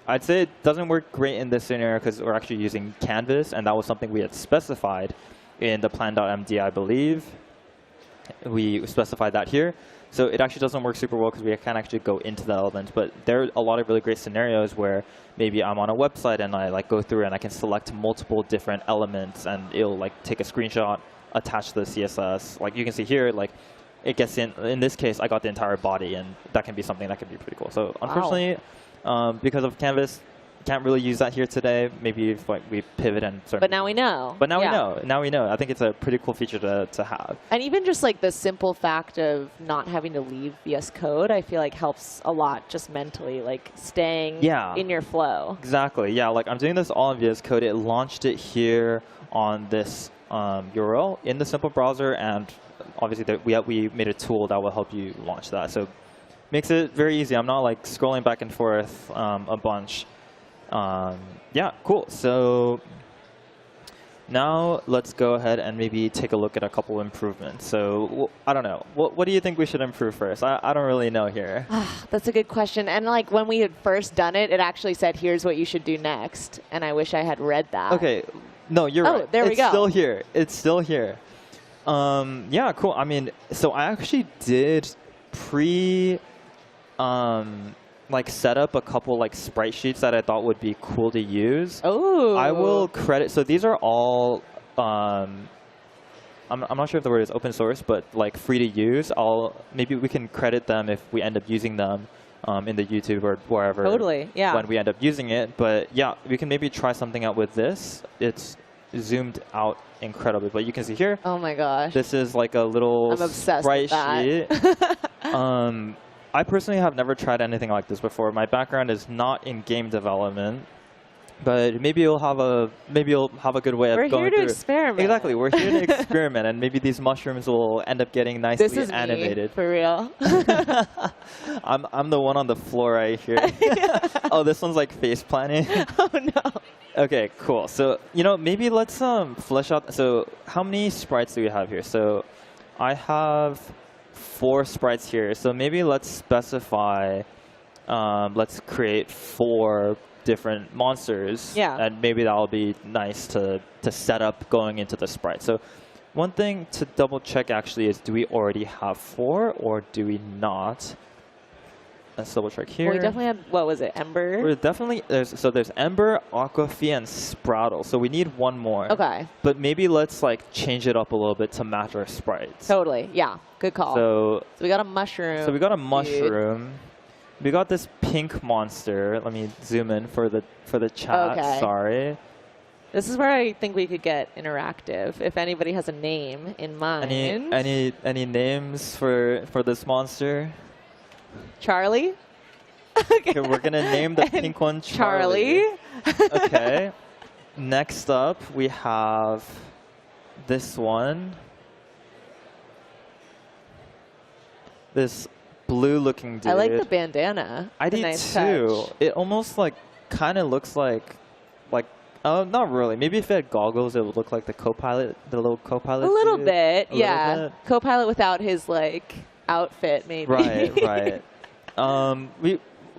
I'd say it doesn't work great in this scenario because we're actually using canvas, and that was something we had specified in the plan.md, I believe. We specified that here. So it actually doesn't work super well because we can't actually go into the elements. But there are a lot of really great scenarios where maybe I'm on a website and I like go through and I can select multiple different elements, and it'll like take a screenshot, attach the CSS. Like you can see here, like it gets in this case, I got the entire body, and that can be something that can be pretty cool. So unfortunately, because of Canvas, can't really use that here today. Maybe if like we pivot and sort But now we know. But now we know. Now we know. I think it's a pretty cool feature to have. And even just like the simple fact of not having to leave VS Code, I feel like helps a lot just mentally, like staying in your flow. Exactly. Yeah, like I'm doing this all in VS Code. It launched it here on this URL in the simple browser, and obviously we made a tool that will help you launch that. So makes it very easy. I'm not like scrolling back and forth a bunch. Yeah, cool. So now let's go ahead and maybe take a look at a couple improvements. So I don't know. What do you think we should improve first? I don't really know here. That's a good question. And like when we had first done it, it actually said, here's what you should do next. And I wish I had read that. OK. No, you're right. Oh, there we go. It's still here. It's still here. Yeah, cool. I mean, so I actually did like set up a couple like sprite sheets that I thought would be cool to use. Oh. I will credit. So these are all. I'm not sure if the word is open source, but like free to use. Maybe we can credit them if we end up using them in the YouTube or wherever. Totally. Yeah. When we end up using it, but yeah, we can maybe try something out with this. It's zoomed out incredibly, but you can see here. Oh my gosh. This is like a little sprite sheet. I personally have never tried anything like this before. My background is not in game development, but maybe you'll have a good way of going through. We're here to experiment. Exactly, we're here to experiment, and maybe these mushrooms will end up getting nicely animated. Me, for real. I'm the one on the floor right here. Oh, this one's like face planting. Oh no. Okay, cool. So maybe let's flesh out. So how many sprites do we have here? So I have 4 sprites here. So maybe let's specify, let's create 4 different monsters. Yeah. And maybe that'll be nice to set up going into the sprite. So one thing to double check actually is, do we already have 4 or do we not? Let's double check here. Well, we definitely had, what was it, Ember? We're definitely, there's Ember, Aquafina, and Sproudle. So we need one more. Okay. But maybe let's like change it up a little bit to match our sprites. Totally. Yeah. Good call. So we got a mushroom. So we got a mushroom. We got this pink monster. Let me zoom in for the chat. Okay. Sorry. This is where I think we could get interactive. If anybody has a name in mind. Any names for this monster? Charlie. Okay, we're gonna name the pink one Charlie. Okay. Next up, we have this one. This blue-looking dude. I like the bandana. I do nice too. Touch. It almost like kind of looks like not really. Maybe if it had goggles, it would look like the Copilot, the little Copilot. A little dude. bit, A yeah. little bit. Copilot without his like outfit, maybe. Right.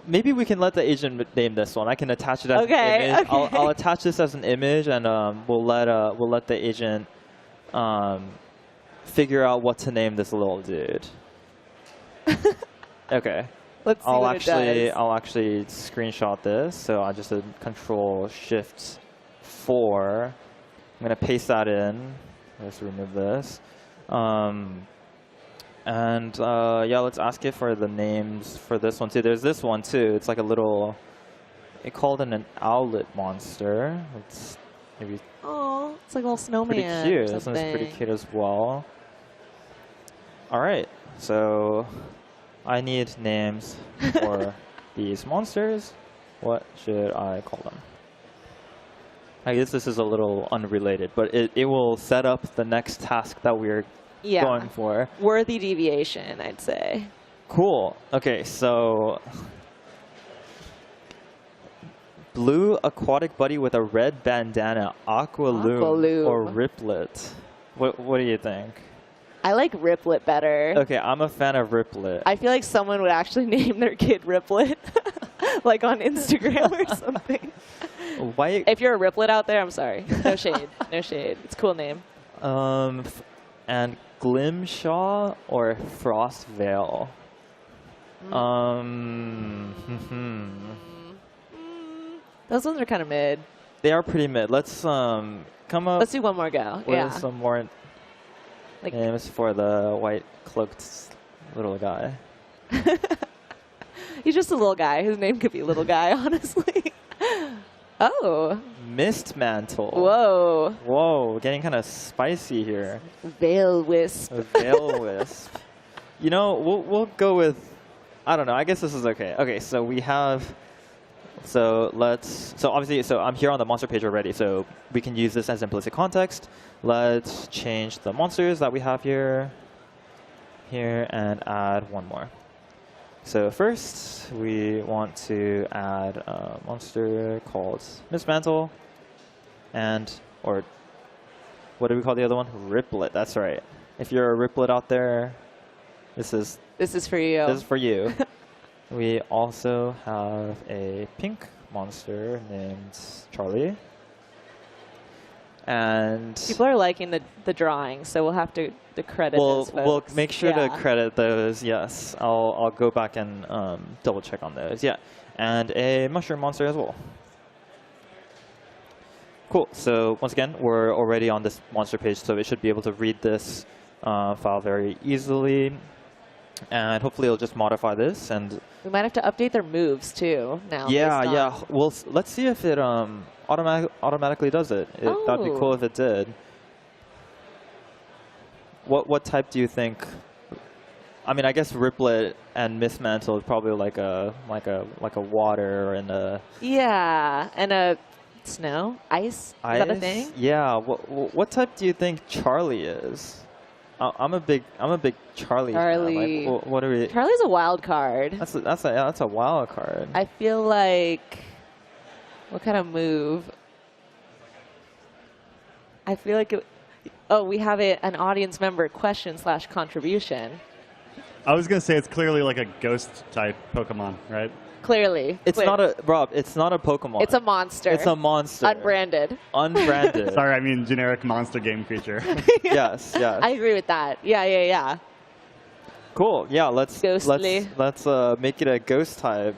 Maybe we can let the agent name this one. I can attach it as an image. Okay. I'll attach this as an image, and we'll let the agent figure out what to name this little dude. Okay. Let's see what it does. I'll actually screenshot this. So I just did Control-Shift-4. I'm gonna paste that in. Let's remove this. Yeah, let's ask it for the names for this one too. There's this one too. It's like a little. They called it an owlet monster. It's maybe. Oh, it's like a little snowman. Pretty cute. This one's pretty cute as well. All right, so I need names for these monsters. What should I call them? I guess this is a little unrelated, but it will set up the next task that we're going for. Worthy deviation, I'd say. Cool. Okay, so blue aquatic buddy with a red bandana, Aqualoom or Riplet. What do you think? I like Riplet better. Okay, I'm a fan of Riplet. I feel like someone would actually name their kid Riplet, like on Instagram or something. Why? If you're a Riplet out there, I'm sorry. No shade. No shade. It's a cool name. And Glimshaw or Frostvale? Those ones are kind of mid. They are pretty mid. Let's come up. Let's do one more go. With some more names for the white cloaked little guy. He's just a little guy. His name could be Little Guy, honestly. Oh. Mist Mantle. Whoa. Whoa, getting kind of spicy here. Veil Wisp. Veil Wisp. You know, we'll go with, I don't know, I guess this is okay. Okay, so we have, so obviously, I'm here on the monster page already, so we can use this as implicit context. Let's change the monsters that we have here, and add one more. So first, we want to add a monster called Mist Mantle, or what do we call the other one? Riplet, that's right. If you're a Riplet out there, this is for you. This is for you. We also have a pink monster named Charlie. And people are liking the drawing, so we'll have to credit those folks. We'll make sure to credit those, yes. I'll go back and double check on those, yeah. And a mushroom monster as well. Cool, so once again, we're already on this monster page, so it should be able to read this file very easily. And hopefully it'll just modify this. And we might have to update their moves too now. Yeah. Well, let's see if it automatically does it. That'd be cool if it did. What type do you think? I mean, I guess Riplet and Mist Mantle is probably like a water and a and a snow, ice. Is that a thing? Yeah. What type do you think Charlie is? I'm a big Charlie fan. Like, what are we? Charlie's a wild card. That's a wild card. I feel like, what kind of move? I feel like we have an audience member question/contribution. I was gonna say it's clearly like a ghost type Pokemon, right? Clearly. It's not a Rob. It's not a Pokemon. It's a monster. It's a monster. Unbranded. Unbranded. Sorry, I mean generic monster game creature. Yes. I agree with that. Yeah. Cool. Yeah, let's make it a ghost type.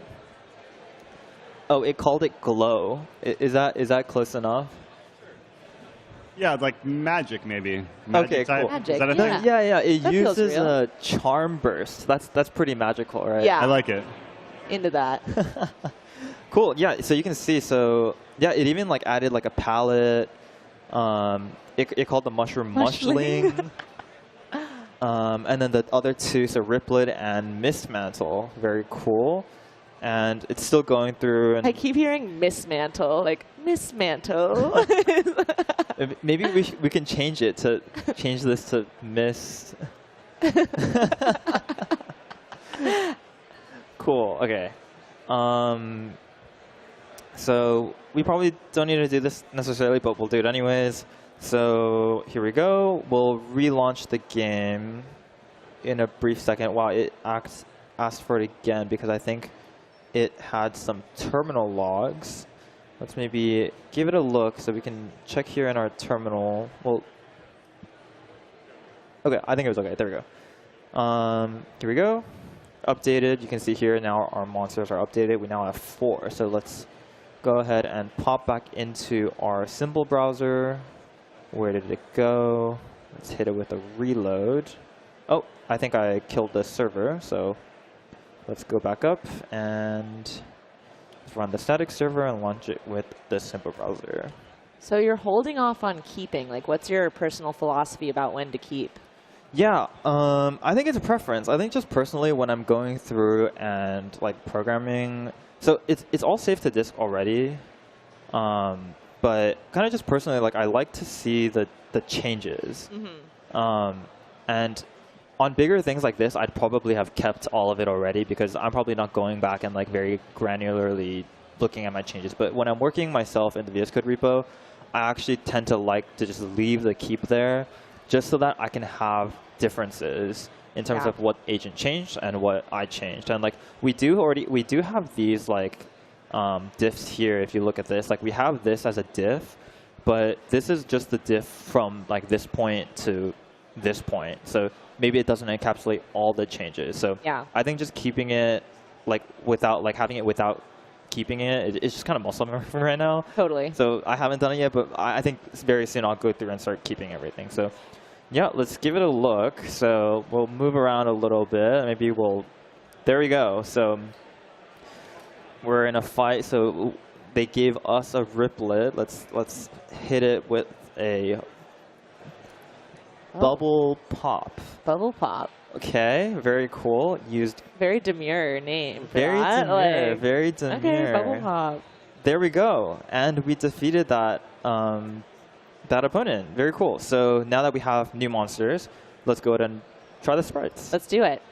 Oh, it called it glow. Is that close enough? Yeah, like magic maybe. Okay, type. cool. Magic, Is that a yeah. thing? Yeah. It That feels uses real. a charm burst. That's pretty magical, right? Yeah. I like it. Into that. Cool. Yeah. So you can see. So yeah, it even like added like a palette. It called the mushroom mushling. And then the other two, so Riplet and Mistmantle, very cool. And it's still going through. And I keep hearing mismantle, like mismantle. maybe we can change this to Mist. Cool. Okay. So we probably don't need to do this necessarily, but we'll do it anyways. So here we go. We'll relaunch the game in a brief second. Wow, it asked for it again because I think it had some terminal logs. Let's maybe give it a look so we can check here in our terminal. Well, okay, I think it was okay. There we go. Here we go. Updated. You can see here now our monsters are updated. We now have 4. So let's go ahead and pop back into our symbol browser. Where did it go? Let's hit it with a reload. Oh, I think I killed the server. So let's go back up and run the static server and launch it with the symbol browser. So you're holding off on keeping. Like, what's your personal philosophy about when to keep? Yeah, I think it's a preference. I think just personally when I'm going through and like programming, so it's all saved to disk already. But kind of just personally, like I like to see the changes. And on bigger things like this, I'd probably have kept all of it already because I'm probably not going back and like very granularly looking at my changes. But when I'm working myself in the VS Code repo, I actually tend to like to just leave the keep there just so that I can have differences in terms of what agent changed and what I changed. And like we do have these like diffs here. If you look at this, like we have this as a diff, but this is just the diff from like this point to this point. So maybe it doesn't encapsulate all the changes. So I think just keeping it like without like having it without keeping it's just kind of muscle memory right now. Totally. So I haven't done it yet, but I think very soon I'll go through and start keeping everything. So yeah, let's give it a look. So we'll move around a little bit. Maybe there we go. So we're in a fight. So they gave us a Riplet. Let's hit it with a bubble pop. Bubble pop. Okay, very cool. Used very demure name. Very demure. Like, very demure. Okay, bubble pop. There we go, and we defeated that that opponent. Very cool. So now that we have new monsters, let's go ahead and try the sprites. Let's do it.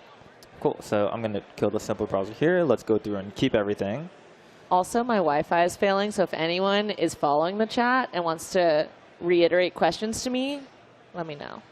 Cool. So I'm gonna kill the simple browser here. Let's go through and keep everything. Also, my Wi-Fi is failing, so if anyone is following the chat and wants to reiterate questions to me, let me know.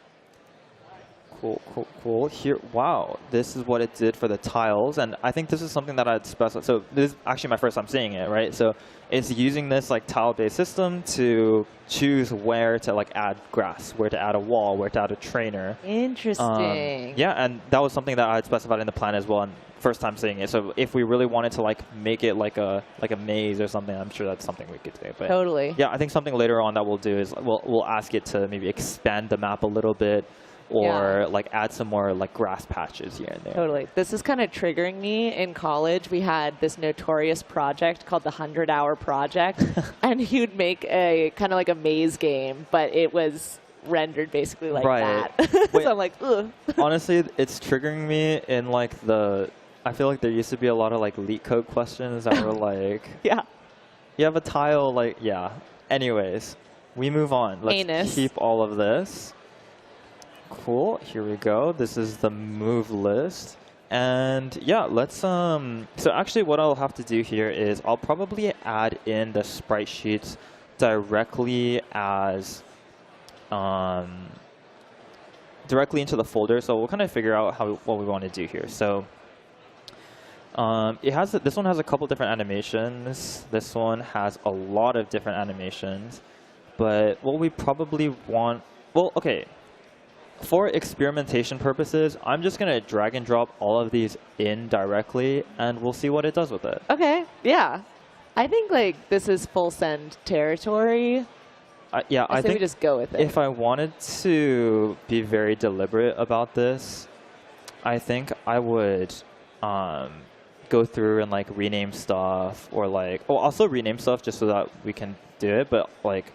Cool. Here, wow, this is what it did for the tiles, and I think this is something that I'd specify. So this is actually my first time seeing it, right? So it's using this like tile-based system to choose where to like add grass, where to add a wall, where to add a trainer. Interesting. Yeah, and that was something that I had specified in the plan as well, and first time seeing it. So if we really wanted to like make it like a maze or something, I'm sure that's something we could do. But totally. Yeah, I think something later on that we'll do is we'll ask it to maybe expand the map a little bit. Or like add some more like grass patches here and there. Totally. This is kind of triggering me. In college, we had this notorious project called the 100-hour project, and you'd make a kind of like a maze game, but it was rendered basically like that. So I'm like, ugh. Honestly, it's triggering me in like I feel like there used to be a lot of like leak code questions that were like, you have a tile, like, Anyways, we move on. Let's keep all of this. Cool, here we go. This is the move list. And yeah, let's, so actually what I'll have to do here is I'll probably add in the sprite sheets directly as, directly into the folder. So we'll kind of figure out what we want to do here. So this one has a couple different animations. This one has a lot of different animations. But what we probably want, well, okay. for experimentation purposes, I'm just going to drag and drop all of these in directly, and we'll see what it does with it. Okay, yeah. I think like this is full send territory. Yeah, I think we just go with it. If I wanted to be very deliberate about this, I think I would go through and like rename stuff, or like also rename stuff just so that we can do it. But like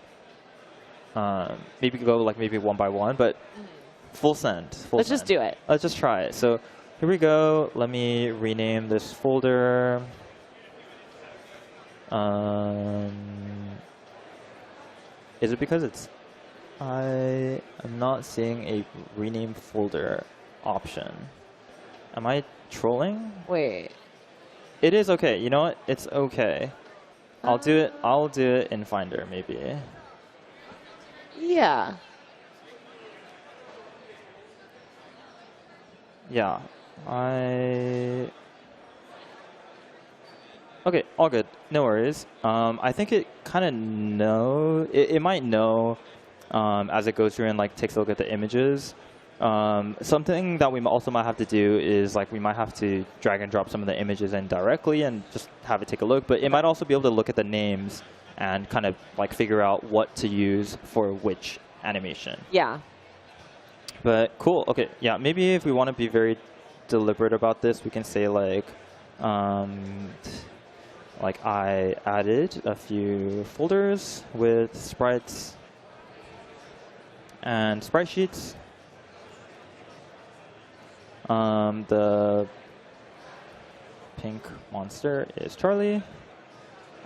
maybe go like maybe one by one, but full send. Let's just do it. Let's just try it. So here we go. Let me rename this folder. Is it because it's I am not seeing a rename folder option? Am I trolling? Wait. It is okay. You know what? It's okay. I'll do it. I'll do it in Finder maybe. Yeah. Yeah. Okay, all good. No worries. I think it kind of it might know as it goes through and like takes a look at the images. Something that we also might have to do is like we might have to drag and drop some of the images in directly and just have it take a look. But it might also be able to look at the names and kind of like figure out what to use for which animation. Yeah. But cool. Okay. Yeah. Maybe if we want to be very deliberate about this, we can say like I added a few folders with sprites and sprite sheets. The pink monster is Charlie.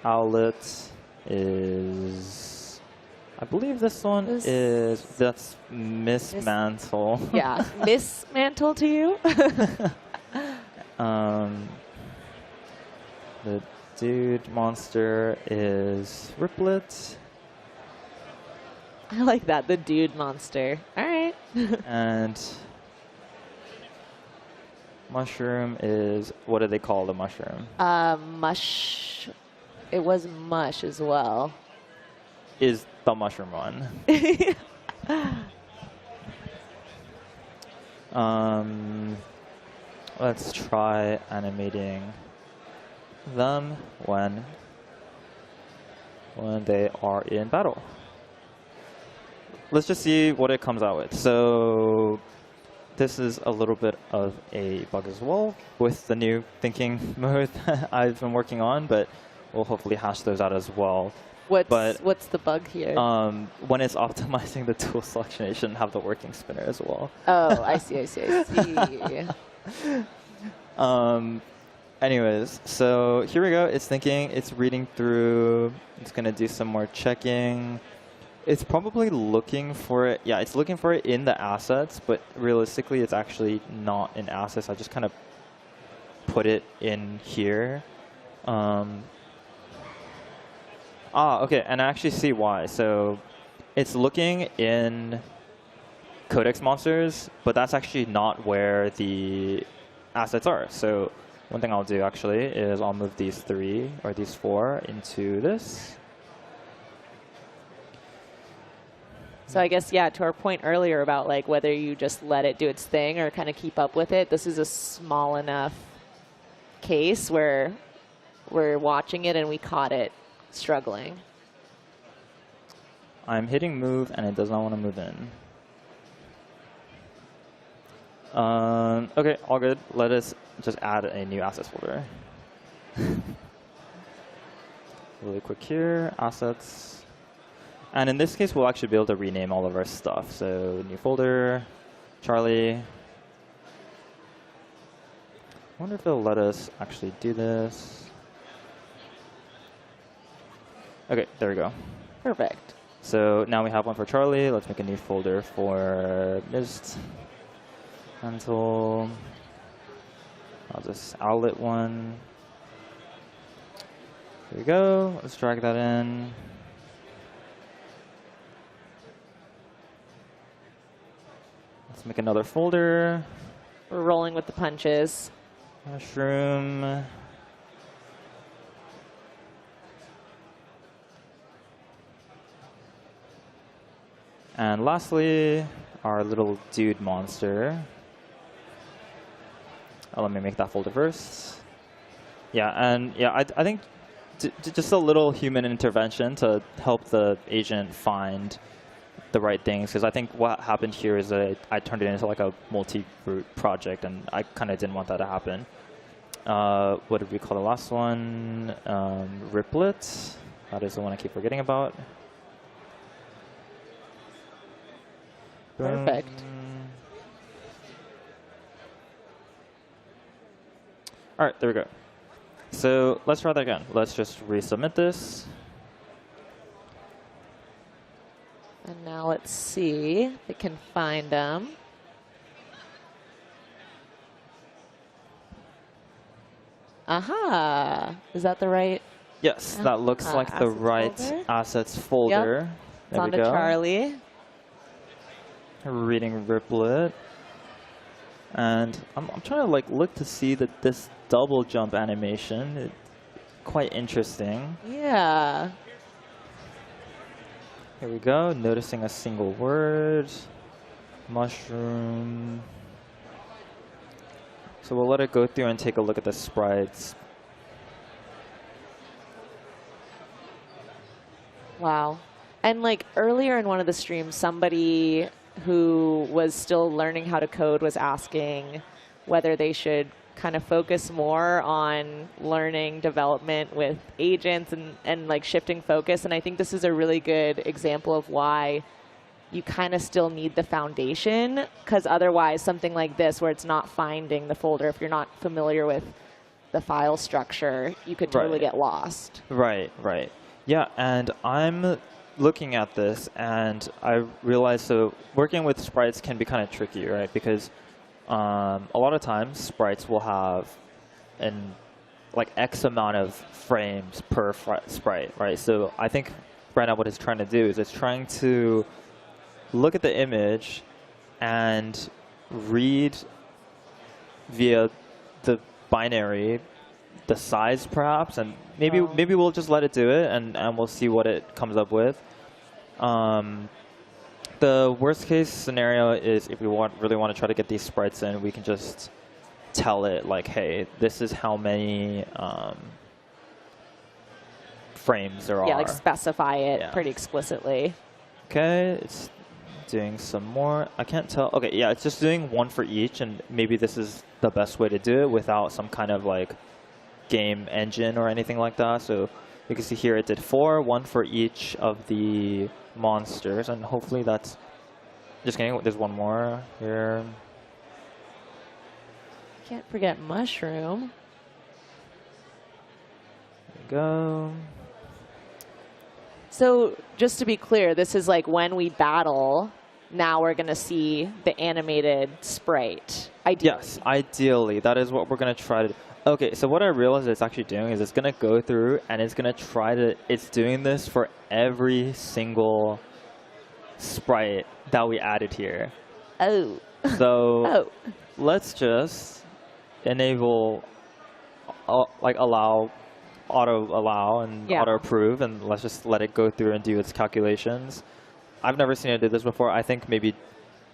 Owlet is, I believe this one that's Miss Mantle. Yeah, Miss Mantle to you. The dude monster is Riplet. I like that, the dude monster. All right. And mushroom is, what do they call the mushroom? Mush. It was mush as well. Is the mushroom one. Let's try animating them when they are in battle. Let's just see what it comes out with. So this is a little bit of a bug as well with the new thinking mode I've been working on, but we'll hopefully hash those out as well. What's the bug here? When it's optimizing the tool selection, it shouldn't have the working spinner as well. Oh, I see. Anyways, so here we go. It's thinking, it's reading through, it's going to do some more checking. It's probably looking for it. Yeah, it's looking for it in the assets, but realistically, it's actually not in assets. I just kind of put it in here. Okay, and I actually see why. So it's looking in codex monsters, but that's actually not where the assets are. So one thing I'll do actually is I'll move these 3 or these 4 into this. So I guess, yeah, to our point earlier about like whether you just let it do its thing or kind of keep up with it, this is a small enough case where we're watching it and we caught it struggling. I'm hitting move and it does not want to move in. Okay, all good. Let us just add a new assets folder. Really quick here, assets. And in this case, we'll actually be able to rename all of our stuff. So new folder, Charlie. I wonder if it'll let us actually do this. Okay, there we go. Perfect. So now we have one for Charlie. Let's make a new folder for Mist. Mantle. I'll just Owlet one. There we go. Let's drag that in. Let's make another folder. We're rolling with the punches. Mushroom. And lastly, our little dude monster. Oh, let me make that folder first. Yeah, and yeah, I think just a little human intervention to help the agent find the right things, because I think what happened here is that I turned it into like a multi-root project, and I kind of didn't want that to happen. What did we call the last one? Riplet. That is the one I keep forgetting about. Perfect. All right, there we go. So let's try that again. Let's just resubmit this. And now let's see if we can find them. Aha! Is that the right? Yes, that looks like the right assets folder. Yep. It's There on we to go. Charlie. Reading Riplet. And I'm trying to like look to see that this double jump animation, quite interesting. Yeah. Here we go, noticing a single word, mushroom. So we'll let it go through and take a look at the sprites. Wow. And like earlier in one of the streams, somebody who was still learning how to code was asking whether they should kind of focus more on learning development with agents and like shifting focus. And I think this is a really good example of why you kind of still need the foundation, because otherwise something like this where it's not finding the folder, if you're not familiar with the file structure, you could totally get lost. Right, right. Yeah, and I'm looking at this and I realized, so working with sprites can be kind of tricky, right? Because a lot of times sprites will have like X amount of frames per sprite, right? So I think right now what it's trying to do is it's trying to look at the image and read via the binary the size perhaps, and maybe we'll just let it do it and we'll see what it comes up with. The worst case scenario is if we really want to try to get these sprites in, we can just tell it like, hey, this is how many frames there are. Yeah, like specify it pretty explicitly. Okay, it's doing some more. I can't tell. Okay, yeah, it's just doing one for each, and maybe this is the best way to do it without some kind of like game engine or anything like that. So you can see here it did 4, 1 for each of the monsters, and hopefully that's just kidding. There's one more here. Can't forget mushroom. There we go. So just to be clear, this is like when we battle, now we're going to see the animated sprite. Ideally. Yes, ideally. That is what we're going to try to do. Okay, so what I realized it's actually doing is it's going to go through and it's going to try to, it's doing this for every single sprite that we added here. Oh. So let's just enable, like auto allow and auto approve, and let's just let it go through and do its calculations. I've never seen it do this before. I think maybe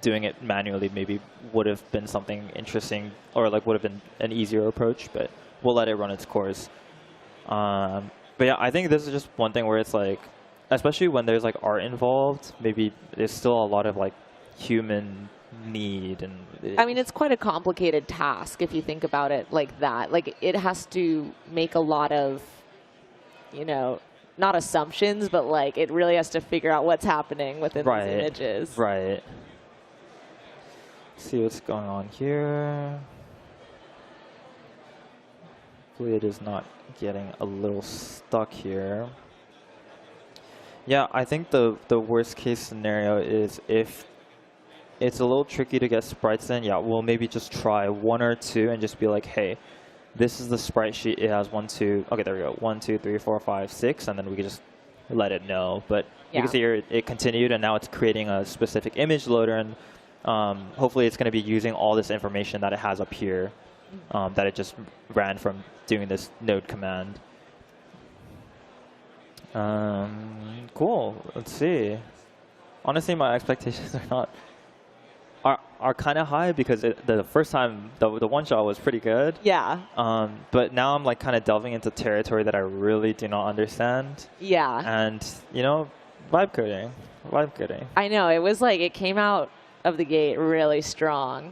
doing it manually maybe would have been something interesting, or like would have been an easier approach, but we'll let it run its course. But yeah, I think this is just one thing where it's like, especially when there's like art involved, maybe there's still a lot of like human need. And I mean, it's quite a complicated task if you think about it like that. Like it has to make a lot of, you know, not assumptions, but like it really has to figure out what's happening within these images. Right. See what's going on here. Hopefully it is not getting a little stuck here. Yeah, I think the worst case scenario is if it's a little tricky to get sprites in, yeah, we'll maybe just try 1 or 2 and just be like, hey, this is the sprite sheet. It has 1, 2. Okay, there we go. 1, 2, 3, 4, 5, 6, and then we can just let it know. But you can see here it continued, and now it's creating a specific image loader, and hopefully it's going to be using all this information that it has up here that it just ran from doing this node command. Cool. Let's see. Honestly, my expectations are not are kind of high because the first time, the one shot was pretty good. Yeah. But now I'm like kind of delving into territory that I really do not understand. Yeah. And, you know, vibe coding. Vibe coding. I know. It was like it came out of the gate really strong.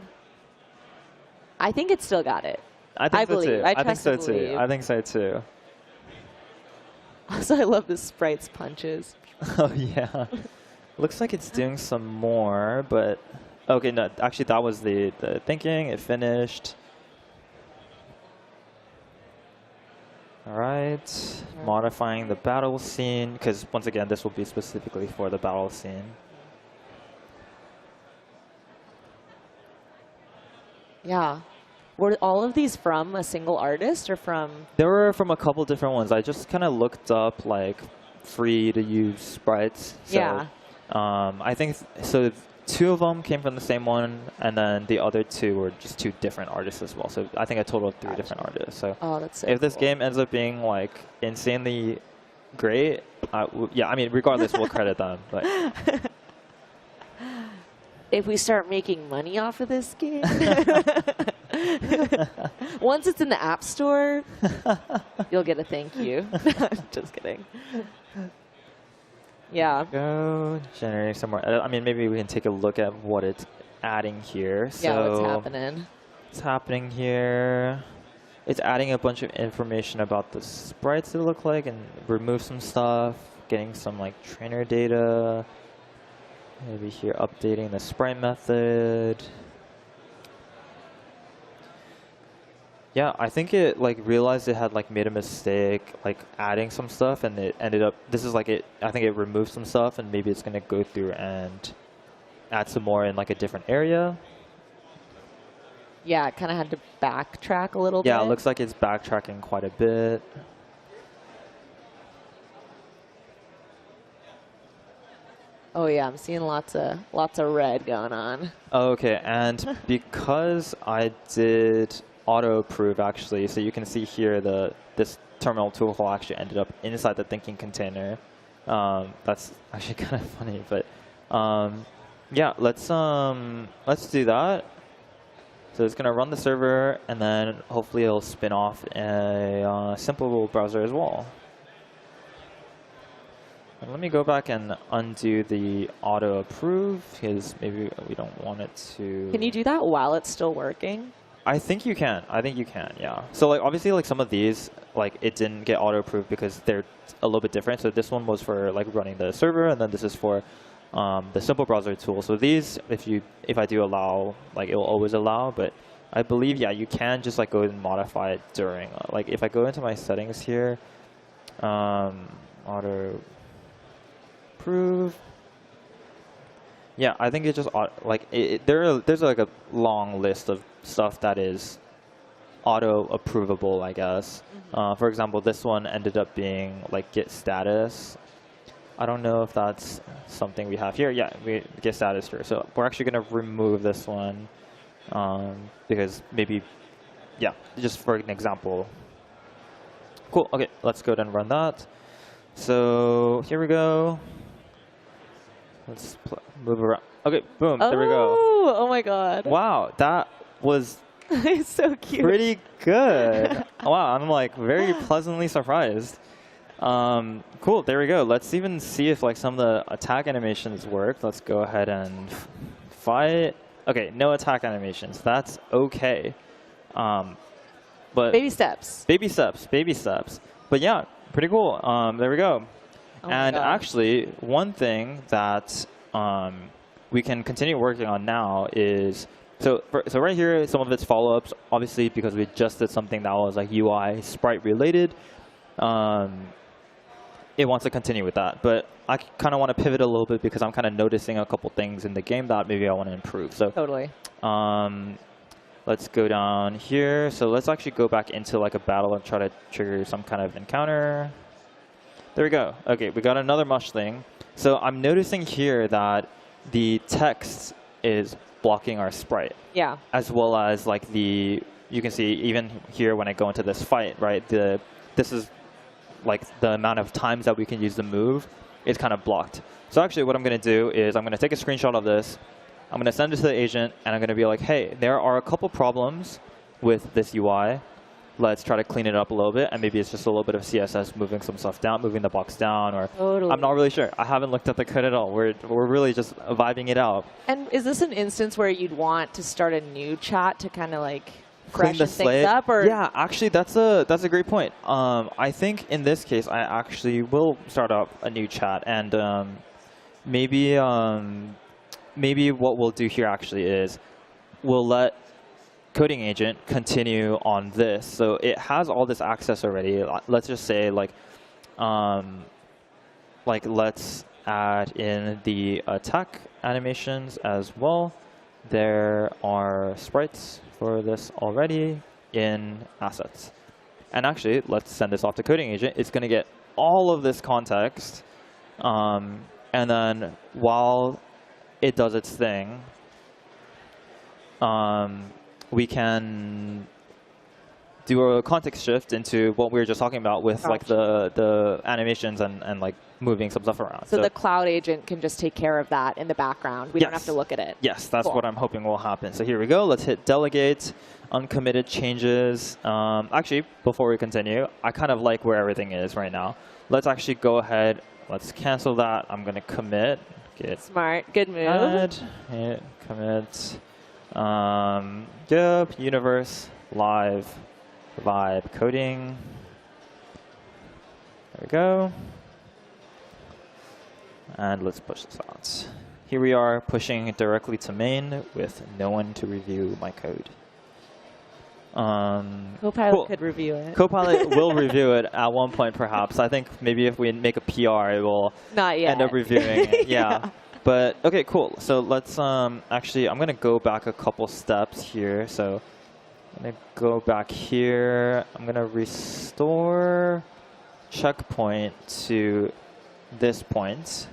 I think it still got it. I think so believe. too. I think so believe. too. I think so too. Also, I love the sprite's punches. Oh, yeah. Looks like it's doing some more, but okay, no, actually that was the thinking. It finished. All right, modifying the battle scene, because once again, this will be specifically for the battle scene. Yeah. Were all of these from a single artist or from? They were from a couple different ones. I just kind of looked up like free to use sprites. So, yeah. I think so. 2 of them came from the same one, and then the other 2 were just 2 different artists as well. So I think a total of 3 different artists. So that's so if this cool. game ends up being like insanely great, yeah, I mean, regardless, we'll credit them. But if we start making money off of this game, once it's in the App Store, you'll get a thank you. Just kidding. Yeah. Go generate somewhere. I mean, maybe we can take a look at what it's adding here. Yeah, so what's happening? What's happening here? It's adding a bunch of information about the sprites that look like, and remove some stuff, getting some like trainer data. Maybe here updating the sprite method. Yeah, I think it like realized it had like made a mistake like adding some stuff, and it ended up, this is like it, I think it removed some stuff, and maybe it's going to go through and add some more in like a different area. Yeah, it kind of had to backtrack a little bit. Yeah, it looks like it's backtracking quite a bit. Oh yeah, I'm seeing lots of red going on. Okay, and because I did auto approve actually, so you can see here this terminal tool actually ended up inside the thinking container. That's actually kind of funny, but yeah, let's do that. So it's gonna run the server, and then hopefully it'll spin off a simple browser as well. And let me go back and undo the auto approve, because maybe we don't want it to. Can you do that while it's still working? I think you can. I think you can, yeah. So like obviously like some of these, like it didn't get auto approved because they're a little bit different. So this one was for like running the server, and then this is for the simple browser tool. So these, if I do allow, like it will always allow, but I believe, yeah, you can just like go and modify it during. Like if I go into my settings here, auto approve. Yeah, I think it just like there's like a long list of stuff that is auto approvable, I guess. For example, this one ended up being like get status. I don't know if that's something we have here. Yeah, we get status here. So we're actually going to remove this one because maybe, yeah, just for an example. Cool. Okay, let's go ahead and run that. So here we go. Let's move around. Okay, boom. There we go. Oh my God. Wow, that was it's so cute. Pretty good. Wow, I'm like very pleasantly surprised. Cool, there we go. Let's even see if like some of the attack animations work. Let's go ahead and fight. Okay, no attack animations. That's okay. But baby steps. Baby steps. Baby steps. But yeah, pretty cool. There we go. Oh and actually, one thing that we can continue working on now is, so right here, some of its follow-ups, obviously because we just did something that was like UI sprite related, it wants to continue with that. But I kind of want to pivot a little bit because I'm kind of noticing a couple things in the game that maybe I want to improve. So totally. Let's go down here. So let's actually go back into like a battle and try to trigger some kind of encounter. There we go. Okay, we got another mush thing. So I'm noticing here that the text is blocking our sprite. Yeah. As well as like you can see even here when I go into this fight, right? This is like the amount of times that we can use the move is kind of blocked. So actually what I'm going to do is I'm going to take a screenshot of this, I'm going to send it to the agent, and I'm going to be like, hey, there are a couple problems with this UI. Let's try to clean it up a little bit, and maybe it's just a little bit of CSS moving some stuff down, moving the box down, or I'm not really sure. I haven't looked at the code at all. We're really just vibing it out. And is this an instance where you'd want to start a new chat to kind of like Clean the freshen slate things up? Or yeah, actually, that's a great point. I think in this case, I actually will start up a new chat, and maybe what we'll do here actually is we'll let coding agent continue on this. So it has all this access already. Let's just say like let's add in the attack animations as well. There are sprites for this already in assets. And actually, let's send this off to coding agent. It's going to get all of this context. And then while it does its thing, we can do a context shift into what we were just talking about with like the animations and like moving some stuff around. So the cloud agent can just take care of that in the background. We don't have to look at it. Yes, that's what I'm hoping will happen. So here we go. Let's hit delegate, uncommitted changes. Actually, before we continue, I kind of like where everything is right now. Let's actually go ahead. Let's cancel that. I'm going to commit. Smart. Good move. Add, hit, commit. GitHub Universe, live, vibe coding. There we go. And let's push this out. Here we are pushing directly to main with no one to review my code. Copilot could review it. Copilot will review it at one point, perhaps. I think maybe if we make a PR, it will end up reviewing it. Yeah. But OK, cool. So let's actually, I'm going to go back a couple steps here. So I'm going to go back here. I'm going to restore checkpoint to this point.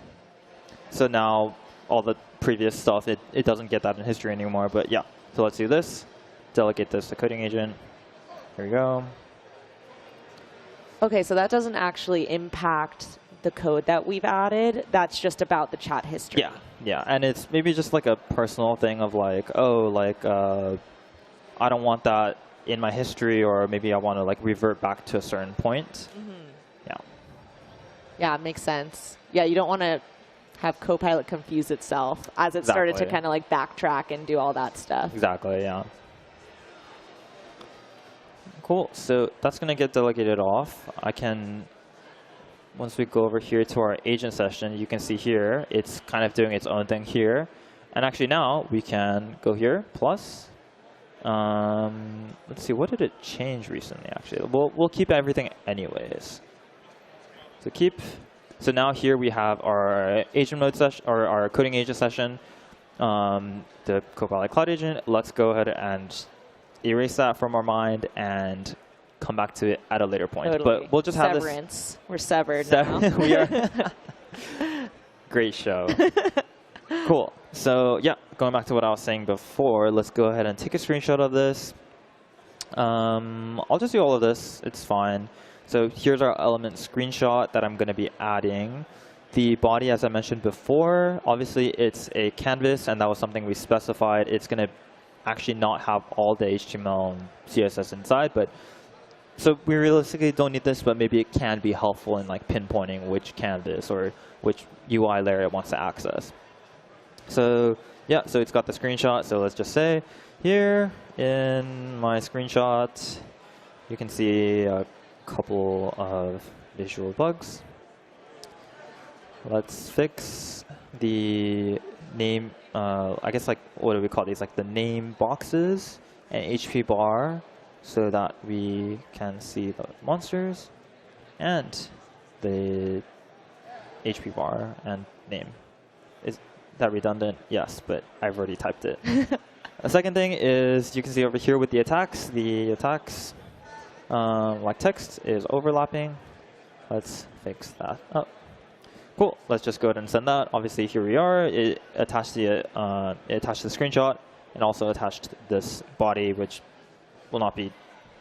So now all the previous stuff, it doesn't get that in history anymore. But yeah, so let's do this. Delegate this to coding agent. Here we go. OK, so that doesn't actually impact the code that we've added. That's just about the chat history. Yeah, yeah, and it's maybe just like a personal thing of like, oh, like I don't want that in my history, or maybe I want to like revert back to a certain point. Yeah. Yeah, it makes sense. Yeah, you don't want to have Copilot confuse itself as it started to kind of like backtrack and do all that stuff. Exactly, yeah. Cool, so that's going to get delegated off. I can, once we go over here to our agent session, you can see here, it's kind of doing its own thing here. And actually now we can go here, plus. Let's see, what did it change recently, actually? We'll keep everything anyways. So keep. So now here we have our agent mode session, or our coding agent session, the Copilot Cloud Agent. Let's go ahead and erase that from our mind and come back to it at a later point. Totally. But we'll just have this. We're severed now. We are. Great show. Cool. So yeah, going back to what I was saying before, let's go ahead and take a screenshot of this. I'll just do all of this. It's fine. So here's our element screenshot that I'm going to be adding. The body, as I mentioned before, obviously it's a canvas, and that was something we specified. It's going to actually not have all the HTML and CSS inside, but so we realistically don't need this, but maybe it can be helpful in like pinpointing which canvas or which UI layer it wants to access. So yeah, so it's got the screenshot. So let's just say here in my screenshot, you can see a couple of visual bugs. Let's fix the name, I guess like, what do we call these? Like the name boxes and HP bar, so that we can see the monsters and the HP bar and name. Is that redundant? Yes, but I've already typed it. The second thing is you can see over here with the attacks, like text is overlapping. Let's fix that up. Cool. Let's just go ahead and send that. Obviously, here we are. It attached the screenshot and also attached this body, which will not be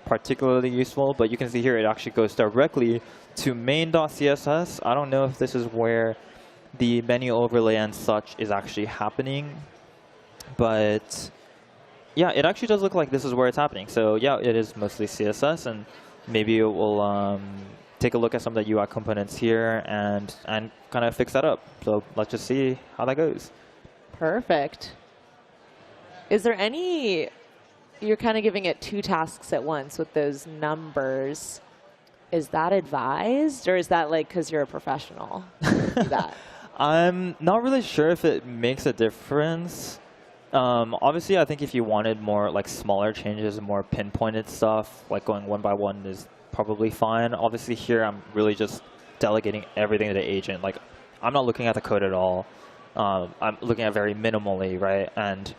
particularly useful. But you can see here it actually goes directly to main.css. I don't know if this is where the menu overlay and such is actually happening. But yeah, it actually does look like this is where it's happening. So yeah, it is mostly CSS, and maybe it will take a look at some of the UI components here and kind of fix that up. So let's just see how that goes. Perfect. Is there any, you're kind of giving it 2 tasks at once with those numbers. Is that advised, or is that like because you're a professional? Do that? I'm not really sure if it makes a difference. Obviously, I think if you wanted more like smaller changes and more pinpointed stuff, like going one by one is probably fine. Obviously here I'm really just delegating everything to the agent. Like I'm not looking at the code at all. I'm looking at very minimally, right? And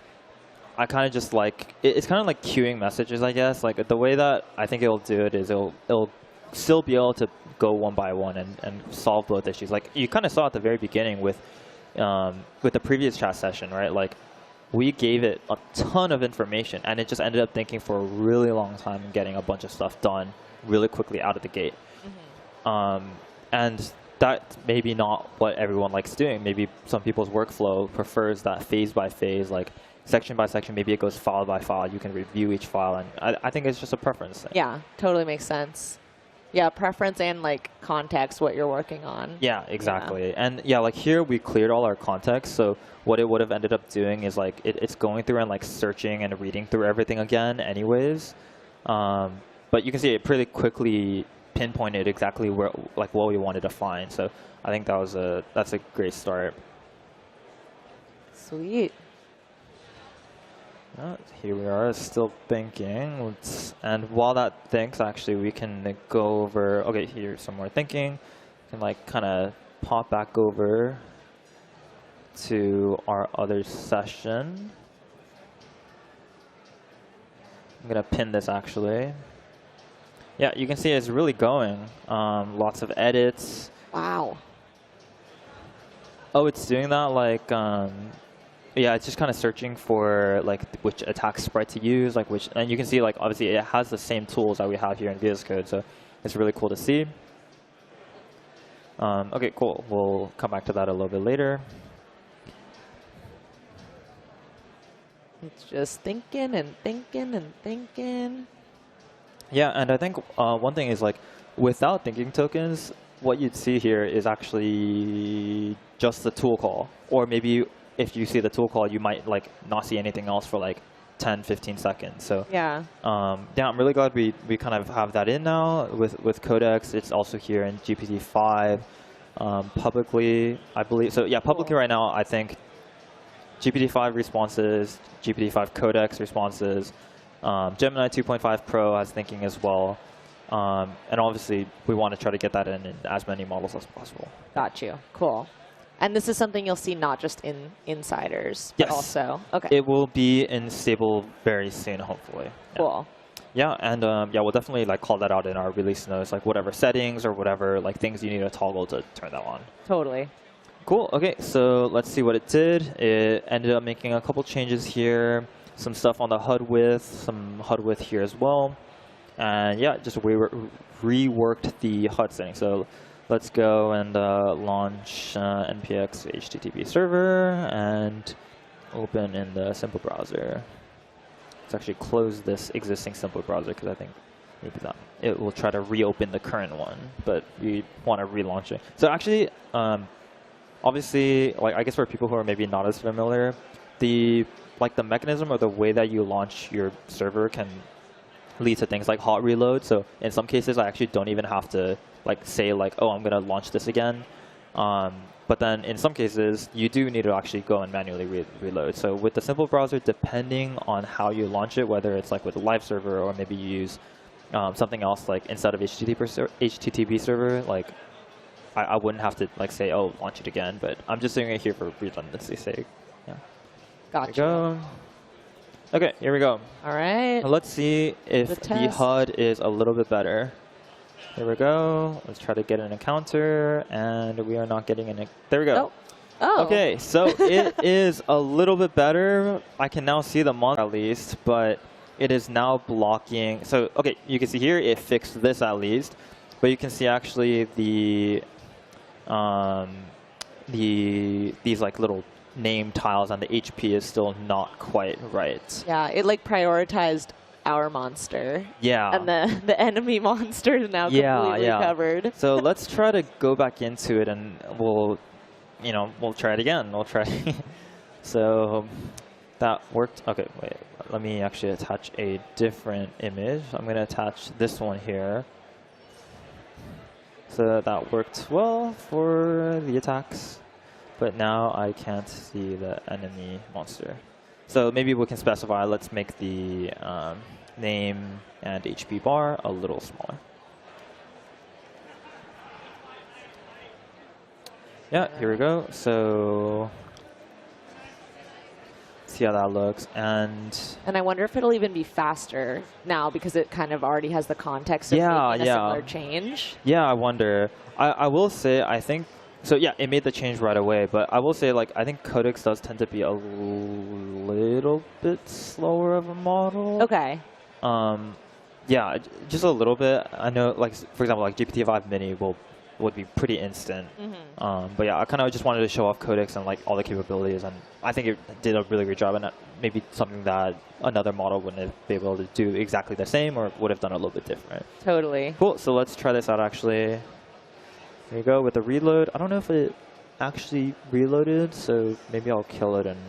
I kind of just like, it's kind of like queuing messages, I guess. Like the way that I think it'll do it is it'll still be able to go one by one and solve both issues. Like you kind of saw at the very beginning with the previous chat session, right? Like we gave it a ton of information and it just ended up thinking for a really long time and getting a bunch of stuff done really quickly out of the gate. And that's maybe not what everyone likes doing. Maybe some people's workflow prefers that phase by phase, like section by section. Maybe it goes file by file. You can review each file, and I think it's just a preference thing. Yeah, totally makes sense. Yeah, preference and like context, what you're working on. Yeah, exactly. Yeah. And yeah, like here we cleared all our context. So what it would have ended up doing is like it's going through and like searching and reading through everything again anyways. But you can see it pretty quickly pinpointed exactly where like what we wanted to find. So I think that's a great start. Sweet. Here we are, still thinking. And while that thinks, actually, we can go over. Okay, here's some more thinking. We can like kind of pop back over to our other session. I'm gonna pin this actually. Yeah, you can see it's really going. Lots of edits. Wow. Oh, it's doing that like. Yeah, it's just kind of searching for like which attack spread to use, like which, and you can see like obviously it has the same tools that we have here in vscode, so it's really cool to see. Okay, cool. We'll come back to that a little bit later. It's just thinking and thinking and thinking. Yeah, and I think one thing is like without thinking tokens, what you'd see here is actually just the tool call, or maybe if you see the tool call, you might like not see anything else for like 10, 15 seconds. So yeah, yeah, I'm really glad we kind of have that in now with Codex. It's also here in GPT-5 publicly, I believe. So yeah, publicly right now, I think GPT-5 responses, GPT-5 Codex responses, Gemini 2.5 Pro has thinking as well. And obviously, we want to try to get that in as many models as possible. Got you. Cool. And this is something you'll see not just in Insiders, but also. Okay. It will be in stable very soon, hopefully. Cool. Yeah, and yeah, we'll definitely like call that out in our release notes, like whatever settings or whatever like things you need to toggle to turn that on. Totally. Cool. Okay, so let's see what it did. It ended up making a couple changes here, some stuff on the HUD width, some HUD width here as well, and yeah, just reworked the HUD setting. So let's go and launch npx HTTP server and open in the simple browser. Let's actually close this existing simple browser because I think maybe that it will try to reopen the current one, but we want to relaunch it. So actually, obviously, like I guess for people who are maybe not as familiar, the mechanism or the way that you launch your server can lead to things like hot reload. So in some cases, I actually don't even have to like say like, oh, I'm gonna launch this again. But then in some cases, you do need to actually go and manually reload. So with the simple browser, depending on how you launch it, whether it's like with a live server or maybe you use something else like instead of HTTP server, like I wouldn't have to like say, oh, launch it again. But I'm just doing it here for redundancy's sake. Yeah. Gotcha. Go. Okay, here we go. All right. Now let's see if the HUD is a little bit better. Here we go. Let's try to get an encounter, and we are not getting an. There we go. Oh. Okay, so it is a little bit better. I can now see the monster at least, but it is now blocking. So okay, you can see here it fixed this at least, but you can see actually these like little name tiles and the HP is still not quite right. Yeah, it like prioritized our monster. Yeah. And the enemy monster is now completely covered. So let's try to go back into it and we'll try it again. We'll try. So that worked. Okay, wait. Let me actually attach a different image. I'm going to attach this one here. So that worked well for the attacks. But now I can't see the enemy monster. So maybe we can specify, let's make the name and HP bar a little smaller. Yeah, here we go. So see how that looks. And I wonder if it'll even be faster now because it kind of already has the context of making a similar change. Yeah, I wonder. I will say, I think, so yeah, it made the change right away, but I will say, like, I think Codex does tend to be a little bit slower of a model. Okay. Yeah, just a little bit. I know, like, for example, like GPT-5 Mini would be pretty instant. But yeah, I kind of just wanted to show off Codex and like all the capabilities, and I think it did a really great job, and maybe something that another model wouldn't be able to do exactly the same or would have done a little bit different. Totally. Cool, so let's try this out actually. Here you go with the reload. I don't know if it actually reloaded, so maybe I'll kill it and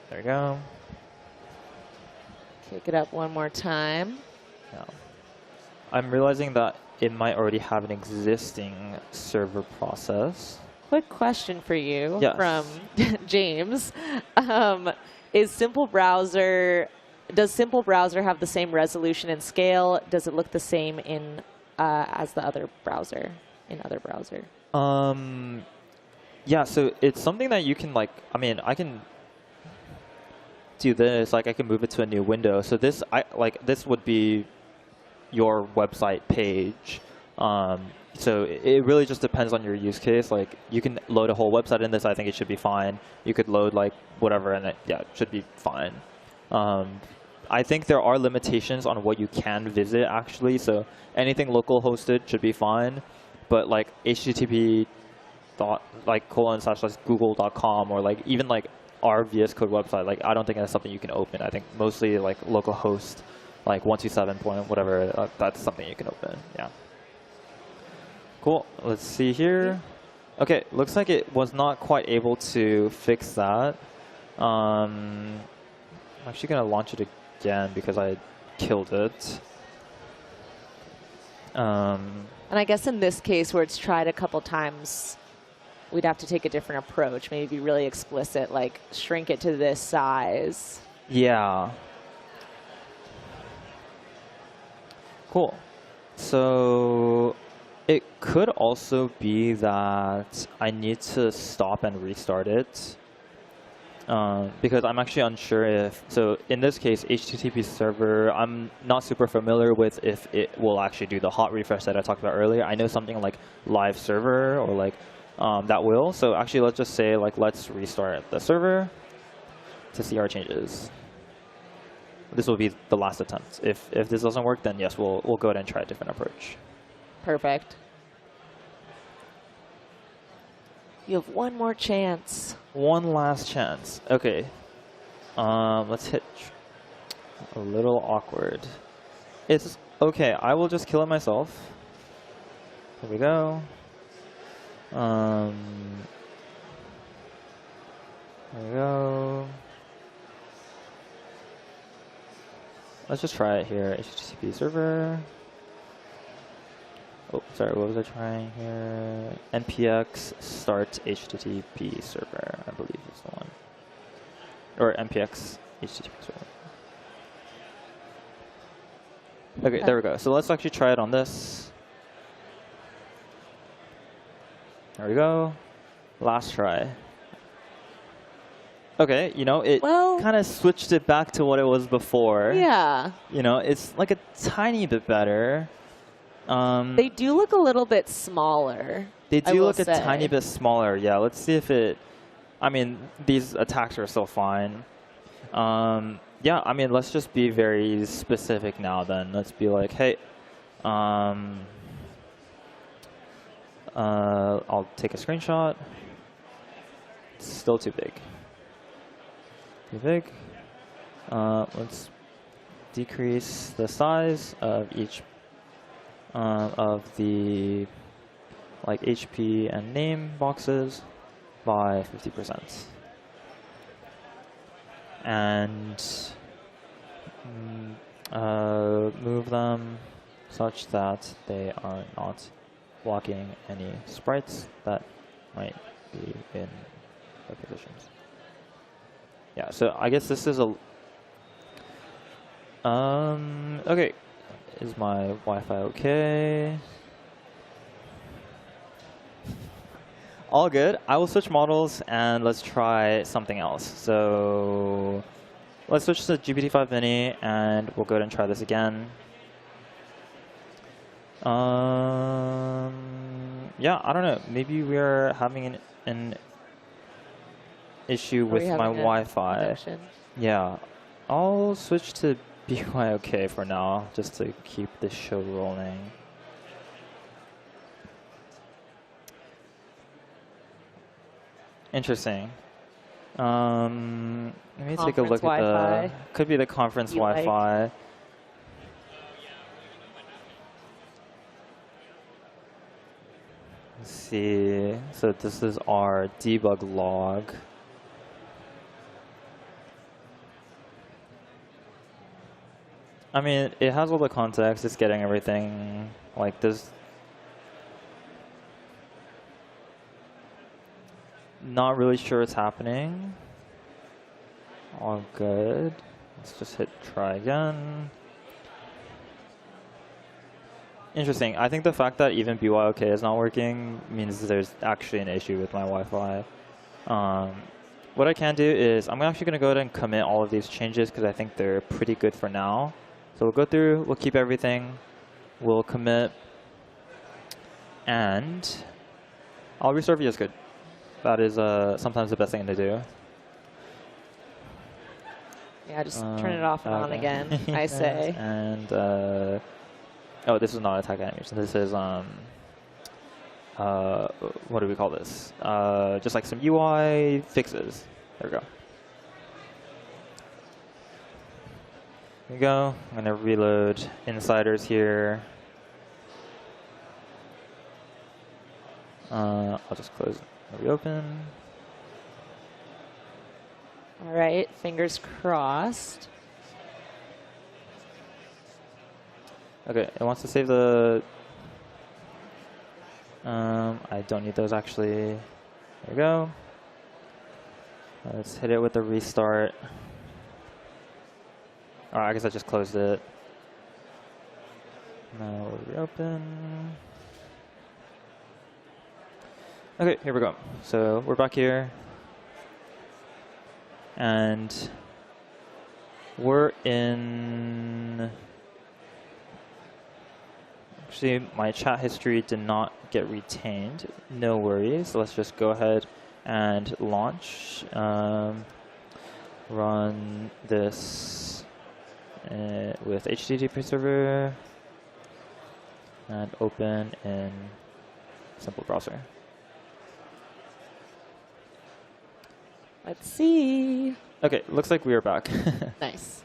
there we go. Kick it up one more time. Yeah. I'm realizing that it might already have an existing server process. Quick question for you yes. from James. Does Simple Browser have the same resolution and scale? Does it look the same in as the other browser, in other browser? Yeah, so it's something that you can like, I can do this, like I can move it to a new window. So this would be your website page. So it really just depends on your use case. Like you can load a whole website in this. I think it should be fine. You could load like whatever, and it should be fine. I think there are limitations on what you can visit actually. So anything local hosted should be fine, but like HTTP ://google.com or like even like our VS Code website, like I don't think that's something you can open. I think mostly like localhost, like 127 point whatever, that's something you can open. Yeah. Cool. Let's see here. Okay, looks like it was not quite able to fix that. I'm actually gonna launch it again because I killed it. And I guess in this case where it's tried a couple times, we'd have to take a different approach, maybe be really explicit, like shrink it to this size. Yeah. Cool. So it could also be that I need to stop and restart it because I'm actually unsure if, so in this case, HTTP server, I'm not super familiar with if it will actually do the hot refresh that I talked about earlier. I know something like live server or like that will. So actually, let's just say like let's restart the server to see our changes. This will be the last attempt. If this doesn't work, then yes, we'll go ahead and try a different approach. Perfect. You have one more chance. One last chance. Okay. Let's hit a little awkward. It's okay. I will just kill it myself. Here we go. There we go. Let's just try it here. HTTP server. Oh, sorry, what was I trying here? npx start HTTP server, I believe is the one. Or npx HTTP server. Okay, there we go. So let's actually try it on this. There we go. Last try. Okay, you know, it kind of switched it back to what it was before. Yeah. You know, it's like a tiny bit better. They do look a little bit smaller. They do look a tiny bit smaller. Yeah, let's see if it, I mean, these attacks are still fine. Yeah, I mean, let's just be very specific now then. Let's be like, hey, I'll take a screenshot. It's still too big. Too big. Let's decrease the size of each of the HP and name boxes by 50%. And move them such that they are not blocking any sprites that might be in the positions. Yeah, so I guess this is a okay. Is my Wi-Fi okay? All good. I will switch models and let's try something else. So let's switch to GPT-5 Mini and we'll go ahead and try this again. Yeah, I don't know. Maybe we're having an issue with my Wi-Fi. Yeah, I'll switch to BYOK for now, just to keep this show rolling. Interesting. Let me take a look at the. Could be the conference Wi-Fi. Let's see. So this is our debug log. I mean, it has all the context. It's getting everything like this. Not really sure what's happening. All good. Let's just hit try again. Interesting. I think the fact that even BYOK is not working means there's actually an issue with my Wi-Fi. What I can do is I'm actually going to go ahead and commit all of these changes because I think they're pretty good for now. So we'll go through, we'll keep everything, we'll commit, and I'll restore vscode. That is sometimes the best thing to do. Yeah, just turn it off and on again, I say. And, oh, this is not attack animation. This is, what do we call this? Just like some UI fixes. There we go. There we go. I'm going to reload insiders here. I'll just close and reopen. All right, fingers crossed. Okay, it wants to save the. I don't need those actually. There we go. Let's hit it with the restart. All right, I guess I just closed it. Now we'll reopen. Okay, here we go. So we're back here. And we're in. Actually, my chat history did not get retained. No worries. Let's just go ahead and launch. Run this with HTTP server and open in simple browser. Let's see. Okay, looks like we are back. Nice.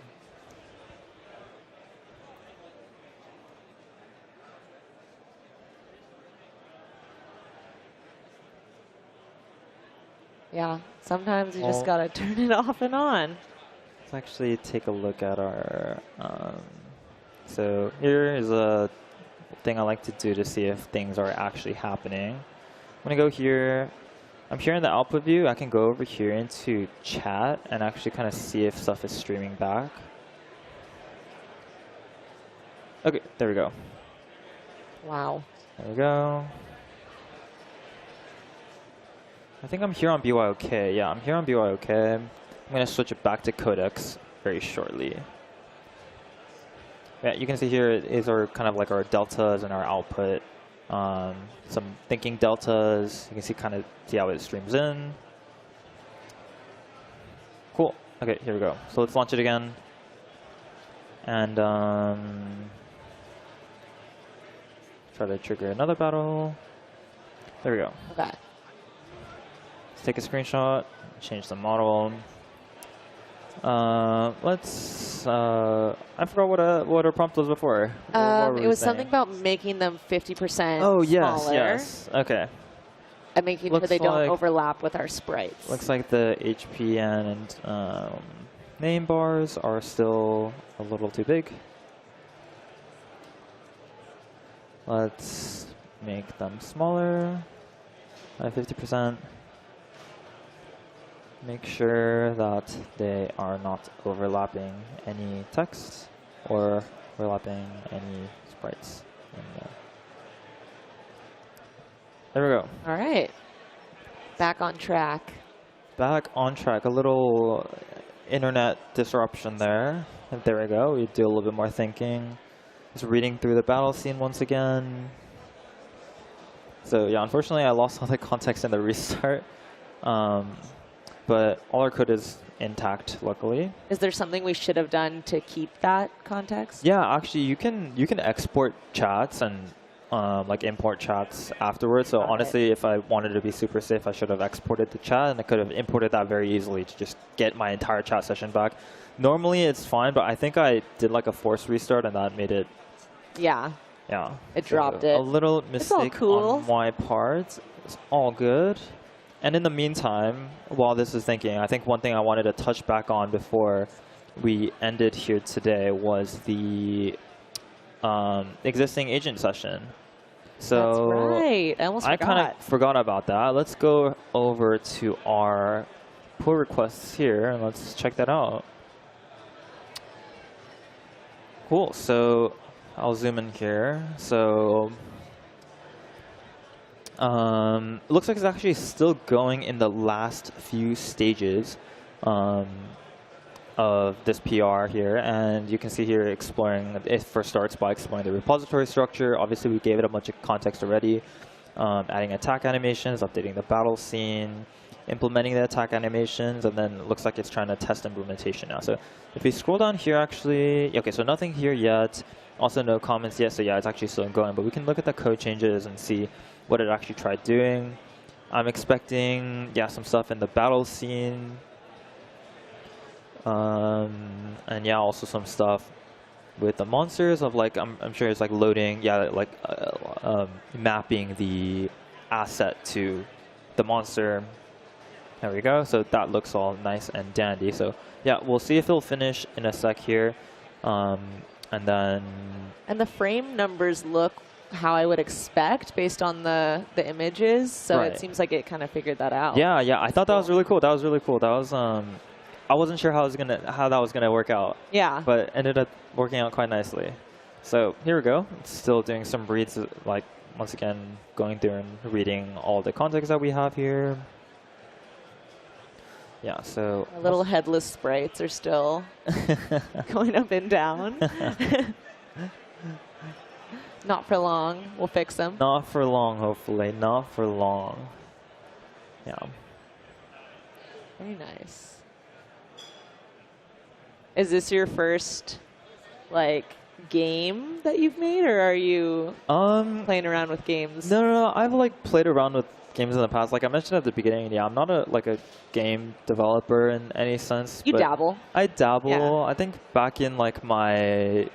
Yeah, sometimes you just gotta turn it off and on. Let's actually take a look at our. So here is a thing I like to do to see if things are actually happening. I'm gonna go here. I'm here in the output view. I can go over here into chat and actually kind of see if stuff is streaming back. Okay, there we go. Wow. There we go. I think I'm here on BYOK. Yeah, I'm here on BYOK. I'm going to switch it back to codecs very shortly. Yeah, you can see here is our kind of like our deltas and our output. Some thinking deltas. You can see see how it streams in. Cool. Okay, here we go. So let's launch it again. And try to trigger another battle. There we go. Okay. Let's take a screenshot, change the model. Let's. I forgot what our prompt was before. What were It we was saying? something about making them 50% Oh yes, smaller. yes. Okay. And making sure they don't overlap with our sprites. Looks like the HPN and name bars are still a little too big. Let's make them smaller by 50%. Make sure that they are not overlapping any text or overlapping any sprites. There we go. All right. Back on track. Back on track. A little internet disruption there. And there we go. We do a little bit more thinking. Just reading through the battle scene once again. So yeah, unfortunately I lost all the context in the restart. But all our code is intact, luckily. Is there something we should have done to keep that context? Yeah, actually you can export chats and like import chats afterwards. So honestly, if I wanted to be super safe, I should have exported the chat, and I could have imported that very easily to just get my entire chat session back. Normally it's fine, but I think I did like a forced restart, and that made it. Yeah. Yeah. It dropped it. A little mistake on my part. It's all good. And in the meantime, while this is thinking, I think one thing I wanted to touch back on before we ended here today was the existing agent session. So that's right. I almost forgot. I kind of forgot about that. Let's go over to our pull requests here and let's check that out. Cool. So I'll zoom in here. So looks like it's actually still going in the last few stages of this PR here, and you can see here exploring. It first starts by exploring the repository structure. Obviously, we gave it a bunch of context already. Adding attack animations, updating the battle scene, implementing the attack animations, and then it looks like it's trying to test implementation now. So if we scroll down here, actually, okay, so nothing here yet. Also, no comments yet. So yeah, it's actually still going, but we can look at the code changes and see what it actually tried doing. I'm expecting, yeah, some stuff in the battle scene. And yeah, also some stuff with the monsters of like, I'm sure it's like loading, yeah, like mapping the asset to the monster. There we go. So that looks all nice and dandy. So yeah, we'll see if it'll finish in a sec here. And then... And the frame numbers look how I would expect based on the images. So right. It seems like it kind of figured that out. Yeah, yeah. I thought that was really cool. That was really cool. That was I wasn't sure how that was gonna work out. Yeah. But ended up working out quite nicely. So here we go. It's still doing some reads, like once again going through and reading all the context that we have here. Yeah, so our little headless sprites are still going up and down. Not for long. We'll fix them. Not for long, hopefully. Not for long. Yeah. Very nice. Is this your first, like, game that you've made, or are you playing around with games? No. I've like played around with games in the past. Like I mentioned at the beginning, yeah, I'm not a game developer in any sense. You dabble. I dabble. Yeah. I think back in like my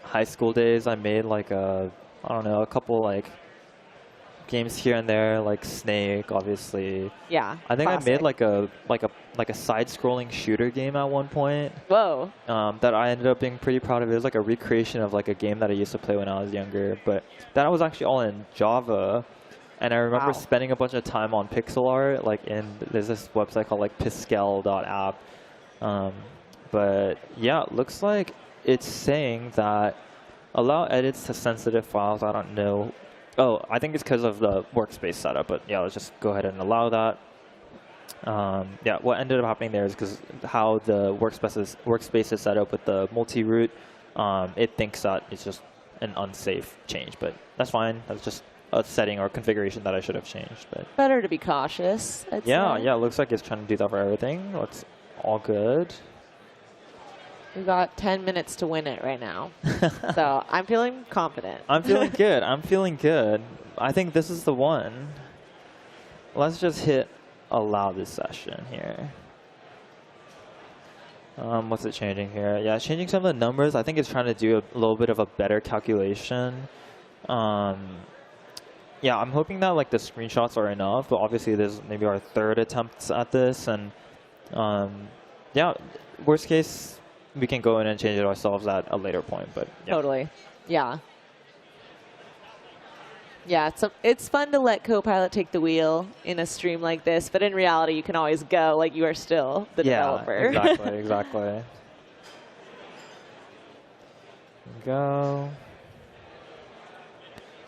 high school days, I made like a couple like games here and there, like Snake, obviously. Yeah. I think classic. I made like a side-scrolling shooter game at one point. Whoa. That I ended up being pretty proud of. It was like a recreation of like a game that I used to play when I was younger, but that was actually all in Java. And I remember spending a bunch of time on pixel art, like there's this website called like piskel.app. But yeah, it looks like it's saying that allow edits to sensitive files. I don't know. Oh, I think it's because of the workspace setup, but yeah, let's just go ahead and allow that. Yeah, what ended up happening there is because how the workspace is set up with the multi-root, it thinks that it's just an unsafe change, but that's fine. That's just a setting or configuration that I should have changed. But better to be cautious. I'd say. Yeah, it looks like it's trying to do that for everything. That's all good. We've got 10 minutes to win it right now. So I'm feeling confident. I'm feeling good. I'm feeling good. I think this is the one. let's just hit allow this session here. What's it changing here? Yeah, it's changing some of the numbers. I think it's trying to do a little bit of a better calculation. Yeah, I'm hoping that like the screenshots are enough, but obviously this is maybe our third attempt at this, and yeah, worst case we can go in and change it ourselves at a later point. But yeah. Totally, yeah. Yeah, it's fun to let Copilot take the wheel in a stream like this, but in reality, you can always go like you are still the developer. Yeah, exactly, exactly. Go.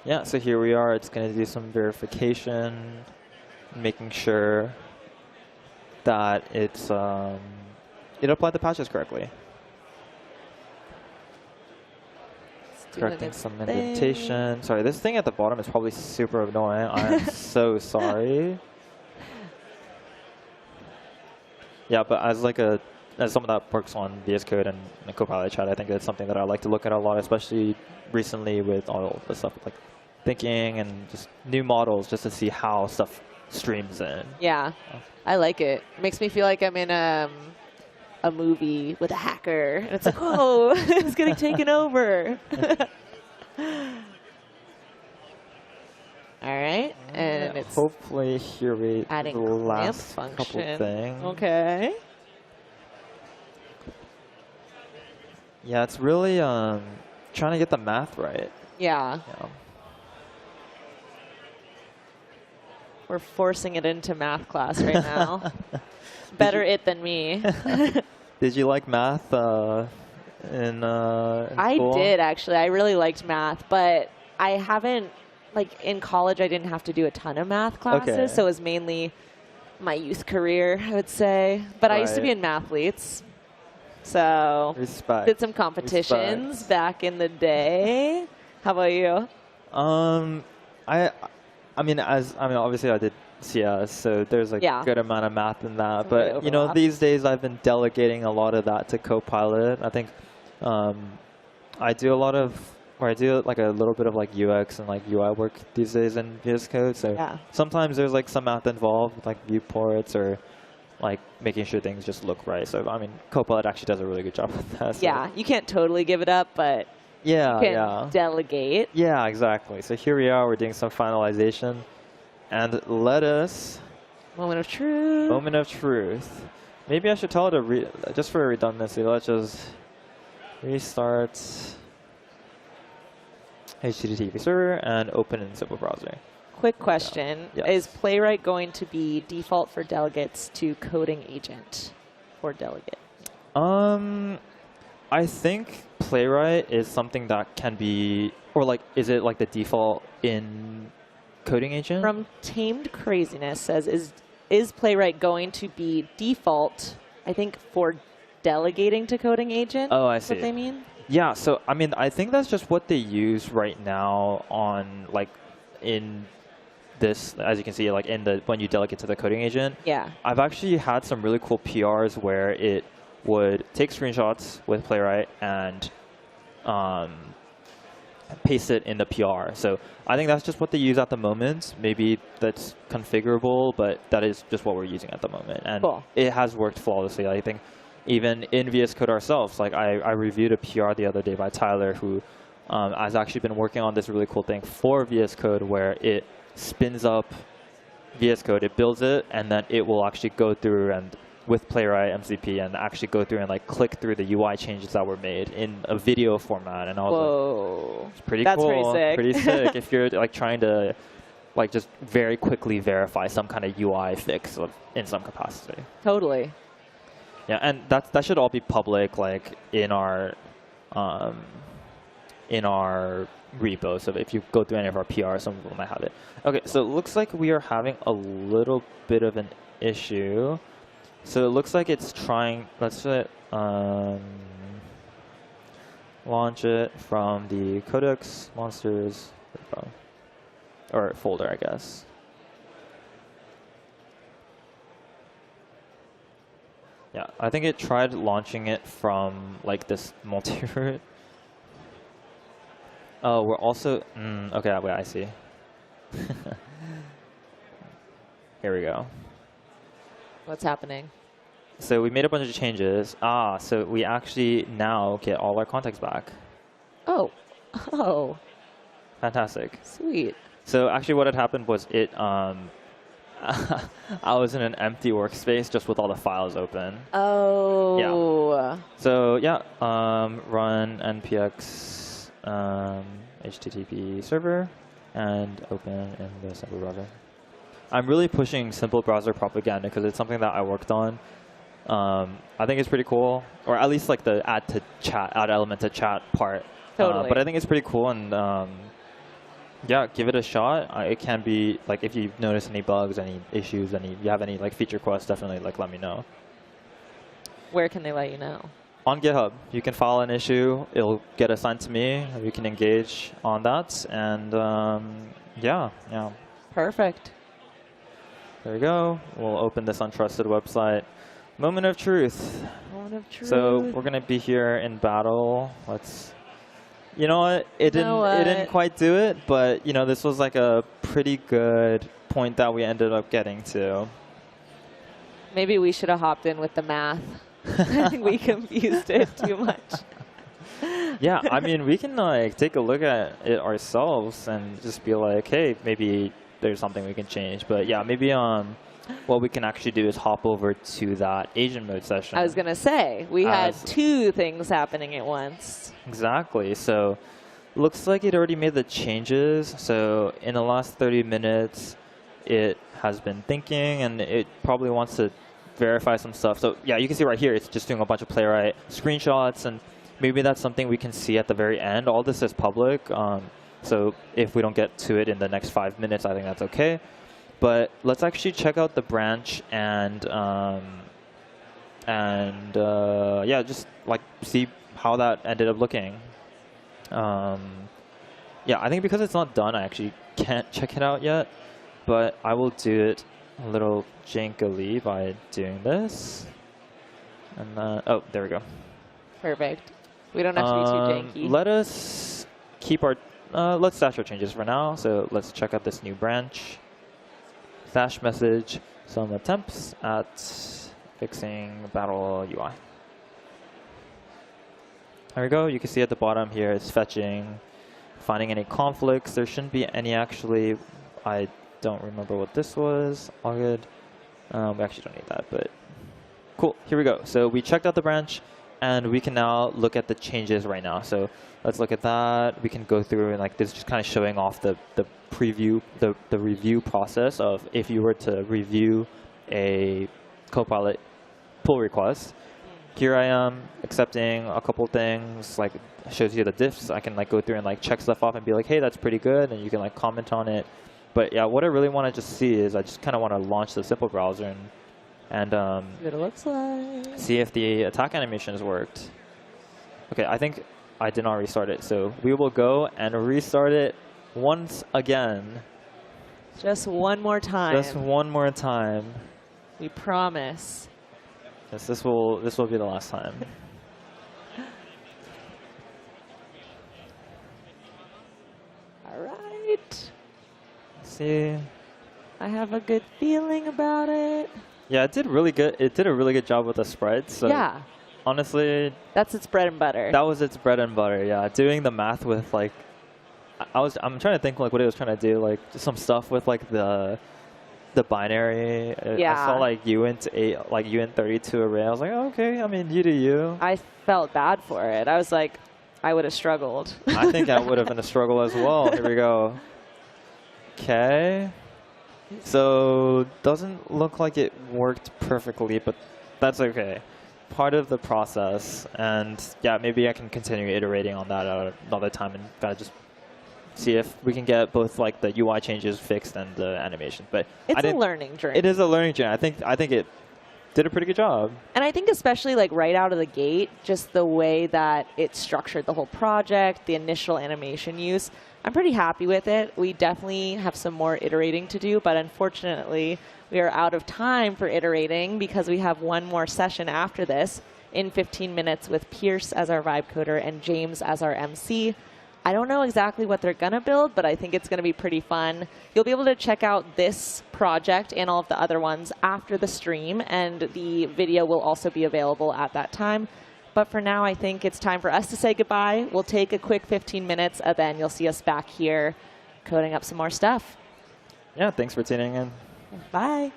Yeah, so here we are. It's going to do some verification, making sure that it's it applied the patches correctly. Correcting some indentation. Sorry, this thing at the bottom is probably super annoying. I am so sorry. Yeah, but as someone that works on VS Code and Copilot chat, I think that's something that I like to look at a lot, especially recently with all the stuff like thinking and just new models, just to see how stuff streams in. Yeah, I like it. It makes me feel like I'm in a movie with a hacker. And it's like, whoa, it's getting taken over. All right, and it's hopefully here we adding the last function. couple things. Okay. Yeah, it's really trying to get the math right. Yeah. We're forcing it into math class right now. Better it than me. Did you like math in I school? did, actually. I really liked math, but I haven't, like, in college, I didn't have to do a ton of math classes, Okay. so it was mainly my youth career, I would say. But I used to be Right. in mathletes, so Respect. did some competitions back in the day. How about you? I mean, obviously I did CS, so there's a Yeah. good amount of math in that. Some But good you know, overlap. these days I've been delegating a lot of that to Copilot. I think I do like a little bit of like UX and like UI work these days in VS Code. So Yeah. sometimes there's like some math involved, like viewports or like making sure things just look right. So I mean, Copilot actually does a really good job with that. So Yeah, you can't totally give it up, but yeah, you can yeah. delegate. Yeah, exactly. So here we are. We're doing some finalization. And let us... Moment of truth. Moment of truth. Maybe I should tell it to, just for redundancy, let's just restart HTTP server and open in simple browser. Quick question. Yes. Is Playwright going to be default for delegates to coding agent for delegate? I think Playwright is something that can be, or like, is it like the default in coding agent? From Tamed Craziness says, is Playwright going to be default, I think, for delegating to coding agent? Oh, I Is see. what they mean? Yeah, so I mean, I think that's just what they use right now on like in this, as you can see, like in the when you delegate to the coding agent. Yeah. I've actually had some really cool PRs where it would take screenshots with Playwright and paste it in the PR. So I think that's just what they use at the moment. Maybe that's configurable, but that is just what we're using at the moment. And Cool. It has worked flawlessly. I think even in VS Code ourselves, like I reviewed a PR the other day by Tyler who has actually been working on this really cool thing for VS Code where it spins up VS Code, it builds it, and then it will actually go through and with Playwright MCP and actually go through and like click through the UI changes that were made in a video format. And I was Whoa. like, it's pretty That's cool. pretty sick. Sick if you're like trying to like just very quickly verify some kind of UI fix in some capacity. Totally. Yeah, and that should all be public, like in our repo. So if you go through any of our PRs, some people might have it. Okay, so it looks like we are having a little bit of an issue. So it looks like it's trying. Let's launch it from the Codex Monsters or folder, I guess. Yeah, I think it tried launching it from like this multi-root. Oh, we're also okay. Wait, I see. here we go. What's happening? So we made a bunch of changes. So we actually now get all our context back. Oh. Oh. Fantastic. Sweet. So actually what had happened was I was in an empty workspace just with all the files open. Oh. Yeah. So yeah, run npx HTTP server and open in the simple browser. I'm really pushing simple browser propaganda because it's something that I worked on. I think it's pretty cool, or at least like the add element to chat part. Totally. But I think it's pretty cool, and yeah, give it a shot. It can be like if you notice any bugs, any issues, you have any like feature requests, definitely like let me know. Where can they let you know? On GitHub, you can file an issue. It'll get assigned to me. We can engage on that, and yeah. Perfect. There we go. We'll open this untrusted website. Moment of truth. Moment of truth. So we're gonna be here in battle. Let's. You know what? It didn't quite do it, but you know this was like a pretty good point that we ended up getting to. Maybe we should have hopped in with the math. I think we confused it too much. Yeah, I mean we can like take a look at it ourselves and just be like, hey, maybe there's something we can change. But yeah, maybe what we can actually do is hop over to that agent mode session. I was going to say, we had two things happening at once. Exactly. So looks like it already made the changes. So in the last 30 minutes, it has been thinking, and it probably wants to verify some stuff. So yeah, you can see right here, it's just doing a bunch of playwright screenshots, and maybe that's something we can see at the very end. All this is public. So if we don't get to it in the next 5 minutes, I think that's okay. But let's actually check out the branch and yeah, just like see how that ended up looking. Yeah, I think because it's not done, I actually can't check it out yet. But I will do it a little jankily by doing this. And oh, there we go. Perfect. We don't have to be too janky. Let us keep our let's stash our changes for now. So let's check out this new branch. Stash message, some attempts at fixing battle UI. There we go. You can see at the bottom here it's fetching, finding any conflicts. There shouldn't be any actually. I don't remember what this was. All good. We actually don't need that, but cool. Here we go. So we checked out the branch, and we can now look at the changes right now. So let's look at that. We can go through, and like this is just kind of showing off the preview, the review process of if you were to review a Copilot pull request. Here I am accepting a couple things, like shows you the diffs. I can like go through and like check stuff off and be like, hey, that's pretty good, and you can like comment on it. But yeah, what I really want to just see is I just kind of want to launch the simple browser and see what it looks like. See if the attack animation has worked. Okay, I think I did not restart it, so we will go and restart it once again. Just one more time. Just one more time. We promise. Yes, this will be the last time. All right. Let's see. I have a good feeling about it. Yeah, it did really good. It did a really good job with the spreads. So yeah. Honestly, that's its bread and butter. That was its bread and butter. Yeah, doing the math with like, I'm trying to think like what it was trying to do, like some stuff with like the binary. Yeah. I saw like uint8, like uint32 array. I was like, oh, okay. I mean, you do you. I felt bad for it. I was like, I would have struggled. I think I would have been a struggle as well. Here we go. Okay. So doesn't look like it worked perfectly, but that's okay. Part of the process, and yeah, maybe I can continue iterating on that another time and kind of just see if we can get both like the UI changes fixed and the animation. But it's a learning journey. It is a learning journey. I think it did a pretty good job. And I think especially like right out of the gate, just the way that it structured the whole project, the initial animation use, I'm pretty happy with it. We definitely have some more iterating to do, but unfortunately, we are out of time for iterating because we have one more session after this in 15 minutes with Pierce as our vibe coder and James as our MC. I don't know exactly what they're going to build, but I think it's going to be pretty fun. You'll be able to check out this project and all of the other ones after the stream, and the video will also be available at that time. But for now, I think it's time for us to say goodbye. We'll take a quick 15 minutes, and then you'll see us back here coding up some more stuff. Yeah, thanks for tuning in. Bye.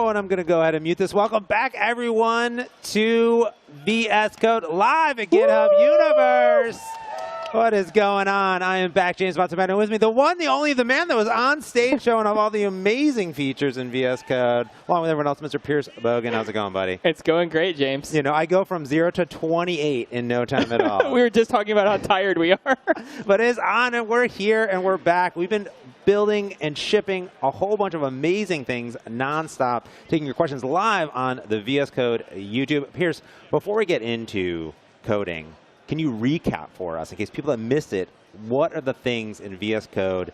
Oh, and I'm going to go ahead and mute this. Welcome back, everyone, to VS Code live at GitHub Universe. What is going on? I am back, James Montemano, and with me, the one, the only, the man that was on stage showing off all the amazing features in VS Code, along with everyone else, Mr. Pierce Bogan. How's it going, buddy? It's going great, James. You know, I go from 0 to 28 in no time at all. We were just talking about how tired we are. But it's on, and we're here, and we're back. We've been building and shipping a whole bunch of amazing things nonstop, taking your questions live on the VS Code YouTube. Pierce, before we get into coding, can you recap for us, in case people have missed it, what are the things in VS Code,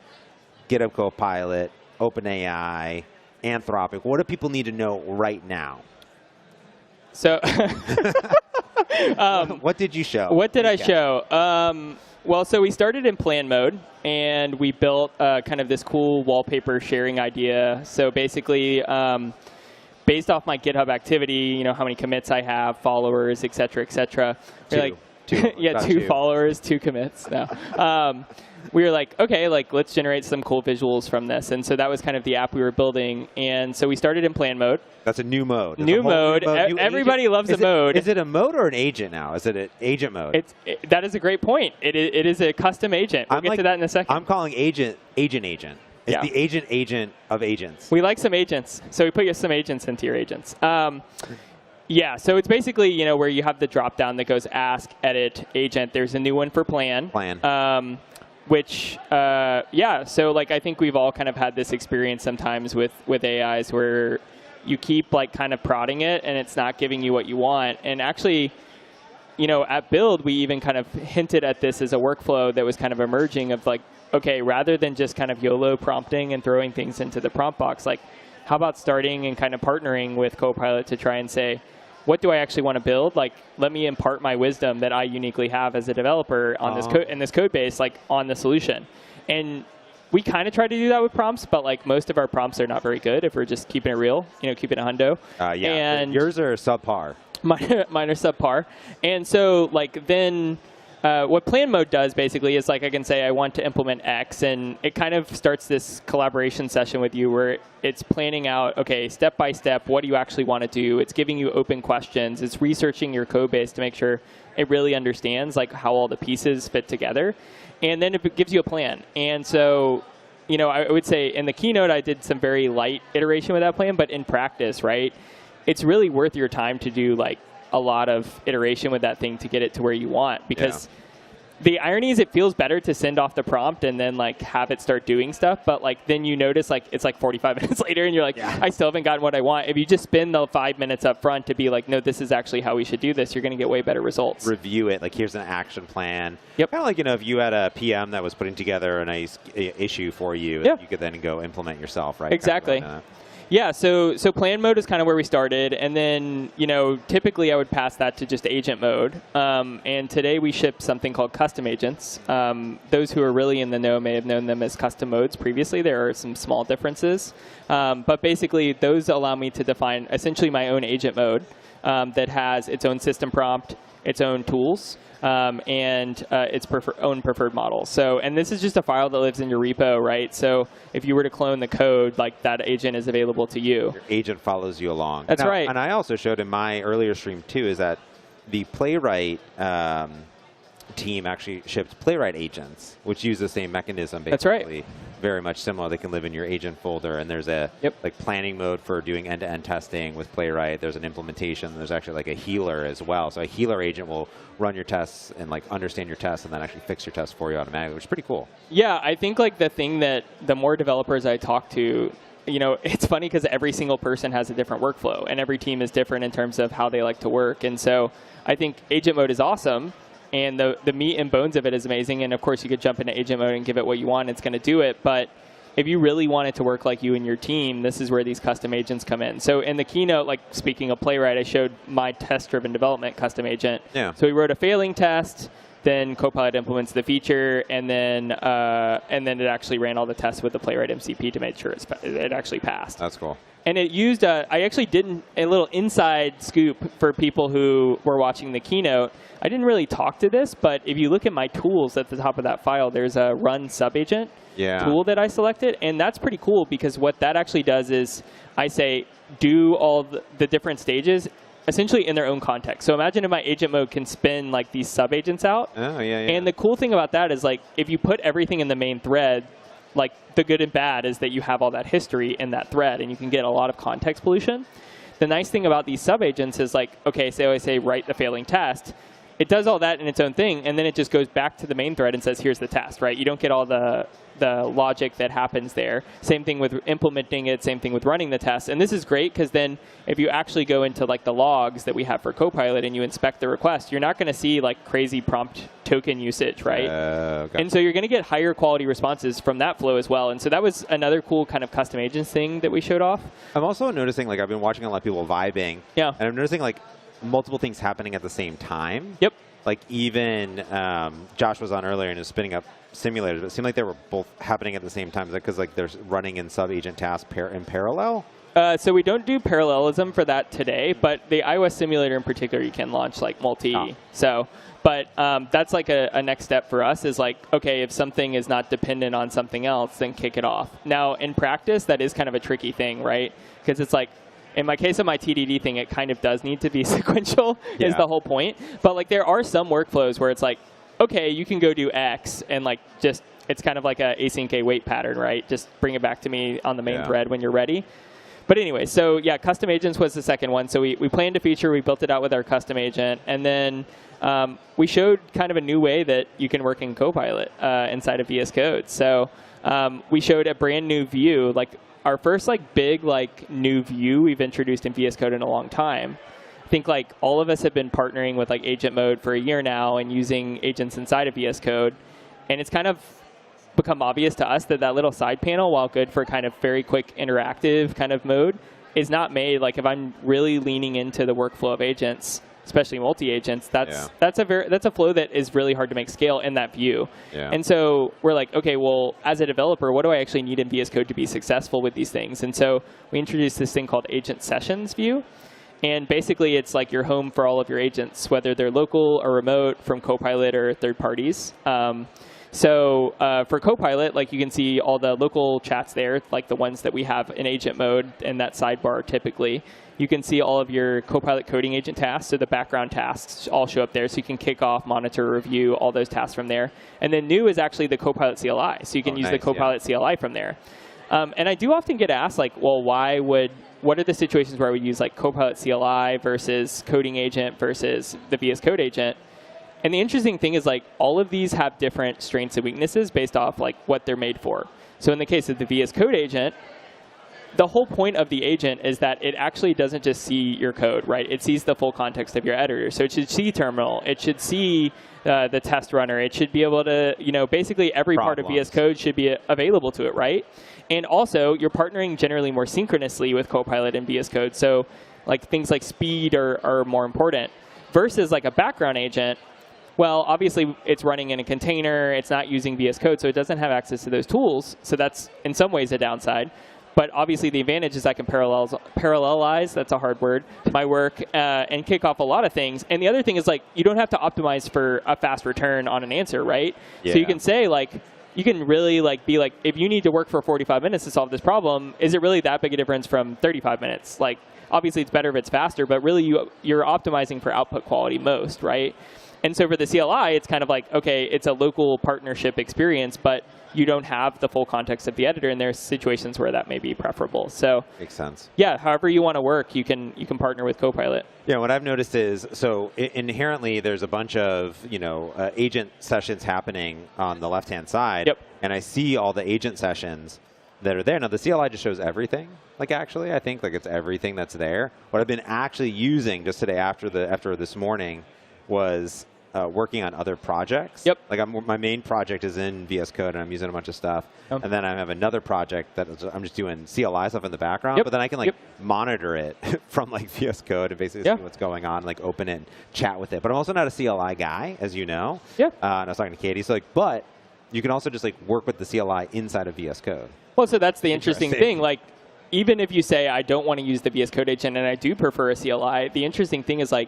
GitHub Copilot, OpenAI, Anthropic? What do people need to know right now? So, what did you show? What did I show? Well, so we started in plan mode, and we built kind of this cool wallpaper sharing idea. So basically, based off my GitHub activity, you know, how many commits I have, followers, et cetera, et cetera. Yeah, two followers, 2 commits. No. We were like, okay, like let's generate some cool visuals from this. And so that was kind of the app we were building. And so we started in plan mode. That's a new mode. New mode. Everybody loves a mode. Is it a mode or an agent now? Is it an agent mode? That is a great point. It is a custom agent. We'll get to that in a second. I'm calling agent. It's the agent of agents. We like some agents. So we put some agents into your agents. Yeah, so it's basically, you know, where you have the drop down that goes ask, edit, agent. There's a new one for plan. Which, yeah, so like I think we've all kind of had this experience sometimes with AIs where you keep like kind of prodding it and it's not giving you what you want. And actually, you know, at Build, we even kind of hinted at this as a workflow that was kind of emerging of like, okay, rather than just kind of YOLO prompting and throwing things into the prompt box, like how about starting and kind of partnering with Copilot to try and say, what do I actually want to build? Like, let me impart my wisdom that I uniquely have as a developer on this code, in this code base, like on the solution. And we kind of try to do that with prompts, but like most of our prompts are not very good if we're just keeping it real, you know, keeping it hundo. Yeah, and yours are subpar. Mine are subpar. And so like then what plan mode does basically is like I can say I want to implement X, and it kind of starts this collaboration session with you where it's planning out, okay, step by step, what do you actually want to do? It's giving you open questions. It's researching your code base to make sure it really understands like how all the pieces fit together. And then it gives you a plan. And so, you know, I would say in the keynote I did some very light iteration with that plan, but in practice, right, it's really worth your time to do like a lot of iteration with that thing to get it to where you want, because the irony is it feels better to send off the prompt and then like have it start doing stuff, but like then you notice like it's like 45 minutes later and you're like, I still haven't gotten what I want. If you just spend the 5 minutes up front to be like, no, this is actually how we should do this, you're going to get way better results. Review it, like here's an action plan. Yep. Kind of like, you know, if you had a PM that was putting together a nice issue for you, you could then go implement yourself, right? Exactly. Yeah, so plan mode is kind of where we started, and then, you know, typically I would pass that to just agent mode. And today we ship something called custom agents. Those who are really in the know may have known them as custom modes previously. There are some small differences. But basically, those allow me to define essentially my own agent mode that has its own system prompt, its own tools, and its own preferred model. So, and this is just a file that lives in your repo, right? So if you were to clone the code, like that agent is available to you. Your agent follows you along. That's right. And I also showed in my earlier stream too, is that the Playwright team actually shipped Playwright agents, which use the same mechanism basically. That's right. Very much similar. They can live in your agent folder, and there's a like planning mode for doing end-to-end testing with Playwright. There's an implementation. There's actually like a healer as well. So a healer agent will run your tests and like understand your tests and then actually fix your tests for you automatically, which is pretty cool. Yeah, I think like the thing that the more developers I talk to, you know, it's funny because every single person has a different workflow, and every team is different in terms of how they like to work. And so I think agent mode is awesome. And the meat and bones of it is amazing. And of course, you could jump into agent mode and give it what you want. It's going to do it. But if you really want it to work like you and your team, this is where these custom agents come in. So in the keynote, like speaking of Playwright, I showed my test-driven development custom agent. Yeah. So we wrote a failing test. then Copilot implements the feature, and then it actually ran all the tests with the Playwright MCP to make sure it actually passed. That's cool. And it used, I actually did a little inside scoop for people who were watching the keynote. I didn't really talk to this, but if you look at my tools at the top of that file, there's a run subagent tool that I selected. And that's pretty cool because what that actually does is I say, do all the different stages essentially in their own context. So imagine if my agent mode can spin like these subagents out. Oh, yeah. And the cool thing about that is like if you put everything in the main thread, like the good and bad is that you have all that history in that thread and you can get a lot of context pollution. The nice thing about these subagents is like, okay, so I say write the failing test. It does all that in its own thing, and then it just goes back to the main thread and says, here's the test, right? You don't get all the logic that happens there. Same thing with implementing it, same thing with running the test. And this is great because then if you actually go into like the logs that we have for Copilot and you inspect the request, you're not going to see like crazy prompt token usage, right? Okay. And so you're going to get higher quality responses from that flow as well. And so that was another cool kind of custom agents thing that we showed off. I'm also noticing, like I've been watching a lot of people vibing. Yeah. And I'm noticing like multiple things happening at the same time. Yep. Like even Josh was on earlier and was spinning up simulators, but it seemed like they were both happening at the same time. Is that because like they're running in sub-agent tasks in parallel? So we don't do parallelism for that today, but the iOS simulator in particular, you can launch like multi. Oh. So, but that's like a next step for us is like, okay, if something is not dependent on something else, then kick it off. Now, in practice, that is kind of a tricky thing, right? Because it's like, in my case of my TDD thing, it kind of does need to be sequential is the whole point. But like there are some workflows where it's like, okay, you can go do X and like just, it's kind of like a async await pattern, right? Just bring it back to me on the main thread when you're ready. But anyway, so yeah, custom agents was the second one. So we planned a feature, we built it out with our custom agent, and then we showed kind of a new way that you can work in Copilot inside of VS Code. So we showed a brand new view, like our first like big like new view we've introduced in VS Code in a long time. I think like all of us have been partnering with like agent mode for a year now and using agents inside of VS Code, and it's kind of become obvious to us that that little side panel, while good for kind of very quick interactive kind of mode, is not made like if I'm really leaning into the workflow of agents, especially multi-agents, that's a flow that is really hard to make scale in that view. And so we're like, okay, well, as a developer, what do I actually need in VS Code to be successful with these things? And so we introduced this thing called Agent Sessions view. And basically, it's like your home for all of your agents, whether they're local or remote from Copilot or third parties. So for Copilot, like you can see all the local chats there, like the ones that we have in agent mode in that sidebar typically. You can see all of your Copilot coding agent tasks, so the background tasks all show up there. So you can kick off, monitor, review all those tasks from there. And then new is actually the Copilot CLI. So you can use the Copilot CLI from there. And I do often get asked, like, well, what are the situations where I would use like Copilot CLI versus coding agent versus the VS Code agent? And the interesting thing is like all of these have different strengths and weaknesses based off like what they're made for. So in the case of the VS Code agent, the whole point of the agent is that it actually doesn't just see your code, right? It sees the full context of your editor. So it should see terminal. It should see the test runner. It should be able to, basically every part of VS Code should be available to it, right? And also, you're partnering generally more synchronously with Copilot and VS Code. So like things like speed are more important. Versus like a background agent, well, obviously, it's running in a container. It's not using VS Code, so it doesn't have access to those tools. So that's, in some ways, a downside. But obviously, the advantage is I can parallelize, that's a hard word, my work, and kick off a lot of things. And the other thing is, like, you don't have to optimize for a fast return on an answer, right? So you can say, like, you can really, like, be like, if you need to work for 45 minutes to solve this problem, is it really that big a difference from 35 minutes? Like, obviously, it's better if it's faster, but really, you're optimizing for output quality most, right? And so for the CLI, it's kind of like, okay, it's a local partnership experience, but you don't have the full context of the editor, and there's situations where that may be preferable. So makes sense. Yeah, however you want to work, you can partner with Copilot. Yeah, what I've noticed is, so inherently there's a bunch of, agent sessions happening on the left-hand side. Yep. And I see all the agent sessions that are there. Now, the CLI just shows everything. Like, actually, I think like it's everything that's there. What I've been actually using just today after this morning was working on other projects. Yep. Like my main project is in VS Code, and I'm using a bunch of stuff. And then I have another project that I'm just doing CLI stuff in the background. But then I can like monitor it from like VS Code and basically see what's going on, like open it and chat with it. But I'm also not a CLI guy, as you know. And I was talking to Katie. So like, but you can also just like work with the CLI inside of VS Code. Well, so that's the interesting thing. Like, even if you say, I don't want to use the VS Code agent and I do prefer a CLI, the interesting thing is like,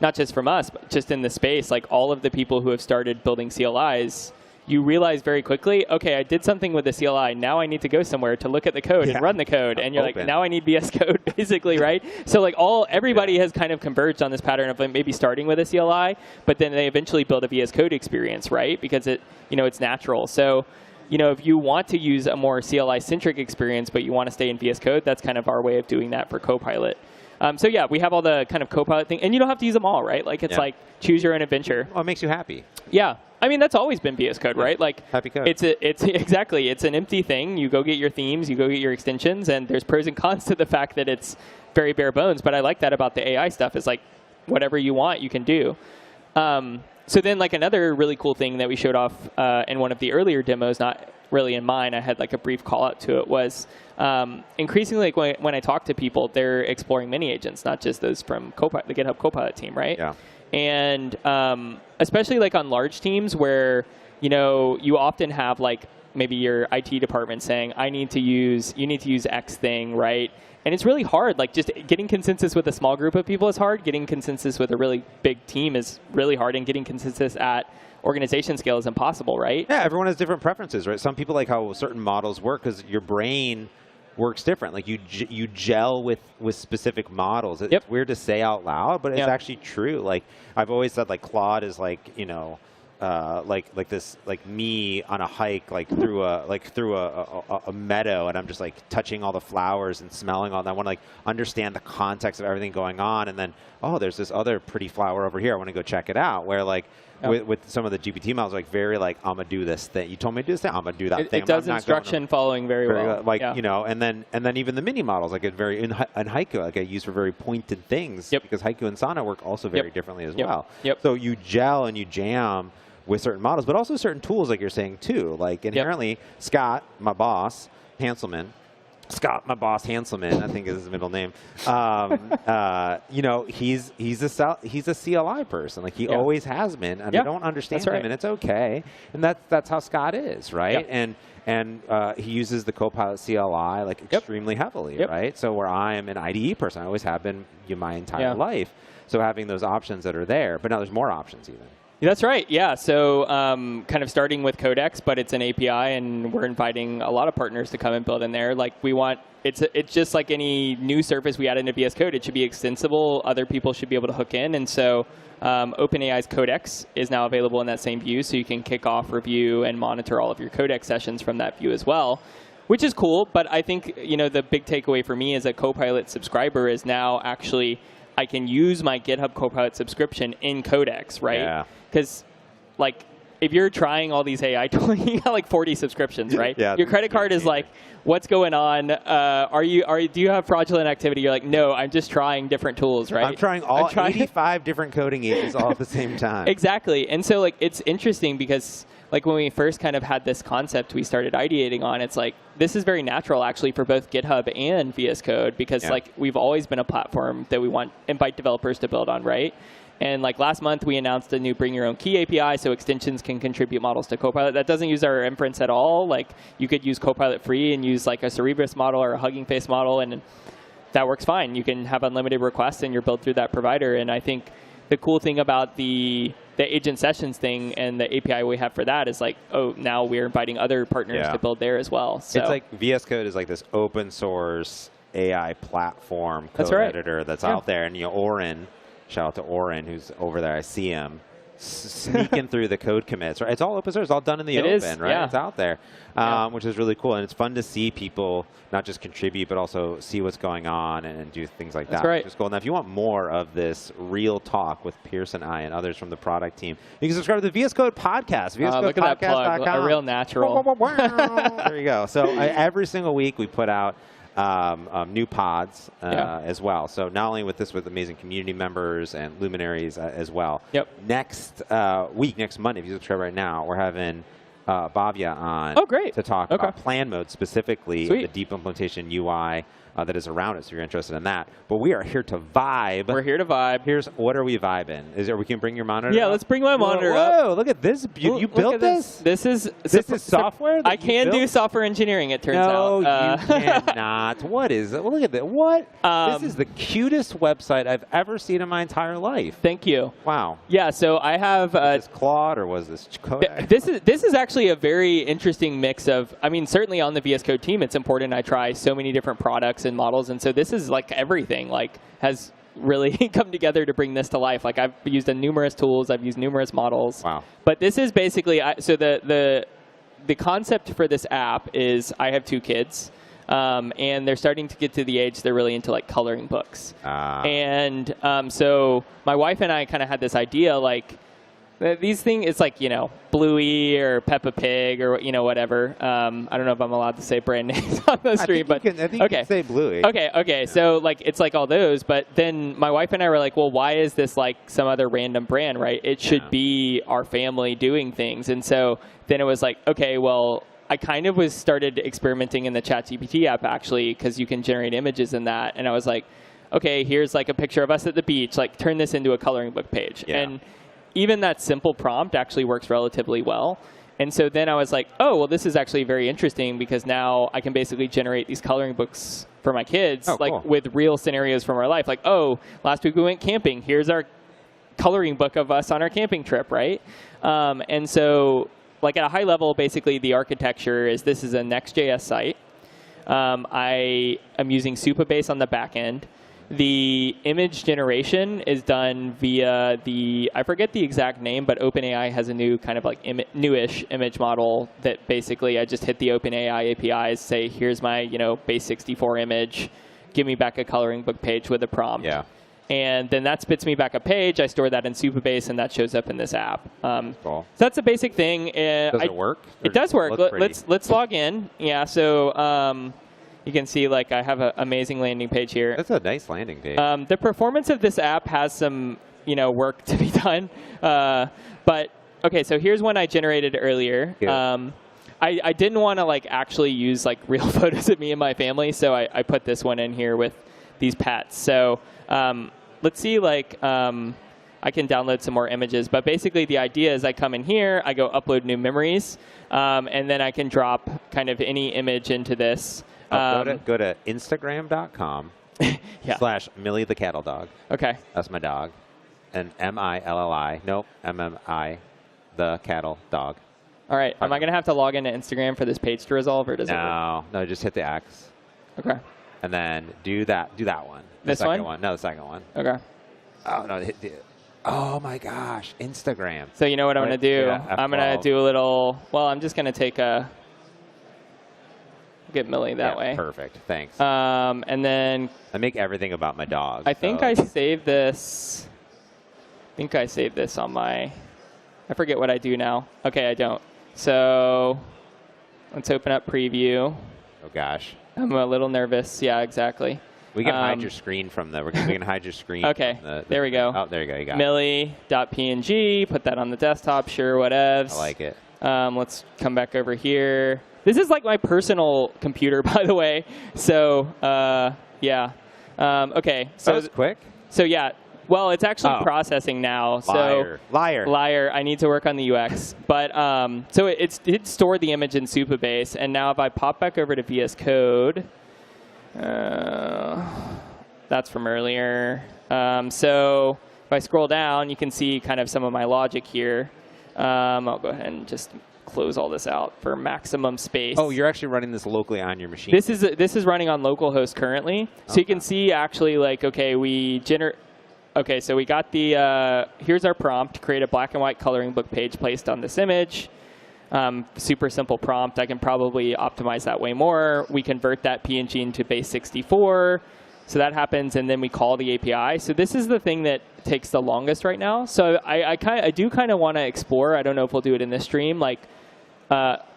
not just from us, but just in the space, like all of the people who have started building CLIs, you realize very quickly, okay, I did something with the CLI. Now I need to go somewhere to look at the code and run the code. And you're like, now I need VS Code, basically, right? So like everybody has kind of converged on this pattern of like maybe starting with a CLI, but then they eventually build a VS Code experience, right? Because it's natural. So if you want to use a more CLI-centric experience, but you want to stay in VS Code, that's kind of our way of doing that for Copilot. So yeah, we have all the kind of Copilot thing, and you don't have to use them all, right? Like it's like choose your own adventure. Well, it makes you happy. Yeah, I mean that's always been VS Code, right? Like happy code. It's exactly. It's an empty thing. You go get your themes, you go get your extensions, and there's pros and cons to the fact that it's very bare bones. But I like that about the AI stuff. Is like whatever you want, you can do. So then, like another really cool thing that we showed off in one of the earlier demos, not really in mine, I had like a brief call out to it, was increasingly like when I talk to people, they're exploring mini agents, not just those from the GitHub Copilot team, right? Yeah. And especially like on large teams where, you often have like maybe your IT department saying, you need to use X thing, right? And it's really hard. Like just getting consensus with a small group of people is hard. Getting consensus with a really big team is really hard. And getting consensus at organization scale is impossible, right? Yeah, everyone has different preferences, right? Some people like how certain models work because your brain works different. Like you gel with specific models. It's weird to say out loud, but it's actually true. Like I've always said, like Claude is like like this, like me on a hike, like through a meadow, and I'm just like touching all the flowers and smelling all that. I want to like understand the context of everything going on, and then there's this other pretty flower over here. I want to go check it out. Where like with some of the GPT models, like very like I'm gonna do this thing. You told me to do this thing. I'm gonna do that thing. It does instruction following very well. Like and then even the mini models, like in Haiku, like I use for very pointed things. Because Haiku and Sonnet work also very differently as well. So you gel and you jam with certain models, but also certain tools, like you're saying too. Like inherently, Scott, my boss, Hanselman, I think is his middle name. He's a CLI person. Like he always has been, and I don't understand him, and it's okay. And that's how Scott is, right? And he uses the Copilot CLI like extremely heavily, right? So where I am an IDE person, I always have been my entire life. So having those options that are there, but now there's more options even. That's right. Yeah. So kind of starting with Codex, but it's an API, and we're inviting a lot of partners to come and build in there. Like it's just like any new surface we add into VS Code. It should be extensible. Other people should be able to hook in. And so OpenAI's Codex is now available in that same view, so you can kick off, review, and monitor all of your Codex sessions from that view as well, which is cool. But I think the big takeaway for me as a Copilot subscriber is now actually I can use my GitHub Copilot subscription in Codex, right? Yeah. Because, like, if you're trying all these AI tools, you got like 40 subscriptions, right? Your credit card is like, what's going on? Do you have fraudulent activity? You're like, no, I'm just trying different tools, right? I'm trying 85 different coding agents all at the same time. Exactly. And so, like, it's interesting because, like, when we first kind of had this concept we started ideating on, it's like, this is very natural, actually, for both GitHub and VS Code because, like, we've always been a platform that we invite developers to build on, right? And like last month, we announced a new Bring Your Own Key API, so extensions can contribute models to Copilot. That doesn't use our inference at all. Like you could use Copilot free and use like a Cerebrus model or a Hugging Face model, and that works fine. You can have unlimited requests and you're built through that provider. And I think the cool thing about the agent sessions thing and the API we have for that is like, now we're inviting other partners to build there as well. So it's like VS Code is like this open source AI platform code editor that's out there, and Oren. Shout out to Oren, who's over there. I see him sneaking through the code commits. Right? It's all open source. It's all done in the open, right? Yeah. It's out there, which is really cool. And it's fun to see people not just contribute, but also see what's going on and do things like that. Right. Which is cool. Now, if you want more of this real talk with Pierce and I and others from the product team, you can subscribe to the VS Code podcast. Look at that plug. A real natural. There you go. So every single week we put out new pods as well. So not only with this, with amazing community members and luminaries as well. Yep. Next week, next Monday, if you subscribe right now, we're having Bhavya on to talk about plan mode specifically, the deep implementation UI that is around it, so you're interested in that. But we are here to vibe. We're here to vibe. What are we vibing? We can bring your monitor Yeah, up? let's bring my monitor up. Whoa, look at this. You built this? This is software that I can do software engineering, it turns out. No, you cannot. What is it? Well, look at that. What? This is the cutest website I've ever seen in my entire life. Thank you. Wow. Yeah, so I have... was this Claude or was this Code? This is actually a very interesting mix of... I mean, certainly on the VS Code team, it's important I try so many different products and models, and so this is like everything, like has really come together to bring this to life. Like I've used numerous tools, I've used numerous models. Wow. But this is basically, so the concept for this app is I have 2 kids, and they're starting to get to the age they're really into like coloring books. And so my wife and I kind of had this idea, like, these things, it's like, Bluey or Peppa Pig or, whatever. I don't know if I'm allowed to say brand names on the stream, but I think you can say Bluey. Okay. Yeah. So like, it's like all those, but then my wife and I were like, well, why is this like some other random brand, right? It should be our family doing things. And so then it was like, okay, well, I kind of started experimenting in the ChatGPT app actually, because you can generate images in that. And I was like, okay, here's like a picture of us at the beach, like turn this into a coloring book page. Yeah. And even that simple prompt actually works relatively well. And so then I was like, oh, well, this is actually very interesting because now I can basically generate these coloring books for my kids, with real scenarios from our life. Like, oh, last week we went camping. Here's our coloring book of us on our camping trip, right? And so like at a high level, basically the architecture is this is a Next.js site. I am using Supabase on the back end. The image generation is done via I forget the exact name, but OpenAI has a new kind of like newish image model that basically I just hit the OpenAI APIs, say, here's my, base 64 image, give me back a coloring book page with a prompt. Yeah. And then that spits me back a page. I store that in Supabase, and that shows up in this app. Cool. So that's a basic thing. Does it work? It does work. Let's log in. Yeah. So you can see like I have an amazing landing page here. That's a nice landing page. The performance of this app has some work to be done. But okay, so here's one I generated earlier. I didn't want to like actually use like real photos of me and my family, so I put this one in here with these pets. So let's see, like I can download some more images, but basically the idea is I come in here, I go upload new memories, and then I can drop kind of any image into this. Go to Instagram.com / Millie the cattle dog. Okay. That's my dog. And M-I-L-L-I. Nope. M-M-I the cattle dog. All right. Am I going to have to log into Instagram for this page to resolve, or does it work? No, just hit the X. Okay. And then do that one. This second one? No, the second one. Okay. Oh, no. Oh, my gosh. Instagram. So you know what I'm going to do? Yeah, I'm going to do a little, I'm just going to take get Millie that way. Perfect. Thanks. And then I make everything about my dog. I think I saved this. On my. I forget what I do now. Okay, I don't. So let's open up preview. Oh gosh. I'm a little nervous. Yeah, exactly. We can hide your screen from the. We can hide your screen. Okay. From there we go. Oh, there you go. You got Millie.png. Put that on the desktop. Sure, whatevs. I like it. Let's come back over here. This is like my personal computer, by the way. So, yeah. Okay. So that was quick. So, yeah. Well, it's actually processing now. Liar. I need to work on the UX. But so it stored the image in Supabase. And now if I pop back over to VS Code, that's from earlier. So if I scroll down, you can see kind of some of my logic here. I'll go ahead and just close all this out for maximum space. Oh, you're actually running this locally on your machine. This is running on localhost currently. So you can see actually like, okay, okay, so we got the, here's our prompt, create a black and white coloring book page placed on this image. Super simple prompt. I can probably optimize that way more. We convert that PNG into base 64. So that happens, and then we call the API. So this is the thing that takes the longest right now. So I do kind of want to explore. I don't know if we'll do it in this stream. Like,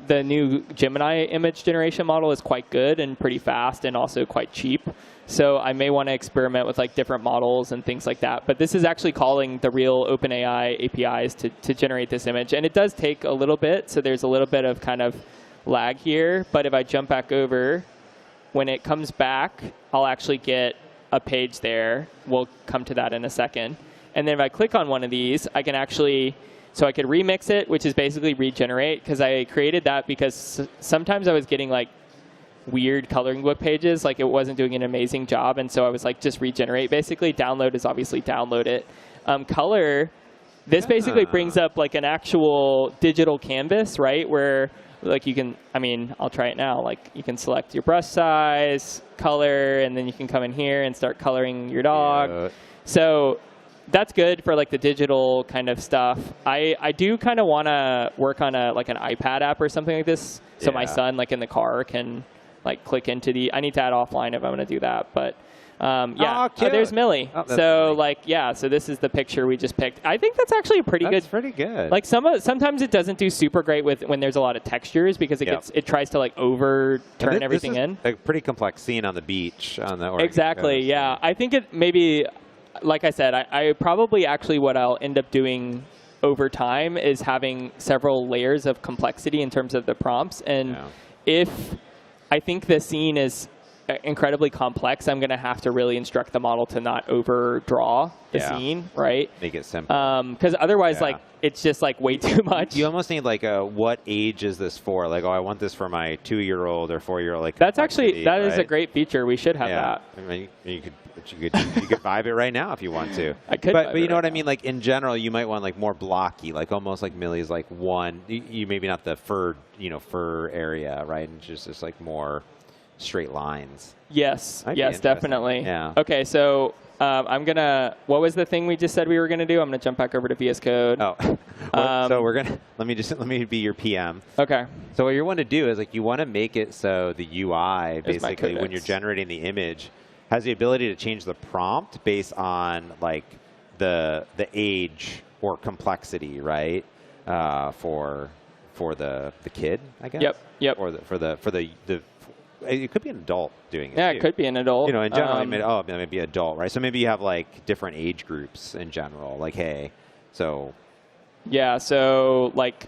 the new Gemini image generation model is quite good and pretty fast and also quite cheap. So I may want to experiment with like different models and things like that. But this is actually calling the real OpenAI APIs to generate this image. And it does take a little bit. So there's a little bit of kind of lag here. But if I jump back over, when it comes back, I'll actually get a page there. We'll come to that in a second. And then if I click on one of these, I can actually, so I could remix it, which is basically regenerate, because I created that because sometimes I was getting like weird coloring book pages, like it wasn't doing an amazing job, and so I was like, just regenerate basically. Download is obviously download it. Color, this basically brings up like an actual digital canvas, right, where like you can, I mean, I'll try it now, like you can select your brush size, color, and then you can come in here and start coloring your dog. Yeah. So that's good for like the digital kind of stuff. I do kind of want to work on like an iPad app or something like this, so my son like in the car can like click into the, I need to add offline if I'm going to do that, but yeah. Oh, there's Millie. Oh, so funny. Like, yeah, so this is the picture we just picked. I think that's actually a pretty good. That's pretty good. Like sometimes it doesn't do super great with when there's a lot of textures because it tries to like overturn everything in. A pretty complex scene on the beach on the Oregon Exactly, coast. Yeah. I think it maybe, like I said, I probably actually what I'll end up doing over time is having several layers of complexity in terms of the prompts. And if I think the scene is incredibly complex, I'm going to have to really instruct the model to not overdraw the scene, right? Make it simple. Because otherwise, like, it's just like way too much. You almost need like a, what age is this for? Like, oh, I want this for my 2-year-old or 4-year-old. Like, that's actually, that is a great feature. We should have that. I mean, you could vibe it right now if you want to. I could. But you know what I mean? Like, in general, you might want like more blocky, like almost like Millie's like one. You maybe not the fur area, right? And just like more straight lines. Yes, definitely. Yeah. Okay, so I'm gonna. What was the thing we just said we were gonna do? I'm gonna jump back over to VS Code. Oh, so we're gonna let me be your PM. Okay. So what you want to do is like you want to make it so the UI basically when you're generating the image has the ability to change the prompt based on like the age or complexity, right? For the kid, I guess. Yep. Or for the it could be an adult doing it. Yeah, too. it could be an adult. You know, in general, maybe adult, right? So maybe you have like different age groups in general. Like, hey, so. Yeah. So like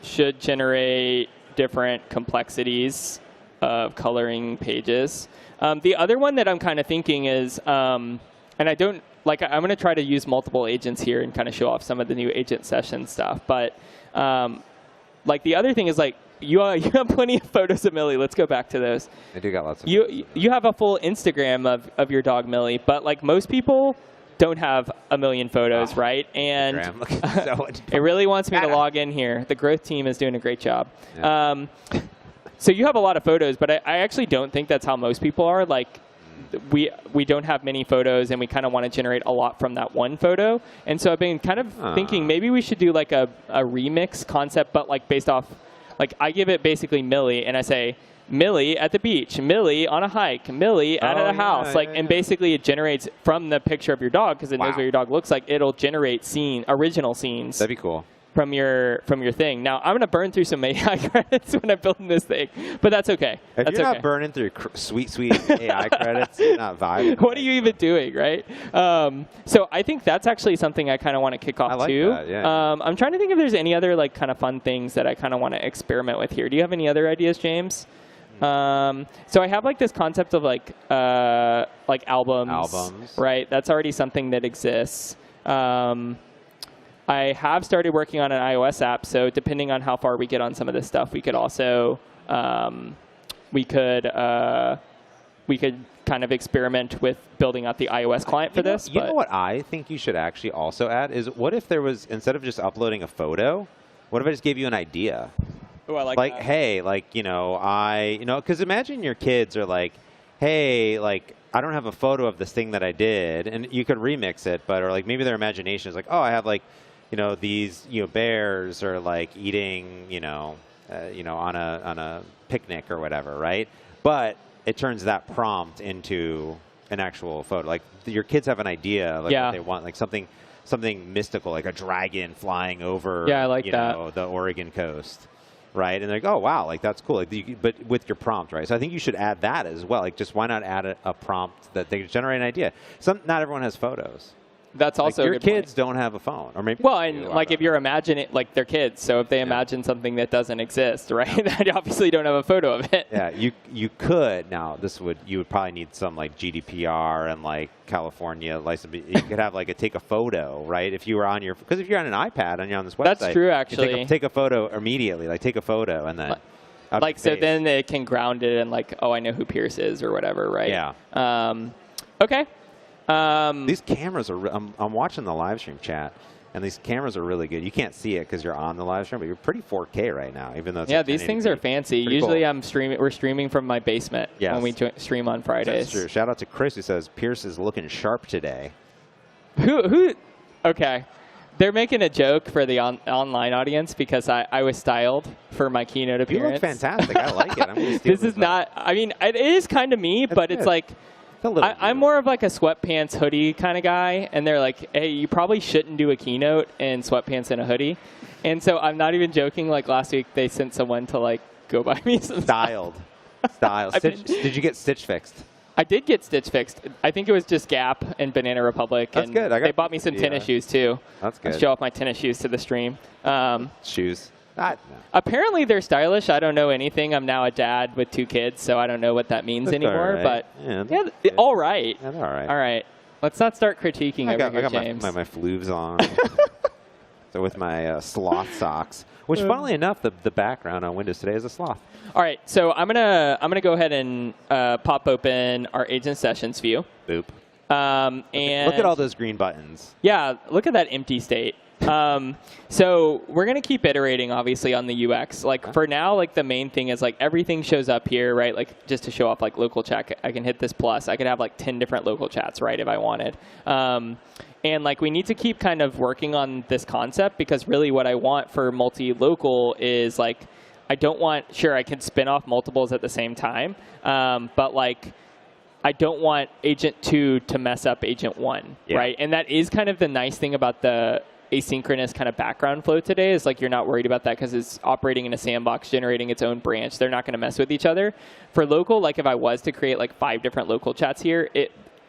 should generate different complexities of coloring pages. The other one that I'm kind of thinking is, and I don't like. I'm going to try to use multiple agents here and kind of show off some of the new agent session stuff. But like the other thing is like. You have plenty of photos of Millie. Let's go back to those. I do got lots of photos. You have a full Instagram of your dog, Millie, but like most people don't have a million photos, right? And it really wants me to log in here. The growth team is doing a great job. Yeah. So you have a lot of photos, but I actually don't think that's how most people are. Like we don't have many photos, and we kind of want to generate a lot from that one photo. And so I've been kind of thinking maybe we should do like a remix concept, but like based off. Like, I give it basically Millie, and I say, Millie at the beach, Millie on a hike, Millie at a house. And basically it generates from the picture of your dog, because it knows what your dog looks like, it'll generate original scenes. That'd be cool. From your thing. Now, I'm going to burn through some AI credits when I'm building this thing, but that's okay. If you're not burning through sweet AI credits, you're not vibing. What are you even doing, right? So I think that's actually something I kind of want to kick off too. That, yeah. I'm trying to think if there's any other like kind of fun things that I kind of want to experiment with here. Do you have any other ideas, James? So I have like this concept of like albums. Right? That's already something that exists. I have started working on an iOS app, so depending on how far we get on some of this stuff, we could also we could kind of experiment with building out the iOS client for this. You know what I think you should actually also add is, what if there was, instead of just uploading a photo, what if I just gave you an idea? Oh, I like that. Hey, like, because imagine your kids are like, hey, like, I don't have a photo of this thing that I did, and you could remix it, or like maybe their imagination is like, oh, I have like, these, bears are like eating, on a picnic or whatever, right? But it turns that prompt into an actual photo. Like your kids have an idea, like what they want, like something something mystical, like a dragon flying over I like the Oregon coast. Right, and they're like, oh wow, like that's cool. Like, but with your prompt, right? So I think you should add that as well. Like, just why not add a prompt that they generate an idea? Not everyone has photos. That's also your a good point. kids don't have a phone, or maybe. Well, and like if you're imagining, like they're kids, so if they imagine something that doesn't exist, right? They obviously don't have a photo of it. Yeah, you could now. You would probably need some like GDPR and like California license. You could have like take a photo, right? If you were on because if you're on an iPad and you're on this website, that's true. Actually, take a photo immediately. Like take a photo and then. Like so, then it can ground it and like, oh, I know who Pierce is or whatever, right? Yeah. Okay. These cameras are. I'm watching the live stream chat, and these cameras are really good. You can't see it because you're on the live stream, but you're pretty 4K right now, even though. It's these things are fancy. Pretty Usually, cool. We're streaming from my basement when we stream on Fridays. That's true. Shout out to Chris who says Pierce is looking sharp today. Who? Okay. They're making a joke for the online audience because I was styled for my keynote appearance. You look fantastic. I like it. I'm gonna steal this is not. I mean, it is kind of me, but it's like. I'm more of like a sweatpants hoodie kind of guy, and they're like, hey, you probably shouldn't do a keynote in sweatpants and a hoodie. And so I'm not even joking. Like last week, they sent someone to like go buy me some Styled. Did you get Stitch Fixed? I did get Stitch Fixed. I think it was just Gap and Banana Republic. That's and good. They bought me some tennis shoes too. That's good. I'll show off my tennis shoes to the stream. Shoes. Apparently they're stylish. I don't know anything. I'm now a dad with 2 kids, so I don't know what that means anymore. Right. But all right. Yeah, all right. All right. Let's not start critiquing I over here, got James. my flooves on. So with my sloth socks, which funnily enough, the background on Windows today is a sloth. All right. So I'm gonna go ahead and pop open our agent sessions view. Boop. And look at all those green buttons. Yeah. Look at that empty state. So we're going to keep iterating, obviously, on the UX. Like for now, like the main thing is like everything shows up here, right? Like just to show off like local chat, I can hit this plus. I could have like 10 different local chats, right, if I wanted. And like we need to keep kind of working on this concept because really what I want for multi-local is like I don't want, sure, I can spin off multiples at the same time, but like I don't want agent 2 to mess up agent 1, right? And that is kind of the nice thing about the asynchronous kind of background flow today is like you're not worried about that because it's operating in a sandbox, generating its own branch. They're not going to mess with each other. For local, like if I was to create like 5 different local chats here,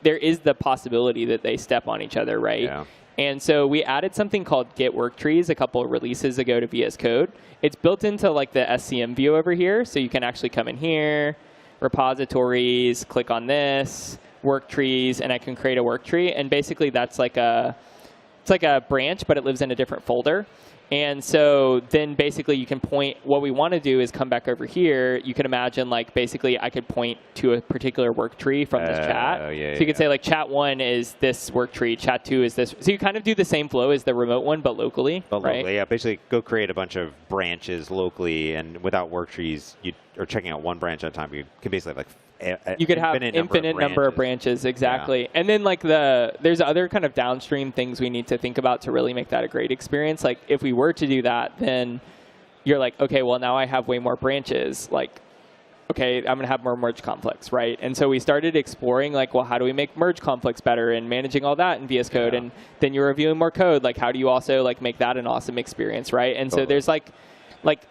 there is the possibility that they step on each other, right? Yeah. And so we added something called Git work trees a couple of releases ago to VS Code. It's built into like the SCM view over here, so you can actually come in here, repositories, click on this, work trees, and I can create a work tree. And basically that's like it's like a branch, but it lives in a different folder. And so then basically you can point, what we want to do is come back over here. You can imagine like basically I could point to a particular work tree from this chat. So you could say like chat 1 is this work tree, chat 2 is this. So you kind of do the same flow as the remote one, but locally, right? Yeah, basically go create a bunch of branches locally, and without work trees, or checking out one branch at a time, you can basically have like you could have infinite number of branches, exactly. Yeah. And then like there's other kind of downstream things we need to think about to really make that a great experience. Like if we were to do that, then you're like, okay, well now I have way more branches. Like, okay, I'm gonna have more merge conflicts, right? And so we started exploring like, well, how do we make merge conflicts better and managing all that in VS Code? And then you're reviewing more code. Like how do you also like make that an awesome experience, right? And so there's like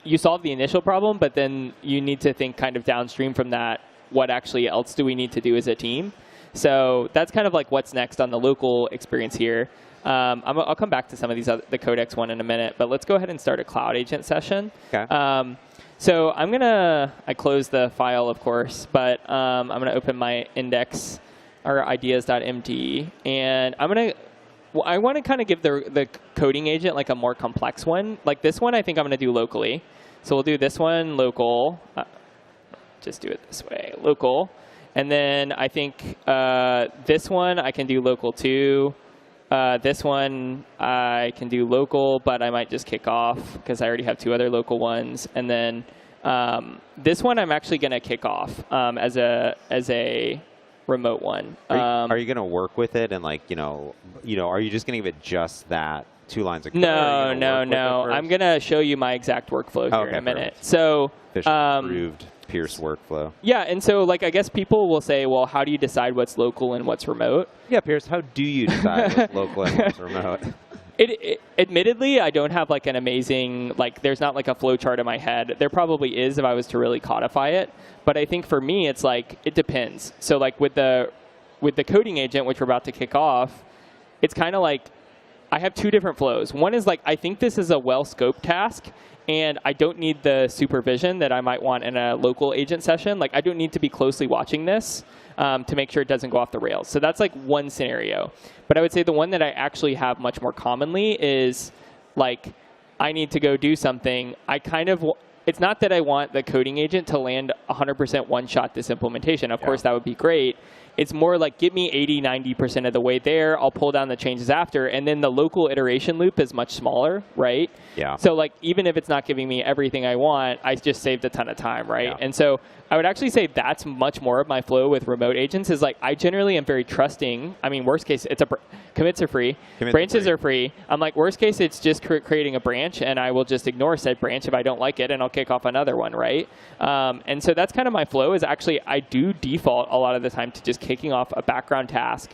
you solve the initial problem, but then you need to think kind of downstream from that. What actually else do we need to do as a team? So that's kind of like what's next on the local experience here. I'll come back to some of these the Codex one in a minute, but let's go ahead and start a cloud agent session. Okay. So I closed the file, of course, but I'm gonna open my index or ideas.md, and I want to kind of give the coding agent like a more complex one. Like this one, I think I'm gonna do locally. So we'll do this one local. Just do it this way, local. And then I think this one I can do local too. This one I can do local, but I might just kick off because I already have 2 other local ones. And then this one I'm actually going to kick off as a remote one. Are you going to work with it and like, are you just going to give it just that 2 lines of code? No. I'm going to show you my exact workflow here in a minute. So approved. Pierce workflow. Yeah, and so like I guess people will say, well, how do you decide what's local and what's remote? Yeah, Pierce, how do you decide what's local and what's remote? Admittedly, I don't have like an amazing, like there's not like a flow chart in my head. There probably is if I was to really codify it. But I think for me, it's like, it depends. So like with the coding agent, which we're about to kick off, it's kind of like, I have two different flows. One is like, I think this is a well-scoped task, and I don't need the supervision that I might want in a local agent session. Like, I don't need to be closely watching this to make sure it doesn't go off the rails. So that's like one scenario. But I would say the one that I actually have much more commonly is like, I need to go do something. It's not that I want the coding agent to land 100% one-shot this implementation. Of course, that would be great. It's more like, give me 80, 90% of the way there. I'll pull down the changes after. And then the local iteration loop is much smaller, right? Yeah. So like, even if it's not giving me everything I want, I just saved a ton of time, right? Yeah. And so I would actually say that's much more of my flow with remote agents is like, I generally am very trusting. I mean, worst case, commits are free. Branches are free. I'm like, worst case, it's just creating a branch, and I will just ignore said branch if I don't like it, and I'll kick off another one, right? And so that's kind of my flow is actually, I do default a lot of the time to just kicking off a background task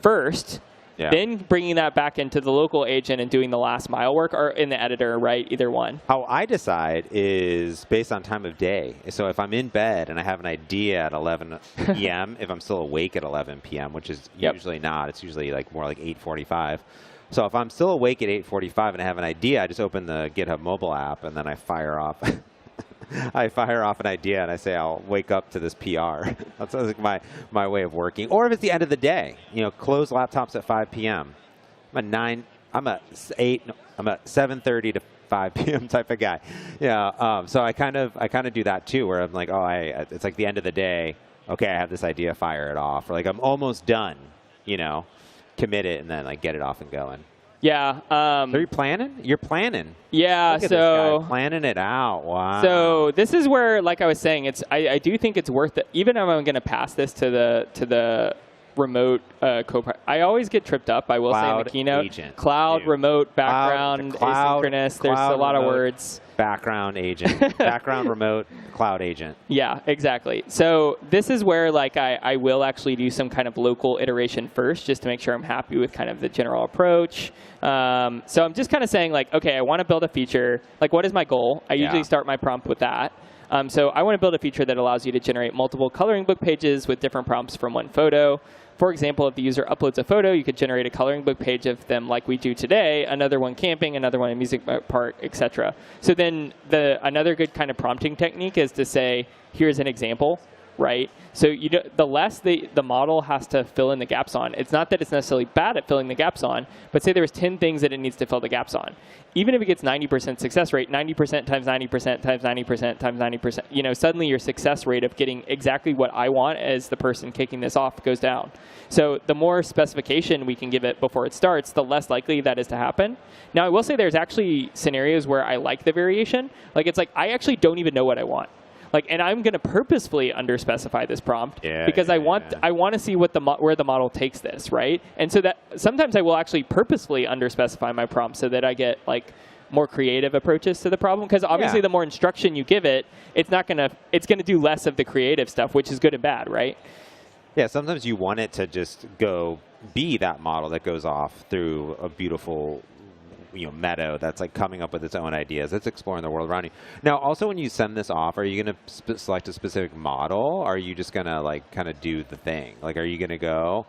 first, then bringing that back into the local agent and doing the last mile work, or in the editor, right? Either one. How I decide is based on time of day. So if I'm in bed and I have an idea at 11 p.m., if I'm still awake at 11 p.m., which is usually not, it's usually like more like 8:45. So if I'm still awake at 8:45 and I have an idea, I just open the GitHub mobile app and then I fire off. I fire off an idea and I say I'll wake up to this PR. That's like my way of working. Or if it's the end of the day, close laptops at 5 p.m. I'm a 7:30 to 5 p.m. type of guy. Yeah. So I kind of do that too, where I'm like, it's like the end of the day. Okay, I have this idea, fire it off. Or like I'm almost done. Commit it and then like get it off and going. Yeah. So you're planning? You're planning. Yeah. Look at this guy, planning it out. Wow. So this is where, like I was saying, I do think it's worth it. Even if I'm going to pass this to the remote Copilot, I always get tripped up. I will say in the keynote, agent. Cloud, remote, background, asynchronous. There's a lot of words. Background agent, background remote, cloud agent. Yeah, exactly. So this is where like I will actually do some kind of local iteration first, just to make sure I'm happy with kind of the general approach. So I'm just kind of saying like, okay, I want to build a feature. Like, what is my goal? I usually start my prompt with that. So I want to build a feature that allows you to generate multiple coloring book pages with different prompts from one photo. For example, if the user uploads a photo, you could generate a coloring book page of them like we do today, another one camping, another one a music park, etc. So then another good kind of prompting technique is to say, here's an example, right? So the less the model has to fill in the gaps on, it's not that it's necessarily bad at filling the gaps on, but say there's 10 things that it needs to fill the gaps on. Even if it gets 90% success rate, 90% times 90% times 90% times 90%, suddenly your success rate of getting exactly what I want as the person kicking this off goes down. So the more specification we can give it before it starts, the less likely that is to happen. Now, I will say there's actually scenarios where I like the variation. Like, it's like, I actually don't even know what I want. And I'm going to purposefully underspecify this prompt because I want to see where the model takes this, right? And so that sometimes I will actually purposefully underspecify my prompt so that I get like more creative approaches to the problem. Because obviously, the more instruction you give it, it's going to do less of the creative stuff, which is good and bad, right? Yeah. Sometimes you want it to just go be that model that goes off through a beautiful meadow that's like coming up with its own ideas. It's exploring the world around you. Now, also when you send this off, are you going to select a specific model? Or are you just going to like kind of do the thing? Like, are you going to go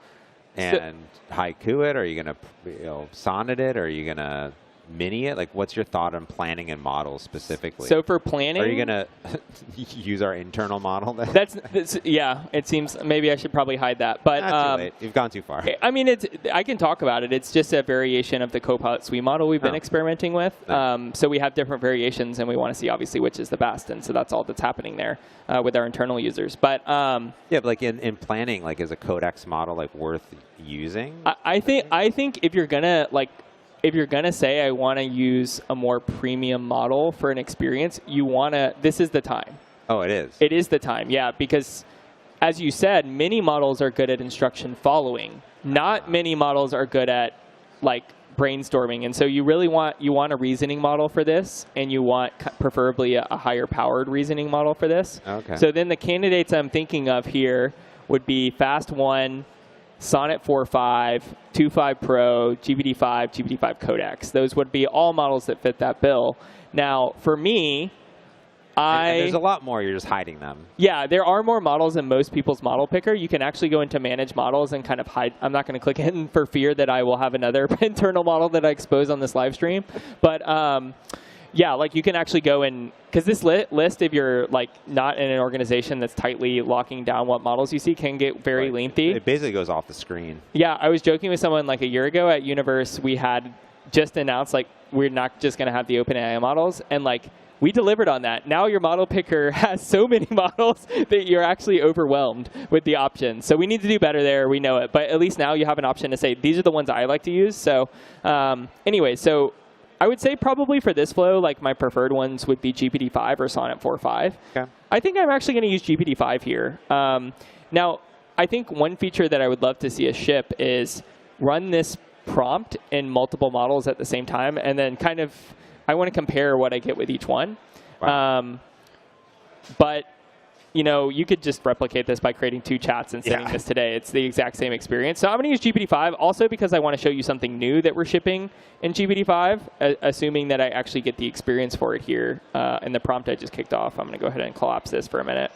and haiku it? Or are you going to sonnet it? Or are you going to mini it? Like, what's your thought on planning and models specifically? So for planning, are you going to use our internal model? That's yeah. It seems maybe I should probably hide that, but too late. You've gone too far. I mean, I can talk about it. It's just a variation of the Copilot suite model we've been experimenting with. Nice. So we have different variations, and we want to see obviously which is the best, and so that's all that's happening there with our internal users. But but like in planning, like is a Codex model like worth using? I think if you're gonna say I want to use a more premium model for an experience, this is the time. Oh, it is. It is the time, yeah, because as you said, many models are good at instruction following. Not many models are good at like brainstorming. And so you really want a reasoning model for this, and you want preferably a higher powered reasoning model for this. Okay. So then the candidates I'm thinking of here would be Fast 1, Sonnet 4.5, 2.5 Pro, GPT-5, GPT-5 Codex. Those would be all models that fit that bill. Now, for me, and there's a lot more. You're just hiding them. Yeah, there are more models than most people's model picker. You can actually go into manage models and kind of hide. I'm not going to click in for fear that I will have another internal model that I expose on this live stream. But yeah, like you can actually go in, because this list, if you're like not in an organization that's tightly locking down what models you see, can get very lengthy. It basically goes off the screen. Yeah, I was joking with someone like a year ago at Universe. We had just announced like we're not just going to have the OpenAI models, and like we delivered on that. Now your model picker has so many models that you're actually overwhelmed with the options. So we need to do better there. We know it. But at least now you have an option to say, these are the ones I like to use. So anyway, so I would say probably for this flow, like my preferred ones would be GPT-5 or Sonnet 4.5. Okay. I think I'm actually going to use GPT-5 here. Now, I think one feature that I would love to see us ship is run this prompt in multiple models at the same time, and then kind of I want to compare what I get with each one. Wow. But you know, you could just replicate this by creating 2 chats and sending this today. It's the exact same experience. So I'm going to use GPT-5 also because I want to show you something new that we're shipping in GPT-5, assuming that I actually get the experience for it here in the prompt I just kicked off. I'm going to go ahead and collapse this for a minute.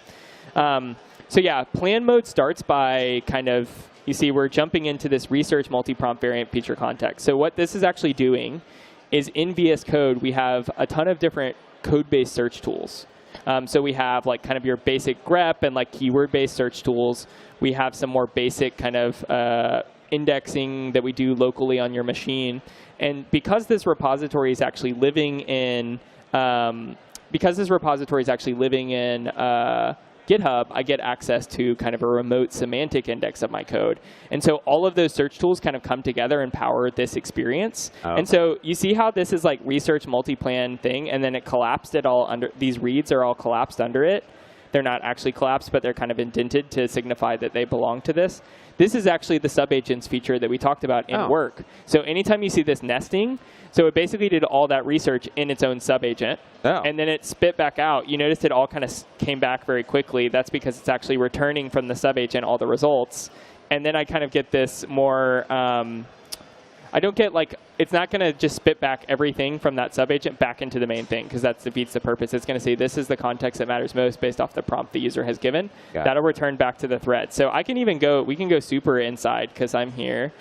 So yeah, plan mode starts by kind of, you see, we're jumping into this research multi-prompt variant feature context. So what this is actually doing is in VS Code, we have a ton of different code-based search tools. So we have like kind of your basic grep and like keyword-based search tools. We have some more basic kind of indexing that we do locally on your machine. And because this repository is actually living in GitHub, I get access to kind of a remote semantic index of my code. And so all of those search tools kind of come together and power this experience. Oh. And so you see how this is like research multi-plan thing, and then it collapsed it all under, these reads are all collapsed under it. They're not actually collapsed, but they're kind of indented to signify that they belong to this. This is actually the subagents feature that we talked about in work. So anytime you see this nesting, so it basically did all that research in its own subagent, and then it spit back out. You noticed it all kind of came back very quickly. That's because it's actually returning from the subagent all the results. And then I kind of get this more, I don't get like, it's not going to just spit back everything from that subagent back into the main thing, because that defeats the purpose. It's going to say this is the context that matters most based off the prompt the user has given. That'll return back to the thread. So I can even go, we can go super inside because I'm here.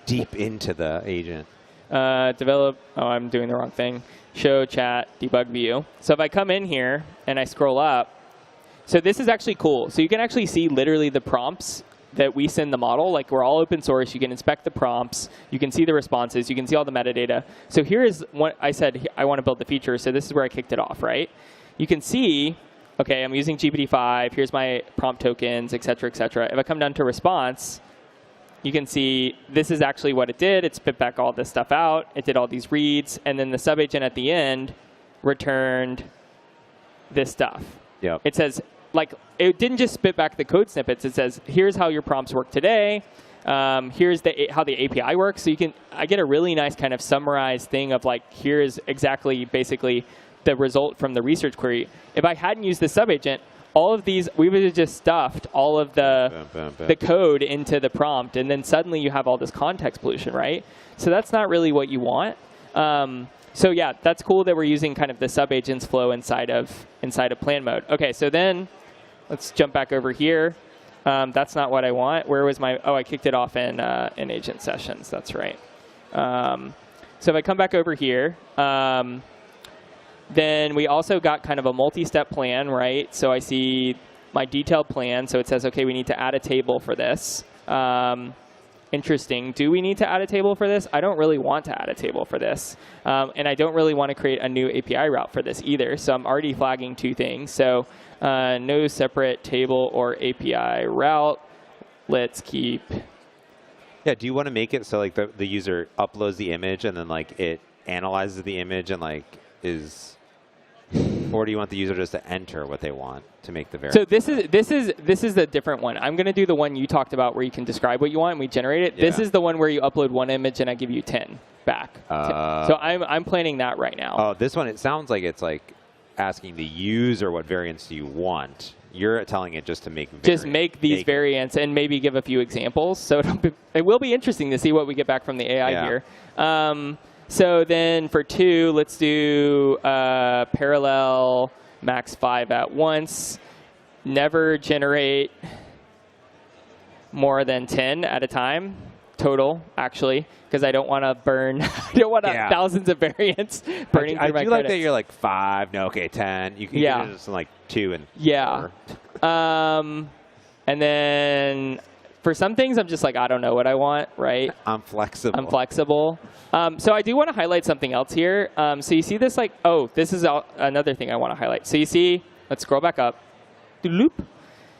Deep into the agent. Develop, oh, I'm doing the wrong thing. Show, chat, debug view. So if I come in here and I scroll up, so this is actually cool. So you can actually see literally the prompts that we send the model. Like we're all open source. You can inspect the prompts. You can see the responses. You can see all the metadata. So here is what I said I want to build the feature. So this is where I kicked it off, right? You can see, okay, I'm using GPT-5. Here's my prompt tokens, et cetera, et cetera. If I come down to response, you can see this is actually what it did. It spit back all this stuff out. It did all these reads. And then the subagent at the end returned this stuff. Yep. It says, like, it didn't just spit back the code snippets. It says, here's how your prompts work today. Here's how the API works. So I get a really nice kind of summarized thing of like, here's exactly basically the result from the research query. If I hadn't used the subagent, all of these, we would have just stuffed all of the code into the prompt, and then suddenly you have all this context pollution, right? So that's not really what you want. So yeah, that's cool that we're using kind of the subagents flow inside of plan mode. Okay, so then let's jump back over here. That's not what I want. Where was my? Oh, I kicked it off in agent sessions. That's right. So if I come back over here. Then we also got kind of a multi-step plan, right? So I see my detailed plan. So it says, okay, we need to add a table for this. Interesting. Do we need to add a table for this? I don't really want to add a table for this. And I don't really want to create a new API route for this either. So I'm already flagging 2 things. So no separate table or API route. Let's keep. Yeah, do you want to make it so like the user uploads the image and then like it analyzes the image and like is Or do you want the user just to enter what they want to make the variance? So this is the different one. I'm going to do the one you talked about where you can describe what you want and we generate it. Yeah. This is the one where you upload one image and I give you 10 back. So I'm planning that right now. Oh, this one, it sounds like it's like asking the user what variance do you want. You're telling it just to make variants. Just make these variants and maybe give a few examples. So it will be interesting to see what we get back from the AI here. So then for 2, let's do parallel max 5 at once. Never generate more than 10 at a time total, actually, because I don't want to burn. I don't want thousands of variants burning through my I do like that you're like 5. No, okay, 10. You can do this in like 2 and 4. And then for some things, I'm just like, I don't know what I want, right? I'm flexible. I'm flexible. So I do want to highlight something else here. So you see this like, this is another thing I want to highlight. So you see, let's scroll back up. Loop.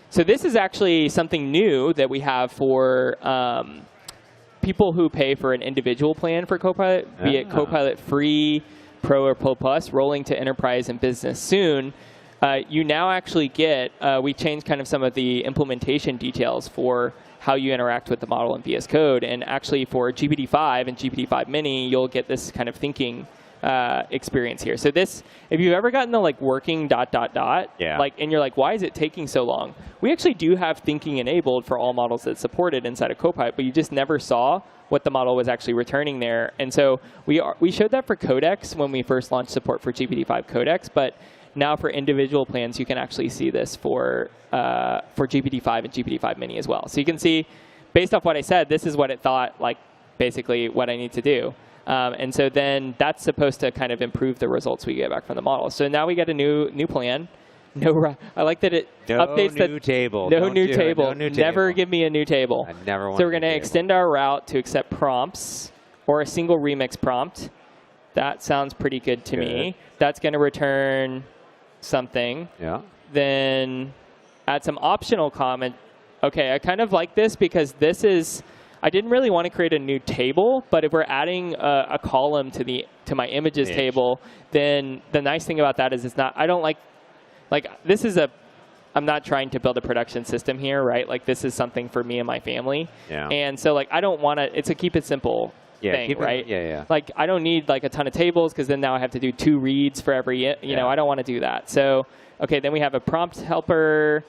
So this is actually something new that we have for people who pay for an individual plan for Copilot, be it Copilot Free, Pro, or Pro Plus, rolling to Enterprise and Business soon. You now actually get, we changed kind of some of the implementation details for how you interact with the model in VS Code. And actually for GPT-5 and GPT-5 Mini, you'll get this kind of thinking experience here. So this, if you've ever gotten the like working ... like, and you're like, why is it taking so long? We actually do have thinking enabled for all models that support it inside of Copilot, but you just never saw what the model was actually returning there. And so we showed that for Codex when we first launched support for GPT-5 Codex, but now for individual plans, you can actually see this for GPT-5 and GPT-5 Mini as well. So you can see, based off what I said, this is what it thought, like basically what I need to do. And so then that's supposed to kind of improve the results we get back from the model. So now we get a new plan. I like that it updates the table. No new table. Never give me a new table. I never want. So we're going to extend our route to accept prompts or a single remix prompt. That sounds pretty good to me. That's going to return something. Yeah. Then add some optional comment. Okay, I kind of like this because this is, I didn't really want to create a new table, but if we're adding a column to my images table, then the nice thing about that is it's not, I don't like this is I'm not trying to build a production system here, right? Like this is something for me and my family. Yeah. And so like I don't want to, it's a keep it simple thing, right? Like I don't need like a ton of tables because then now I have to do 2 reads for every, you know, I don't want to do that. So, okay, then we have a prompt helper.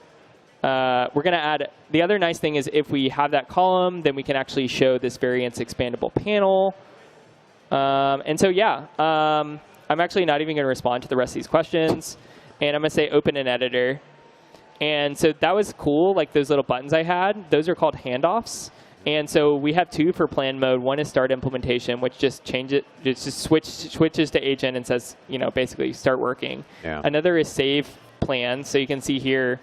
We're going to add, the other nice thing is if we have that column, then we can actually show this variance expandable panel. And so, I'm actually not even going to respond to the rest of these questions. And I'm going to say open an editor. And so that was cool, like those little buttons I had. Those are called handoffs. And so we have 2 for plan mode. One is start implementation, which just switches to agent and says, you know, basically start working. Yeah. Another is save plan. So you can see here,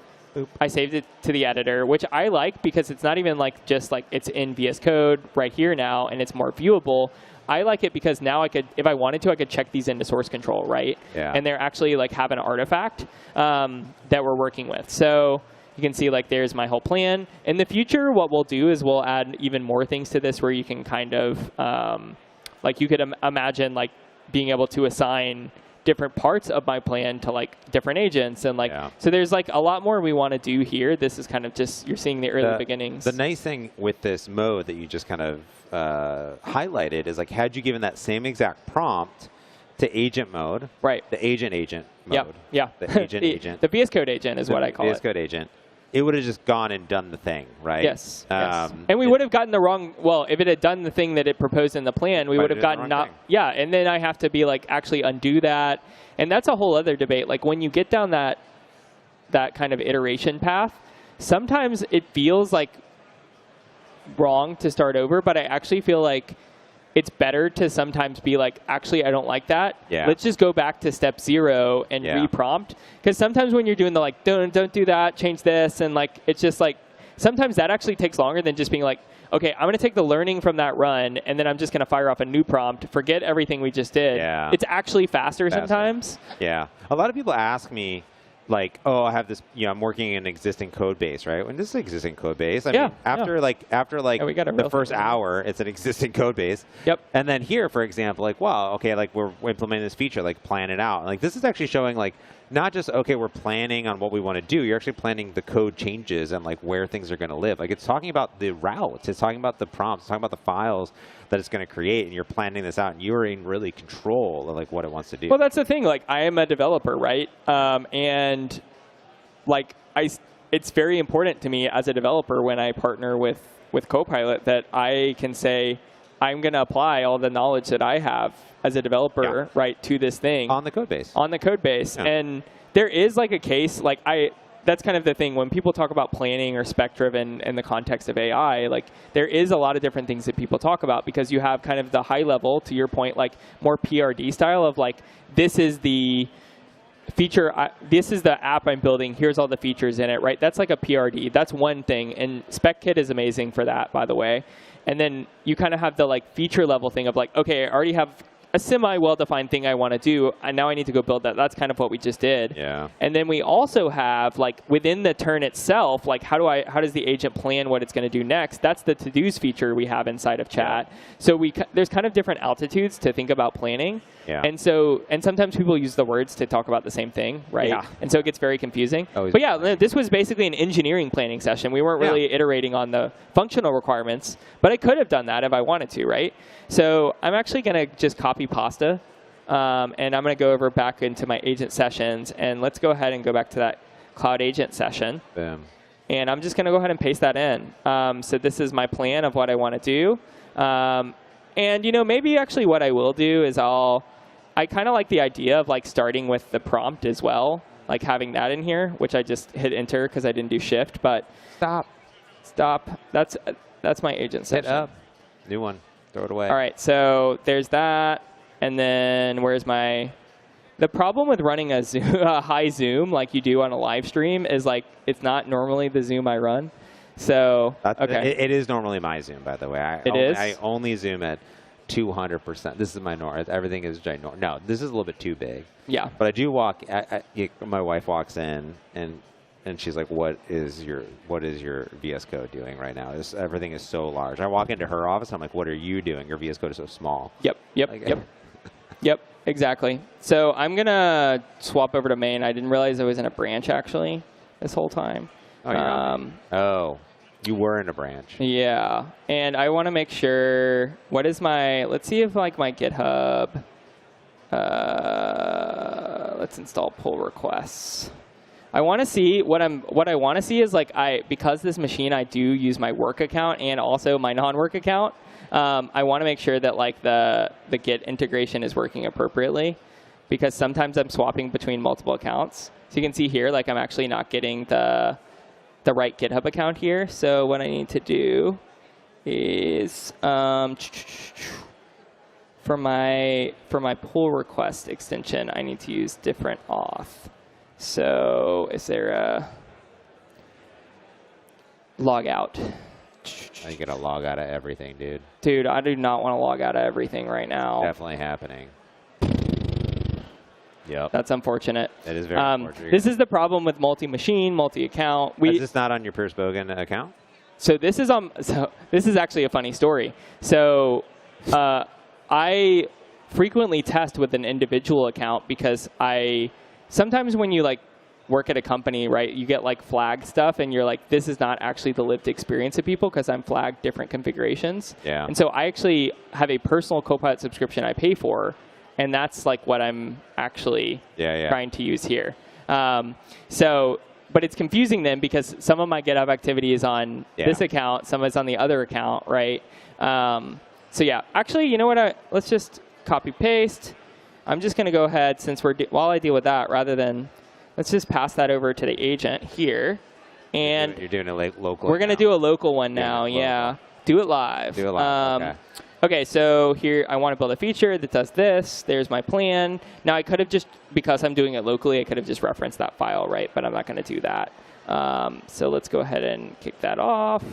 I saved it to the editor, which I like because it's not even like just like it's in VS Code right here now and it's more viewable. I like it because now I could, if I wanted to, I could check these into source control, right? Yeah. And they're actually like have an artifact that we're working with. So you can see like there's my whole plan. In the future, what we'll do is we'll add even more things to this where you can kind of, like you could imagine like being able to assign different parts of my plan to like different agents and like, so there's like a lot more we want to do here. This is kind of just, you're seeing the early beginnings. The nice thing with this mode that you just kind of highlighted is like, had you given that same exact prompt to agent mode, right? The agent mode. Yeah. The agent. The VS Code agent is what I call it. VS Code agent. It would have just gone and done the thing, right? Yes. And we would have gotten the wrong, well, if it had done the thing that it proposed in the plan, we would have gotten and then I have to be like, actually undo that. And that's a whole other debate. Like when you get down that kind of iteration path, sometimes it feels like wrong to start over, but I actually feel like it's better to sometimes be like, actually, I don't like that. Yeah. Let's just go back to step 0 and reprompt. Because sometimes when you're doing the like, don't do that, change this, and like, it's just like, sometimes that actually takes longer than just being like, okay, I'm going to take the learning from that run, and then I'm just going to fire off a new prompt, forget everything we just did. Yeah. It's actually faster sometimes. Yeah. A lot of people ask me, like, oh, I have this, I'm working in an existing code base, right? When this is an existing code base, I mean, after the first hour, it's an existing code base. Yep. And then here, for example, like, wow, okay, like we're implementing this feature, like plan it out. Like this is actually showing like not just, okay, we're planning on what we want to do. You're actually planning the code changes and like where things are going to live. Like it's talking about the routes. It's talking about the prompts. It's talking about the files that it's going to create. And you're planning this out. And you're in really control of like what it wants to do. Well, that's the thing. Like I am a developer, right? And like it's very important to me as a developer when I partner with Copilot that I can say, I'm going to apply all the knowledge that I have as a developer, right, to this thing. On the code base. On the code base. Yeah. And there is like a case, like that's kind of the thing when people talk about planning or spec-driven in the context of AI, like there is a lot of different things that people talk about because you have kind of the high level, to your point, like more PRD style of like, this is the feature, this is the app I'm building, here's all the features in it, right? That's like a PRD. That's one thing. And SpecKit is amazing for that, by the way. And then you kind of have the like feature level thing of like, okay, I already have a semi-well-defined thing I want to do, and now I need to go build that. That's kind of what we just did. Yeah. And then we also have, like, within the turn itself, like, how does the agent plan what it's going to do next? That's the to-dos feature we have inside of chat. Yeah. So there's kind of different altitudes to think about planning. Yeah. And sometimes people use the words to talk about the same thing, right? Yeah. And so it gets very confusing. Always. But yeah, this was basically an engineering planning session. We weren't really iterating on the functional requirements, but I could have done that if I wanted to, right? So I'm actually going to just copy pasta, and I'm going to go over back into my agent sessions, and let's go ahead and go back to that cloud agent session. Boom. And I'm just going to go ahead and paste that in. So this is my plan of what I want to do. And maybe actually what I will do is I kind of like the idea of like starting with the prompt as well, like having that in here, which I just hit enter because I didn't do shift. But stop. That's my agent session. Hit up. New one. Throw it away. All right, so there's that. And then where's the problem with running a high zoom like you do on a live stream is like it's not normally the zoom I run. So, okay. It is normally my zoom, by the way. I only zoom at 200%. This is my norm. Everything is ginormous. No, this is a little bit too big. Yeah. But I do walk. My wife walks in and she's like, "What is your VS Code doing right now? Everything is so large." I walk into her office. I'm like, "What are you doing? Your VS Code is so small." Yep. Yep. Exactly. So I'm gonna swap over to main. I didn't realize I was in a branch actually this whole time. Oh, you were in a branch. Yeah, and I want to make sure. Let's see if like my GitHub. Let's install pull requests. I want to see what I want to see is like because this machine I do use my work account and also my non-work account. I want to make sure that like the Git integration is working appropriately, because sometimes I'm swapping between multiple accounts. So you can see here like I'm actually not getting the right GitHub account here. So what I need to do is for my pull request extension, I need to use different auth. So is there a log out? You gotta log out of everything, dude. Dude, I do not want to log out of everything right now. Definitely happening. Yep. That's unfortunate. It is very unfortunate. This is the problem with multi-machine, multi-account. Is this not on your Pierce Bogan account? So this is actually a funny story. So I frequently test with an individual account because sometimes when you like work at a company, right, you get like flag stuff and you're like, this is not actually the lived experience of people because I'm flagged different configurations. Yeah. And so I actually have a personal Copilot subscription I pay for, and that's like what I'm actually trying to use here. But it's confusing then because some of my GitHub activity is on this account, some is on the other account, right? So yeah, actually, you know what? Let's just copy paste. I'm just going to go ahead, since while I deal with that, let's just pass that over to the agent here. And you're doing a local. We're going to do a local one now. Yeah. Do it live. Do it live. Okay. Okay, so here I want to build a feature that does this. There's my plan. Now I could have just, because I'm doing it locally, I could have just referenced that file, right? But I'm not going to do that. So let's go ahead and kick that off.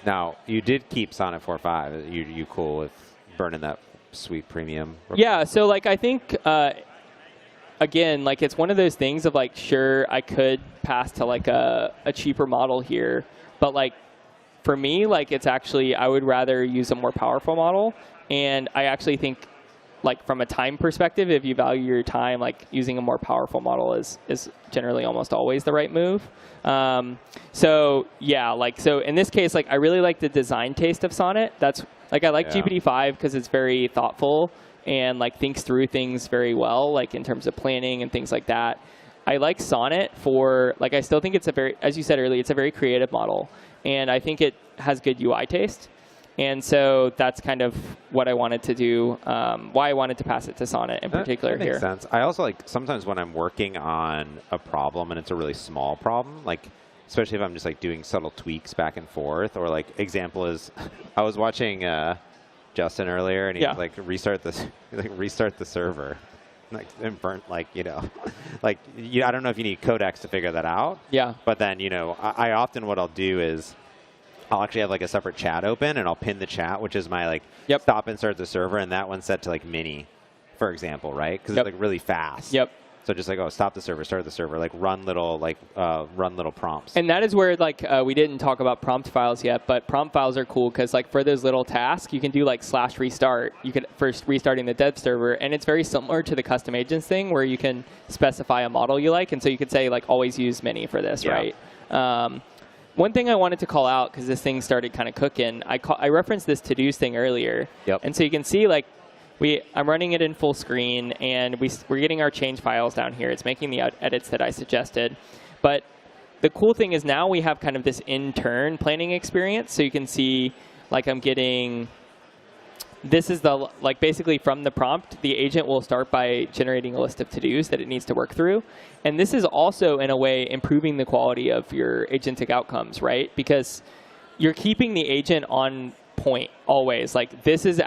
Now, you did keep Sonnet 4.5. You cool with burning that sweet premium? Yeah, so like I think again, like it's one of those things of like, sure, I could pass to like a cheaper model here, but like for me, like it's actually, I would rather use a more powerful model. And I actually think like from a time perspective, if you value your time, like using a more powerful model is generally almost always the right move. So yeah, like, so in this case, like I really like the design taste of Sonnet. That's like, I like GPT-5 because it's very thoughtful and like thinks through things very well, like in terms of planning and things like that. I like Sonnet for, like, I still think it's a very, as you said earlier, it's a very creative model. And I think it has good UI taste. And so that's kind of what I wanted to do, why I wanted to pass it to Sonnet in particular that makes sense. I also like sometimes when I'm working on a problem and it's a really small problem, like especially if I'm just like doing subtle tweaks back and forth, or like example is I was watching Justin earlier and he was like restart the server. Like and burnt, like, you know, like I don't know if you need codecs to figure that out. Yeah. But then, you know, I often what I'll do is I'll actually have like a separate chat open and I'll pin the chat, which is my like stop and start the server, and that one's set to like mini, for example, right? Because it's like really fast. Yep. So just like, oh, stop the server, start the server, like run little prompts. And that is where like we didn't talk about prompt files yet, but prompt files are cool because like for those little tasks, you can do like /restart. You can first restarting the dev server, and it's very similar to the custom agents thing where you can specify a model you like, and so you could say like always use mini for this, right? One thing I wanted to call out, because this thing started kind of cooking, I referenced this to-dos thing earlier. Yep. And so you can see, like, I'm running it in full screen, and we're getting our change files down here. It's making the edits that I suggested. But the cool thing is now we have kind of this in-turn planning experience. So you can see, like, I'm getting... This is the, like, basically from the prompt, the agent will start by generating a list of to-dos that it needs to work through. And this is also, in a way, improving the quality of your agentic outcomes, right? Because you're keeping the agent on point always. Like, this is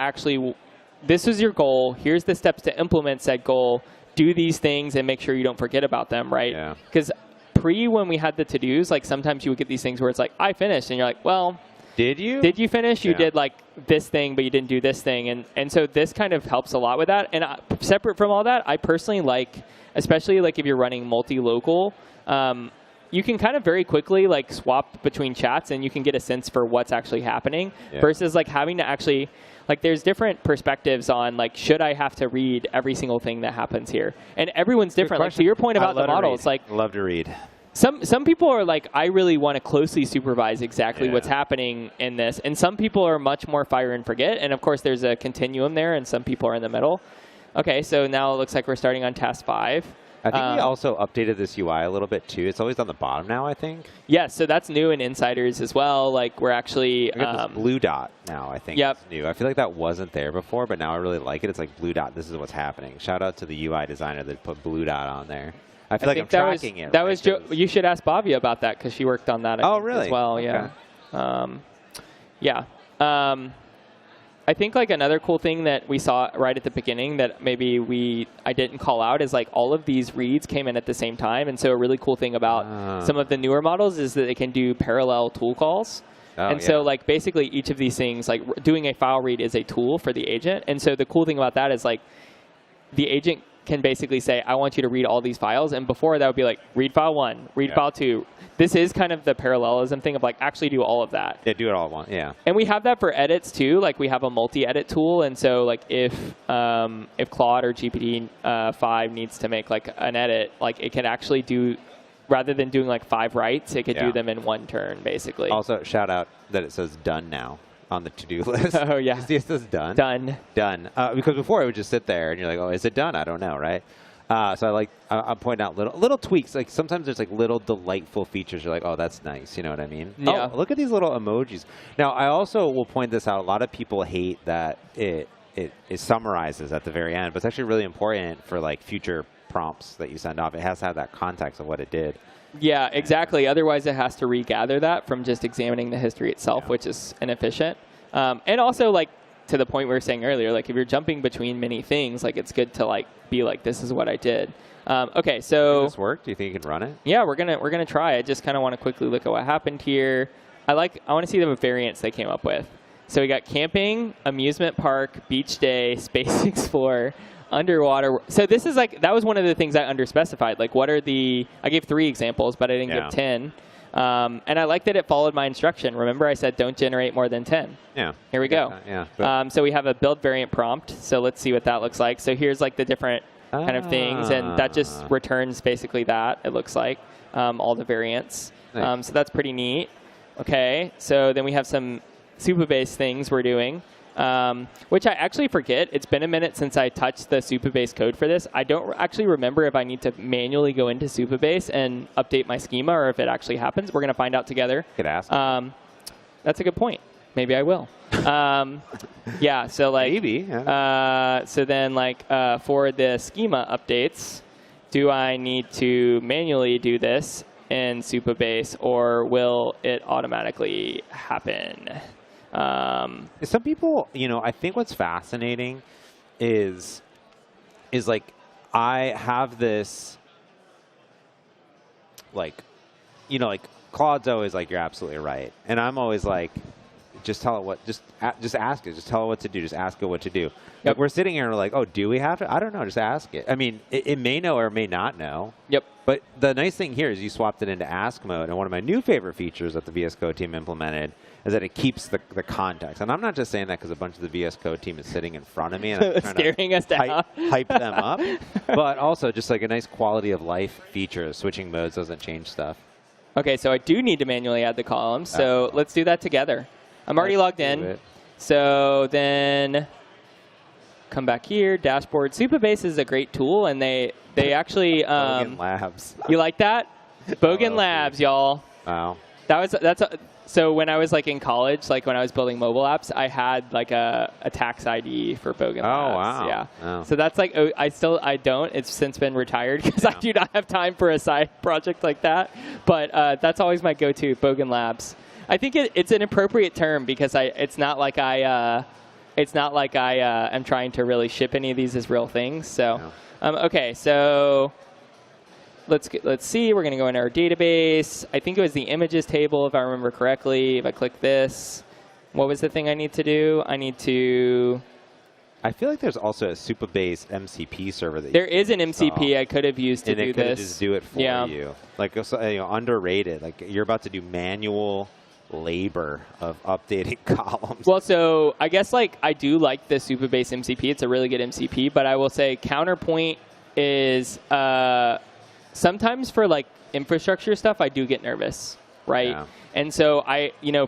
your goal. Here's the steps to implement said goal. Do these things and make sure you don't forget about them, right? Yeah. Because when we had the to-dos, like, sometimes you would get these things where it's like, I finished. And you're like, well... Did you? Did you finish? You did like this thing, but you didn't do this thing. And so this kind of helps a lot with that. And separate from all that, I personally like, especially like if you're running multi-local, you can kind of very quickly like swap between chats and you can get a sense for what's actually happening versus like having to actually, like there's different perspectives on like, should I have to read every single thing that happens here? And everyone's different. Like to your point about the model, it's like. Love to read. Some people are like, I really want to closely supervise exactly what's happening in this. And some people are much more fire and forget. And of course, there's a continuum there, and some people are in the middle. OK, so now it looks like we're starting on task 5. I think we also updated this UI a little bit, too. It's always on the bottom now, I think. Yes, so that's new in Insiders as well. Like, we're actually... I got this blue dot now, I think. It's new. I feel like that wasn't there before, but now I really like it. It's like blue dot. This is what's happening. Shout out to the UI designer that put blue dot on there. I feel like I'm tracking it. That was you should ask Bhavya about that because she worked on that. Really? As well, okay. Yeah. I think like another cool thing that we saw right at the beginning that maybe I didn't call out is like all of these reads came in at the same time, and so a really cool thing about some of the newer models is that they can do parallel tool calls. So like basically each of these things, like doing a file read is a tool for the agent, and so the cool thing about that is like the agent can basically say, I want you to read all these files. And before that would be like, read file 1, read file 2. This is kind of the parallelism thing of like, actually do all of that. Yeah, do it all at once, yeah. And we have that for edits too. Like we have a multi-edit tool. And so like if Claude or GPT-5 needs to make like an edit, like it can actually do, rather than doing like 5 writes, it could do them in one turn, basically. Also, shout out that it says done now on the to-do list. Oh, yeah. You see it says done? Done. Done. Because before it would just sit there and you're like, oh, is it done? I don't know, right? So I'm pointing out little tweaks. Like sometimes there's like little delightful features. You're like, oh, that's nice. You know what I mean? Yeah. Oh, look at these little emojis. Now, I also will point this out. A lot of people hate that it summarizes at the very end, but it's actually really important for like future prompts that you send off. It has to have that context of what it did. Yeah, exactly. Otherwise, it has to regather that from just examining the history itself, which is inefficient. And also, like, to the point we were saying earlier, like, if you're jumping between many things, like, it's good to, like, be like, this is what I did. OK, so... Does this work? Do you think you can run it? Yeah, we're gonna try. I just kind of want to quickly look at what happened here. I want to see the variants they came up with. So we got camping, amusement park, beach day, space explorer, underwater. So this is like, that was one of the things I underspecified. Like, what are the, I gave 3 examples, but I didn't give 10. And I like that it followed my instruction. Remember, I said don't generate more than 10. Yeah. Here we go. Yeah. So we have a build variant prompt. So let's see what that looks like. So here's like the different kind of things, and that just returns basically that, it looks like, all the variants. Nice. So that's pretty neat. Okay, so then we have some Supabase things we're doing, which I actually forget. It's been a minute since I touched the Supabase code for this. I don't actually remember if I need to manually go into Supabase and update my schema or if it actually happens. We're going to find out together. Could ask. That's a good point. Maybe I will. Yeah, so like maybe. So then like for the schema updates, do I need to manually do this in Supabase, or will it automatically happen? Some people, I think what's fascinating is like, I have this, like, like Claude's always like, you're absolutely right. And I'm always like, just tell it what, just ask it. Just tell it what to do. Just ask it what to do. Yep. Like, we're sitting here and we're like, oh, do we have to? I don't know. Just ask it. I mean, it may know or may not know. Yep. But the nice thing here is you swapped it into ask mode. And one of my new favorite features that the VS Code team implemented is that it keeps the context. And I'm not just saying that because a bunch of the VS Code team is sitting in front of me and I'm trying staring us down. Hype them up. But also just like a nice quality of life feature. Switching modes doesn't change stuff. Okay, so I do need to manually add the columns. So let's do that together. I'm already logged in. So then come back here, dashboard. Supabase is a great tool, and they actually Bogan Labs. You like that? Bogan Labs, y'all. Wow. So when I was like in college, like when I was building mobile apps, I had like a tax ID for Bogan Labs. Oh, wow. Yeah. Oh. So that's like, I don't. It's since been retired because I do not have time for a side project like that. But that's always my go-to, Bogan Labs. I think it's an appropriate term because it's not like I am trying to really ship any of these as real things. So, okay, so let's see. We're going to go into our database. I think it was the images table, if I remember correctly. If I click this, what was the thing I need to do? I feel like there's also a Supabase MCP server that there is an MCP I could have used to do this. And it could just do it for you. Like, underrated. Like, you're about to do manual labor of updating columns. Well, so I guess like I do like the Supabase MCP. It's a really good MCP, but I will say Counterpoint is sometimes for like infrastructure stuff, I do get nervous, right? Yeah. And so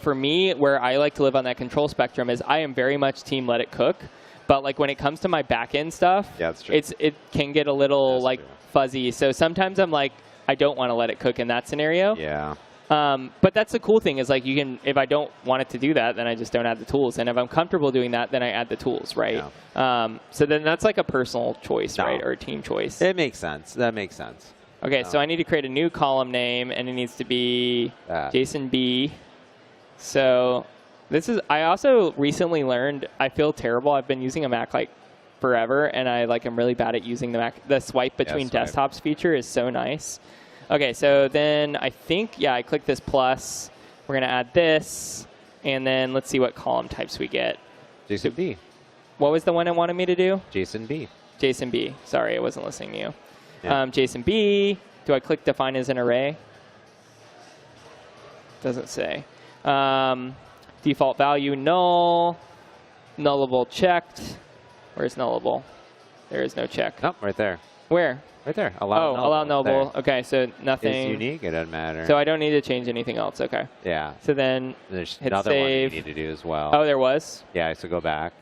for me, where I like to live on that control spectrum is I am very much team let it cook. But like when it comes to my back-end stuff, that's true. It can get a little fuzzy. So sometimes I'm like, I don't want to let it cook in that scenario. Yeah. But that's the cool thing is like if I don't want it to do that, then I just don't add the tools. And if I'm comfortable doing that, then I add the tools, right? Yeah. So then that's like a personal choice, right? Or a team choice. It makes sense. That makes sense. Okay, so I need to create a new column name, and it needs to be Jason B. So I also recently learned, I feel terrible. I've been using a Mac like forever, and I'm really bad at using the Mac. The swipe between desktops feature is so nice. Okay, so then I think, I click this plus. We're going to add this, and then let's see what column types we get. Jason B. What was the one it wanted me to do? Jason B. Jason B. Sorry, I wasn't listening to you. Yeah. Jason B. Do I click define as an array? Doesn't say. Default value, null. Nullable checked. Where's nullable? There is no check. Oh, right there. Where? Right there. Allow nullable. Allow nullable. There. Okay, so nothing. It's unique. It doesn't matter. So I don't need to change anything else. Okay. Yeah. So then there's hit another save. one you need to do as well. Oh, there was? Yeah, so go back.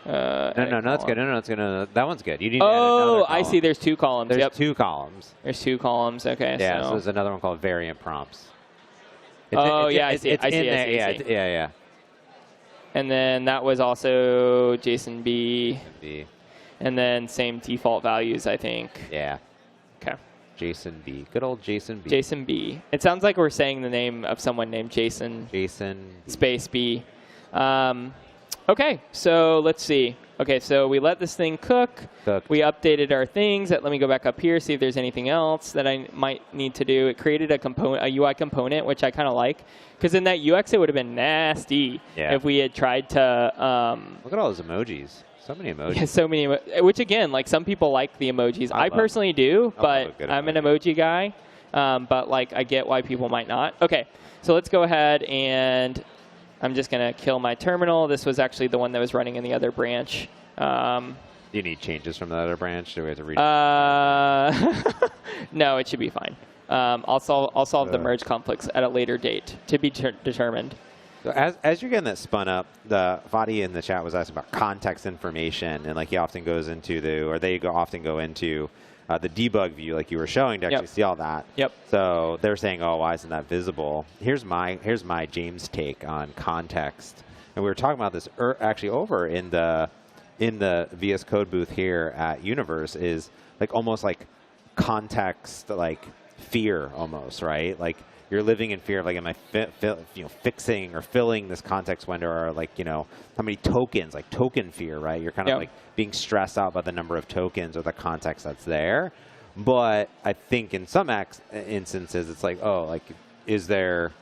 No, that's good. No, that's good. No, that one's good. You need to add another column. I see. There's 2 columns. There's 2 columns. There's 2 columns. Okay. Yeah, so there's another one called variant prompts. I see. I see. Yeah. And then that was also Jason B. And then same default values, I think. Yeah. Okay. Jason B. Good old Jason B. Jason B. It sounds like we're saying the name of someone named Jason. Jason B. Space B. Okay, so let's see. Okay, so we let this thing cook. We updated our things. Let me go back up here, see if there's anything else that I might need to do. It created a UI component, which I kind of like. Because in that UX, it would have been nasty if we had tried to... Look at all those emojis. So many emojis. Yeah, so many, which again, like some people like the emojis. I personally do, but I'm an emoji guy. But like I get why people might not. Okay, so let's go ahead and I'm just going to kill my terminal. This was actually the one that was running in the other branch. Do you need changes from the other branch? Do we have to read? No, it should be fine. I'll solve the merge conflicts at a later date to be determined. So as you're getting that spun up, the Fadi in the chat was asking about context information, and like he often goes into often go into the debug view, like you were showing, to actually see all that. Yep. So they're saying, oh, why isn't that visible? Here's my James take on context, and we were talking about this actually over in the VS Code booth here at Universe, is like almost like context, like fear almost, right? Like you're living in fear of like, am I fixing or filling this context window, or like, how many tokens, like token fear, right? You're kind of like being stressed out by the number of tokens or the context that's there. But I think in some instances, it's like, oh, like, is there,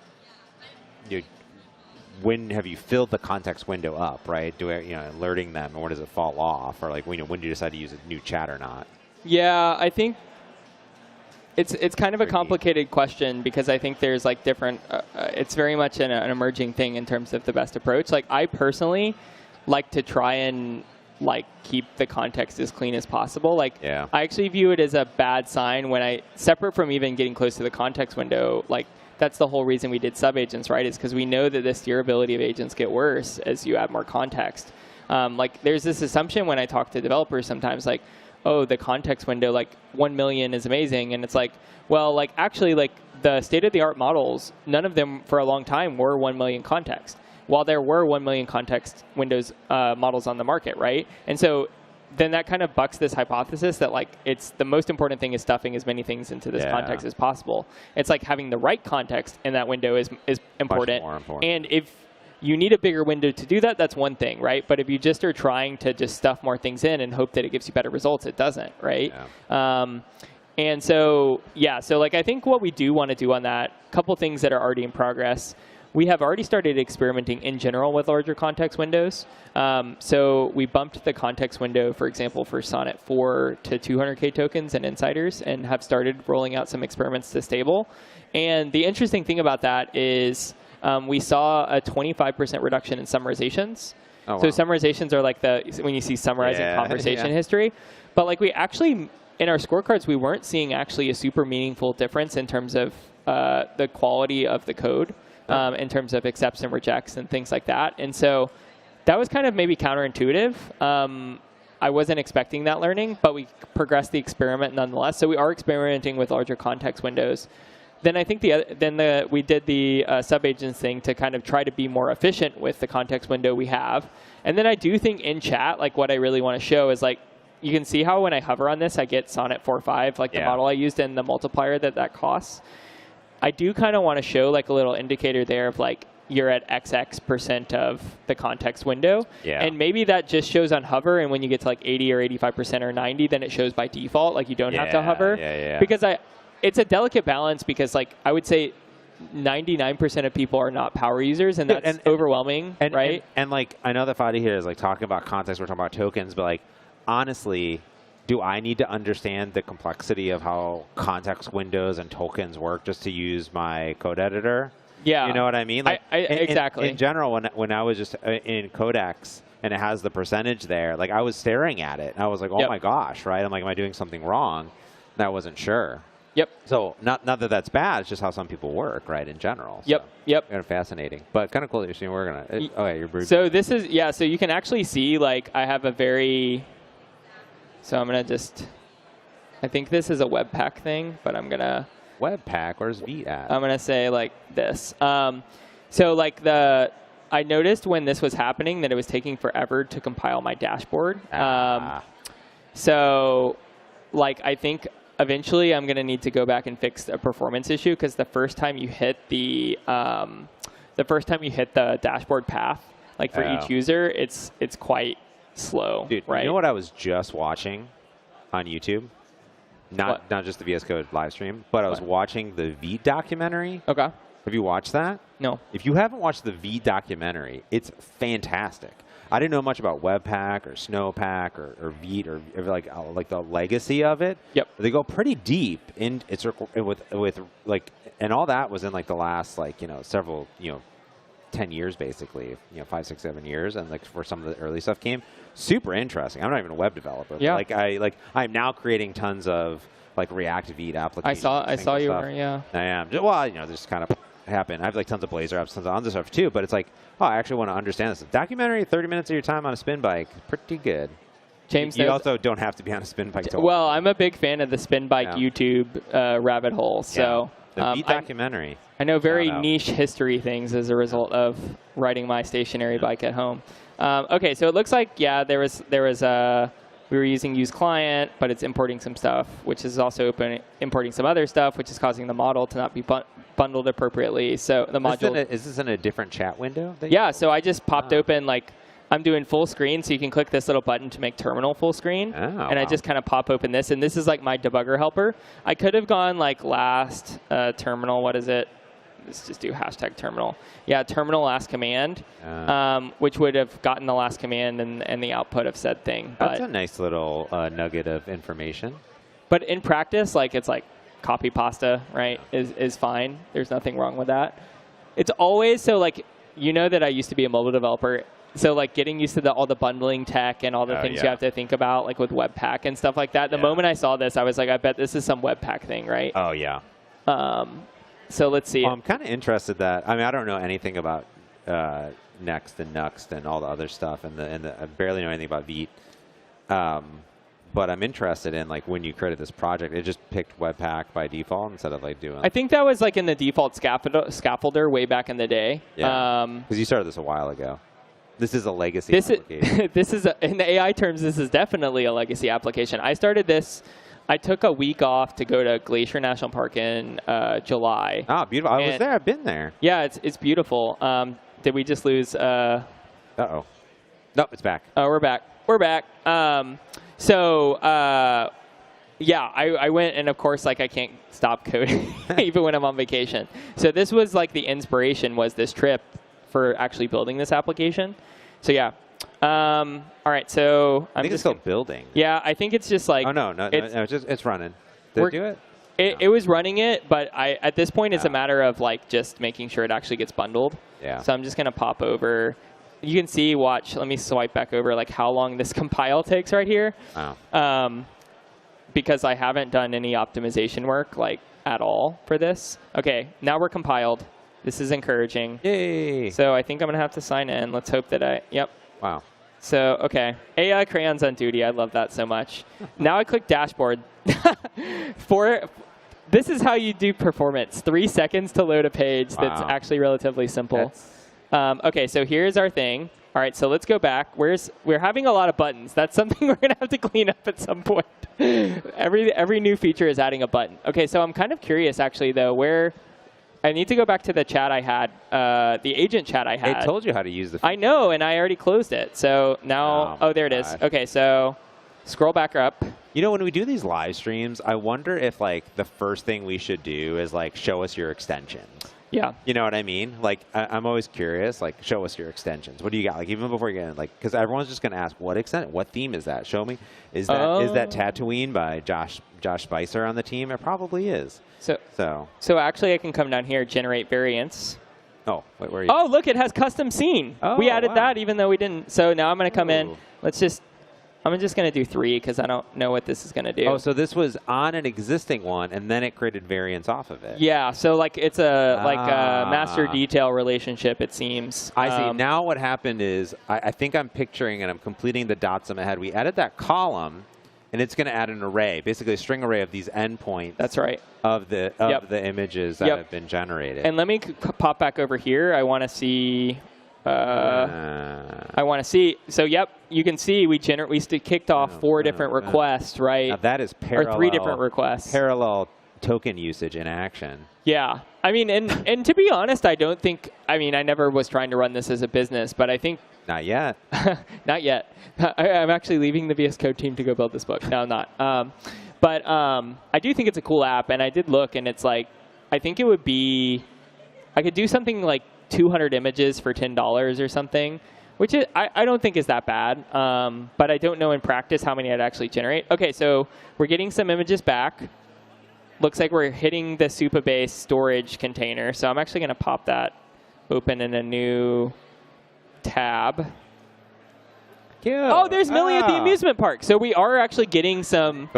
when have you filled the context window up, right? Alerting them, or does it fall off? Or like, when do you decide to use a new chat or not? Yeah, I think it's kind of a complicated question, because I think there's like different, it's very much an emerging thing in terms of the best approach. Like I personally like to try and like keep the context as clean as possible. Like I actually view it as a bad sign when separate from even getting close to the context window, like that's the whole reason we did sub-agents, right? Is because we know that the steerability of agents get worse as you add more context. Like there's this assumption when I talk to developers sometimes, like, oh, the context window, like 1 million is amazing. And it's like, well, like actually like the state-of-the-art models, none of them for a long time were 1 million context, while there were 1 million context Windows models on the market, right? And so then that kind of bucks this hypothesis that like it's the most important thing is stuffing as many things into this context as possible. It's like having the right context in that window is important. Much more important. And if you need a bigger window to do that, that's one thing, right? But if you just are trying to just stuff more things in and hope that it gives you better results, it doesn't, right? Yeah. And so, so like I think what we do want to do on that, a couple things that are already in progress. We have already started experimenting in general with larger context windows. So we bumped the context window, for example, for Sonnet 4 to 200K tokens and insiders, and have started rolling out some experiments to stable. And the interesting thing about that is we saw a 25% reduction in summarizations. Oh, wow. So summarizations are like when you see summarizing conversation history. But like we actually, in our scorecards, we weren't seeing actually a super meaningful difference in terms of the quality of the code, in terms of accepts and rejects and things like that. And so that was kind of maybe counterintuitive. I wasn't expecting that learning, but we progressed the experiment nonetheless. So we are experimenting with larger context windows. Then I think we did the sub-agents thing to kind of try to be more efficient with the context window we have. And then I do think in chat, like what I really want to show is like, you can see how when I hover on this, I get Sonnet 4.5, like the model I used and the multiplier that costs. I do kind of want to show like a little indicator there of like, you're at XX% of the context window. Yeah. And maybe that just shows on hover, and when you get to like 80 or 85% or 90, then it shows by default, like you don't have to hover. Because it's a delicate balance, because like I would say 99% of people are not power users, and that's overwhelming, right? And like I know that Fadi here is like talking about context, we're talking about tokens, but like honestly, do I need to understand the complexity of how context windows and tokens work just to use my code editor? Yeah. You know what I mean? Like exactly. In general, when I was just in Codex and it has the percentage there, like I was staring at it and I was like, oh my gosh, right? I'm like, am I doing something wrong? And I wasn't sure. Yep. So not that that's bad, it's just how some people work, right, in general. So, yep. Kind of fascinating. But kind of cool that you're seeing we're going to, you're brooding. So this is, so you can actually see, like, I have a very, so I'm going to just, I think this is a Webpack thing, but I'm going to. Webpack, where's V at? I'm going to say like this. So like I noticed when this was happening that it was taking forever to compile my dashboard. So like I think eventually I'm going to need to go back and fix a performance issue, because the first time you hit the dashboard path, like for each user, it's quite slow. Dude, right? You know what I was just watching on YouTube? Not just the VS Code live stream, but I was watching the V documentary. Okay. Have you watched that? No. If you haven't watched the V documentary, it's fantastic. I didn't know much about Webpack or Snowpack or Vite or like the legacy of it. Yep. They go pretty deep in it's with like, and all that was in like the last several 10 years basically, 5, 6, 7 years, and like for some of the early stuff came super interesting. I'm not even a web developer. Yeah. But I'm now creating tons of like React Vite applications. I saw you stuff. were, yeah. I am. Well, this kind of happened. I have like tons of Blazor apps, tons of other stuff too. But it's like, oh, I actually want to understand this. Documentary, 30 minutes of your time on a spin bike, pretty good. James, you also don't have to be on a spin bike. Well, I'm a big fan of the spin bike YouTube rabbit hole. So the Vite documentary. I know very niche history things as a result of riding my stationary bike at home. Okay, so it looks like there was we were using use client, but it's importing some stuff, which is also importing some other stuff, which is causing the model to not be bundled appropriately. So the module is this in a different chat window? Yeah. So I just popped open I'm doing full screen, so you can click this little button to make terminal full screen. I just kind of pop open this, and this is like my debugger helper. I could have gone like last terminal. What is it? Let's just do #terminal. Yeah, terminal last command, which would have gotten the last command and the output of said thing. That's a nice little nugget of information. But in practice, it's like copy pasta, right? Is fine. There's nothing wrong with that. It's always so that I used to be a mobile developer. So getting used to all the bundling tech and all the things you have to think about, like with Webpack and stuff like that. The moment I saw this, I was like, I bet this is some Webpack thing, right? Oh yeah. So let's see. Well, I'm kind of interested that I don't know anything about Next and Nuxt and all the other stuff, and I barely know anything about Vite. But I'm interested in when you created this project, it just picked Webpack by default instead of doing. I think that was in the default scaffolder way back in the day. Yeah. Because you started this a while ago. This is a legacy application. This is in the AI terms. This is definitely a legacy application. I started this. I took a week off to go to Glacier National Park in July. Oh, beautiful. I was there. I've been there. Yeah, it's beautiful. Did we just lose? Uh-oh. Nope, it's back. Oh, we're back. We're back. I went, and of course, I can't stop coding even when I'm on vacation. So this was the inspiration was this trip for actually building this application. So yeah. All right, so I think it's still building. Yeah, I think it's just Oh no, it's running. Did it do it? It was running it, but at this point it's a matter of just making sure it actually gets bundled. Yeah. So I'm just gonna pop over. You can see. Watch. Let me swipe back over how long this compile takes right here. Wow. Because I haven't done any optimization work at all for this. Okay, now we're compiled. This is encouraging. Yay! So I think I'm gonna have to sign in. Let's hope that Yep. Wow. So, okay. AI crayons on duty. I love that so much. Now I click dashboard. This is how you do performance. 3 seconds to load a page that's actually relatively simple. Okay, so here's our thing. All right, so let's go back. We're having a lot of buttons. That's something we're going to have to clean up at some point. Every new feature is adding a button. Okay, so I'm kind of curious, actually, though, where I need to go back to the chat I had, the agent chat I had. They told you how to use the feature. I know, and I already closed it. So now, there it is. Okay, so scroll back up. When we do these live streams, I wonder if the first thing we should do is show us your extensions. Yeah. You know what I mean? I'm always curious. Show us your extensions. What do you got? Even before you get in, because everyone's just gonna ask, what theme is that? Show me. Is that Tatooine by Josh Spicer on the team? It probably is. So actually, I can come down here, generate variants. Oh, wait, where are you? Oh, look, it has custom scene. We added that even though we didn't. So now I'm gonna come in. I'm just going to do 3 because I don't know what this is going to do. Oh, so this was on an existing one, and then it created variants off of it. Yeah, so it's a master detail relationship, it seems. I see. Now what happened is, I think I'm picturing, and I'm completing the dots in my head. We added that column, and it's going to add an array, basically a string array of these endpoints. That's right. Of the images that have been generated. And let me pop back over here. I want to see. So you can see we kicked off 4 different requests, right? Now that is parallel. Or 3 different requests. Parallel token usage in action. Yeah. I mean, and to be honest, I never was trying to run this as a business, but I think. Not yet. Not yet. I'm actually leaving the VS Code team to go build this book. No, I'm not. But I do think it's a cool app, and I did look, and it's I think it would be, I could do something 200 images for $10 or something, which is, I don't think is that bad. But I don't know in practice how many I'd actually generate. OK, so we're getting some images back. Looks like we're hitting the Supabase storage container. So I'm actually going to pop that open in a new tab. Cute. Oh, there's Millie at the amusement park. So we are actually getting some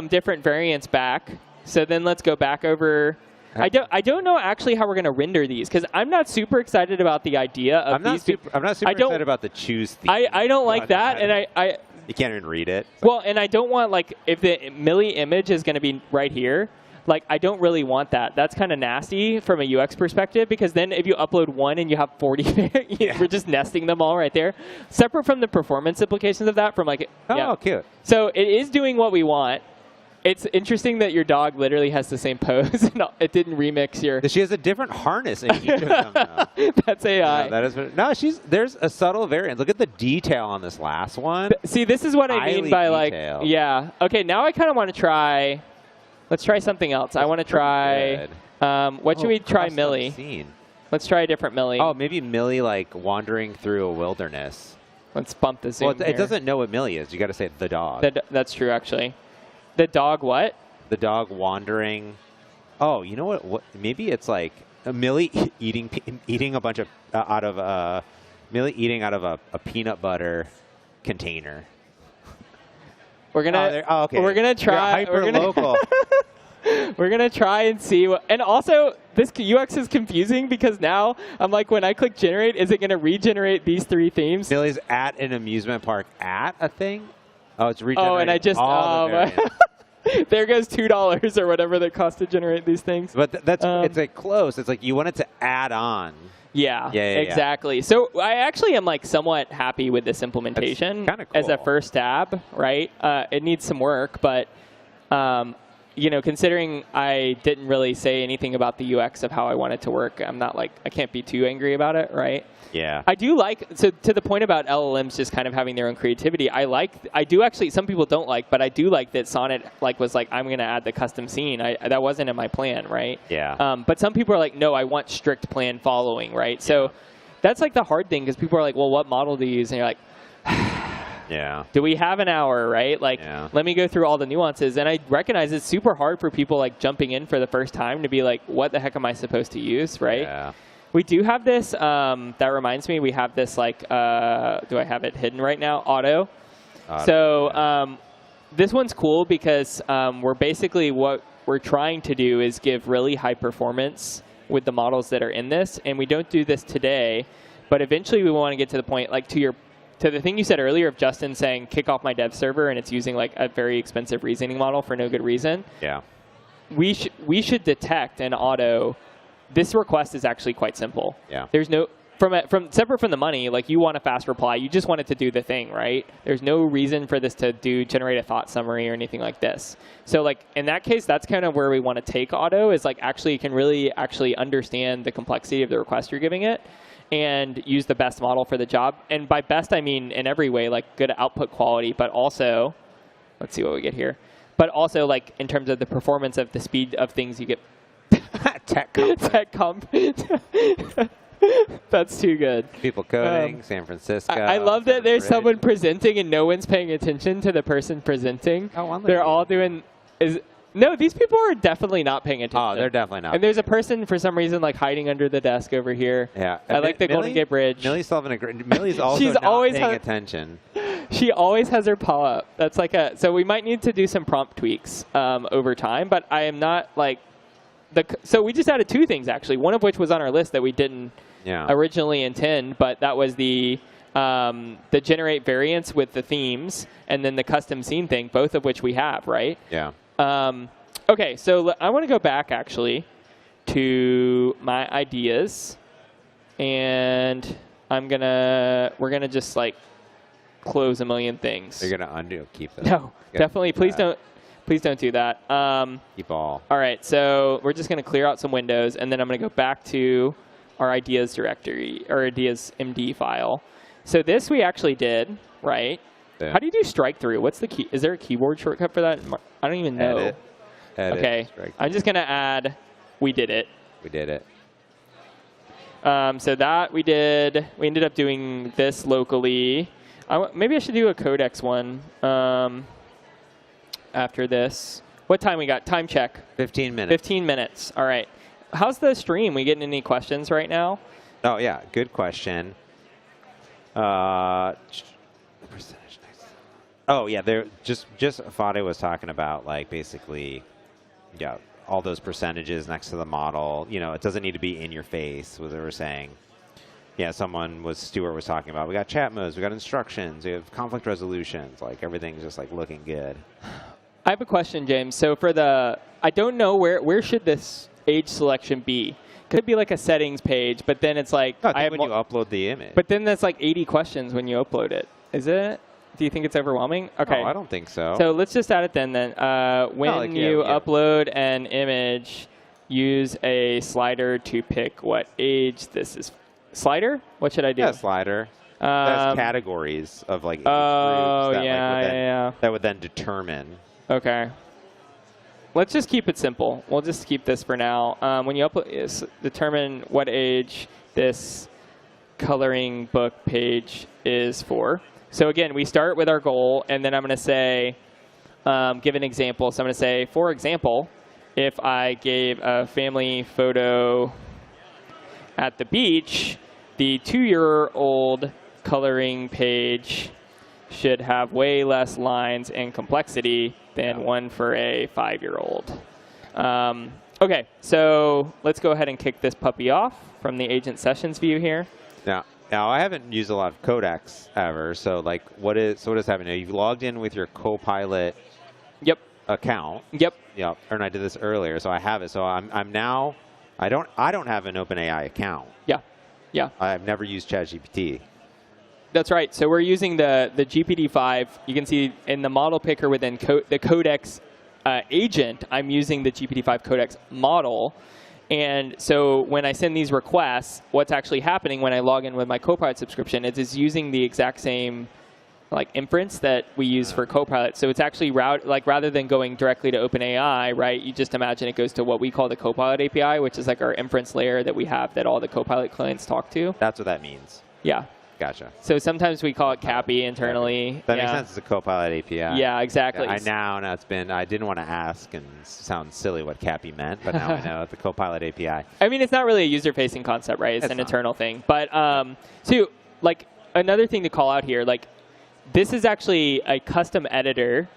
different variants back. So then let's go back over. I don't know actually how we're going to render these, because I'm not super excited about the idea of I'm not super excited about the choose theme. I don't like that, and I you can't even read it. Well, and I don't want, like, if the Millie image is going to be right here, like, I don't really want that. That's kind of nasty from a UX perspective, because then if you upload one and you have 40, we're just nesting them all right there. Separate from the performance implications of that, from like, cute. So it is doing what we want. It's interesting that your dog literally has the same pose. And it didn't remix your. She has a different harness in each of them, though. That's AI. No, that is there's a subtle variant. Look at the detail on this last one. See, this is what I mean by detailed. like, yeah. Okay, now I kind of want to try. Let's try something else. I want to try. What should we try, Millie? Scene. Let's try a different Millie. Oh, maybe Millie like wandering through a wilderness. Let's bump the zoom. Well, it doesn't know what Millie is. You got to say the dog. That's true, actually. The dog what? The dog wandering. Oh, you know what? Maybe it's like Millie eating a bunch of Millie eating out of a peanut butter container. We're gonna. Okay. We're gonna try. Hyper local. We're gonna try and see what. And also, this UX is confusing, because now I'm like, when I click generate, is it gonna regenerate these 3 themes? Millie's at an amusement park at a thing. Oh, it's regenerating. Oh, and I just. There goes $2 or whatever that cost to generate these things. But that's it's like close. It's like you want it to add on. Yeah, exactly. Yeah. So I actually am like somewhat happy with this implementation cool. as a first stab, right? It needs some work, but you know, considering I didn't really say anything about the UX of how I want it to work, I'm not like, I can't be too angry about it, right? Yeah. I do like, so to the point about LLMs just kind of having their own creativity, I do actually, some people don't like, but I do like that Sonnet was like, I'm going to add the custom scene. That wasn't in my plan, right? Yeah. But some people are like, no, I want strict plan following, right? So that's like the hard thing, because people are like, well, what model do you use? And you're like, yeah. Do we have an hour, right? Like, let me go through all the nuances. And I recognize it's super hard for people like jumping in for the first time to be like, what the heck am I supposed to use, right? Yeah. We do have this, that reminds me, we have this like, do I have it hidden right now? Auto. So this one's cool because we're basically, what we're trying to do is give really high performance with the models that are in this. And we don't do this today, but eventually we want to get to the point, like to the thing you said earlier of Justin saying, kick off my dev server, and it's using like a very expensive reasoning model for no good reason. Yeah. We should detect an auto. This request is actually quite simple. Yeah. There's no, from separate from the money, like you want a fast reply, you just want it to do the thing, right? There's no reason for this to generate a thought summary or anything like this. So like in that case, that's kind of where we want to take auto, is like actually it can really actually understand the complexity of the request you're giving it and use the best model for the job. And by best, I mean in every way, like good output quality, but also, let's see what we get here. But also like in terms of the performance of the speed of things you get. Tech comp. That's too good. People coding, San Francisco. I love that there's someone presenting and no one's paying attention to the person presenting. Oh, they're all doing. No, these people are definitely not paying attention. Oh, they're definitely not. And there's a person for some reason like hiding under the desk over here. Yeah. I like the Golden Gate Bridge. Millie's also She's not always paying attention. She always has her paw up. That's like so we might need to do some prompt tweaks over time, but I am not like so we just added 2 things actually. One of which was on our list that we didn't originally intend, but that was the generate variants with the themes and then the custom scene thing, both of which we have, right? Yeah. Okay, so I want to go back actually to my ideas, and we're gonna just like close a million things. You're gonna undo, keep them. No, definitely. Please don't do that. Keep all. All right, so we're just gonna clear out some windows, and then I'm gonna go back to our ideas directory, or ideas MD file. So this we actually did, right? Yeah. How do you do strike through? What's the key? Is there a keyboard shortcut for that? I don't even know. Edit, okay, I'm just gonna add. We did it. We did it. So that we did. We ended up doing this locally. Maybe I should do a Codex one after this. What time we got? Time check. 15 minutes. 15 minutes. All right. How's the stream? We getting any questions right now? Oh, yeah. Good question. Percentage. Oh, yeah. There just Fade was talking about, like, basically, yeah, all those percentages next to the model. You know, it doesn't need to be in your face, what they were saying. Yeah, Stuart was talking about, we got chat modes, we got instructions, we have conflict resolutions, like everything's just like looking good. I have a question, James. So for I don't know where should this age selection be? Could it be like a settings page, but then it's like I think when you upload the image. But then that's like 80 questions when you upload it. Is it? Do you think it's overwhelming? Okay. No, I don't think so. So let's just add it then. When you upload an image, use a slider to pick what age this is. Slider? What should I do? Yeah, slider. There's categories of like age groups that would then determine. Okay. Let's just keep it simple. We'll just keep this for now. When you upload, determine what age this coloring book page is for. So again, we start with our goal, and then I'm going to say, give an example. So I'm going to say, for example, if I gave a family photo at the beach, the 2-year-old coloring page should have way less lines and complexity than one for a 5-year-old. Okay, so let's go ahead and kick this puppy off from the agent sessions view here. Now I haven't used a lot of Codex ever, so like what is happening? You've logged in with your Copilot account. Yep. And I did this earlier, so I have it. So I'm now I don't have an OpenAI account. Yeah. I've never used ChatGPT. That's right. So we're using the GPT-5. You can see in the model picker within the Codex agent, I'm using the GPT-5 Codex model. And so when I send these requests, what's actually happening when I log in with my Copilot subscription is it's using the exact same like inference that we use for Copilot. So it's actually rather than going directly to OpenAI, right? You just imagine it goes to what we call the Copilot API, which is like our inference layer that we have that all the Copilot clients talk to. That's what that means. Yeah. Gotcha. So sometimes we call it CAPI internally. That makes sense. It's a Copilot API. Yeah, exactly. I didn't want to ask and sound silly what CAPI meant, but now I know the Copilot API. I mean, it's not really a user-facing concept, right? It's an internal thing. But so, like, another thing to call out here, like, this is actually a custom editor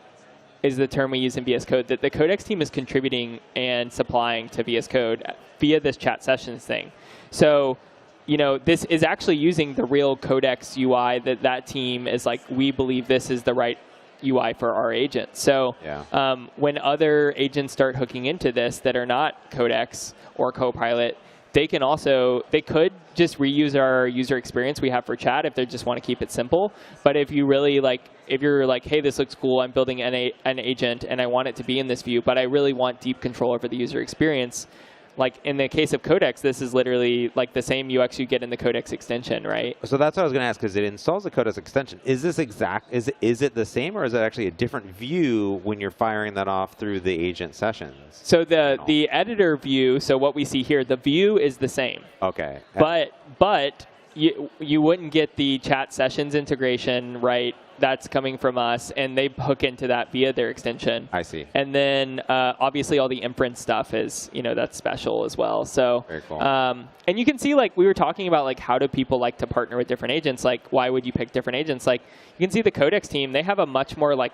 is the term we use in VS Code that the Codex team is contributing and supplying to VS Code via this chat sessions thing. So, you know, this is actually using the real Codex UI that team is like, we believe this is the right UI for our agent. So when other agents start hooking into this that are not Codex or Copilot, they could just reuse our user experience we have for chat if they just want to keep it simple. But if you really if you're like, hey, this looks cool, I'm building an agent and I want it to be in this view, but I really want deep control over the user experience. Like in the case of Codex, this is literally like the same UX you get in the Codex extension, right? So that's what I was going to ask, because it installs the Codex extension. Is this is it the same, or is it actually a different view when you're firing that off through the agent sessions? So the editor view, so what we see here, the view is the same. Okay. But you wouldn't get the chat sessions integration, right? That's coming from us, and they hook into that via their extension. I see. And then obviously all the inference stuff is, that's special as well. So, very cool. And you can see, like, we were talking about, like, how do people like to partner with different agents? Like, why would you pick different agents? Like, you can see the Codex team, they have a much more, like,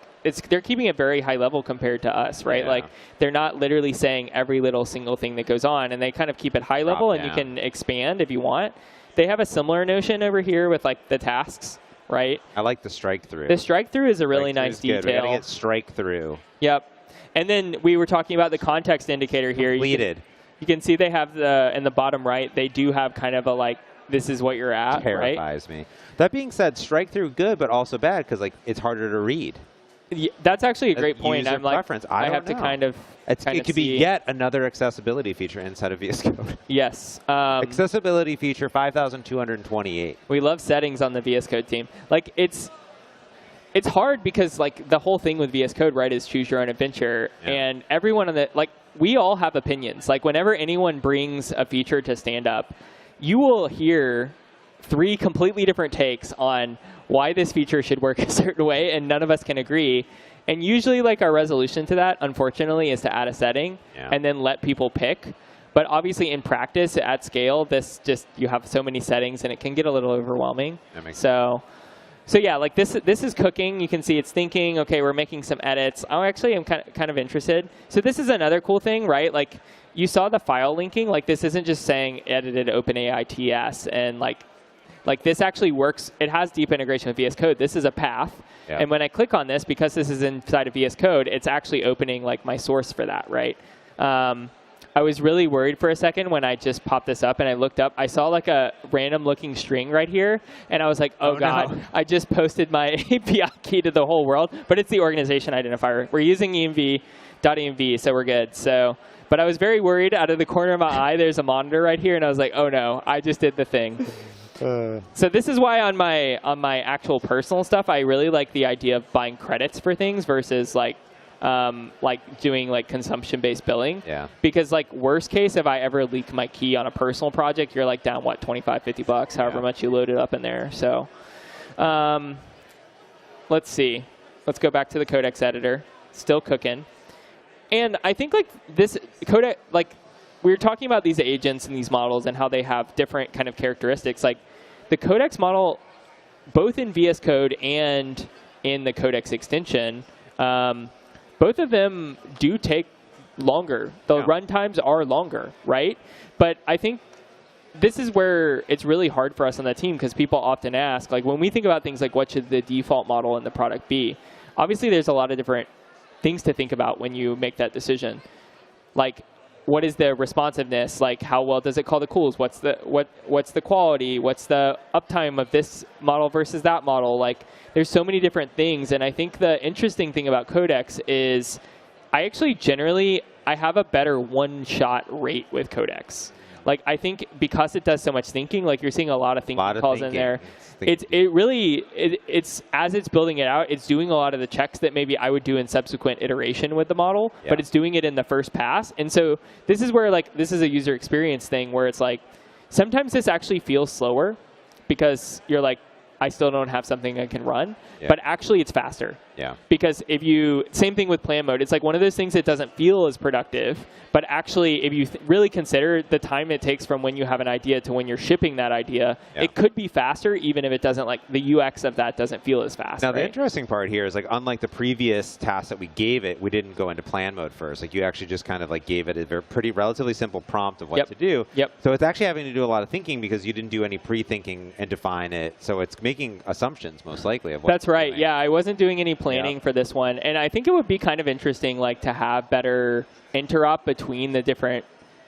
they're keeping it very high level compared to us, right? Yeah. Like, they're not literally saying every little single thing that goes on, and they kind of keep it high level, and you can expand if you want. They have a similar notion over here with, like, the tasks. Right? I like the strike through. The strike through is a really nice detail. We gotta get strike through. Yep. And then we were talking about the context indicator here. Completed. You can see they have in the bottom right, they do have kind of a like, this is what you're at, Terrifies me. That being said, strike through good, but also bad because like it's harder to read. Yeah, that's actually a great point. I'm like, I have to kind of. It could be yet another accessibility feature inside of VS Code. Yes. Accessibility feature 5,228. We love settings on the VS Code team. Like it's hard because like the whole thing with VS Code, right, is choose your own adventure, and everyone we all have opinions. Like whenever anyone brings a feature to stand up, you will hear 3 completely different takes on why this feature should work a certain way, and none of us can agree. And usually, like, our resolution to that, unfortunately, is to add a setting and then let people pick. But obviously, in practice, at scale, you have so many settings, and it can get a little overwhelming. So yeah, like this is cooking. You can see it's thinking, okay, we're making some edits. I actually am kind of interested. So this is another cool thing, right? Like, you saw the file linking. Like, this isn't just saying edited OpenAI TS, and like this actually works. It has deep integration with VS Code. This is a path. Yeah. And when I click on this, because this is inside of VS Code, it's actually opening like my source for that, right? I was really worried for a second when I just popped this up and I looked up. I saw like a random looking string right here, and I was like, oh God, no. I just posted my API key to the whole world, but it's the organization identifier. We're using env.env, so we're good. But I was very worried. Out of the corner of my eye, there's a monitor right here, and I was like, oh no, I just did the thing. So this is why on my actual personal stuff, I really like the idea of buying credits for things versus like doing like consumption-based billing. Yeah. Because like worst case, if I ever leak my key on a personal project, you're like down what, $25-50, however much you load it up in there. So let's see. Let's go back to the Codex editor. Still cooking. And I think like this Codex, like we were talking about these agents and these models and how they have different kind of characteristics. Like the Codex model, both in VS Code and in the Codex extension, both of them do take longer. The runtimes are longer, right? But I think this is where it's really hard for us on the team, because people often ask, like when we think about things like what should the default model in the product be, obviously there's a lot of different things to think about when you make that decision. Like, what is the responsiveness? Like, how well does it call the calls? What's the quality? What's the uptime of this model versus that model? Like, there's so many different things. And I think the interesting thing about Codex is I actually generally, I have a better one-shot rate with Codex. Like, I think because it does so much thinking, like you're seeing a lot of thinking calls in there. It's as it's building it out, it's doing a lot of the checks that maybe I would do in subsequent iteration with the model, but it's doing it in the first pass. And so this is where like this is a user experience thing where it's like sometimes this actually feels slower because you're like, I still don't have something I can run, but actually it's faster. Yeah. Because if you, same thing with plan mode, it's like one of those things that doesn't feel as productive, but actually if you really consider the time it takes from when you have an idea to when you're shipping that idea, it could be faster even if it doesn't, like the UX of that doesn't feel as fast. Now the interesting part here is like unlike the previous task that we gave it, we didn't go into plan mode first. Like you actually just kind of like gave it a very pretty relatively simple prompt of what to do. So it's actually having to do a lot of thinking because you didn't do any pre-thinking and define it. So it's making assumptions most likely of what That's right. Doing. Yeah, I wasn't doing any planning for this one. And I think it would be kind of interesting like to have better interop between the different,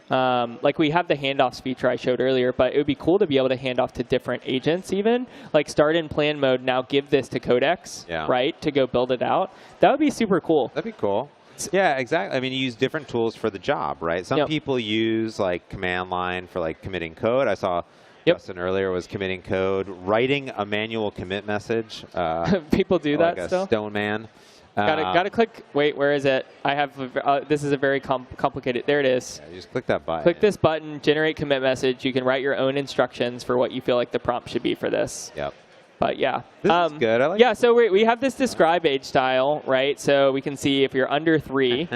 like we have the handoffs feature I showed earlier, but it would be cool to be able to hand off to different agents even. Like start in plan mode, now give this to Codex, right, to go build it out. That would be super cool. That'd be cool. Yeah, exactly. I mean, you use different tools for the job, right? Some people use like command line for like committing code. I saw Justin earlier was committing code, writing a manual commit message. People do that like still? a stone man. Gotta click. Wait, where is it? I have. This is a very complicated. There it is. Yeah, you just click that button. Click this button. Generate commit message. You can write your own instructions for what you feel like the prompt should be for this. Yep. But yeah, this is good. I like it. So we have this describe age style, right? So we can see if you're under 3,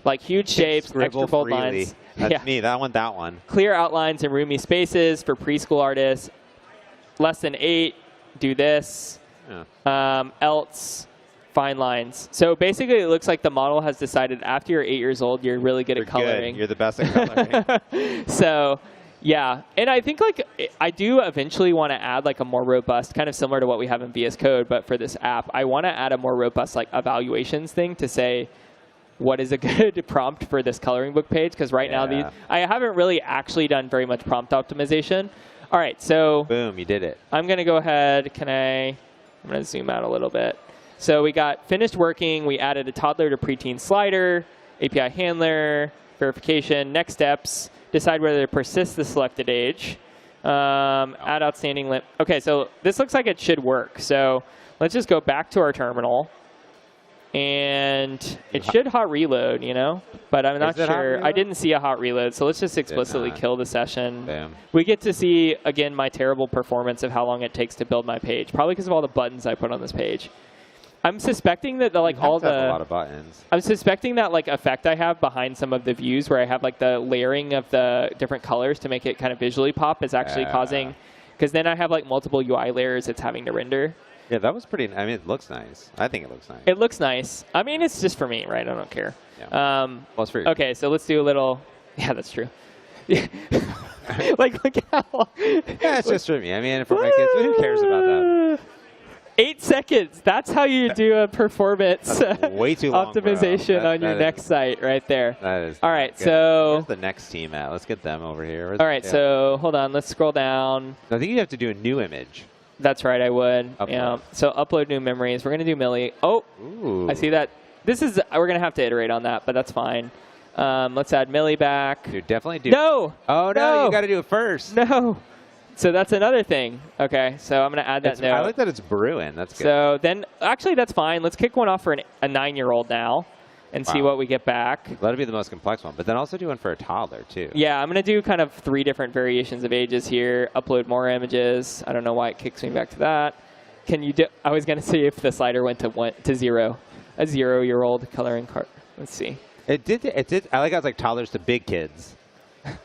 like huge shapes, extra bold lines. That's me. That one. Clear outlines and roomy spaces for preschool artists. Less than 8, do this. Else, fine lines. So basically, it looks like the model has decided after you're 8 years old, you're really good at coloring. Good. You're the best at coloring. So yeah, and I think like I do eventually want to add like a more robust, kind of similar to what we have in VS Code, but for this app, I want to add a more robust like evaluations thing to say, what is a good prompt for this coloring book page? Because right now, I haven't really actually done very much prompt optimization. All right, so boom, you did it. I'm going to go ahead. I'm going to zoom out a little bit. So we got finished working. We added a toddler to preteen slider, API handler, verification, next steps, decide whether to persist the selected age, add outstanding limit. OK, so this looks like it should work. So let's just go back to our terminal. And it should hot reload, you know, but I'm not sure. I didn't see a hot reload, so let's just explicitly kill the session. Damn. We get to see, again, my terrible performance of how long it takes to build my page, probably because of all the buttons I put on this page. I'm suspecting that a lot of buttons. I'm suspecting that like effect I have behind some of the views where I have like the layering of the different colors to make it kind of visually pop is actually causing, because then I have like multiple UI layers it's having to render. Yeah, that was pretty. I mean, it looks nice. I think it looks nice. It looks nice. I mean, it's just for me, right? I don't care. Yeah. Well, it's for you. Okay, so let's do a little. Yeah, that's true. Like, look how long. Yeah, it's just for me. I mean, for my kids, who cares about that? 8 seconds. That's how you do a performance way too long, optimization on your next site right there. That is. All right, good. so. Where's the next team at? Let's get them over here. All right, so hold on. Let's scroll down. I think you have to do a new image. That's right, I would. Upload. Yeah. So upload new memories. We're going to do Millie. Oh, Ooh. I see that. This is, we're going to have to iterate on that, but that's fine. Let's add Millie back. Dude, definitely do. No! Oh, no, you got to do it first. No! So that's another thing. Okay, so I'm going to add that note. I like that it's brewing. That's good. So then, actually, that's fine. Let's kick one off for a 9-year-old now and see what we get back. Let it be the most complex one, but then also do one for a toddler, too. Yeah, I'm going to do kind of 3 different variations of ages here. Upload more images. I don't know why it kicks me back to that. Can you do? I was going to see if the slider went to 0. A 0-year-old coloring card. Let's see. It did. I like how it's like toddlers to big kids.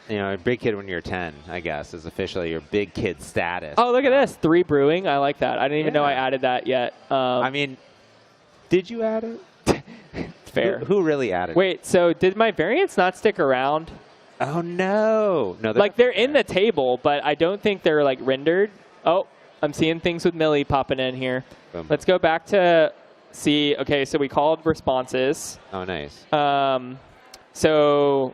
You know, a big kid when you're 10, I guess, is officially your big kid status. Oh, look at this. 3 brewing. I like that. I didn't even know I added that yet. I mean, did you add it? Fair. Who really added it? Wait, so did my variants not stick around? Oh, no. No, like, they're in the table, but I don't think they're, like, rendered. Oh, I'm seeing things with Millie popping in here. Boom. Let's go back to see. Okay, so we called responses. Oh, nice. So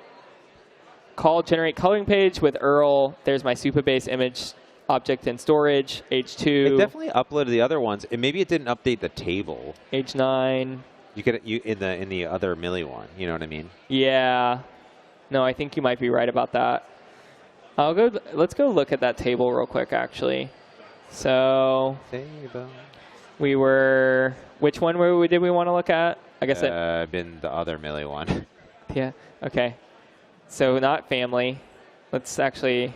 call generate coloring page with Earl. There's my Supabase image object in storage. Age 2. It definitely uploaded the other ones. And maybe it didn't update the table. Age 9. You could in the other Millie one. You know what I mean? Yeah. No, I think you might be right about that. Let's go look at that table real quick, actually. So we were. Which one did we want to look at? I guess been the other Millie one. Yeah. Okay. So not family. Let's actually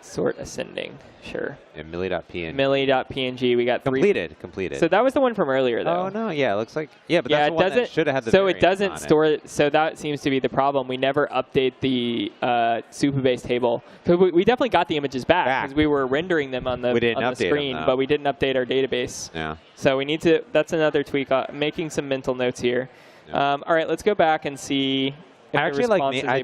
sort ascending. Sure. Yeah, Millie.png. Millie.png. We got 3. Completed. So that was the one from earlier, though. Oh, no. Yeah, it looks like. Yeah, but that's the one that should have had the. So it doesn't store it. So that seems to be the problem. We never update the Supabase table. Because we definitely got the images back because we were rendering them on the screen, but we didn't update our database. Yeah. So we need to. That's another tweak. Making some mental notes here. Yeah. All right, let's go back and see. If I actually like. I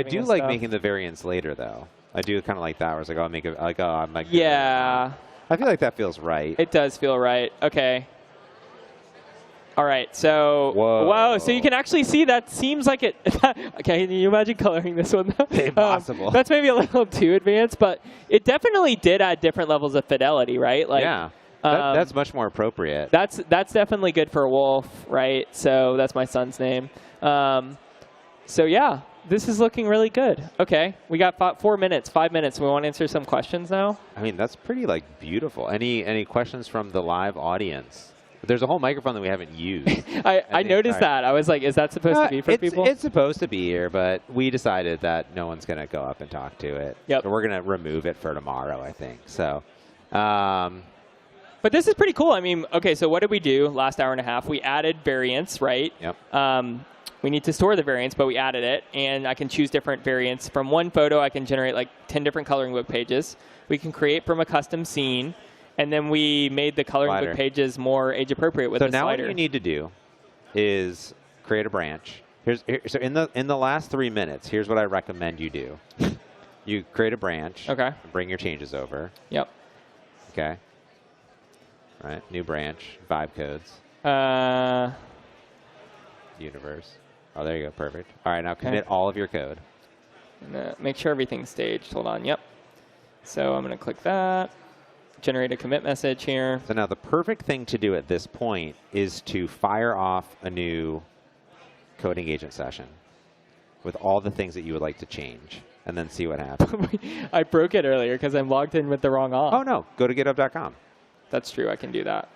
do like stuff. making the variants later, though. I do kind of like that. Where it's like, I'll make it. Like, I'm like. Yeah. I feel like that feels right. It does feel right. Okay. All right. So. Whoa. So you can actually see that seems like it. Okay. Can you imagine coloring this one? Impossible. That's maybe a little too advanced, but it definitely did add different levels of fidelity, right? Like. Yeah. That's much more appropriate. That's definitely good for Wolf, right? So that's my son's name. So yeah. This is looking really good. Okay, we got 5 minutes. We want to answer some questions now. I mean, that's pretty like beautiful. Any questions from the live audience? There's a whole microphone that we haven't used. I noticed that. I was like, is that supposed to be for people? It's supposed to be here, but we decided that no one's going to go up and talk to it. Yep. So we're going to remove it for tomorrow, I think. So. But this is pretty cool. I mean, okay, so what did we do last hour and a half? We added variants, right? Yep. We need to store the variants, but we added it, and I can choose different variants. From one photo, I can generate like 10 different coloring book pages. We can create from a custom scene, and then we made the coloring book pages more age-appropriate with the slider. So now what you need to do is create a branch. So in the last 3 minutes, here's what I recommend you do. You create a branch. Okay. And bring your changes over. Yep. Okay. All right. New branch. Vibe codes. Universe. Oh, there you go. Perfect. All right, now commit all of your code. Make sure everything's staged. Hold on. Yep. So I'm going to click that. Generate a commit message here. So now the perfect thing to do at this point is to fire off a new coding agent session with all the things that you would like to change and then see what happens. I broke it earlier because I'm logged in with the wrong auth. Oh, no. Go to github.com. That's true. I can do that.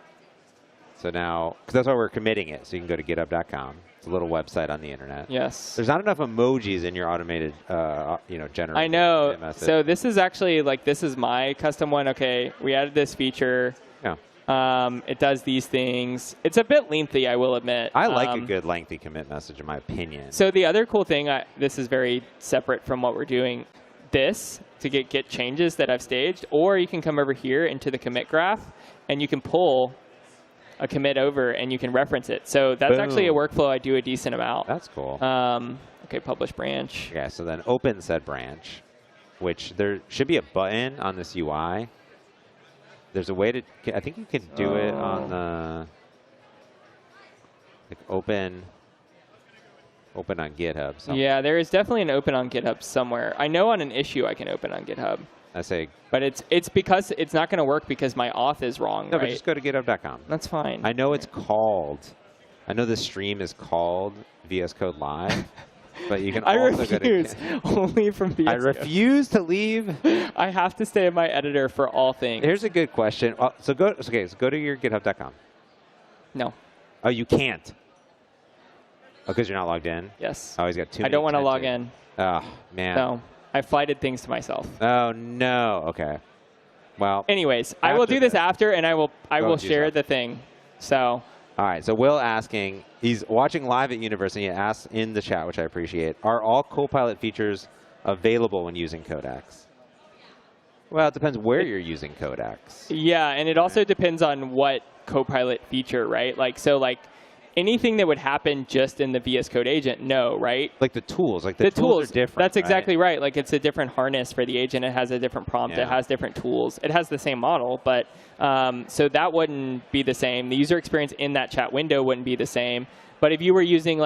So now, because that's why we're committing it. So you can go to github.com. It's a little website on the internet. Yes. There's not enough emojis in your automated, generated I know. message. So this is actually this is my custom one. Okay, we added this feature. Yeah. It does these things. It's a bit lengthy, I will admit. I like a good lengthy commit message, in my opinion. So the other cool thing, this is very separate from what we're doing. This to get changes that I've staged, or you can come over here into the commit graph, and you can pull a commit over, and you can reference it. So that's actually a workflow I do a decent amount. That's cool. Okay, publish branch. Yeah, so then open said branch, which there should be a button on this UI. There's a way to, I think you can do it on the, open on GitHub. Somewhere. Yeah, there is definitely an open on GitHub somewhere. I know on an issue I can open on GitHub. I say. But it's because it's not going to work because my auth is wrong, No, right? but just go to github.com. That's fine. I know it's called, I know the stream is called VS Code Live, but you can also refuse. go to Only from VS Code. I refuse to leave. I have to stay in my editor for all things. Here's a good question. So go to your github.com. No. Oh, you can't. Oh, because you're not logged in? Yes. Oh, he's got too many. I don't want to log in. Oh, man. No. I flighted things to myself. Oh, no. Okay. Well. Anyways, I will do this after, and I will share the thing. So. All right. So Will asking, he's watching live at Universe, and he asks in the chat, which I appreciate, are all Copilot features available when using Codex? Well, it depends where you're using Codex. Yeah, and it also depends on what Copilot feature, right? Anything that would happen just in the VS Code agent, no, right? Like the tools, the tools are different. That's exactly right. It's a different harness for the agent. It has a different prompt. Yeah. It has different tools. It has the same model, but so that wouldn't be the same. The user experience in that chat window wouldn't be the same. But if you were using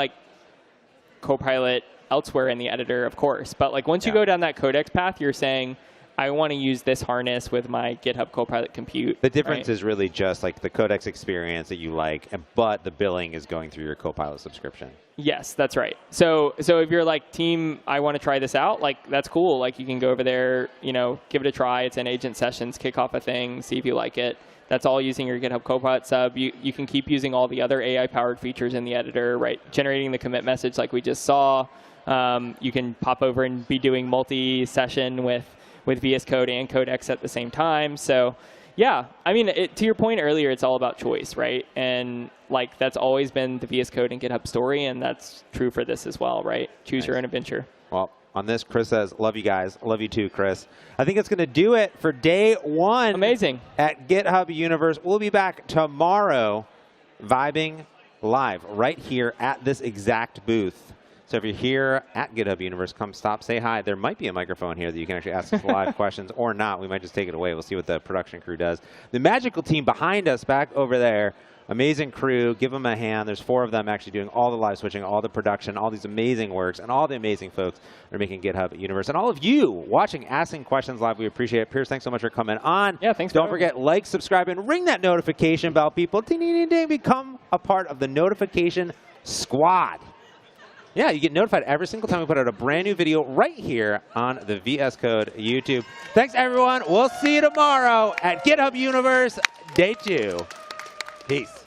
Copilot elsewhere in the editor, of course. But once you go down that Codex path, you're saying, I want to use this harness with my GitHub Copilot compute. The difference is really just the Codex experience that you like, but the billing is going through your Copilot subscription. Yes, that's right. So if you're team, I want to try this out, that's cool. You can go over there, give it a try. It's in agent sessions, kick off a thing, see if you like it. That's all using your GitHub Copilot sub. You can keep using all the other AI-powered features in the editor, right? Generating the commit message like we just saw. You can pop over and be doing multi-session with VS Code and Codex at the same time. So yeah, I mean, to your point earlier, it's all about choice, right? And that's always been the VS Code and GitHub story, and that's true for this as well, right? Choose your own adventure. Well, on this, Chris says, love you guys. Love you too, Chris. I think it's going to do it for day one. Amazing. At GitHub Universe. We'll be back tomorrow vibing live right here at this exact booth. So if you're here at GitHub Universe, come stop, say hi. There might be a microphone here that you can actually ask us live questions or not. We might just take it away. We'll see what the production crew does. The magical team behind us back over there, amazing crew. Give them a hand. There's 4 of them actually doing all the live switching, all the production, all these amazing works, and all the amazing folks that are making GitHub Universe. And all of you watching, asking questions live, we appreciate it. Pierce, thanks so much for coming on. Yeah, thanks. Don't forget, like, subscribe, and ring that notification bell, people. Ding, ding, ding, ding. Become a part of the notification squad. Yeah, you get notified every single time we put out a brand new video right here on the VS Code YouTube. Thanks, everyone. We'll see you tomorrow at GitHub Universe, day 2. Peace.